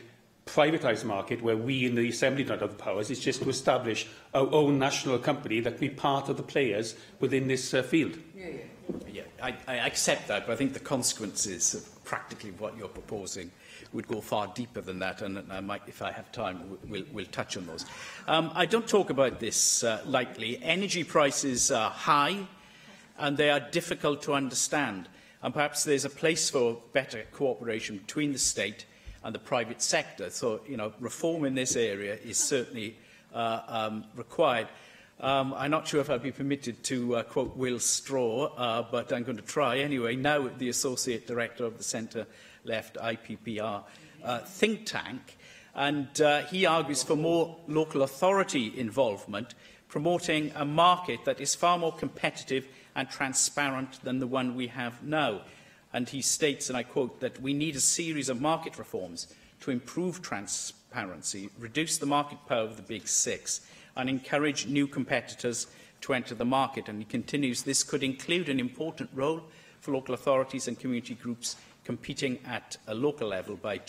privatised market where we in the Assembly don't have the powers, is just to establish our own national company that can be part of the players within this field. Yeah, I accept that, but I think the consequences of practically what you're proposing would go far deeper than that, and I might, if I have time, we'll touch on those. I don't talk about this lightly. Energy prices are high, and they are difficult to understand. And perhaps there's a place for better cooperation between the state and the private sector. So, reform in this area is certainly required. I'm not sure if I'll be permitted to quote Will Straw, but I'm going to try anyway. Now the Associate Director of the centre-left IPPR think tank, and he argues for more local authority involvement, promoting a market that is far more competitive and transparent than the one we have now. And he states, and I quote, that we need a series of market reforms to improve transparency, reduce the market power of the Big Six, and encourage new competitors to enter the market. And he continues, this could include an important role for local authorities and community groups competing at a local level by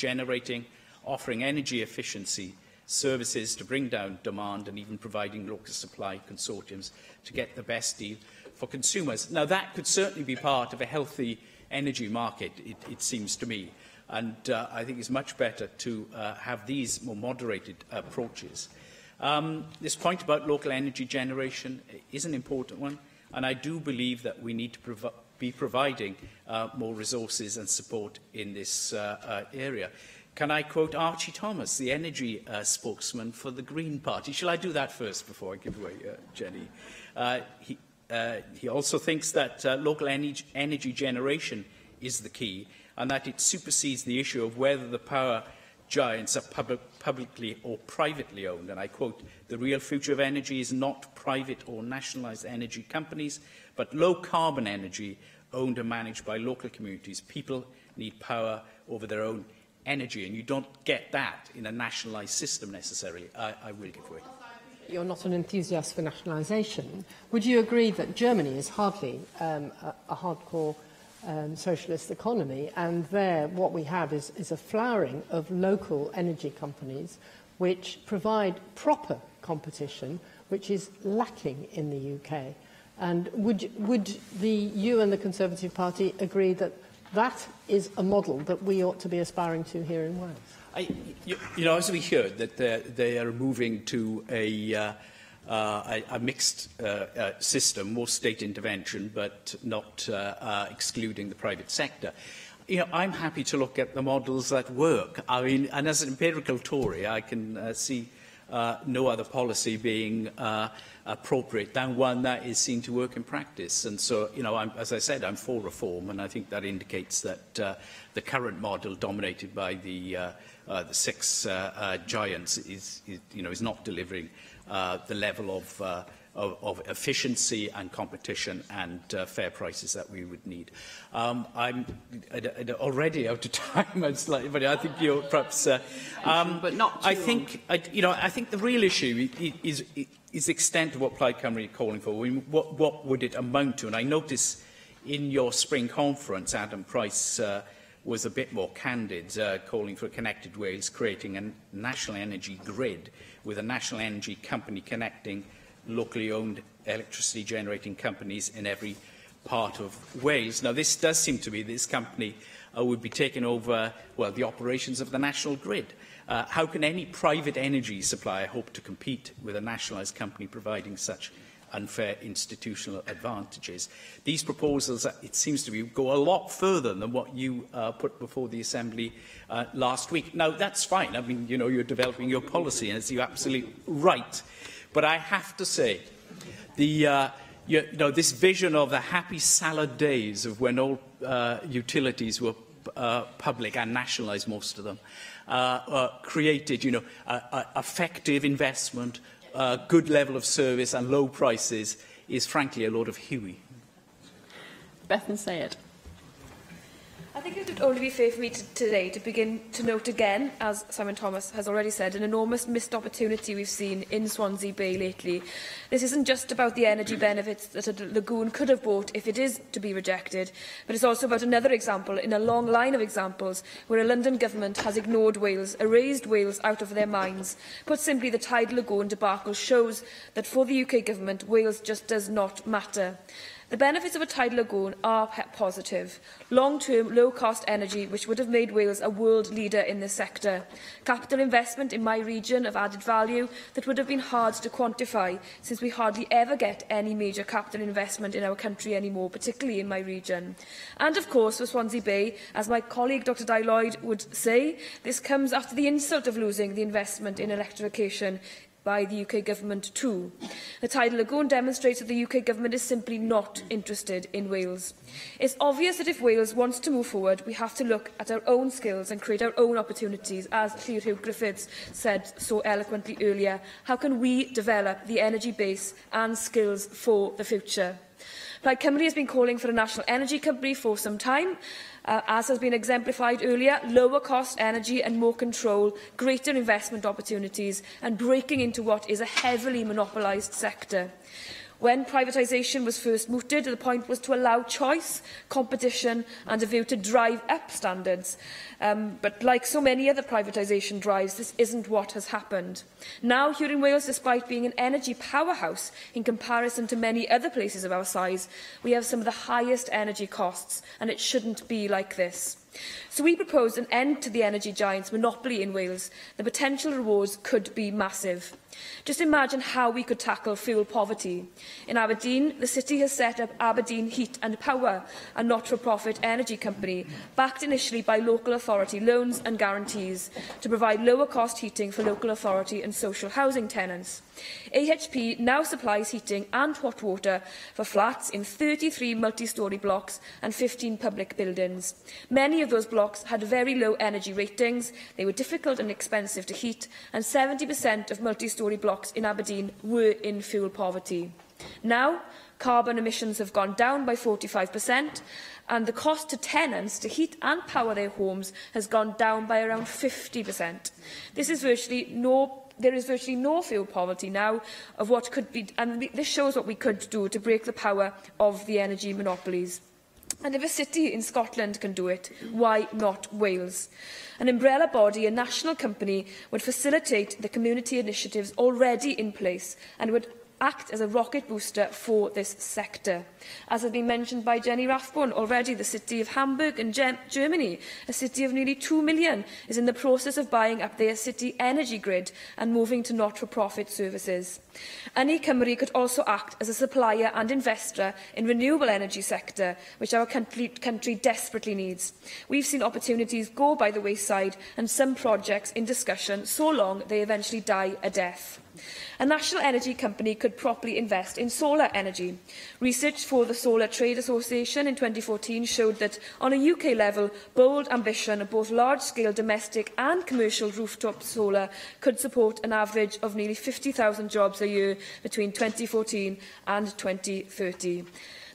offering energy efficiency services to bring down demand, and even providing local supply consortiums to get the best deal for consumers. Now, that could certainly be part of a healthy energy market, it seems to me. And I think it's much better to have these more moderated approaches. This point about local energy generation is an important one, and I do believe that we need to be providing more resources and support in this area. Can I quote Archie Thomas, the energy spokesman for the Green Party? Shall I do that first before I give away Jenny? He also thinks that local energy generation is the key, and that it supersedes the issue of whether the power giants are publicly or privately owned. And I quote, the real future of energy is not private or nationalised energy companies, but low-carbon energy owned and managed by local communities. People need power over their own energy, and you don't get that in a nationalised system necessarily. I will give way. You're not an enthusiast for nationalisation. Would you agree that Germany is hardly a hardcore socialist economy, and there what we have is a flowering of local energy companies which provide proper competition, which is lacking in the UK? And would you and the Conservative Party agree that that is a model that we ought to be aspiring to here in Wales? As we heard, that they are moving to a mixed system, more state intervention, but not excluding the private sector. I'm happy to look at the models that work. I mean, and as an empirical Tory, I can see no other policy being appropriate than one that is seen to work in practice. And so, as I said, I'm for reform, and I think that indicates that the current model, dominated by the six giants, is not delivering the level of efficiency and competition and fair prices that we would need. I'm already out of time, but I think you're perhaps. But not too I think the real issue is the extent of what Plaid Cymru are calling for. I mean, what would it amount to? And I notice in your spring conference, Adam Price was a bit more candid, calling for Connected Wales, creating a national energy grid with a national energy company connecting locally owned electricity generating companies in every part of Wales. Now, this does seem to be this company would be taking over, well, the operations of the national grid. How can any private energy supplier hope to compete with a nationalised company providing such unfair institutional advantages? These proposals, it seems to me, go a lot further than what you put before the Assembly last week. Now, that's fine. I mean, you're developing your policy, and it's your absolute right. But I have to say, this vision of the happy salad days of when all utilities were public and nationalised, most of them, created, effective investment, good level of service and low prices, is frankly a load of hooey. Bethan Sayed. I think it would only be fair for me today to begin to note again, as Simon Thomas has already said, an enormous missed opportunity we've seen in Swansea Bay lately. This isn't just about the energy benefits that a lagoon could have brought if it is to be rejected, but it's also about another example in a long line of examples where a London government has ignored Wales, erased Wales out of their minds. Put simply, the Tidal Lagoon debacle shows that for the UK government, Wales just does not matter. The benefits of a tidal lagoon are positive. Long-term, low-cost energy, which would have made Wales a world leader in this sector. Capital investment in my region of added value that would have been hard to quantify, since we hardly ever get any major capital investment in our country anymore, particularly in my region. And of course, for Swansea Bay, as my colleague Dr Di Lloyd would say, this comes after the insult of losing the investment in electrification by the UK Government too. The tidal lagoon demonstrates that the UK Government is simply not interested in Wales. It's obvious that if Wales wants to move forward, we have to look at our own skills and create our own opportunities, as Llyr Hugh Griffiths said so eloquently earlier. How can we develop the energy base and skills for the future? Plaid Cymru has been calling for a national energy company for some time. As has been exemplified earlier, lower cost energy and more control, greater investment opportunities and breaking into what is a heavily monopolised sector. When privatisation was first mooted, the point was to allow choice, competition and a view to drive up standards. But like so many other privatisation drives, this isn't what has happened. Now, here in Wales, despite being an energy powerhouse in comparison to many other places of our size, we have some of the highest energy costs, and it shouldn't be like this. So we proposed an end to the energy giant's monopoly in Wales. The potential rewards could be massive. Just imagine how we could tackle fuel poverty. In Aberdeen, the city has set up Aberdeen Heat and Power, a not-for-profit energy company, backed initially by local authority loans and guarantees, to provide lower-cost heating for local authority and social housing tenants. AHP now supplies heating and hot water for flats in 33 multi-storey blocks and 15 public buildings. Many of those blocks had very low energy ratings, they were difficult and expensive to heat, and 70% of multi-storey blocks in Aberdeen were in fuel poverty. Now, carbon emissions have gone down by 45%, and the cost to tenants to heat and power their homes has gone down by around 50%. There is virtually no fuel poverty now of what could be, and this shows what we could do to break the power of the energy monopolies. And if a city in Scotland can do it, why not Wales? An umbrella body, a national company, would facilitate the community initiatives already in place and would act as a rocket booster for this sector. As has been mentioned by Jenny Rathbone, already the city of Hamburg in Germany, a city of nearly 2 million, is in the process of buying up their city energy grid and moving to not-for-profit services. Ynni Cymru could also act as a supplier and investor in renewable energy sector, which our country desperately needs. We've seen opportunities go by the wayside and some projects in discussion so long they eventually die a death. A national energy company could properly invest in solar energy. Research for the Solar Trade Association in 2014 showed that, on a UK level, bold ambition of both large-scale domestic and commercial rooftop solar could support an average of nearly 50,000 jobs a year between 2014 and 2030.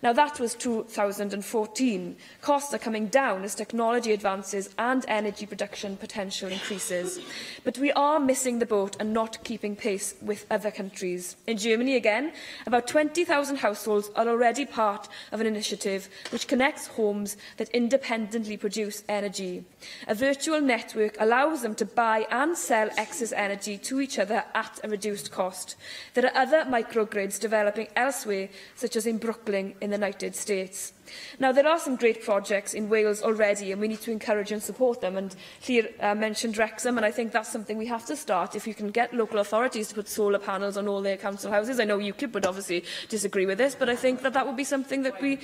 Now, that was 2014. Costs are coming down as technology advances and energy production potential increases. But we are missing the boat and not keeping pace with other countries. In Germany, again, about 20,000 households are already part of an initiative which connects homes that independently produce energy. A virtual network allows them to buy and sell excess energy to each other at a reduced cost. There are other microgrids developing elsewhere, such as in Brooklyn in the United States. Now, there are some great projects in Wales already, and we need to encourage and support them. And Llyr mentioned Wrexham, and I think that's something we have to start. If you can get local authorities to put solar panels on all their council houses, I know UKIP would obviously disagree with this, but I think that would be something that we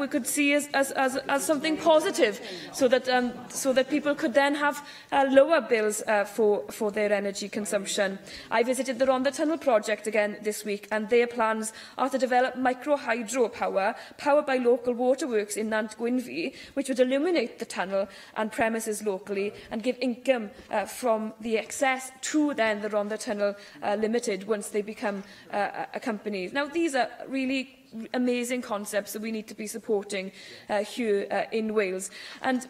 could see as something positive, so that people could then have lower bills for their energy consumption. I visited the Rhondda Tunnel project again this week, and their plans are to develop micro-hydro power, powered by local waterworks in Nant Gwynfi, which would illuminate the tunnel and premises locally and give income from the excess to then the Rhondda Tunnel Limited once they become a company. Now, these are really amazing concepts that we need to be supporting here in Wales. And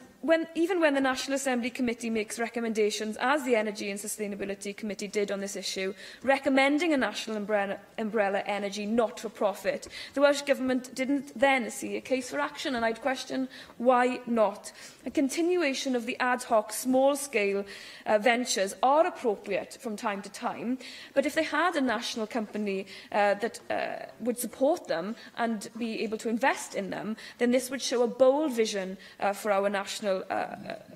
even when the National Assembly Committee makes recommendations, as the Energy and Sustainability Committee did on this issue, recommending a national umbrella energy not-for-profit, the Welsh Government didn't then see a case for action, and I'd question why not. A continuation of the ad hoc small-scale ventures are appropriate from time to time, but if they had a national company that would support them and be able to invest in them, then this would show a bold vision for our national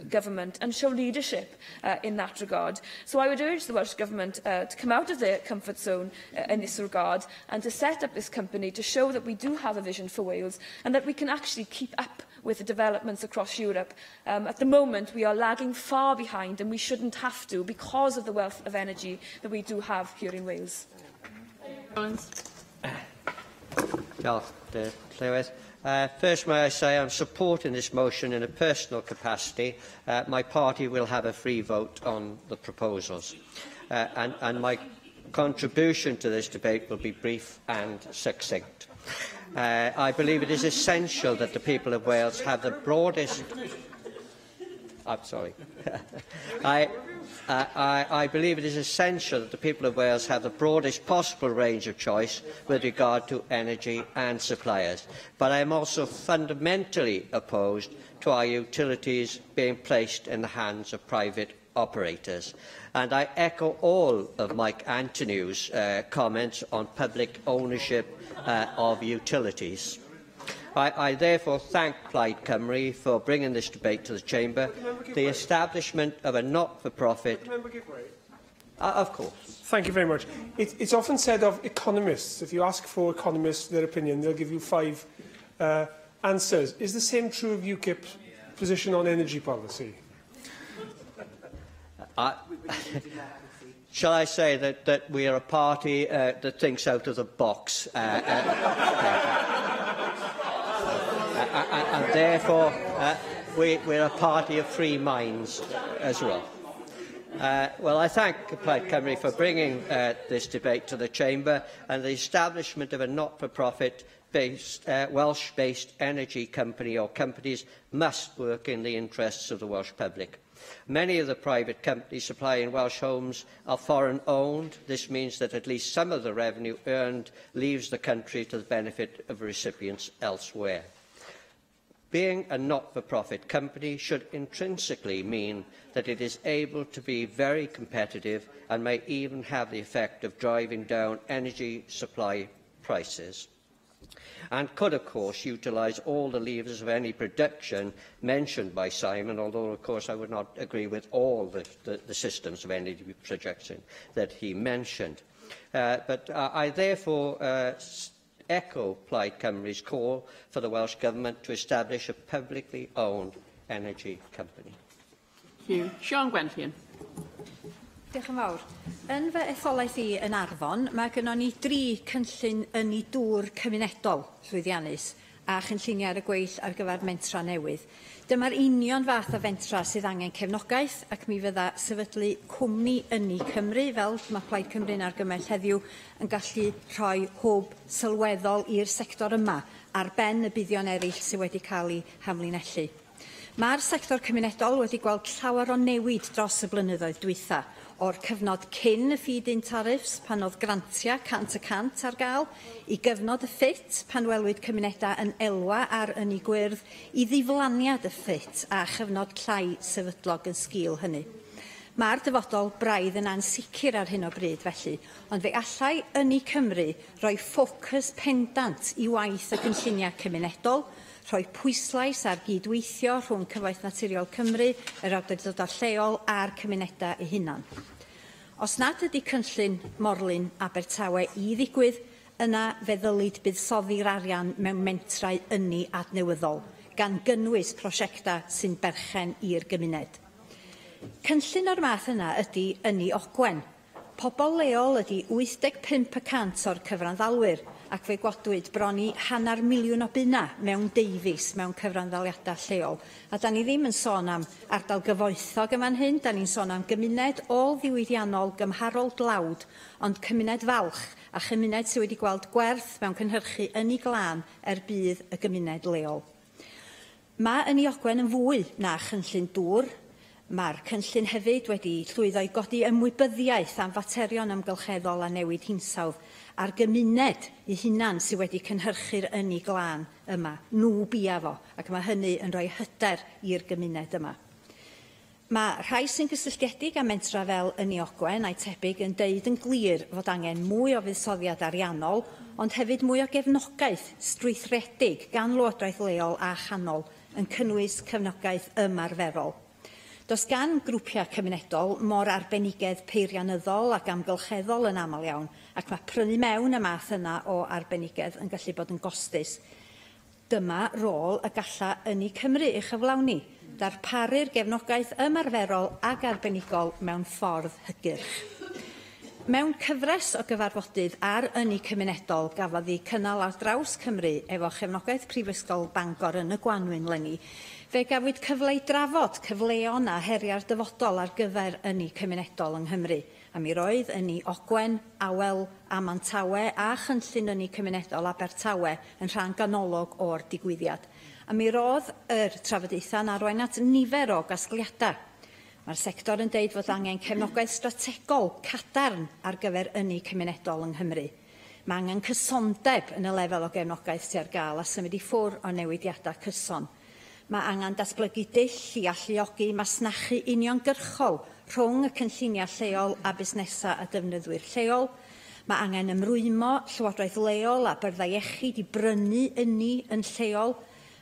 government and show leadership in that regard. So I would urge the Welsh Government to come out of their comfort zone in this regard and to set up this company to show that we do have a vision for Wales and that we can actually keep up with the developments across Europe. At the moment, we are lagging far behind, and we shouldn't have to because of the wealth of energy that we do have here in Wales. First, may I say I'm supporting this motion in a personal capacity. My party will have a free vote on the proposals. And my contribution to this debate will be brief and succinct. I believe it is essential that the people of Wales have the broadest... I'm sorry. I believe it is essential that the people of Wales have the broadest possible range of choice with regard to energy and suppliers. But I am also fundamentally opposed to our utilities being placed in the hands of private operators. And I echo all of Mike Antonew's comments on public ownership of utilities. I therefore thank Plaid Cymru for bringing this debate to the Chamber. The establishment of a not-for-profit... of course. Thank you very much. It's often said of economists, if you ask for economists their opinion, they'll give you 5 answers. Is the same true of UKIP's position on energy policy? Shall I say that we are a party that thinks out of the box? And therefore, we're a party of free minds as well. Well, I thank Plaid Cymru for bringing this debate to the Chamber, and the establishment of a not-for-profit Welsh-based energy company or companies must work in the interests of the Welsh public. Many of the private companies supplying Welsh homes are foreign-owned. This means that at least some of the revenue earned leaves the country to the benefit of recipients elsewhere. Being a not-for-profit company should intrinsically mean that it is able to be very competitive and may even have the effect of driving down energy supply prices, and could, of course, utilise all the levers of any production mentioned by Simon, although, of course, I would not agree with all the systems of energy production that he mentioned. But I therefore echo Plaid Cymru's call for the Welsh Government to establish a publicly owned energy company. Thank you. Siôn Gwenllian. Diolch yn fawr. Yn fy etholaeth i yn Arfon, mae gynnon ni 3 cynllun yn ei dŵr cymunedol llwyddiannus a chynlluniau ar y gweill ar gyfer mentra newydd. Dyma'r union fath o fentra sydd angen cefnogaeth ac mi fydda sefydlu cwmni ynni Cymru, fel mae Plaid Cymru'n argymell heddiw, yn gallu rhoi hwb sylweddol i'r sector yma ar ben y buddion eraill sydd wedi cael eu hamlinellu. Mae'r sector cymunedol wedi gweld llawer o newid dros y blynyddoedd dwytha, o'r cyfnod cyn y feed-in tariffs pan oedd grantia 100% ar gael, i gyfnod y ffit pan welwyd cymunedau yn elwa ar ynni gwyrdd, i ddiflaniad y ffit a chyfnod llai sefydlog yn sgil hynny. Mae'r dyfodol braidd yn ansicr ar hyn o bryd felly, ond fe allai ynni Cymru roi ffocws pendant i waith y cynlluniau cymunedol, rhoi pwyslais ar gydweithio rhwng Cyfoeth Naturiol Cymru, yr awdurdodau lleol a'r cymunedau eu hunan. Os nad ydy cynllun Morlyn Abertawe i ddigwydd, yna fe ddylid buddsoddi'r arian mewn mentrau ynni adnewyddol, gan gynnwys prosiectau sy'n berchen i'r gymuned. Cynllun o'r math yna ydy ynni Ogwen. Pobl leol ydy 85% o'r cyfranddalwyr, ac fe godwyd bron i 500,000 o bunna mewn deufis mewn cyfranddaliadau lleol. A da ni ddim yn sôn am ardal gyfoethog yma'n hyn, da ni'n sôn am gymuned ôl-ddiwydiannol gymharol dlawd, ond cymuned falch a chymuned sydd wedi gweld gwerth mewn cynhyrchu ynni glân er bydd y gymuned leol. Mae Ynni Ogwen yn fwy na chynllun dŵr. Mae'r cynllun hefyd wedi llwyddo i godi ymwybyddiaeth am faterion amgylcheddol a newid hinsawdd a'r gymuned eu hunan sydd wedi cynhyrchu'r ynni glân yma. Nhw bia fo, ac mae hynny yn rhoi hyder i'r gymuned yma. Mae rhai sy'n gysylltiedig â mentra fel Ynni Ogwen a'i tebyg yn deud yn glir fod angen mwy o fuddsoddiad ariannol, ond hefyd mwy o gefnogaeth strwythredig gan lywodraeth leol a chanol yn cynnwys cefnogaeth ymarferol. Does gan grwpiau cymunedol mor arbenigedd peirianyddol ac amgylcheddol yn aml iawn, ac mae prynu mewn y math yna o arbenigedd yn gallu bod yn gostus. Dyma rôl y galla Ynni Cymru i chyflawni, darparu'r gefnogaeth ymarferol ac arbenigol mewn ffordd hygyrch. Mewn cyfres o gyfarfodydd ar ynni cymunedol gafodd ei cynnal ar draws Cymru efo chefnogaeth Prifysgol Bangor yn y Gwanwyn leni, fe gafwyd cyfle i drafod cyfleon a heriau'r dyfodol ar gyfer ynni cymunedol yng Nghymru, a mi roedd Ynni Ogwen, Awel a Mantawe a chynllun ynni cymunedol Abertawe yn rhan ganolog o'r digwyddiad. A mi roedd yr trafodaethau'n arwain at nifer o gasgliadau. Mae'r sector yn deud fod angen cefnogaeth strategol cadarn ar gyfer ynni cymunedol yng Nghymru. Mae angen cysondeb yn y lefel o gefnogaeth sydd ar gael a symud i ffwr o newidiadau cyson. Mae angen datblygu dull i alluogi masnachu uniongyrchol rhwng y cynlluniau lleol a busnesau a defnyddwyr lleol. Mae angen ymrwymo llywodraeth leol a byrdda iechyd i brynu ynni yn lleol.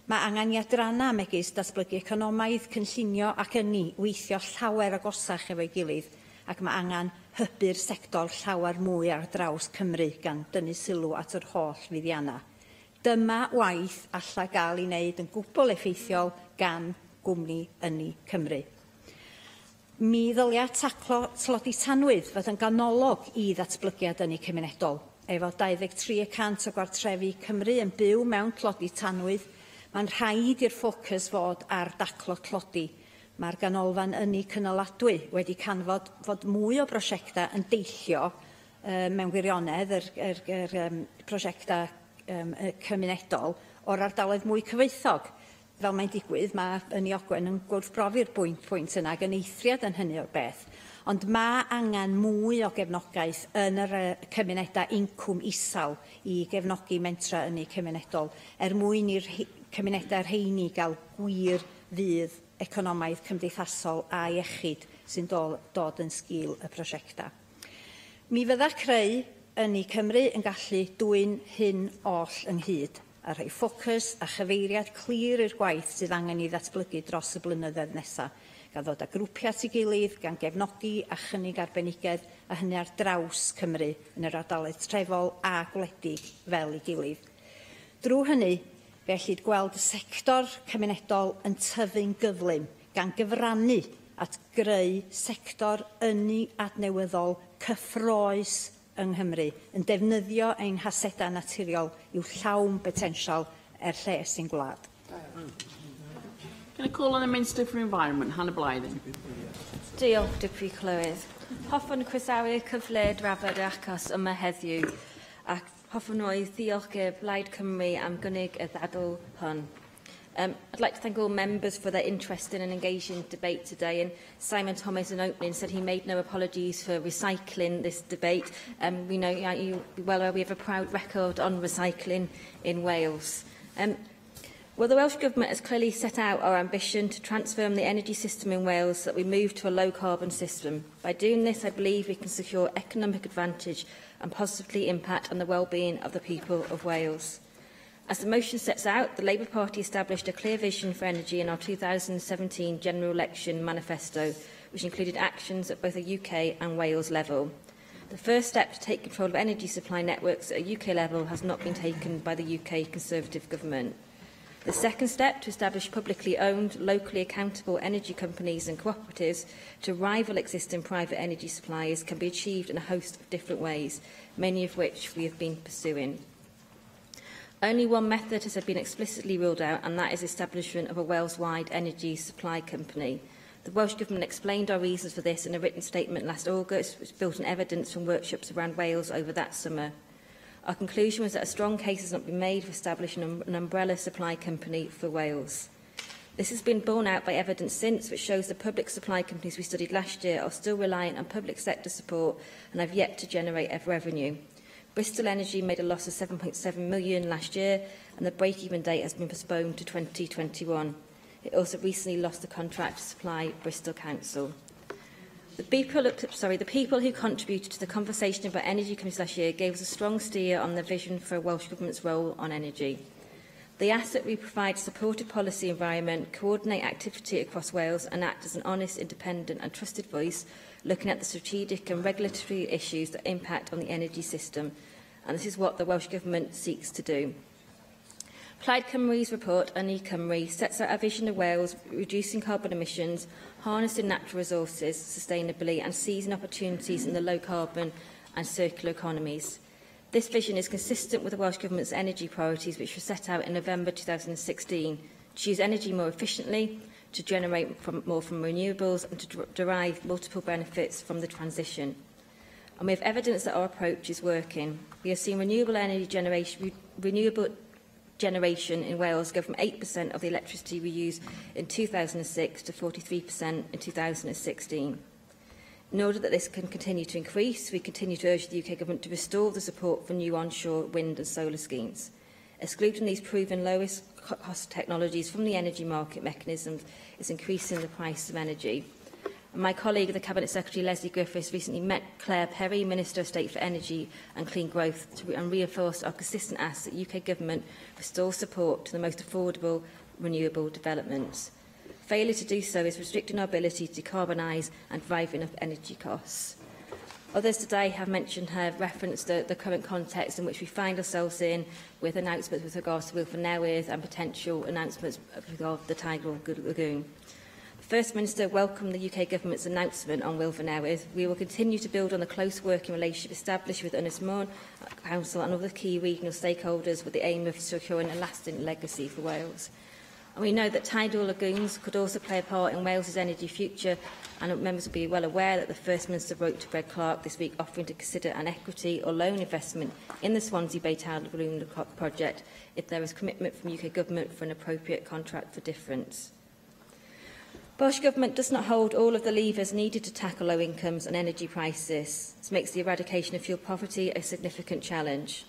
Mae angen i adrana megis datblygu economaidd, cynllunio ac ynni weithio llawer agosach efo'i gilydd, ac mae angen hybu'r sector llawer mwy ar draws Cymru gan dynnu sylw at yr holl fuddiannau. Dyma waith allai gael ei wneud yn gwbl effeithiol gan gwmni Ynni Cymru. Mi ddylia taclo tlodi tanwydd fod yn ganolog i ddatblygiad ynni cymunedol. Efo 23% o gwartrefi Cymru yn byw mewn tlodi tanwydd, mae'n rhaid i'r ffocws fod ar daclo tlodi. Mae'r ganolfan ynni cynaladwy wedi canfod fod mwy o brosiectau yn deillio mewn gwirionedd yr prosiectau cymunedol o'r ardaloedd mwy cyfoethog. Fel mae'n digwydd, mae Ynni Ogwen yn gwrthbrofi'r pwynt yna, gan eithriad yn hynny o'r beth. Ond mae angen mwy o gefnogaeth yn yr cymunedau incwm isal i gefnogi mentra ynni cymunedol, mwyn i'r cymunedau rheini gael gwir fydd economaidd cymdeithasol a iechyd sy'n dod yn sgil y prosiectau. Mi fydda creu Ynni Cymru yn gallu dwyn hyn oll ynghyd, a rhoi ffocws a chyfeiriad clir i'r gwaith sydd angen i ddatblygu dros y blynyddoedd nesaf, gan ddod â grwpiau at ei gilydd, gan gefnogi a chynnig arbenigedd a hynny ar draws Cymru yn yr ardaloedd trefol a gwledig fel ei gilydd. Drwy hynny, fe allid gweld y sector cymunedol yn tyfu'n gyflym gan gyfrannu at greu sector ynni adnewyddol cyffroes yng Nghymru, yn defnyddio ein hasedau naturiol i'w llawn potensial lle sy'n gwlad. Can I call on the Minister for Environment, Hannah Blythen? Diolch, Deputy Clywyd. Hoffwn croesawu'r cyfle drafod yr achos yma heddiw, ac hoffwn oedd ddiolch i'r Blaid Cymru am gynnig y ddadl hwn. I'd like to thank all members for their interest in and engaging debate today. And Simon Thomas, in opening, said he made no apologies for recycling this debate. We know you well aware we have a proud record on recycling in Wales. Well, the Welsh Government has clearly set out our ambition to transform the energy system in Wales so that we move to a low-carbon system. By doing this, I believe we can secure economic advantage and positively impact on the well-being of the people of Wales. As the motion sets out, the Labour Party established a clear vision for energy in our 2017 general election manifesto, which included actions at both a UK and Wales level. The first step to take control of energy supply networks at a UK level has not been taken by the UK Conservative Government. The second step, to establish publicly owned, locally accountable energy companies and cooperatives to rival existing private energy suppliers, can be achieved in a host of different ways, many of which we have been pursuing. Only one method has been explicitly ruled out, and that is the establishment of a Wales-wide energy supply company. The Welsh Government explained our reasons for this in a written statement last August, which built on evidence from workshops around Wales over that summer. Our conclusion was that a strong case has not been made for establishing an umbrella supply company for Wales. This has been borne out by evidence since, which shows the public supply companies we studied last year are still reliant on public sector support and have yet to generate revenue. Bristol Energy made a loss of £7.7 million last year, and the break-even date has been postponed to 2021. It also recently lost the contract to supply Bristol Council. The people who contributed to the conversation about energy companies last year gave us a strong steer on the vision for Welsh Government's role on energy. They asked that we provide a supportive policy environment, coordinate activity across Wales and act as an honest, independent and trusted voice, looking at the strategic and regulatory issues that impact on the energy system. And this is what the Welsh Government seeks to do. Plaid Cymru's report, Ynni Cymru, sets out a vision of Wales reducing carbon emissions, harnessing natural resources sustainably and seizing opportunities in the low-carbon and circular economies. This vision is consistent with the Welsh Government's energy priorities, which were set out in November 2016, to use energy more efficiently, to generate more from renewables and to derive multiple benefits from the transition. And we have evidence that our approach is working. We have seen renewable generation in Wales go from 8% of the electricity we use in 2006 to 43% in 2016. In order that this can continue to increase, we continue to urge the UK Government to restore the support for new onshore wind and solar schemes. Excluding these proven lowest cost technologies from the energy market mechanisms is increasing the price of energy. And my colleague, the Cabinet Secretary Leslie Griffiths, recently met Claire Perry, Minister of State for Energy and Clean Growth, and reinforced our consistent ask that UK Government restore support to the most affordable renewable developments. Failure to do so is restricting our ability to decarbonise and driving up energy costs. Others today have referenced the current context in which we find ourselves in, with announcements with regards to Wilford Newydd and potential announcements with regard to the Tidal Lagoon. The First Minister welcomed the UK Government's announcement on Wilford Newydd. We will continue to build on the close working relationship established with Ynys Môn Council and other key regional stakeholders with the aim of securing a lasting legacy for Wales. And we know that tidal lagoons could also play a part in Wales's energy future, and members will be well aware that the First Minister wrote to Greg Clark this week offering to consider an equity or loan investment in the Swansea Bay Tidal Lagoon project if there is commitment from UK Government for an appropriate contract for difference. Welsh Government does not hold all of the levers needed to tackle low incomes and energy prices. This makes the eradication of fuel poverty a significant challenge.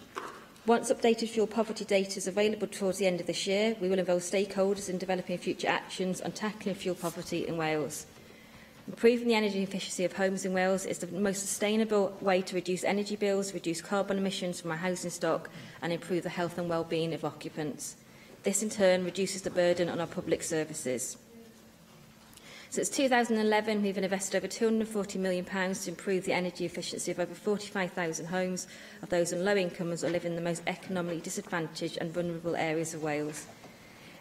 Once updated fuel poverty data is available towards the end of this year, we will involve stakeholders in developing future actions on tackling fuel poverty in Wales. Improving the energy efficiency of homes in Wales is the most sustainable way to reduce energy bills, reduce carbon emissions from our housing stock and improve the health and well-being of occupants. This in turn reduces the burden on our public services. Since 2011, we've invested over £240 million to improve the energy efficiency of over 45,000 homes of those on low incomes or live in the most economically disadvantaged and vulnerable areas of Wales.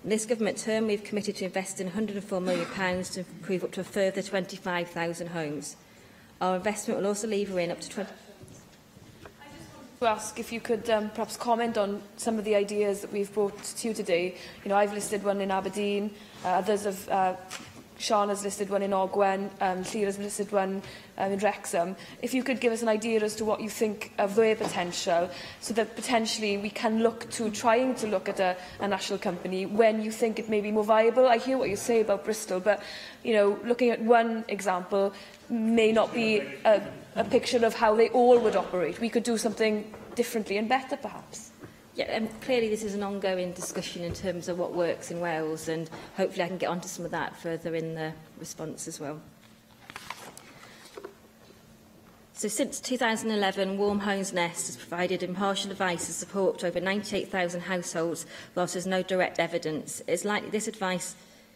In this government term, we've committed to invest in £104 million to improve up to a further 25,000 homes. Our investment will also lever in up to 20... To ask if you could perhaps comment on some of the ideas that we've brought to you today. You know, I've listed one in Aberdeen, others have... Sean has listed one in Ogwen, Llyr has listed one in Wrexham. If you could give us an idea as to what you think of their potential, so that potentially we can look to trying to look at a national company when you think it may be more viable. I hear what you say about Bristol, but you know, looking at one example may not be a picture of how they all would operate. We could do something differently and better, perhaps. Yeah, clearly this is an ongoing discussion in terms of what works in Wales, and hopefully I can get onto some of that further in the response as well. So since 2011, Warm Homes Nest has provided impartial advice and support to over 98,000 households, whilst there's no direct evidence. It's likely this advice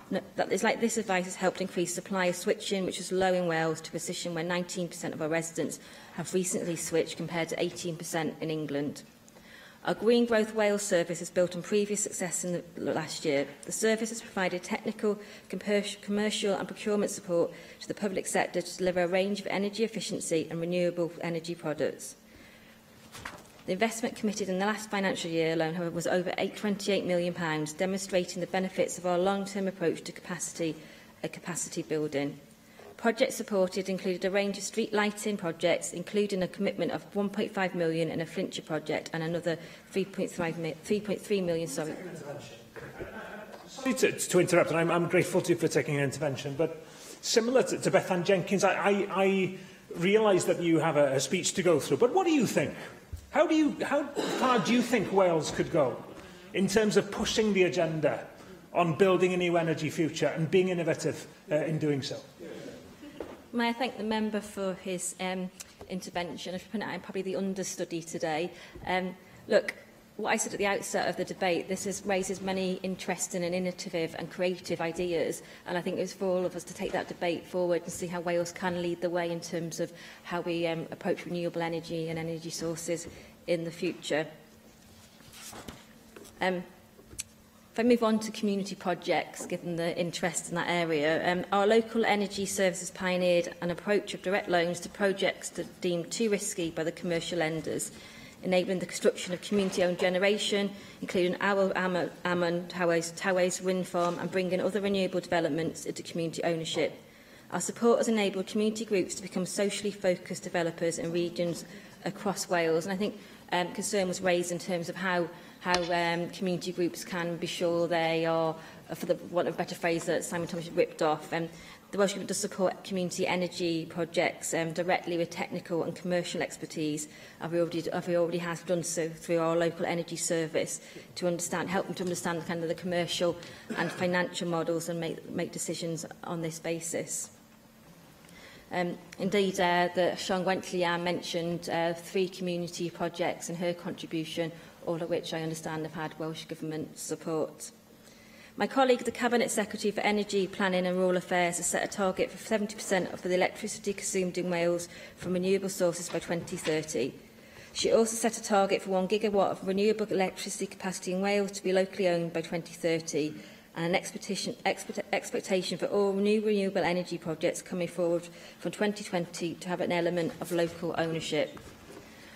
has helped increase supply of switching, which was low in Wales, to a position where 19% of our residents have recently switched, compared to 18% in England. Our Green Growth Wales service is built on previous success in the last year. The service has provided technical, commercial and procurement support to the public sector to deliver a range of energy efficiency and renewable energy products. The investment committed in the last financial year alone, however, was over £28 million, demonstrating the benefits of our long-term approach to capacity building. Projects supported included a range of street lighting projects, including a commitment of £1.5 million in a Flintshire project and another £3.3 million. Sorry to interrupt, and I'm grateful to you for taking an intervention, but similar to Beth Ann Jenkins, I realise that you have a speech to go through, but what do you think? How far do you think Wales could go in terms of pushing the agenda on building a new energy future and being innovative in doing so? May I thank the member for his intervention. I'm probably the understudy today. Look, what I said at the outset of the debate, this raises many interesting and innovative and creative ideas, and I think it's for all of us to take that debate forward and see how Wales can lead the way in terms of how we approach renewable energy and energy sources in the future. If I move on to community projects, given the interest in that area, our local energy services pioneered an approach of direct loans to projects that deemed too risky by the commercial lenders, enabling the construction of community-owned generation, including our Amman Towers wind farm, and bringing other renewable developments into community ownership. Our support has enabled community groups to become socially focused developers in regions across Wales, and I think concern was raised in terms of how community groups can be sure they are, for the want of a better phrase that Simon Thomas ripped off. The Welsh Government does support community energy projects directly with technical and commercial expertise, and we already have done so through our local energy service to help them to understand kind of the commercial and financial models and make decisions on this basis. Indeed, Sian Gwentley mentioned 3 community projects in her contribution, all of which I understand have had Welsh Government support. My colleague, the Cabinet Secretary for Energy, Planning and Rural Affairs, has set a target for 70% of the electricity consumed in Wales from renewable sources by 2030. She also set a target for 1 gigawatt of renewable electricity capacity in Wales to be locally owned by 2030, and an expectation for all new renewable energy projects coming forward from 2020 to have an element of local ownership.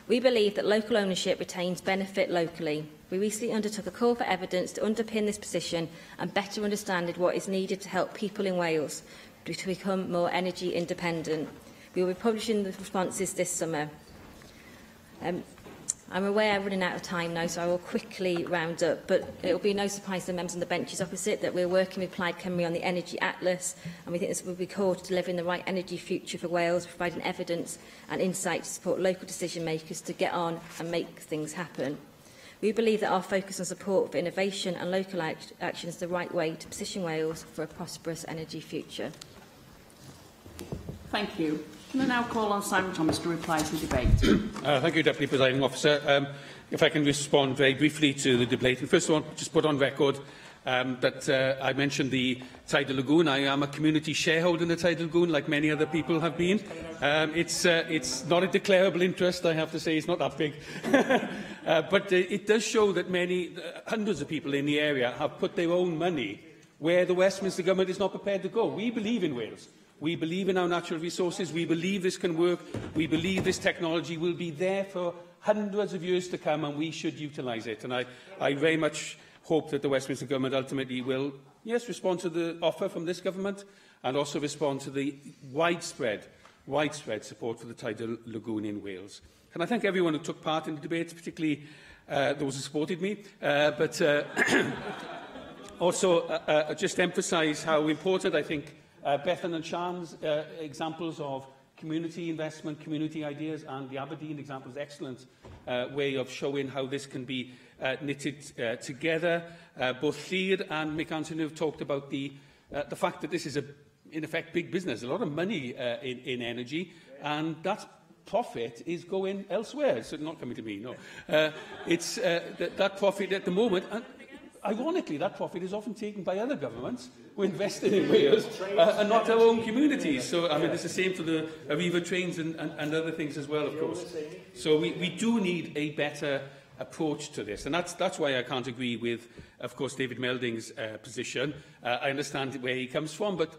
We believe that local ownership retains benefit locally. We recently undertook a call for evidence to underpin this position and better understand what is needed to help people in Wales to become more energy independent. We will be publishing the responses this summer. I'm aware I'm running out of time now, so I will quickly round up, but it will be no surprise to the members on the benches opposite that we're working with Plaid Cymru on the Energy Atlas, and we think this will be core to delivering the right energy future for Wales, providing evidence and insight to support local decision makers to get on and make things happen. We believe that our focus on support for innovation and local action is the right way to position Wales for a prosperous energy future. Thank you. Can I now call on Simon Thomas to reply to the debate? Thank you, Deputy Presiding Officer. If I can respond very briefly to the debate. And first of all, just put on record that I mentioned the Tidal Lagoon. I am a community shareholder in the Tidal Lagoon, like many other people have been. It's not a declarable interest, I have to say. It's not that big. But it does show that hundreds of people in the area have put their own money where the Westminster Government is not prepared to go. We believe in Wales. We believe in our natural resources. We believe this can work. We believe this technology will be there for hundreds of years to come, and we should utilise it. And I very much hope that the Westminster Government ultimately will, yes, respond to the offer from this government and also respond to the widespread support for the Tidal Lagoon in Wales. And I thank everyone who took part in the debate, particularly those who supported me. But also just emphasise how important I think Bethan and Sian's examples of community investment, community ideas, and the Aberdeen example is an excellent way of showing how this can be knitted together. Both Llyr and Mick Anthony have talked about the fact that this is, in effect, big business, a lot of money in energy, and that profit is going elsewhere. It's not coming to me, no. That profit at the moment, and ironically, that profit is often taken by other governments who invested in Wales and not our own communities. So, I mean, it's the same for the Arriva trains and other things as well, of course. So we do need a better approach to this. And that's why I can't agree with, of course, David Melding's position. I understand where he comes from, but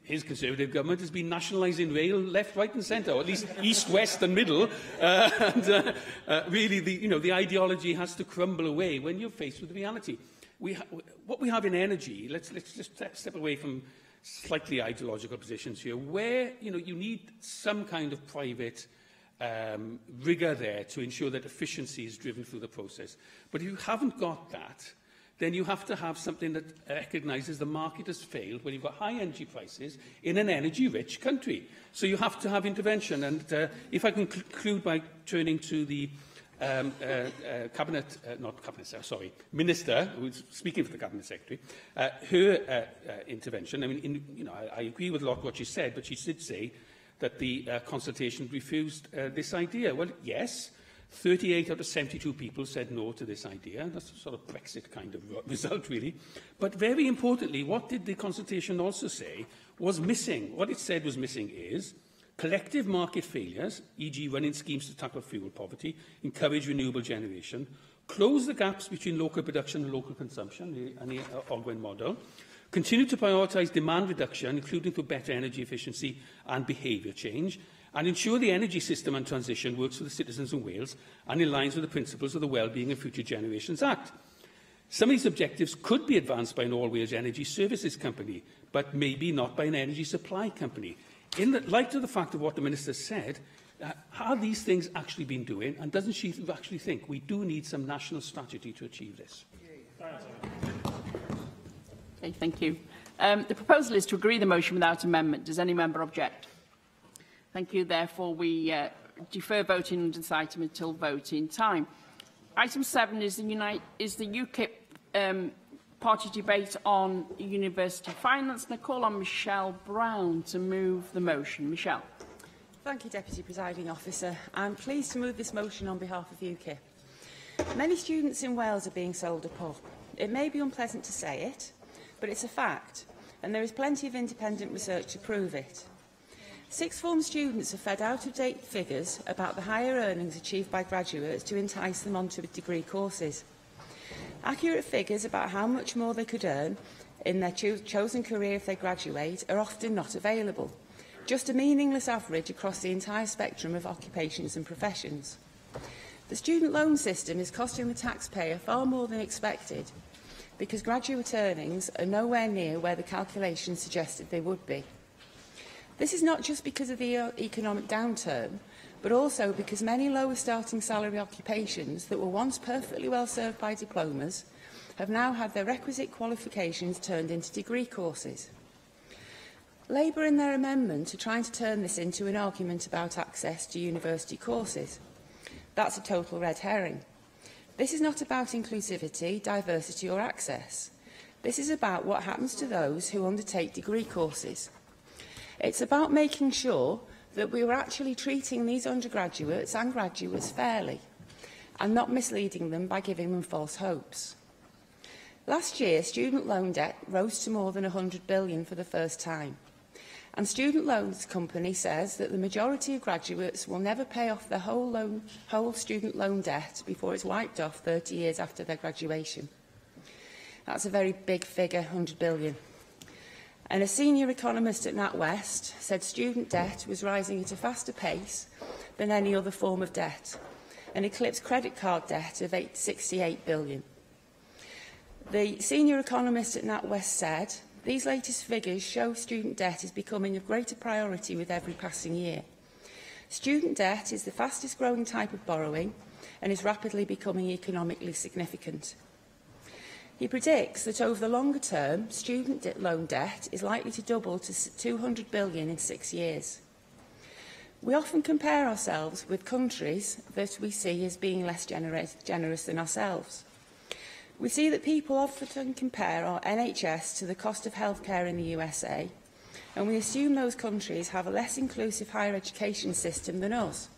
his Conservative government has been nationalising rail left, right and centre, or at least east, west and middle. Really, the ideology has to crumble away when you're faced with reality. What we have in energy, let's just step away from slightly ideological positions here, where you need some kind of private rigour there to ensure that efficiency is driven through the process. But if you haven't got that, then you have to have something that recognises the market has failed when you've got high energy prices in an energy-rich country. So you have to have intervention. And if I can conclude by turning to the Minister, who's speaking for the Cabinet Secretary, her intervention. I mean, I agree with a lot of what she said, but she did say that the consultation refused this idea. Well, yes. 38 out of 72 people said no to this idea. That's a sort of Brexit kind of result, really. But very importantly, what did the consultation also say was missing? What it said was missing is collective market failures, e.g. running schemes to tackle fuel poverty, encourage renewable generation, close the gaps between local production and local consumption, the Ogwen model, continue to prioritise demand reduction, including for better energy efficiency and behaviour change, and ensure the energy system and transition works for the citizens of Wales and in line with the principles of the Wellbeing of Future Generations Act. Some of these objectives could be advanced by an all-Wales energy services company, but maybe not by an energy supply company. In the light of the fact of what the Minister said, are these things actually been doing, and doesn't she actually think we do need some national strategy to achieve this? Okay, thank you. The proposal is to agree the motion without amendment. Does any member object? Thank you. Therefore, we defer voting on this item until voting time. Item 7 is the UKIP party debate on university finance. And I call on Michelle Brown to move the motion. Michelle. Thank you, Deputy Presiding Officer. I'm pleased to move this motion on behalf of UKIP. Many students in Wales are being sold a pub. It may be unpleasant to say it, but it's a fact, and there is plenty of independent research to prove it. Sixth form students are fed out-of-date figures about the higher earnings achieved by graduates to entice them onto degree courses. Accurate figures about how much more they could earn in their chosen career if they graduate are often not available. Just a meaningless average across the entire spectrum of occupations and professions. The student loan system is costing the taxpayer far more than expected because graduate earnings are nowhere near where the calculations suggested they would be. This is not just because of the economic downturn, but also because many lower starting salary occupations that were once perfectly well served by diplomas have now had their requisite qualifications turned into degree courses. Labour, in their amendment, are trying to turn this into an argument about access to university courses. That's a total red herring. This is not about inclusivity, diversity or access. This is about what happens to those who undertake degree courses. It's about making sure that we are actually treating these undergraduates and graduates fairly and not misleading them by giving them false hopes. Last year, student loan debt rose to more than 100 billion for the first time. And Student Loans Company says that the majority of graduates will never pay off their whole student loan debt before it's wiped off 30 years after their graduation. That's a very big figure, 100 billion. And a senior economist at NatWest said student debt was rising at a faster pace than any other form of debt, and eclipsed credit card debt of 68 billion. The senior economist at NatWest said, "These latest figures show student debt is becoming a greater priority with every passing year. Student debt is the fastest growing type of borrowing and is rapidly becoming economically significant." He predicts that over the longer term, student loan debt is likely to double to 200 billion in 6 years. We often compare ourselves with countries that we see as being less generous than ourselves. We see that people often compare our NHS to the cost of healthcare in the USA, and we assume those countries have a less inclusive higher education system than us.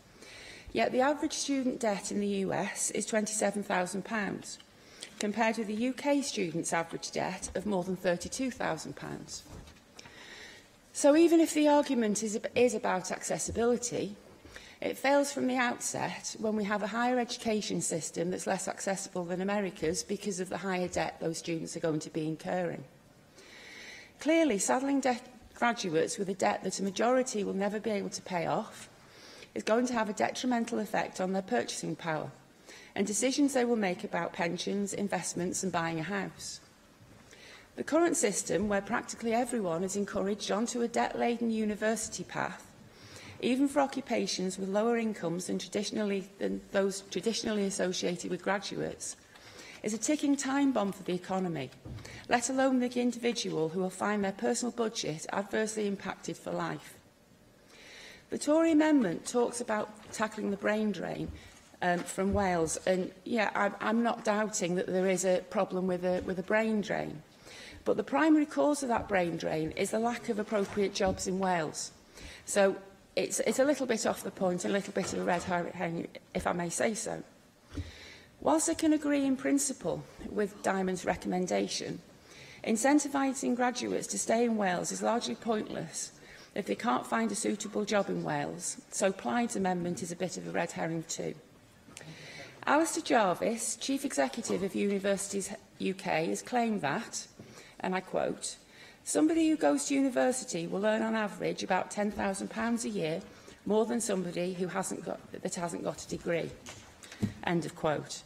Yet the average student debt in the US is £27,000. compared with the UK students' average debt of more than £32,000. So even if the argument is about accessibility, it fails from the outset when we have a higher education system that's less accessible than America's because of the higher debt those students are going to be incurring. Clearly, saddling graduates with a debt that a majority will never be able to pay off is going to have a detrimental effect on their purchasing power and decisions they will make about pensions, investments and buying a house. The current system, where practically everyone is encouraged onto a debt-laden university path, even for occupations with lower incomes than those traditionally associated with graduates, is a ticking time bomb for the economy, let alone the individual who will find their personal budget adversely impacted for life. The Tory amendment talks about tackling the brain drain from Wales, and yeah, I'm not doubting that there is a problem with a brain drain. But the primary cause of that brain drain is the lack of appropriate jobs in Wales. So it's a little bit off the point, a little bit of a red herring, if I may say so. Whilst I can agree in principle with Diamond's recommendation, incentivising graduates to stay in Wales is largely pointless if they can't find a suitable job in Wales, so Plaid's amendment is a bit of a red herring too. Alistair Jarvis, Chief Executive of Universities UK, has claimed that, and I quote, "Somebody who goes to university will earn on average about £10,000 a year, more than somebody who hasn't got a degree." End of quote.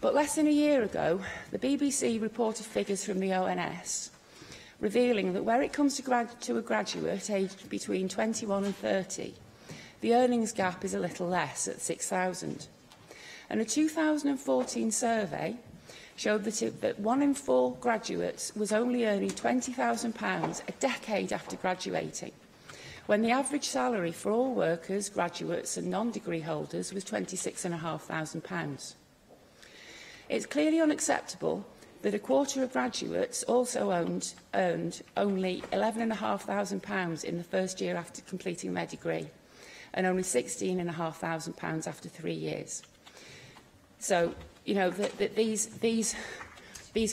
But less than a year ago, the BBC reported figures from the ONS revealing that where it comes to a graduate aged between 21 and 30, the earnings gap is a little less at 6,000. And a 2014 survey showed that 1 in 4 graduates was only earning £20,000 a decade after graduating, when the average salary for all workers, graduates and non-degree holders was £26,500. It's clearly unacceptable that a quarter of graduates also earned only £11,500 in the first year after completing their degree, and only £16,500 after 3 years. So, you know, these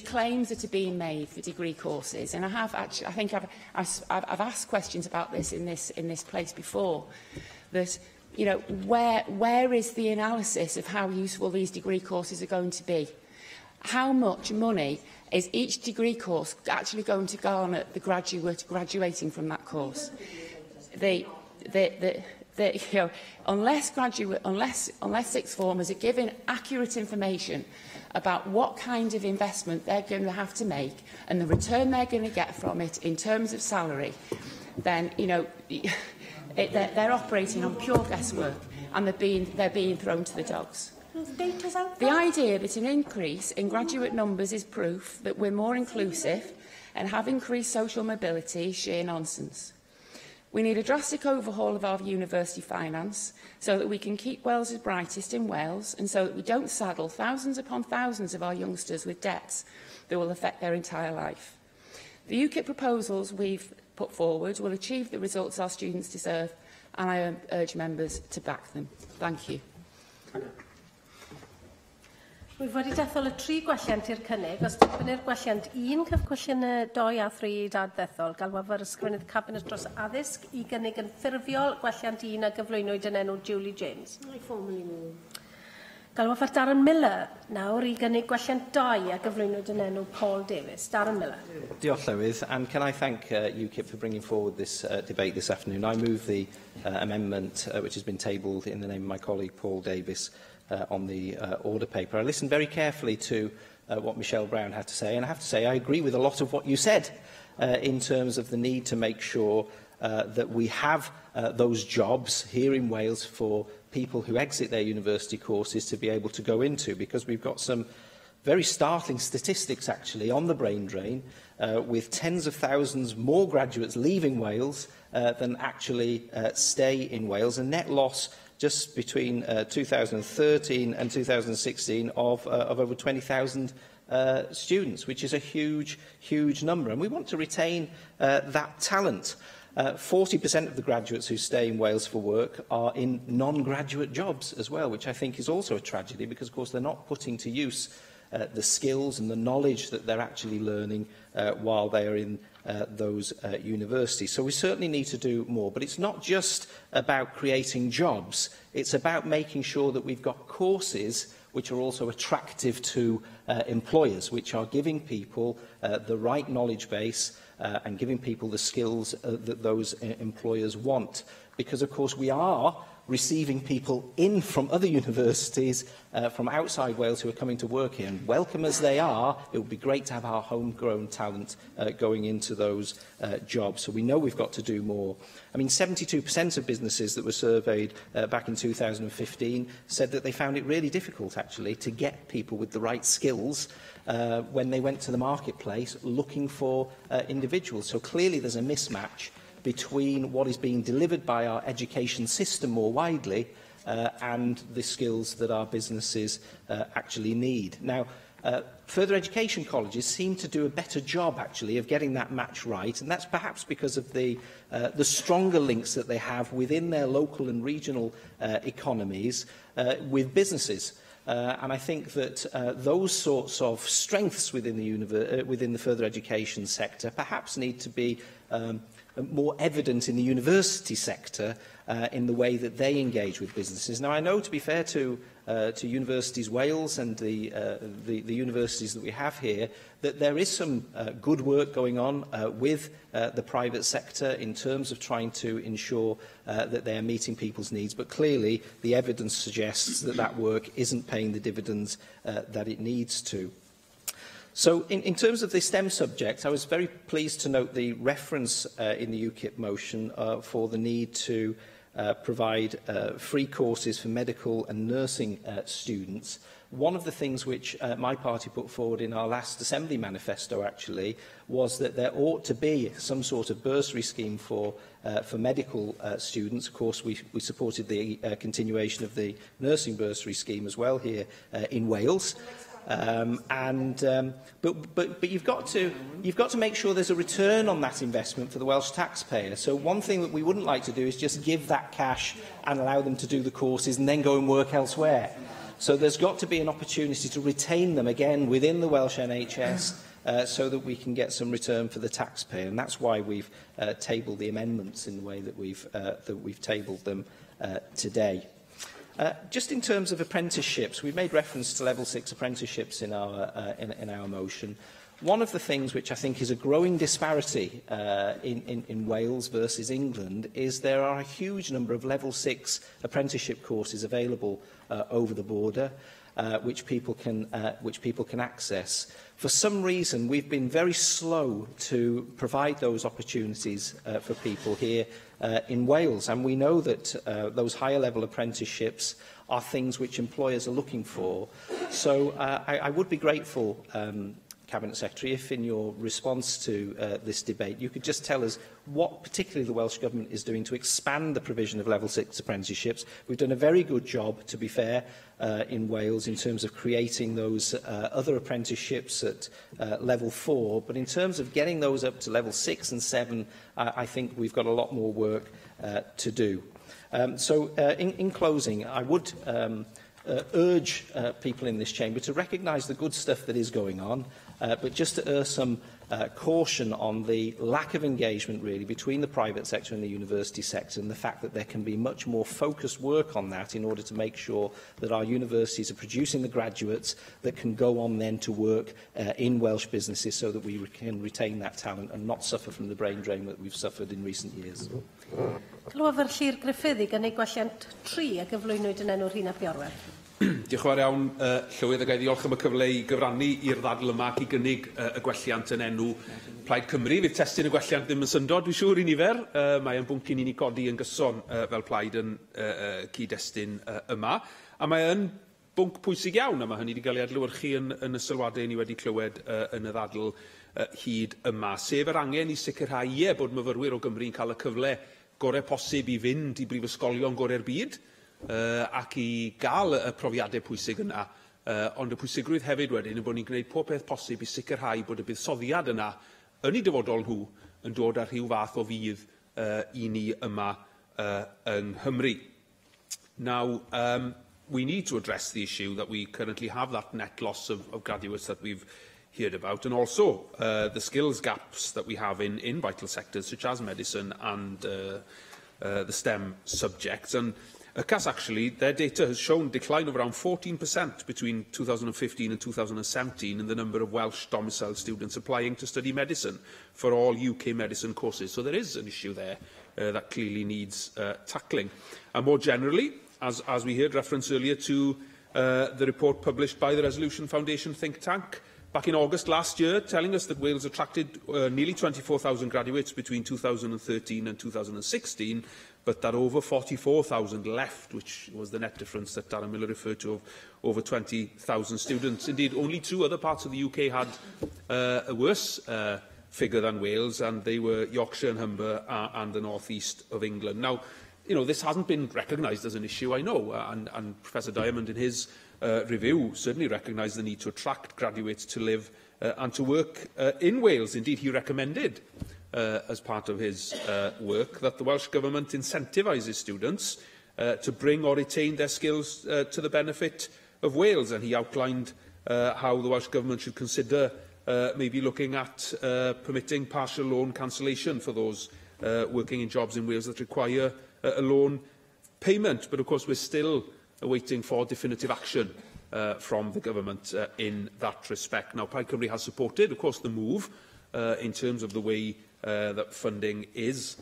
claims that are being made for degree courses, and I think I've asked questions about this in this place before, that, you know, where is the analysis of how useful these degree courses are going to be? How much money is each degree course actually going to garner the graduate graduating from that course? You know, unless sixth formers are given accurate information about what kind of investment they're going to have to make and the return they're going to get from it in terms of salary, then, you know, they're operating on pure guesswork, and they're being thrown to the dogs. The idea that an increase in graduate numbers is proof that we're more inclusive and have increased social mobility is sheer nonsense. We need a drastic overhaul of our university finance so that we can keep Wales's brightest in Wales, and so that we don't saddle thousands upon thousands of our youngsters with debts that will affect their entire life. The UKIP proposals we've put forward will achieve the results our students deserve, and I urge members to back them. Thank you. We've wedi dethol y 3 gwelliant i'r cynnig. Os dibynnu'r gwelliant 1 cyfcwestiynau 2 a 3 dardethol, galwaf yr ysgrifennydd Cabinet dros addysg i gynnig yn ffurfiol gwelliant 1 a gyflwynwyd yn enw Julie James. Galwaf ar Darren Miller nawr i gynnig gwelliant 2 a gyflwynwyd yn enw Paul Davies. Darren Miller. Diolch Llywydd, and can I thank UKIP for bringing forward this debate this afternoon. I move the amendment which has been tabled in the name of my colleague Paul Davies on the order paper. I listened very carefully to what Michelle Brown had to say, and I have to say I agree with a lot of what you said in terms of the need to make sure that we have those jobs here in Wales for people who exit their university courses to be able to go into, because we've got some very startling statistics actually on the brain drain, with tens of thousands more graduates leaving Wales than actually stay in Wales, a net loss just between 2013 and 2016 of over 20,000 students, which is a huge, huge number. And we want to retain that talent. 40% of the graduates who stay in Wales for work are in non-graduate jobs as well, which I think is also a tragedy because, of course, they're not putting to use the skills and the knowledge that they're actually learning while they are in those universities. So we certainly need to do more. But it's not just about creating jobs. It's about making sure that we've got courses which are also attractive to employers, which are giving people the right knowledge base and giving people the skills that those employers want. Because, of course, we are receiving people in from other universities from outside Wales who are coming to work here. And welcome as they are, it would be great to have our homegrown talent going into those jobs. So we know we've got to do more. I mean, 72% of businesses that were surveyed back in 2015 said that they found it really difficult, actually, to get people with the right skills when they went to the marketplace looking for individuals. So clearly there's a mismatch between what is being delivered by our education system more widely and the skills that our businesses actually need. Now, further education colleges seem to do a better job, actually, of getting that match right, and that's perhaps because of the stronger links that they have within their local and regional economies with businesses. And I think that those sorts of strengths within the further education sector perhaps need to be more evident in the university sector in the way that they engage with businesses. Now, I know, to be fair to Universities Wales and the universities that we have here, that there is some good work going on with the private sector in terms of trying to ensure that they are meeting people's needs. But clearly, the evidence suggests that that work isn't paying the dividends that it needs to. So, in terms of the STEM subject, I was very pleased to note the reference in the UKIP motion for the need to provide free courses for medical and nursing students. One of the things which my party put forward in our last Assembly manifesto, actually, was that there ought to be some sort of bursary scheme for medical students. Of course, we supported the continuation of the nursing bursary scheme as well here in Wales. But you've got to make sure there's a return on that investment for the Welsh taxpayer. So one thing that we wouldn't like to do is just give that cash and allow them to do the courses and then go and work elsewhere. So there's got to be an opportunity to retain them again within the Welsh NHS so that we can get some return for the taxpayer. And that's why we've tabled the amendments in the way that we've tabled them today. Just in terms of apprenticeships, we've made reference to level 6 apprenticeships in our motion. One of the things which I think is a growing disparity in Wales versus England is there are a huge number of level 6 apprenticeship courses available over the border, which people can access. For some reason, we've been very slow to provide those opportunities for people here in Wales, and we know that those higher level apprenticeships are things which employers are looking for. So I would be grateful, Cabinet Secretary, if in your response to this debate you could just tell us what particularly the Welsh Government is doing to expand the provision of level 6 apprenticeships. We've done a very good job, to be fair, in Wales in terms of creating those other apprenticeships at level 4, but in terms of getting those up to level 6 and 7, I think we've got a lot more work to do. In closing, I would urge people in this chamber to recognise the good stuff that is going on, but just to err some caution on the lack of engagement, really, between the private sector and the university sector, and the fact that there can be much more focused work on that in order to make sure that our universities are producing the graduates that can go on then to work in Welsh businesses, so that we can retain that talent and not suffer from the brain drain that we've suffered in recent years. Clywaf Llyr Griffith i gynnig gwelliant 3 a gyflwynwyd yn enw Rhina Biorwer. Diolch yn fawr iawn, Llywydd, ac diolch am y cyfle i gyfrannu i'r ddadl yma ac i gynnig y gwelliant yn enw Plaid Cymru. Fydd testyn y gwelliant ddim yn syndod, dwi'n siŵr, i nifer. Mae yn bwnc i ni'n ei codi yn gyson fel plaid yn cyd-destun yma. A mae yn bwnc pwysig iawn, a mae hynny wedi cael ei adlewyrchu yn y sylwadau ni wedi clywed yn y ddadl hyd yma. Sef yr angen i sicrhau bod myfyrwyr o Gymru yn cael y cyfle gorau posib i fynd i brifysgolion gorau'r byd, ac i gael y profiadau pwysig yna, ond y pwysigrwydd hefyd wedyn yn bod ni'n gwneud pob peth posib i sicrhau bod y buddsoddiad yna yn ei dyfodol nhw yn dod â rhyw fath o fydd i ni yma yng Nghymru. Now, we need to address the issue that we currently have that net loss of graduates that we've heard about, and also the skills gaps that we have in vital sectors such as medicine and the STEM subjects. And CAS, actually, their data has shown decline of around 14% between 2015 and 2017 in the number of Welsh domiciled students applying to study medicine for all UK medicine courses. So there is an issue there that clearly needs tackling. And more generally, as we heard reference earlier to the report published by the Resolution Foundation think tank back in August last year, telling us that Wales attracted nearly 24,000 graduates between 2013 and 2016, but that over 44,000 left, which was the net difference that Darren Miller referred to of over 20,000 students. Indeed, only 2 other parts of the UK had a worse figure than Wales, and they were Yorkshire and Humber and the North East of England. Now, this hasn't been recognised as an issue, I know, and Professor Diamond in his review certainly recognised the need to attract graduates to live and to work in Wales. Indeed, he recommended, as part of his work, that the Welsh Government incentivises students to bring or retain their skills to the benefit of Wales, and he outlined how the Welsh Government should consider maybe looking at permitting partial loan cancellation for those working in jobs in Wales that require a loan payment. But of course, we're still waiting for definitive action from the government in that respect. Now, Plaid Cymru has supported, of course, the move in terms of the way that funding is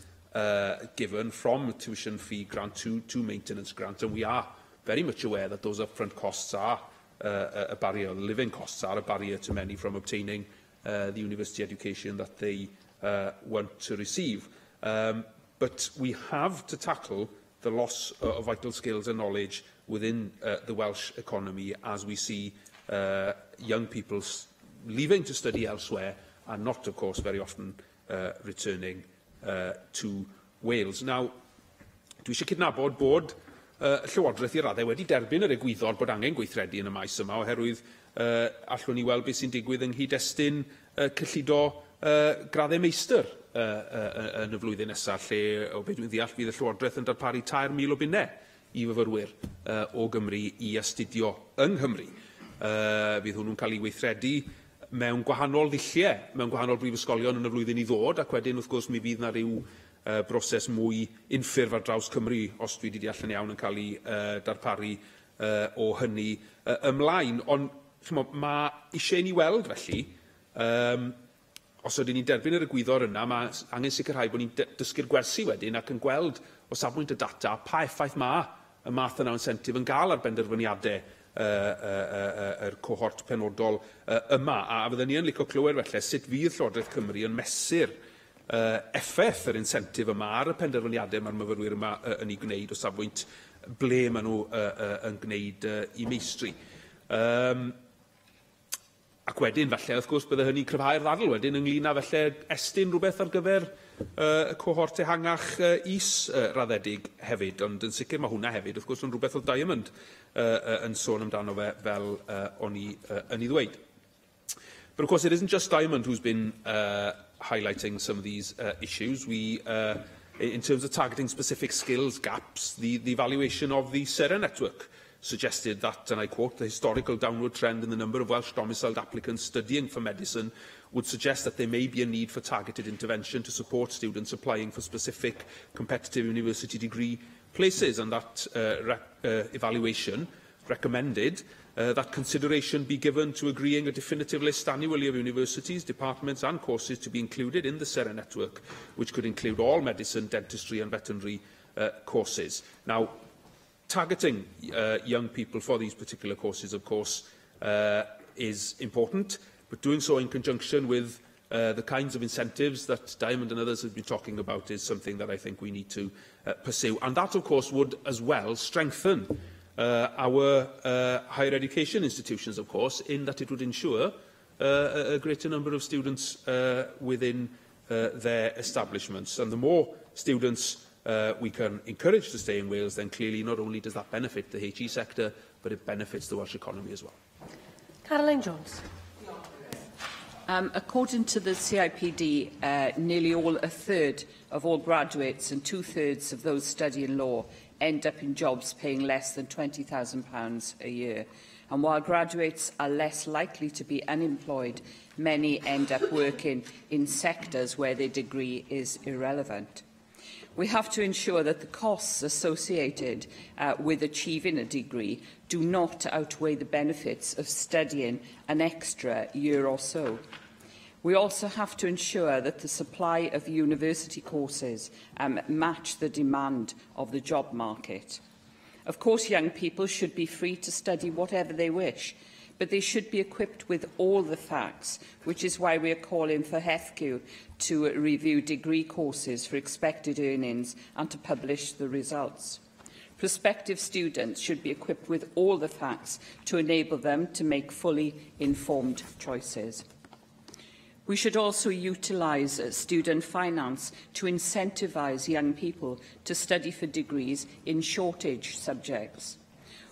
given from a tuition fee grant to maintenance grant, and we are very much aware that those upfront costs are a barrier, living costs are a barrier to many from obtaining the university education that they want to receive. But we have to tackle the loss of vital skills and knowledge within the Welsh economy as we see young people leaving to study elsewhere and not, of course, very often returning to Wales. Now, dwi eisiau cydnabod bod Llywodraeth i'r raddau wedi derbyn yr egwyddor bod angen gweithredu yn y maes yma oherwydd allwn ni weld beth sy'n digwydd yng nghyd-destun cyllido graddau meistr yn y flwyddyn nesaf, lle o beth dwi'n ddeall fydd y Llywodraeth yn darparu 3,000 o bunnau i fyfyrwyr o Gymru i astudio yng Nghymru. Bydd hwnnw'n cael ei weithredu mewn gwahanol ddilliau, mewn gwahanol brifysgolion yn y flwyddyn i ddod, ac wedyn, wrth gwrs, mi fydd yna ryw broses mwy unffurf ar draws Cymru, os dwi wedi deall yn iawn, yn cael ei darparu o hynny ymlaen. Ond mae eisiau ni weld, felly, os ydym ni'n derbyn yr egwyddor yna, mae angen sicrhau bod ni'n dysgu'r gwersi wedyn ac yn gweld o safbwynt y data pa effaith mae y math yna o incentif yn gael ar benderfyniadau yr cohort penodol yma. A fydden ni yn licio clywed felly sut fydd Llywodraeth Cymru yn mesur effaith yr incentif yma ar y penderfyniadau mae'r myfyrwyr yma yn ei gwneud o safbwynt ble maen nhw yn gwneud i meistri. Ac wedyn, felly, wrth gwrs, bydde hynny'n cryfhau'r ddadl wedyn ynglŷn â felly estyn rhywbeth ar gyfer y cohort ehangach is raddedig hefyd, ond yn sicr mae hwnna hefyd, wrth gwrs, yn rhywbeth o Diamond yn sôn amdano fe fel o'n i yn ei ddweud. But of course, it isn't just Diamond who's been highlighting some of these issues. In terms of targeting specific skills gaps, the evaluation of the SERA network suggested that, and I quote, the historical downward trend in the number of Welsh domiciled applicants studying for medicine would suggest that there may be a need for targeted intervention to support students applying for specific competitive university degree places, and that evaluation recommended that consideration be given to agreeing a definitive list annually of universities, departments and courses to be included in the SERA network, which could include all medicine, dentistry and veterinary courses. Now, targeting young people for these particular courses, of course, is important, but doing so in conjunction with the kinds of incentives that Diamond and others have been talking about is something that I think we need to pursue. And that, of course, would as well strengthen our higher education institutions, of course, in that it would ensure a greater number of students within their establishments. And the more students we can encourage to stay in Wales, then clearly not only does that benefit the HE sector, but it benefits the Welsh economy as well. Caroline Jones. According to the CIPD, nearly a third of all graduates and 2/3 of those studying law end up in jobs paying less than £20,000 a year. And while graduates are less likely to be unemployed, many end up working in sectors where their degree is irrelevant. We have to ensure that the costs associated with achieving a degree do not outweigh the benefits of studying an extra year or so. We also have to ensure that the supply of university courses match the demand of the job market. Of course, young people should be free to study whatever they wish, but they should be equipped with all the facts, which is why we are calling for HEFQ to review degree courses for expected earnings and to publish the results. Prospective students should be equipped with all the facts to enable them to make fully informed choices. We should also utilise student finance to incentivise young people to study for degrees in shortage subjects.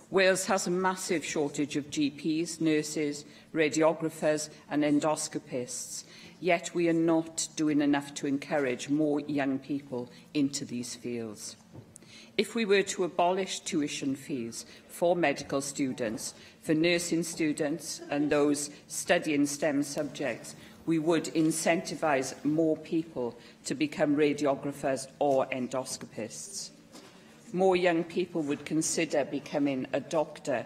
Wales has a massive shortage of GPs, nurses, radiographers and endoscopists, yet we are not doing enough to encourage more young people into these fields. If we were to abolish tuition fees for medical students, for nursing students and those studying STEM subjects, we would incentivise more people to become radiographers or endoscopists. More young people would consider becoming a doctor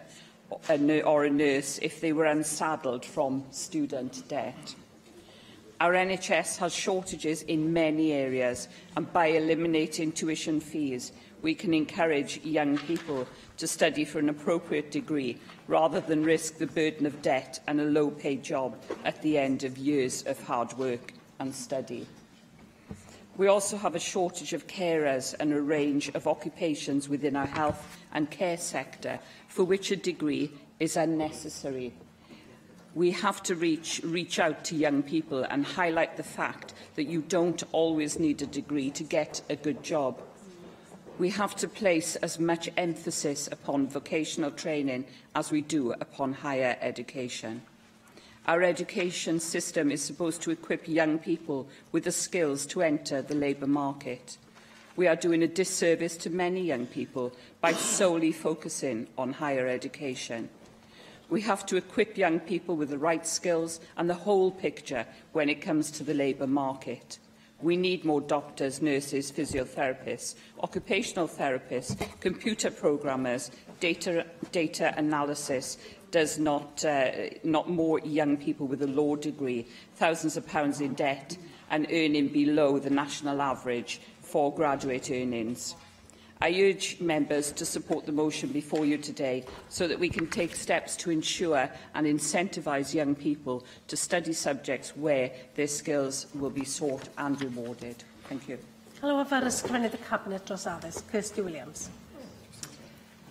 or a nurse if they were unsaddled from student debt. Our NHS has shortages in many areas, and by eliminating tuition fees, we can encourage young people to study for an appropriate degree rather than risk the burden of debt and a low-paid job at the end of years of hard work and study. We also have a shortage of carers and a range of occupations within our health and care sector for which a degree is unnecessary. We have to reach out to young people and highlight the fact that you don't always need a degree to get a good job. We have to place as much emphasis upon vocational training as we do upon higher education. Our education system is supposed to equip young people with the skills to enter the labour market. We are doing a disservice to many young people by solely focusing on higher education. We have to equip young people with the right skills and the whole picture when it comes to the labour market. We need more doctors, nurses, physiotherapists, occupational therapists, computer programmers, data analysis, does not more young people with a law degree, thousands of pounds in debt and earning below the national average for graduate earnings. I urge members to support the motion before you today so that we can take steps to ensure and incentivise young people to study subjects where their skills will be sought and rewarded. Thank you. Hello, the Cabinet dros addysg, Kirsty Williams.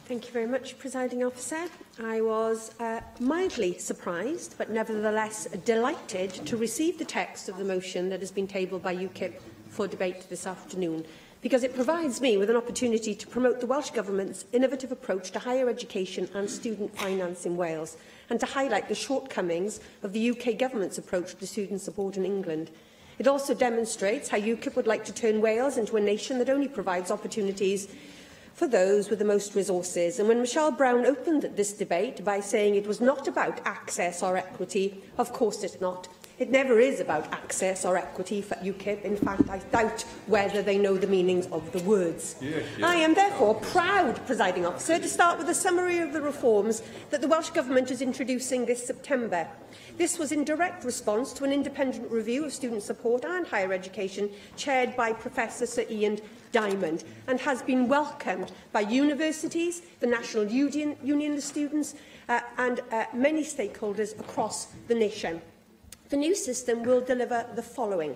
Thank you very much, Presiding Officer. I was mildly surprised, but nevertheless delighted to receive the text of the motion that has been tabled by UKIP for debate this afternoon, because it provides me with an opportunity to promote the Welsh Government's innovative approach to higher education and student finance in Wales, and to highlight the shortcomings of the UK Government's approach to student support in England. It also demonstrates how UKIP would like to turn Wales into a nation that only provides opportunities for those with the most resources. And when Michelle Brown opened this debate by saying it was not about access or equity, of course it's not. It never is about access or equity for UKIP. In fact, I doubt whether they know the meanings of the words. I am therefore proud, Presiding Officer, to start with a summary of the reforms that the Welsh Government is introducing this September. This was in direct response to an independent review of student support and higher education chaired by Professor Sir Ian Diamond, and has been welcomed by universities, the National Union of Students and many stakeholders across the nation. The new system will deliver the following: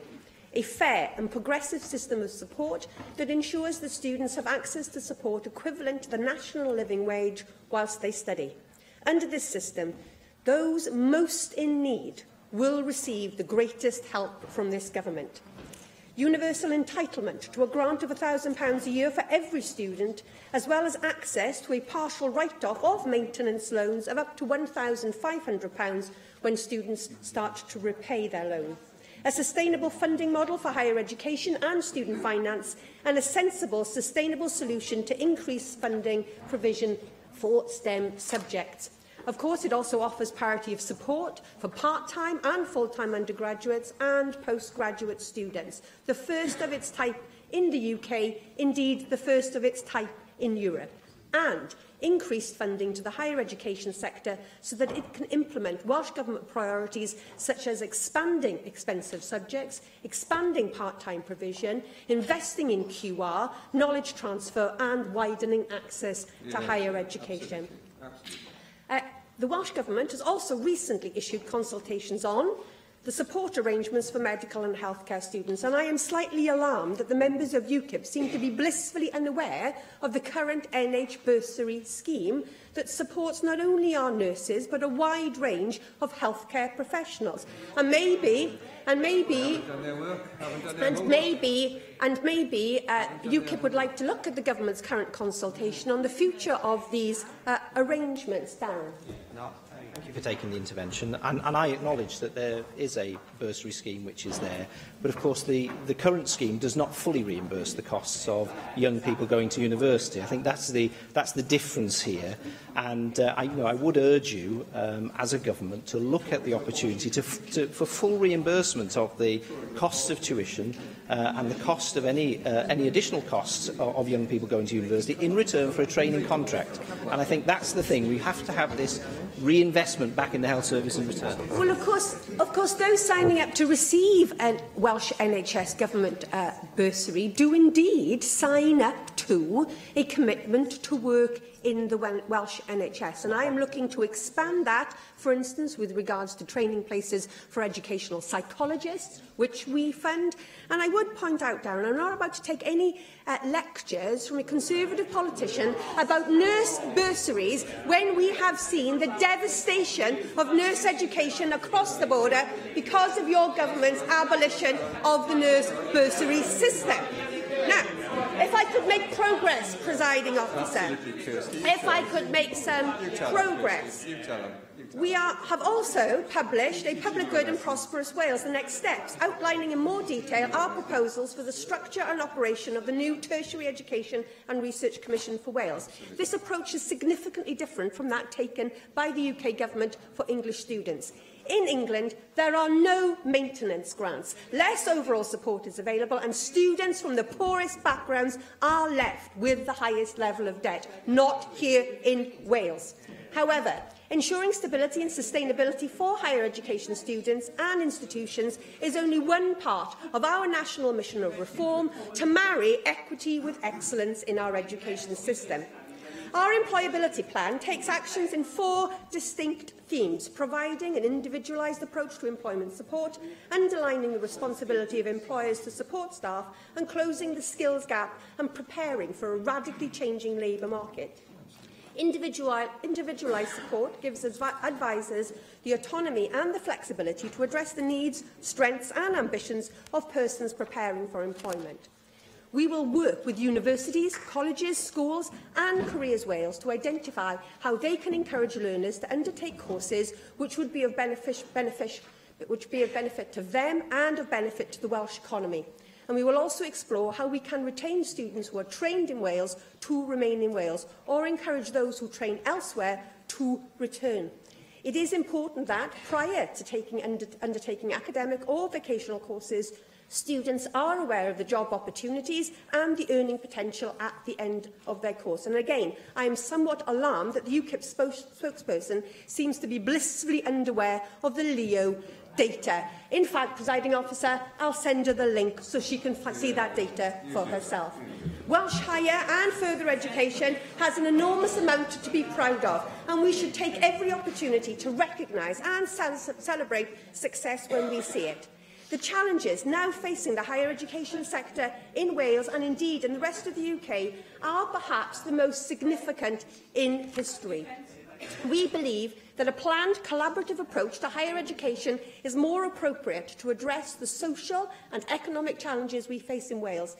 a fair and progressive system of support that ensures that students have access to support equivalent to the national living wage whilst they study. Under this system, those most in need will receive the greatest help from this government. Universal entitlement to a grant of £1,000 a year for every student, as well as access to a partial write-off of maintenance loans of up to £1,500 when students start to repay their loan. A sustainable funding model for higher education and student finance, and a sensible, sustainable solution to increase funding provision for STEM subjects. Of course, it also offers parity of support for part-time and full-time undergraduates and postgraduate students, the first of its type in the UK, indeed the first of its type in Europe. and increased funding to the higher education sector so that it can implement Welsh Government priorities such as expanding expensive subjects, expanding part-time provision, investing in QR, knowledge transfer and widening access to higher education. The Welsh Government has also recently issued consultations on the support arrangements for medical and healthcare students, and I am slightly alarmed that the members of UKIP seem to be blissfully unaware of the current NH bursary scheme that supports not only our nurses but a wide range of healthcare professionals. And maybe UKIP would like to look at the government's current consultation on the future of these arrangements. Darren. No. Thank you for taking the intervention. And I acknowledge that there is a bursary scheme which is there. But, of course, the current scheme does not fully reimburse the costs of young people going to university. I think that's the difference here. And I would urge you, as a government, to look at the opportunity for full reimbursement of the costs of tuition and the cost of any additional costs of young people going to university in return for a training contract. And I think that's the thing. We have to have this reinvestment back in the health service in return. Well, of course, those signing up to receive a Welsh NHS Government bursary do indeed sign up to a commitment to work in the Welsh NHS. And I am looking to expand that, for instance, with regards to training places for educational psychologists, which we fund. And I would point out, Darren, I'm not about to take any lectures from a Conservative politician about nurse bursaries when we have seen the devastation of nurse education across the border because of your government's abolition of the nurse bursary system. Now, if I could make progress, presiding officer, if I could make some progress, we have also published a Public Good and Prosperous Wales, the next steps, outlining in more detail our proposals for the structure and operation of the new Tertiary Education and Research Commission for Wales. This approach is significantly different from that taken by the UK Government for English students. In England, there are no maintenance grants. Less overall support is available, and students from the poorest backgrounds are left with the highest level of debt, not here in Wales. However, ensuring stability and sustainability for higher education students and institutions is only one part of our national mission of reform to marry equity with excellence in our education system. Our employability plan takes actions in 4 distinct themes, providing an individualised approach to employment support, underlining the responsibility of employers to support staff, and closing the skills gap and preparing for a radically changing labour market. Individualised support gives advisers the autonomy and the flexibility to address the needs, strengths and ambitions of persons preparing for employment. We will work with universities, colleges, schools and Careers Wales to identify how they can encourage learners to undertake courses which would be of benefit to them and of benefit to the Welsh economy. And we will also explore how we can retain students who are trained in Wales to remain in Wales, or encourage those who train elsewhere to return. It is important that, prior to undertaking academic or vocational courses, students are aware of the job opportunities and the earning potential at the end of their course. And again, I am somewhat alarmed that the UKIP spokesperson seems to be blissfully unaware of the LEO data. In fact, presiding officer, I'll send her the link so she can see that data for herself. Welsh higher and further education has an enormous amount to be proud of, and we should take every opportunity to recognise and celebrate success when we see it. The challenges now facing the higher education sector in Wales and indeed in the rest of the UK are perhaps the most significant in history. We believe that a planned collaborative approach to higher education is more appropriate to address the social and economic challenges we face in Wales.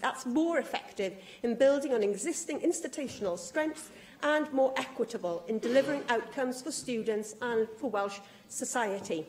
That's more effective in building on existing institutional strengths and more equitable in delivering outcomes for students and for Welsh society.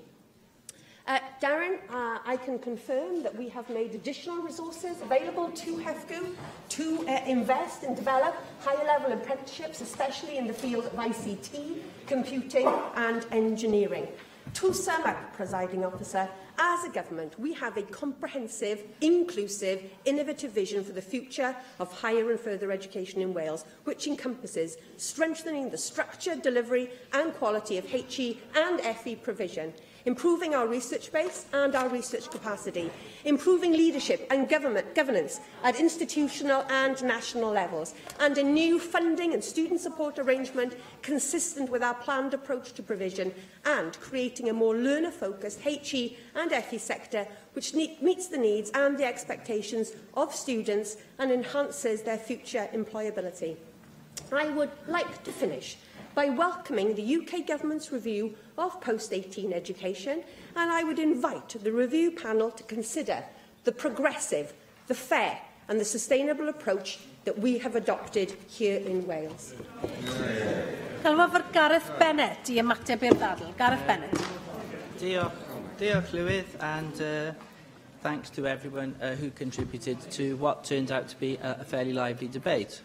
Darren, I can confirm that we have made additional resources available to HEFCU to invest and develop higher-level apprenticeships, especially in the field of ICT, computing and engineering. To sum up, presiding officer, As a government, we have a comprehensive, inclusive, innovative vision for the future of higher and further education in Wales, which encompasses strengthening the structure, delivery and quality of HE and FE provision, improving our research base and our research capacity, improving leadership and governance at institutional and national levels, and a new funding and student support arrangement consistent with our planned approach to provision, and creating a more learner-focused HE and FE sector which meets the needs and the expectations of students and enhances their future employability. I would like to finish by welcoming the UK Government's review of post-18 education, and I would invite the review panel to consider the progressive, the fair and the sustainable approach that we have adopted here in Wales. Galwafr Gareth Bennett I ymateb i'r ddadl. Gareth Bennett. Diolch Llywydd, and thanks to everyone who contributed to what turned out to be a fairly lively debate.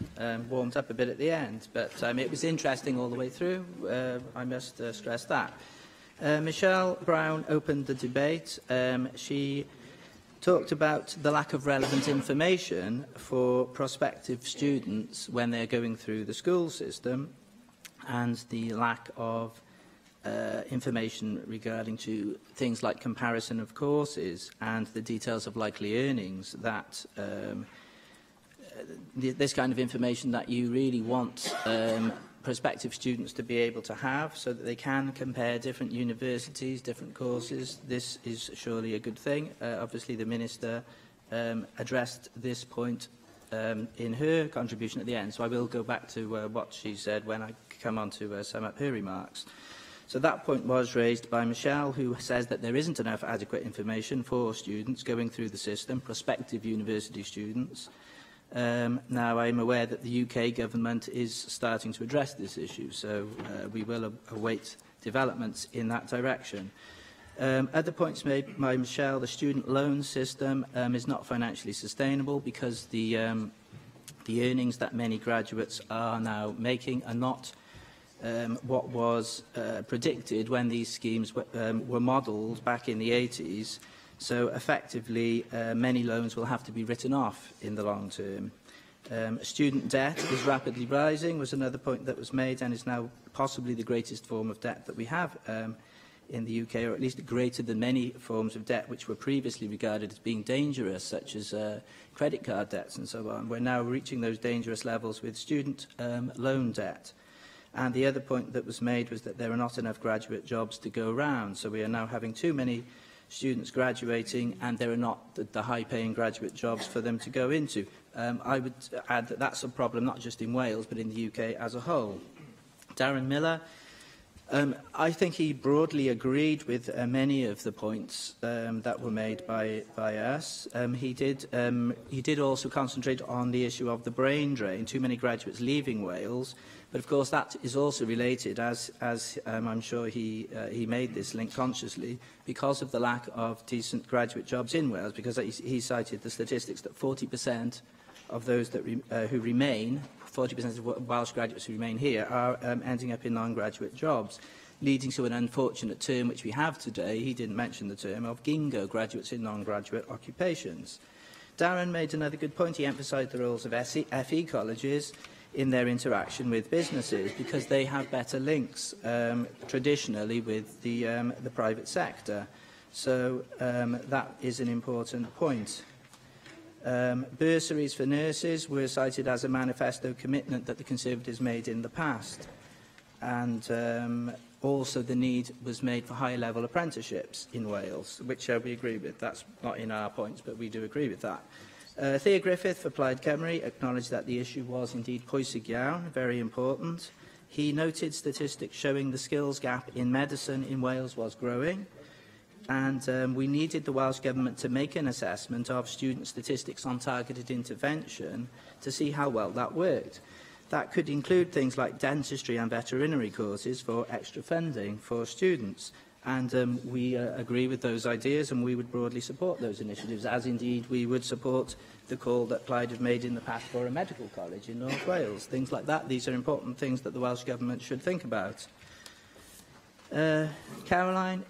Warmed up a bit at the end, but it was interesting all the way through. I must stress that. Michelle Brown opened the debate. She talked about the lack of relevant information for prospective students when they're going through the school system, and the lack of information regarding to things like comparison of courses and the details of likely earnings, that this kind of information that you really want prospective students to be able to have, so that they can compare different universities, different courses. This is surely a good thing. Obviously, the Minister addressed this point in her contribution at the end, so I will go back to what she said when I come on to sum up her remarks. So that point was raised by Michelle, who says that there isn't enough adequate information for students going through the system, prospective university students. Now, I'm aware that the UK Government is starting to address this issue, so we will await developments in that direction. Other points made by Michelle: the student loan system is not financially sustainable because the earnings that many graduates are now making are not what was predicted when these schemes were modelled back in the 80s. So effectively, many loans will have to be written off in the long term. Student debt is rapidly rising, was another point that was made, and is now possibly the greatest form of debt that we have in the UK, or at least greater than many forms of debt which were previously regarded as being dangerous, such as credit card debts and so on. We're now reaching those dangerous levels with student loan debt. And the other point that was made was that there are not enough graduate jobs to go around. So we are now having too many students graduating, and there are not the high-paying graduate jobs for them to go into. I would add that that's a problem not just in Wales, but in the UK as a whole. Darren Miller, I think he broadly agreed with many of the points that were made by us. He did also concentrate on the issue of the brain drain, too many graduates leaving Wales. But of course that is also related, as I'm sure he made this link consciously, because of the lack of decent graduate jobs in Wales, because he cited the statistics that 40% of those that who remain, 40% of Welsh graduates who remain here, are ending up in non-graduate jobs, leading to an unfortunate term which we have today. He didn't mention the term of GINGO, graduates in non-graduate occupations. Darren made another good point. He emphasised the roles of FE colleges in their interaction with businesses, because they have better links traditionally with the private sector. So that is an important point. Bursaries for nurses were cited as a manifesto commitment that the Conservatives made in the past. And also the need was made for higher level apprenticeships in Wales, which we agree with. That's not in our points, but we do agree with that. Thea Griffith for Plaid Cymru acknowledged that the issue was indeed pwysig iawn, very important. He noted statistics showing the skills gap in medicine in Wales was growing, and we needed the Welsh Government to make an assessment of student statistics on targeted intervention to see how well that worked. That could include things like dentistry and veterinary courses for extra funding for students. And we agree with those ideas, and we would broadly support those initiatives, as indeed we would support the call that Plaid have made in the past for a medical college in North Wales. Things like that. These are important things that the Welsh Government should think about. Caroline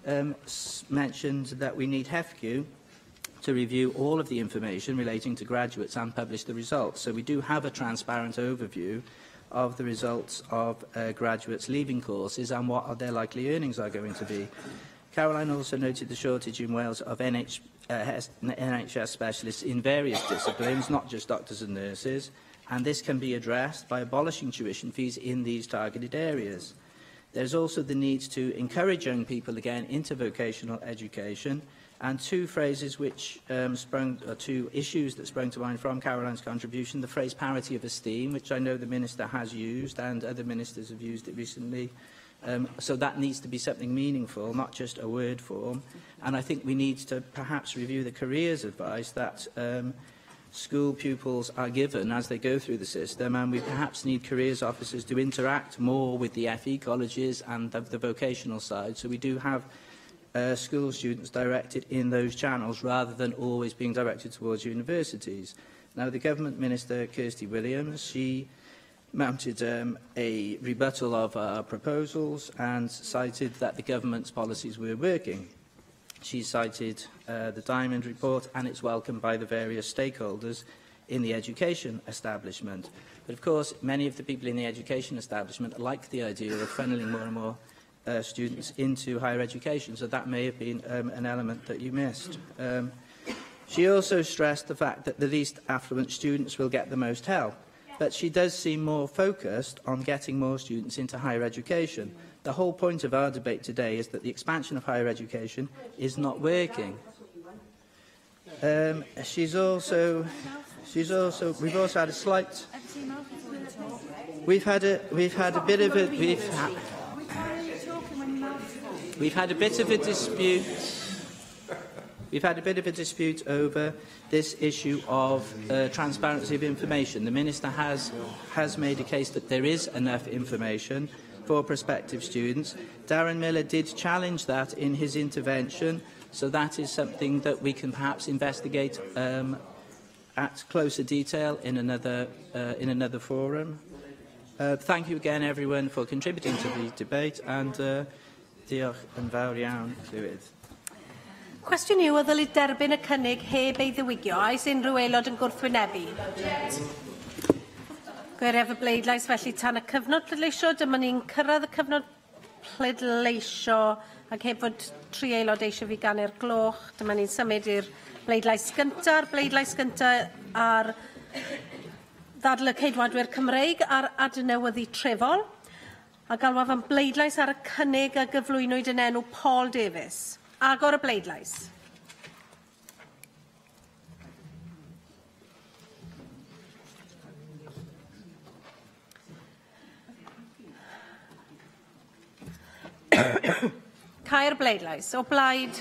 mentioned that we need HEFQ to review all of the information relating to graduates and publish the results. So we do have a transparent overview of the results of graduates leaving courses and what their likely earnings are going to be. Caroline also noted the shortage in Wales of NHS specialists in various disciplines, not just doctors and nurses, and this can be addressed by abolishing tuition fees in these targeted areas. There's also the need to encourage young people again into vocational education, and two phrases which two issues that sprung to mind from Caroline's contribution: the phrase parity of esteem, which I know the Minister has used and other ministers have used it recently. So that needs to be something meaningful, not just a word form. And I think we need to perhaps review the careers advice that school pupils are given as they go through the system, and we perhaps need careers officers to interact more with the FE colleges and the vocational side, so we do have school students directed in those channels rather than always being directed towards universities. Now, the Government Minister, Kirsty Williams, she mounted a rebuttal of our proposals and cited that the government's policies were working. She cited the Diamond Report, and it's welcomed by the various stakeholders in the education establishment. But of course, many of the people in the education establishment like the idea of funneling more and more students into higher education, so that may have been an element that you missed. She also stressed the fact that the least affluent students will get the most help, but she does seem more focused on getting more students into higher education. The whole point of our debate today is that the expansion of higher education is not working. We've also had a slight. We've had a bit of a dispute. We've had a bit of a dispute over this issue of transparency of information. The Minister has made a case that there is enough information for prospective students. Darren Miller did challenge that in his intervention, so that is something that we can perhaps investigate at closer detail in another forum. Thank you again, everyone, for contributing to the debate, and diolch yn fawr iawn, Llywydd. Cwestiwn yw, o ddylid derbyn y cynnig heb ei ddiwygio, oes unrhyw aelod yn gwrthwynebu? Gweriaf y bleidlais felly tan y cyfnod pleidleisio. Dyma ni'n cyrraedd y cyfnod pleidleisio ac heb fod tri aelod eisiau fi ganu'r gloch. Dyma ni'n symud i'r bleidlais gyntaf. Bleidlais gyntaf ar ddadl y Ceidwadwyr Cymreig ar adnewyddu trefol. A galwaf am bleidlais ar y cynnig a gyflwynwyd yn enw Paul Davies. Agor y bleidlais. Cau'r bleidlais. O blaid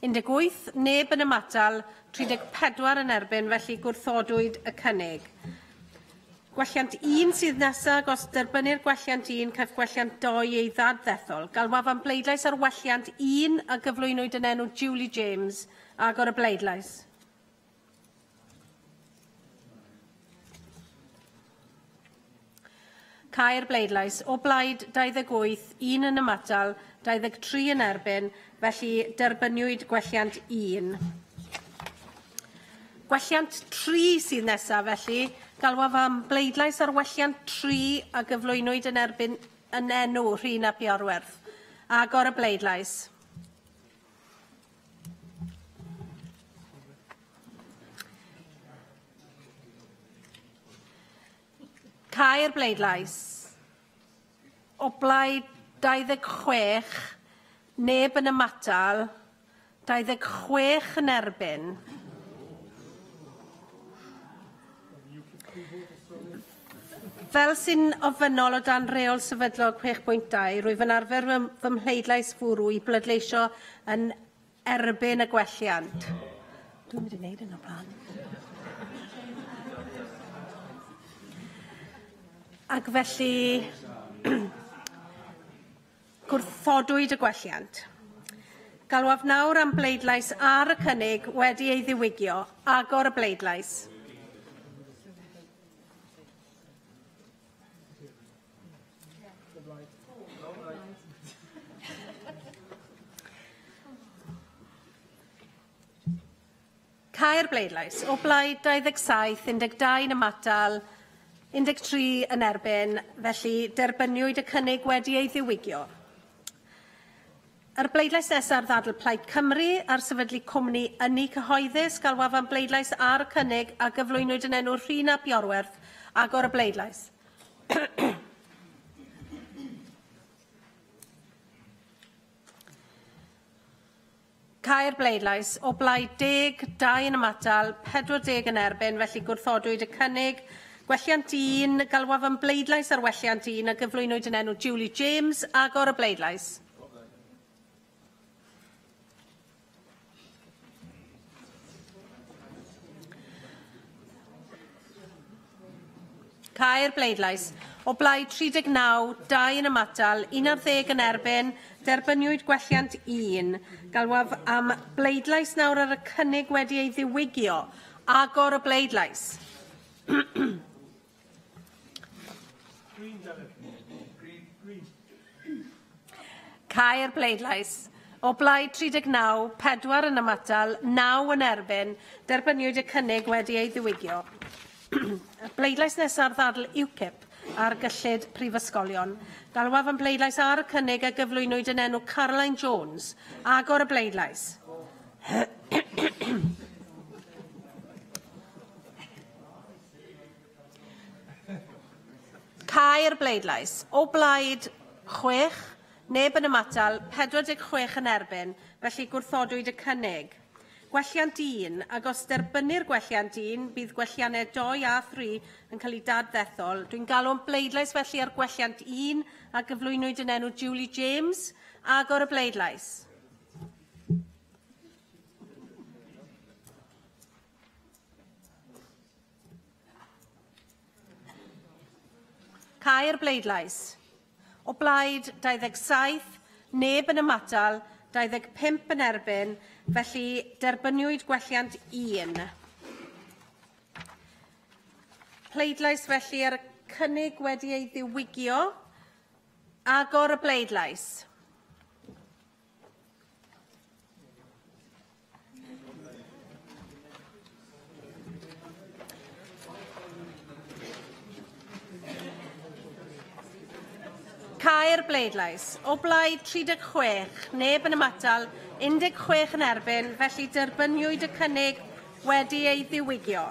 18, neb yn ymatal, 34 yn erbyn, felly gwrthodwyd y cynnig. Gwelliant 1 sydd nesaf, os derbynir gwelliant 1, caiff gwelliant 2 ei ddadddethol. Galwaf am bleidlais ar welliant 1 a gyflwynwyd yn enw Julie James. Agor y bleidlais. Cau'r bleidlais. O blaid 28, 1 yn ymatal, 23 yn erbyn, felly derbyniwyd gwelliant 1. Gwelliant 3 sydd nesaf, felly galwaf am bleidlais ar welliant 3 a gyflwynwyd yn erbyn yn enw Rhun ap Iorwerth. Agor y bleidlais. Cau'r bleidlais. O blaid 26, neb yn ymatal, 26 yn erbyn. Fel sy'n ofynnol o dan reol sefydlog 6.2, rwyf yn arfer fy mhleidlais fwrw i bleidleisio yn erbyn y gwelliant. Dwi'n mynd i wneud yn o blaen. Ac felly, gwrthodwyd y gwelliant. Galwaf nawr am bleidlais ar y cynnig wedi ei ddiwygio. Agor y bleidlais. Cau'r bleidlais. O blaid 27, 12 yn ymatal, 13 yn erbyn, felly derbyniwyd y cynnig wedi ei ddiwygio. Yr bleidlais nesaf ddadl Plaid Cymru ar sefydlu cwmni ynni cyhoeddus galwaf am bleidlais ar y cynnig a gyflwynwyd yn enw Rhina Biorwerth agor y bleidlais. Cau'r bleidlais. O blaid 10, 2 yn ymatal, 40 yn erbyn, felly gwrthodwyd y cynnig. Gwelliant 1, galwaf am bleidlais ar welliant 1 a gyflwynwyd yn enw Julie James, agor y bleidlais. Cau'r bleidlais. O blaid 39, 2 yn ymatal, 11 yn erbyn, derbyniwyd gwelliant 1. Galwaf am bleidlais nawr ar y cynnig wedi ei ddiwygio. Agor y bleidlais. Cau'r bleidlais. O blaid 39, 4 yn ymatal, 9 yn erbyn, derbyniwyd y cynnig wedi ei ddiwygio. Y bleidlais nesaf ddadl UKIP ar gyllid prifysgolion. Galwaf am bleidlais ar y cynnig a gyflwynwyd yn enw Caroline Jones. Agor y bleidlais. Cau'r bleidlais. O blaid 6, neb yn ymatal, 46 yn erbyn, felly gwrthodwyd y cynnig. Gwelliant 1, ac os derbynu'r gwelliant 1, bydd gwelliannau 2 a 3 yn cael ei daddethol. Dwi'n galw am bleidlais felly ar gwelliant 1 a gyflwynwyd yn enw Julie James. Agor y bleidlais. Cau'r bleidlais. O blaid 27, neb yn ymatal, 25 yn erbyn, felly derbyniwyd gwelliant 1. Pleidlais felly ar y cynnig wedi ei ddiwygio. Agor y bleidlais. Cau'r bleidlais. O blaid 36, neb yn ymatal, 16 yn erbyn, felly derbyniwyd y cynnig wedi ei ddiwygio.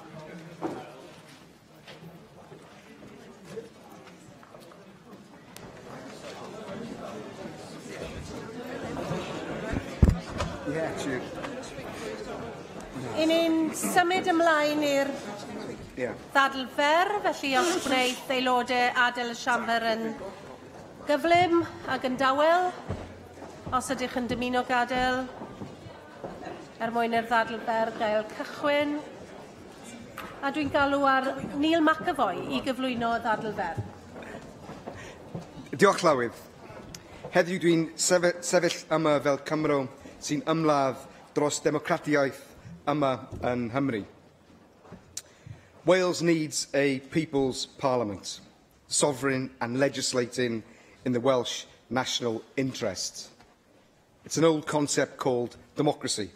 I ni'n symud ymlaen i'r ddadl fer, felly os gwneud aelodau adael y siambr yn gyflym ac yn dawel, os ydych yn dymuno gadael, mwyn i'r ddadl fer gael cychwyn. A dwi'n galw ar Neil McAvoy i gyflwyno ddadl fer. Diolch Llywydd. Heddiw dwi'n sefyll yma fel Cymro sy'n ymladd dros democratiaeth yma yn Nghymru. Wales needs a people's parliament, sovereign and legislating in the Welsh national interest. It's an old concept called democracy.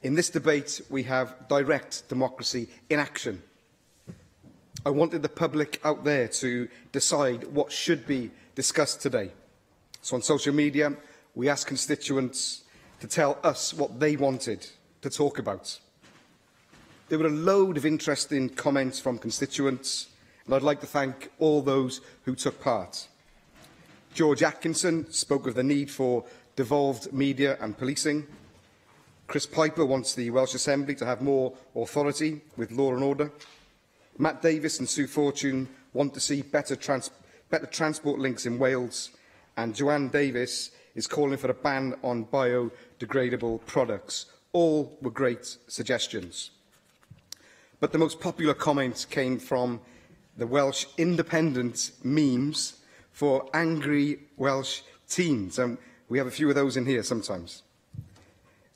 In this debate, we have direct democracy in action. I wanted the public out there to decide what should be discussed today. So on social media, we asked constituents to tell us what they wanted to talk about. There were a load of interesting comments from constituents, and I'd like to thank all those who took part. George Atkinson spoke of the need for devolved media and policing. Chris Piper wants the Welsh Assembly to have more authority with law and order. Matt Davis and Sue Fortune want to see better transport links in Wales, and Joanne Davis is calling for a ban on biodegradable products. All were great suggestions. But the most popular comment came from the Welsh Independent memes for angry Welsh teens, and we have a few of those in here sometimes.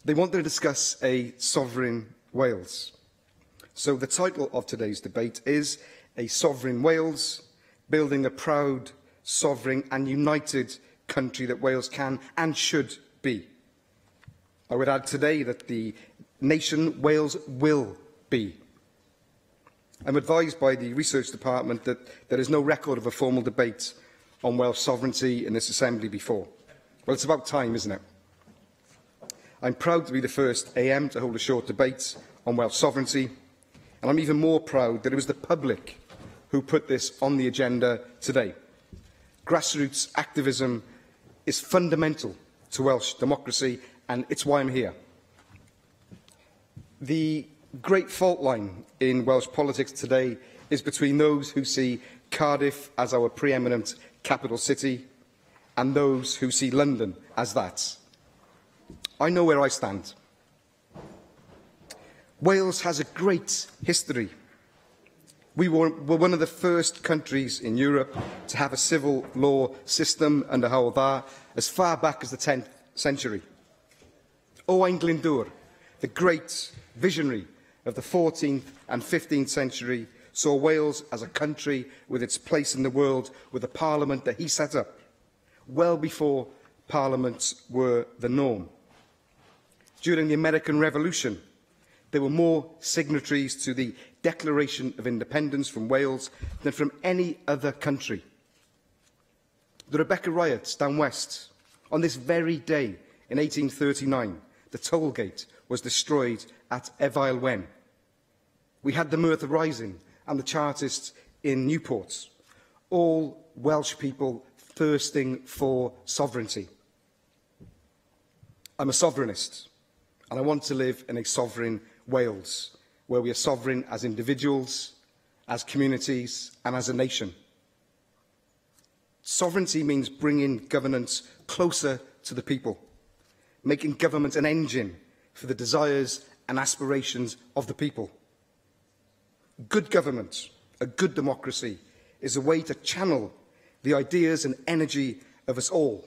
They wanted to discuss a sovereign Wales. So the title of today's debate is A Sovereign Wales, Building a Proud, Sovereign and United Country that Wales can and should be. I would add today that the nation Wales will be. I'm advised by the Research Department that there is no record of a formal debate on Welsh sovereignty in this Assembly before. Well, it's about time, isn't it? I'm proud to be the first AM to hold a short debate on Welsh sovereignty, and I'm even more proud that it was the public who put this on the agenda today. Grassroots activism is fundamental to Welsh democracy, and it's why I'm here. The great fault line in Welsh politics today is between those who see Cardiff as our preeminent capital city and those who see London as that. I know where I stand. Wales has a great history. We were one of the first countries in Europe to have a civil law system under Hywel Dda as far back as the 10th century. Owain Glyndŵr, the great visionary of the 14th and 15th century, saw Wales as a country with its place in the world with a parliament that he set up, well before parliaments were the norm. During the American Revolution, there were more signatories to the Declaration of Independence from Wales than from any other country. The Rebecca riots down west, on this very day in 1839, the toll gate was destroyed at Efail Wen. We had the Merthyr Rising and the Chartists in Newport, all Welsh people thirsting for sovereignty. I'm a sovereignist, and I want to live in a sovereign Wales, where we are sovereign as individuals, as communities, and as a nation. Sovereignty means bringing governance closer to the people, making government an engine for the desires and aspirations of the people. Good government, a good democracy, is a way to channel the ideas and energy of us all,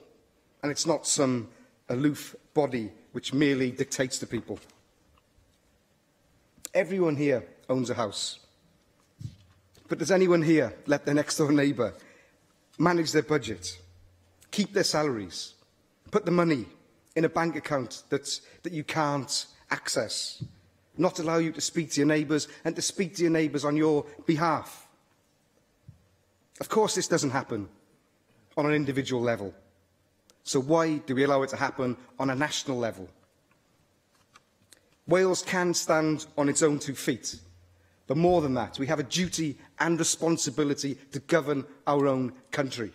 and it's not some aloof body which merely dictates to people. Everyone here owns a house, but does anyone here let their next-door neighbour manage their budget, keep their salaries, put the money in a bank account that you can't access, not allow you to speak to your neighbours and to speak to your neighbours on your behalf? Of course this doesn't happen on an individual level. So why do we allow it to happen on a national level? Wales can stand on its own 2 feet, but more than that, we have a duty and responsibility to govern our own country.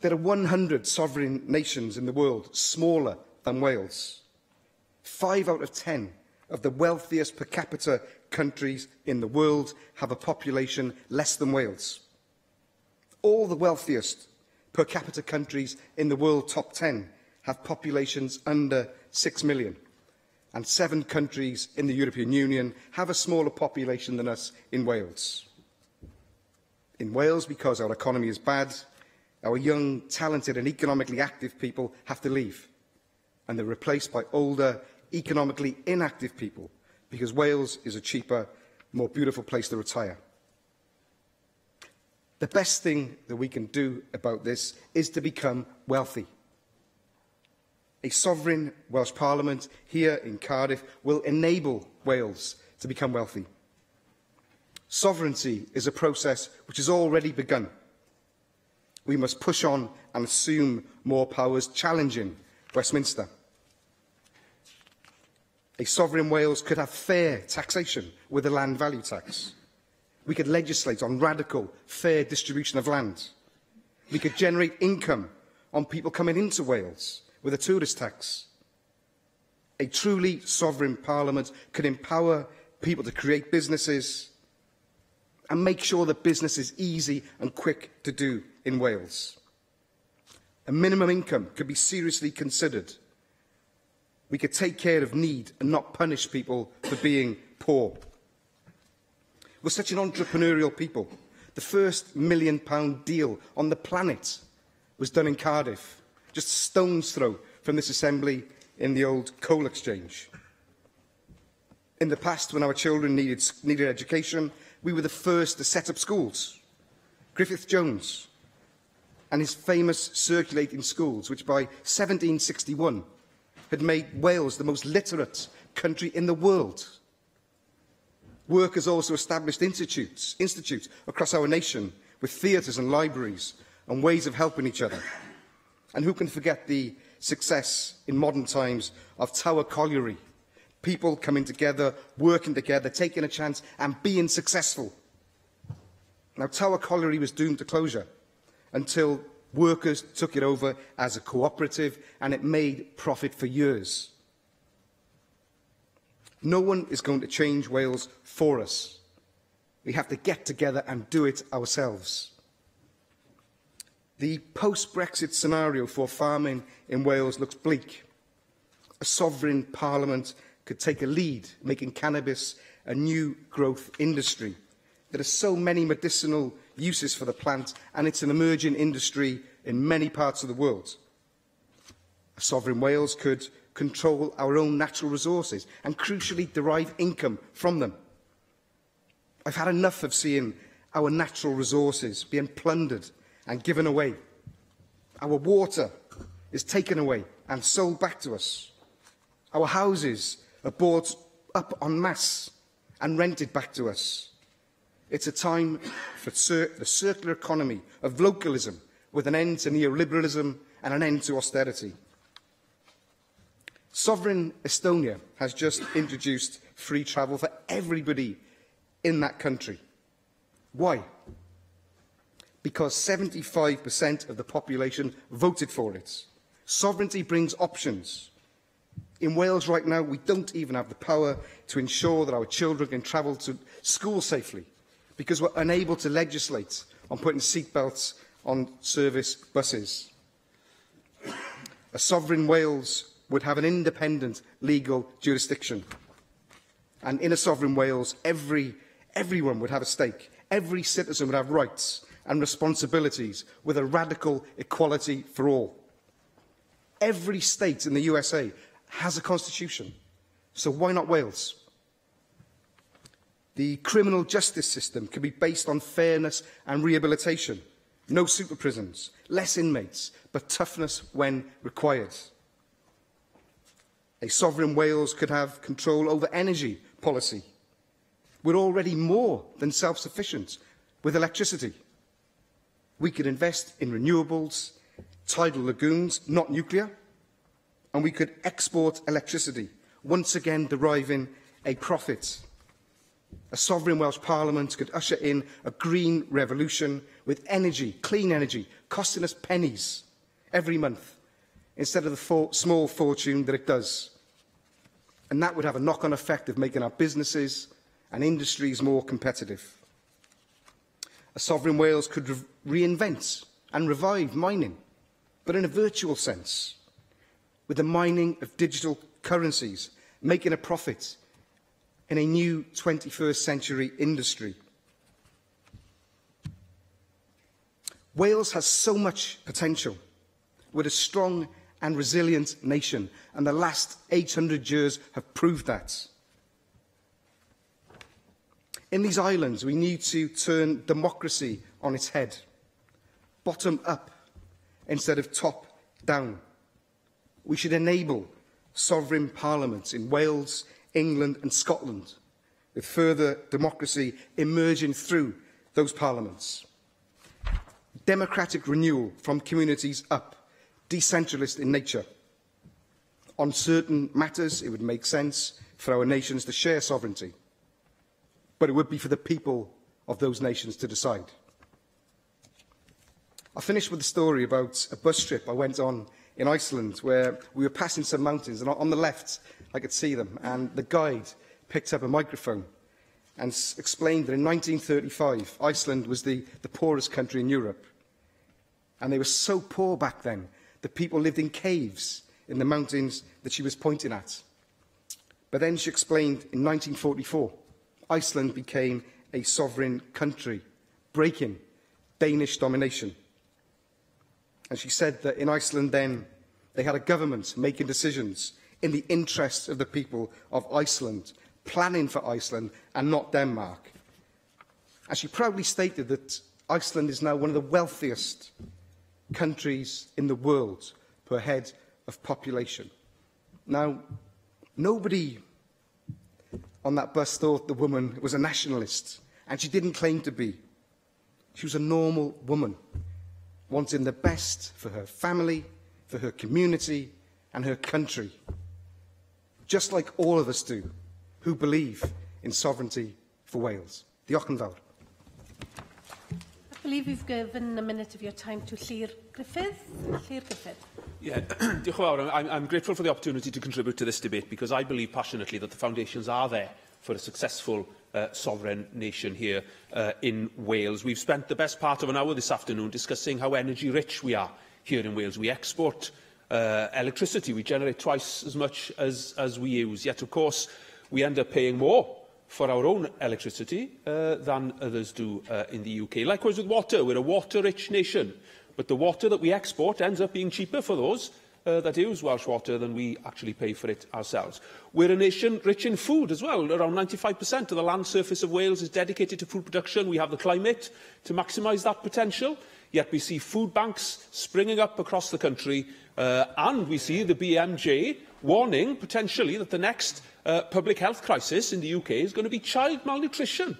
There are 100 sovereign nations in the world smaller than Wales. 5 out of 10 of the wealthiest per capita countries in the world have a population less than Wales. All the wealthiest per capita countries in the world top 10 have populations under 6 million, and 7 countries in the European Union have a smaller population than us in Wales. In Wales, because our economy is bad, our young, talented and economically active people have to leave, and they're replaced by older, economically inactive people, because Wales is a cheaper, more beautiful place to retire. The best thing that we can do about this is to become wealthy. A sovereign Welsh Parliament here in Cardiff will enable Wales to become wealthy. Sovereignty is a process which has already begun. We must push on and assume more powers, challenging Westminster. A sovereign Wales could have fair taxation with a land value tax. We could legislate on radical, fair distribution of land. We could generate income on people coming into Wales with a tourist tax. A truly sovereign Parliament could empower people to create businesses and make sure that business is easy and quick to do in Wales. A minimum income could be seriously considered. We could take care of need and not punish people for being poor. We're such an entrepreneurial people. The first £1 million deal on the planet was done in Cardiff, just a stone's throw from this assembly in the old coal exchange. In the past, when our children needed education, we were the first to set up schools. Griffith Jones and his famous circulating schools, which by 1761 had made Wales the most literate country in the world. Work has also established institutes across our nation with theatres and libraries and ways of helping each other. And who can forget the success in modern times of Tower Colliery? People coming together, working together, taking a chance and being successful. Now, Tower Colliery was doomed to closure until workers took it over as a cooperative and it made profit for years. No one is going to change Wales for us. We have to get together and do it ourselves. The post-Brexit scenario for farming in Wales looks bleak. A sovereign parliament could take a lead, making cannabis a new growth industry. There are so many medicinal uses for the plant, and it's an emerging industry in many parts of the world. A sovereign Wales could control our own natural resources and, crucially, derive income from them. I've had enough of seeing our natural resources being plundered and given away. Our water is taken away and sold back to us. Our houses are bought up en masse and rented back to us. It's a time for the circular economy of localism, with an end to neoliberalism and an end to austerity. Sovereign Estonia has just introduced free travel for everybody in that country. Why? Because 75% of the population voted for it. Sovereignty brings options. In Wales right now, we don't even have the power to ensure that our children can travel to school safely, because we're unable to legislate on putting seatbelts on service buses. A sovereign Wales would have an independent legal jurisdiction. And in a sovereign Wales, everyone would have a stake. Every citizen would have rights and responsibilities, with a radical equality for all. Every state in the USA has a constitution, so why not Wales? The criminal justice system can be based on fairness and rehabilitation. No super prisons, less inmates, but toughness when required. A sovereign Wales could have control over energy policy. We're already more than self-sufficient with electricity. We could invest in renewables, tidal lagoons, not nuclear, and we could export electricity, once again deriving a profit. A sovereign Welsh Parliament could usher in a green revolution with energy, clean energy, costing us pennies every month, instead of the small fortune that it does. And that would have a knock-on effect of making our businesses and industries more competitive. A sovereign Wales could reinvent and revive mining, but in a virtual sense, with the mining of digital currencies, making a profit in a new 21st century industry. Wales has so much potential. We're a strong and resilient nation, and the last 800 years have proved that. In these islands, we need to turn democracy on its head, bottom up instead of top down. We should enable sovereign parliaments in Wales, England and Scotland, with further democracy emerging through those parliaments. Democratic renewal from communities up, decentralist in nature. On certain matters, it would make sense for our nations to share sovereignty, but it would be for the people of those nations to decide. I'll finish with a story about a bus trip I went on in Iceland, where we were passing some mountains, and on the left I could see them, and the guide picked up a microphone and explained that in 1935 Iceland was the poorest country in Europe, and they were so poor back then that people lived in caves in the mountains that she was pointing at. But then she explained in 1944 Iceland became a sovereign country, breaking Danish domination. And she said that in Iceland then, they had a government making decisions in the interests of the people of Iceland, planning for Iceland and not Denmark. And she proudly stated that Iceland is now one of the wealthiest countries in the world per head of population. Now, nobody on that bus thought the woman was a nationalist, and she didn't claim to be. She was a normal woman, wanting the best for her family, for her community and her country, just like all of us do, who believe in sovereignty for Wales. Diolch yn fawr. I believe you've given a minute of your time to Llyr Griffith. Llyr Griffith. Yeah, diolch yn fawr. I'm grateful for the opportunity to contribute to this debate because I believe passionately that the foundations are there for a successful sovereign nation here in Wales. We've spent the best part of an hour this afternoon discussing how energy rich we are here in Wales. We export electricity, we generate twice as much as we use, yet of course we end up paying more for our own electricity than others do in the UK. Likewise with water, we're a water-rich nation, but the water that we export ends up being cheaper for those that use Welsh water than we actually pay for it ourselves. We're a nation rich in food as well. Around 95% of the land surface of Wales is dedicated to food production. We have the climate to maximise that potential, yet we see food banks springing up across the country and we see the BMJ warning potentially that the next public health crisis in the UK is going to be child malnutrition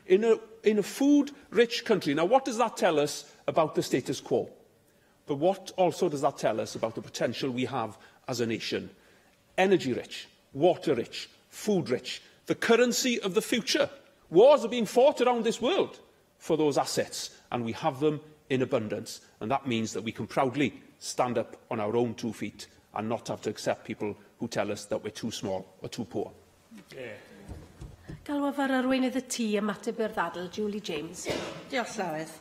in a food-rich country. Now, what does that tell us about the status quo? But what also does that tell us about the potential we have as a nation? Energy-rich, water-rich, food-rich, the currency of the future. Wars are being fought around this world for those assets, and we have them in abundance. And that means that we can proudly stand up on our own 2 feet and not have to accept people who tell us that we're too small or too poor. Galwaf ar arweinydd y tŷ ymateb i'r ddadl, Julie James. Diolch, Llywydd.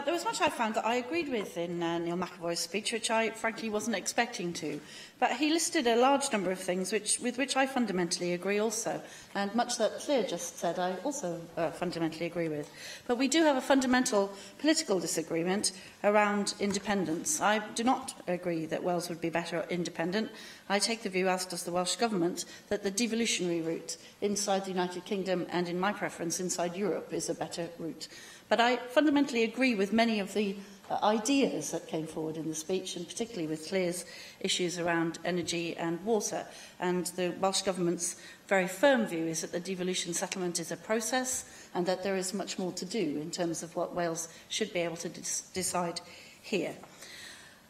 There was much I found that I agreed with in Neil McAvoy's speech, which I frankly wasn't expecting to. But he listed a large number of things with which I fundamentally agree also. And much that Llyr just said, I also fundamentally agree with. But we do have a fundamental political disagreement around independence. I do not agree that Wales would be better independent. I take the view, as does the Welsh Government, that the devolutionary route inside the United Kingdom and, in my preference, inside Europe is a better route. But I fundamentally agree with many of the ideas that came forward in the speech, and particularly with Llyr's issues around energy and water. And the Welsh Government's very firm view is that the devolution settlement is a process and that there is much more to do in terms of what Wales should be able to decide here.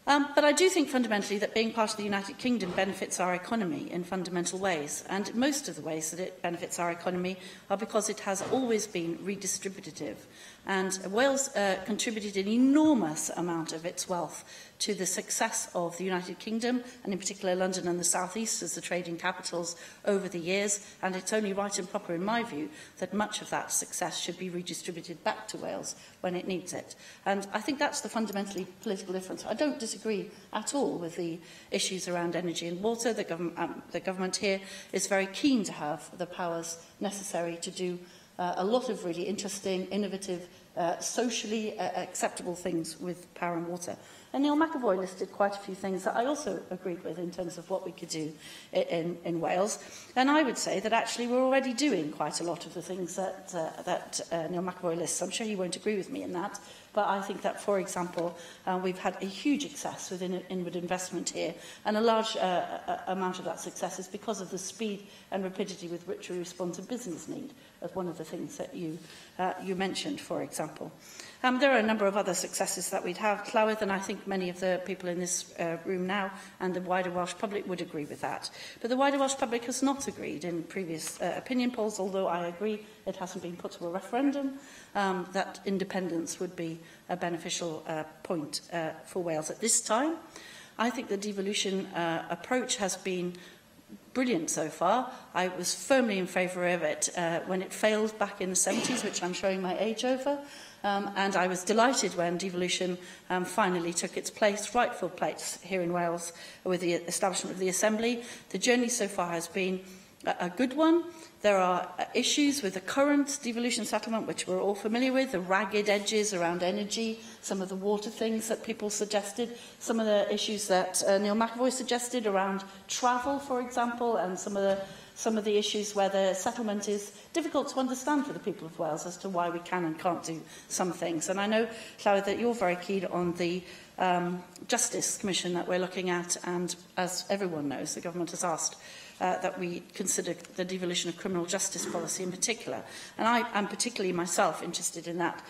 But I do think fundamentally that being part of the United Kingdom benefits our economy in fundamental ways, and most of the ways that it benefits our economy are because it has always been redistributive. And Wales contributed an enormous amount of its wealth to the success of the United Kingdom, and in particular London and the South East as the trading capitals over the years, and it's only right and proper in my view that much of that success should be redistributed back to Wales when it needs it. And I think that's the fundamentally political difference. I don't disagree at all with the issues around energy and water. The government here is very keen to have the powers necessary to do a lot of really interesting, innovative, socially acceptable things with power and water. And Neil McAvoy listed quite a few things that I also agreed with in terms of what we could do in Wales. And I would say that actually we're already doing quite a lot of the things that Neil McAvoy lists. I'm sure he won't agree with me in that. But I think that, for example, we've had a huge success with inward investment here, and a large amount of that success is because of the speed and rapidity with which we respond to business need, as one of the things that you mentioned, for example. There are a number of other successes that we'd have, Llywydd, and I think many of the people in this room now and the wider Welsh public would agree with that. But the wider Welsh public has not agreed in previous opinion polls, although I agree it hasn't been put to a referendum, that independence would be a beneficial point for Wales at this time. I think the devolution approach has been brilliant so far. I was firmly in favour of it when it failed back in the 70s, which I'm showing my age over. And I was delighted when devolution finally took its rightful place here in Wales with the establishment of the Assembly. The journey so far has been a good one. There are issues with the current devolution settlement, which we're all familiar with, the ragged edges around energy, some of the water things that people suggested, some of the issues that Neil McAvoy suggested around travel, for example, and some of the some of the issues where the settlement is difficult to understand for the people of Wales as to why we can and can't do some things. And I know, Llywyd, that you're very keen on the Justice Commission that we're looking at, and as everyone knows, the government has asked that we consider the devolution of criminal justice policy in particular. And I am particularly myself interested in that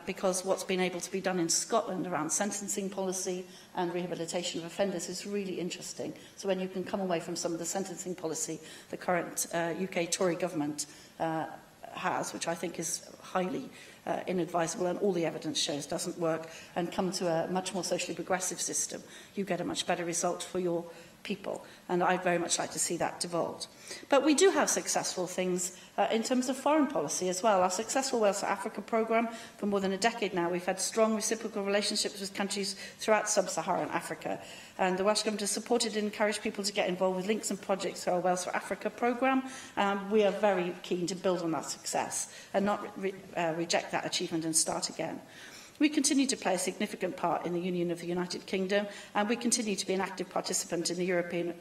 because what's been able to be done in Scotland around sentencing policy and rehabilitation of offenders is really interesting. So when you can come away from some of the sentencing policy the current UK Tory government has, which I think is highly inadvisable and all the evidence shows doesn't work, and come to a much more socially progressive system, you get a much better result for your people, and I'd very much like to see that devolved. But we do have successful things in terms of foreign policy as well. Our successful Wales for Africa programme, for more than a decade now, we've had strong reciprocal relationships with countries throughout sub-Saharan Africa, and the Welsh Government has supported and encouraged people to get involved with links and projects through our Wales for Africa programme. We are very keen to build on that success and not reject that achievement and start again. We continue to play a significant part in the Union of the United Kingdom, and we continue to be an active participant in the European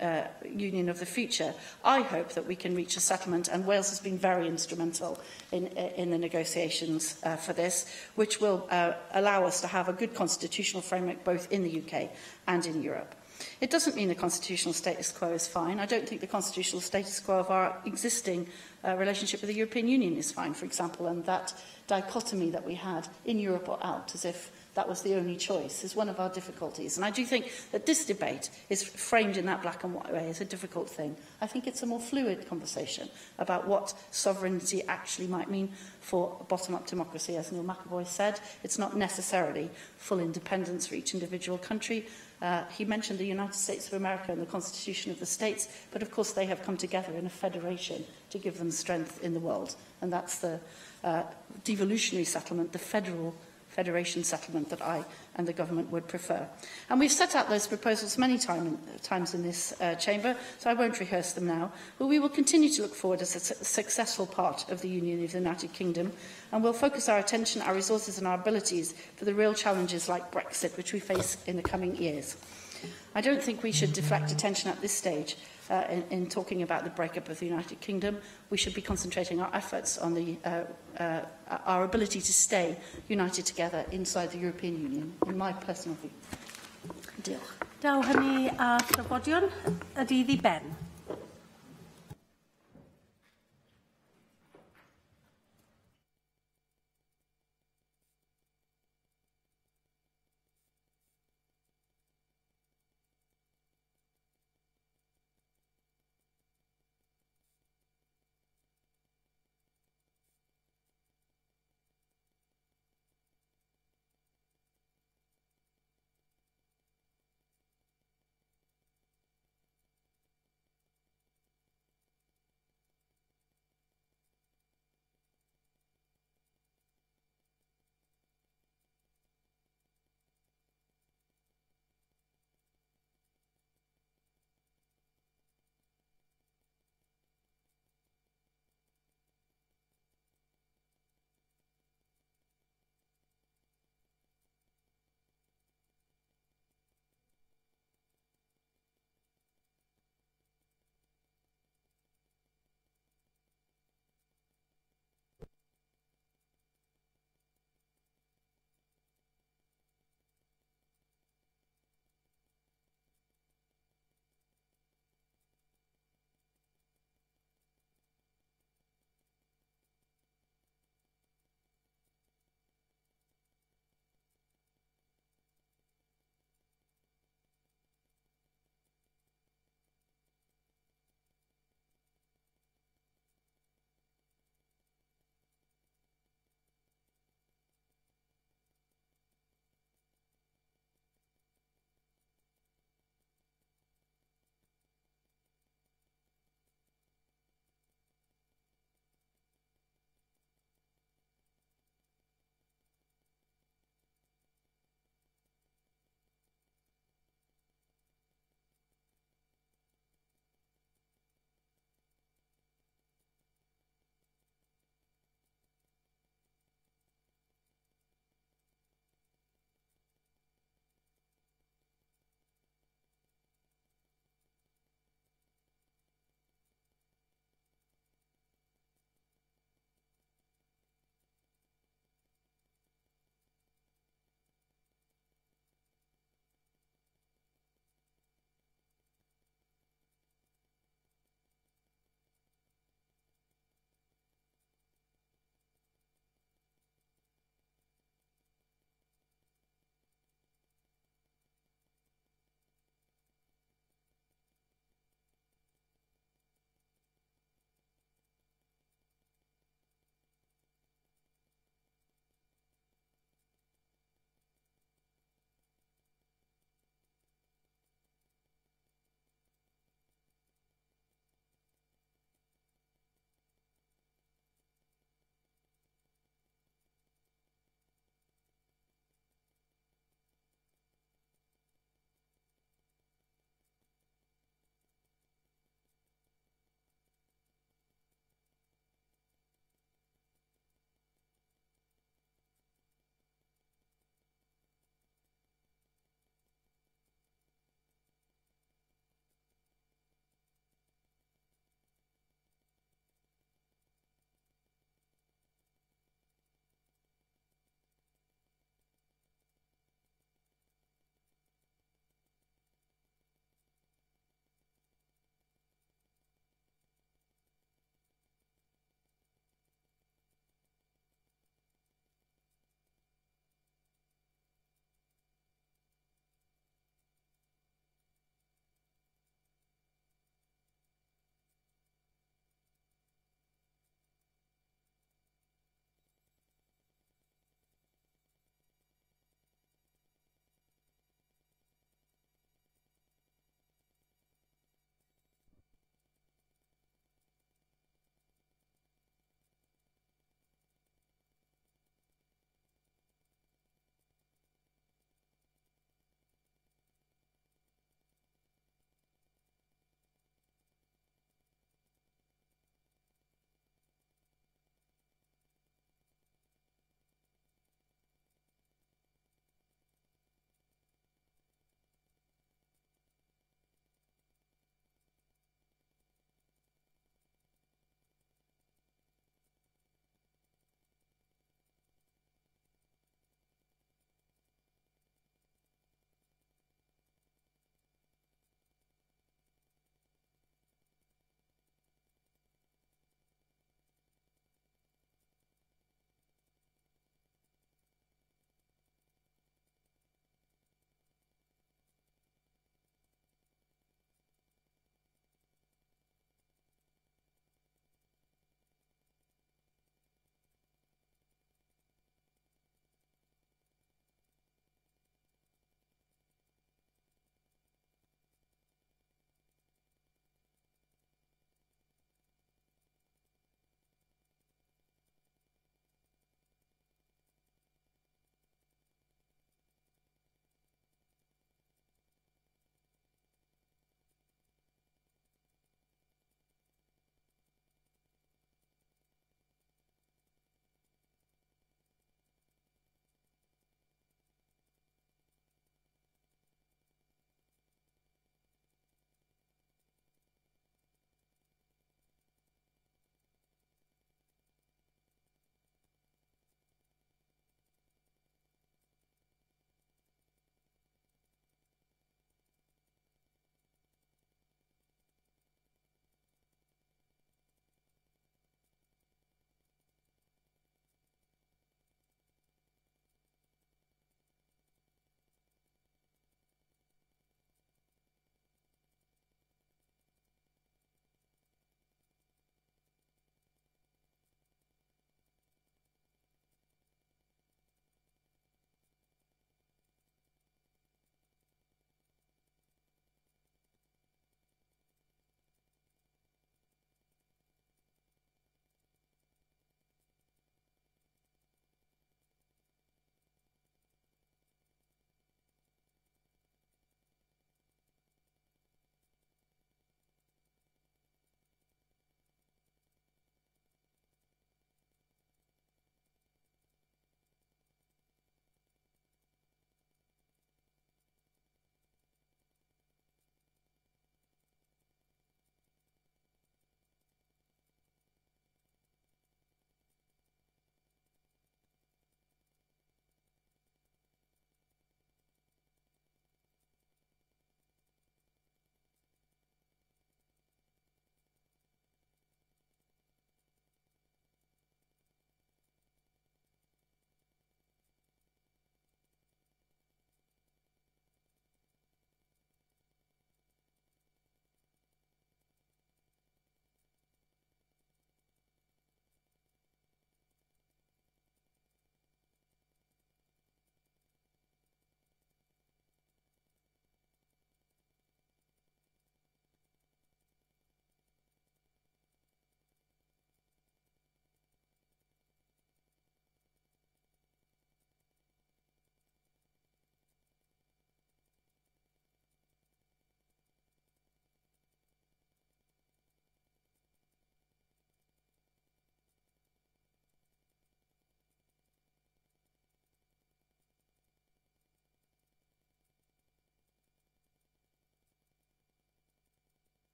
Union of the future. I hope that we can reach a settlement, and Wales has been very instrumental in the negotiations for this, which will allow us to have a good constitutional framework both in the UK and in Europe. It doesn't mean the constitutional status quo is fine. I don't think the constitutional status quo of our existing relationship with the European Union is fine, for example, and that dichotomy that we had in Europe or out, as if that was the only choice, is one of our difficulties. And I do think that this debate is framed in that black and white way as a difficult thing. I think it's a more fluid conversation about what sovereignty actually might mean for bottom-up democracy. As Neil McAvoy said, it's not necessarily full independence for each individual country. He mentioned the United States of America and the Constitution of the States, but of course they have come together in a federation to give them strength in the world. And that's the devolutionary settlement, the federation settlement that I and the government would prefer. And we've set out those proposals many times in this chamber, so I won't rehearse them now, but we will continue to look forward as a successful part of the Union of the United Kingdom, and we'll focus our attention, our resources and our abilities for the real challenges like Brexit, which we face in the coming years. I don't think we should deflect attention at this stage in talking about the breakup of the United Kingdom. We should be concentrating our efforts on our ability to stay united together inside the European Union, in my personal view. Diolch. Daw hynny a thrafodion, y dydd i ben.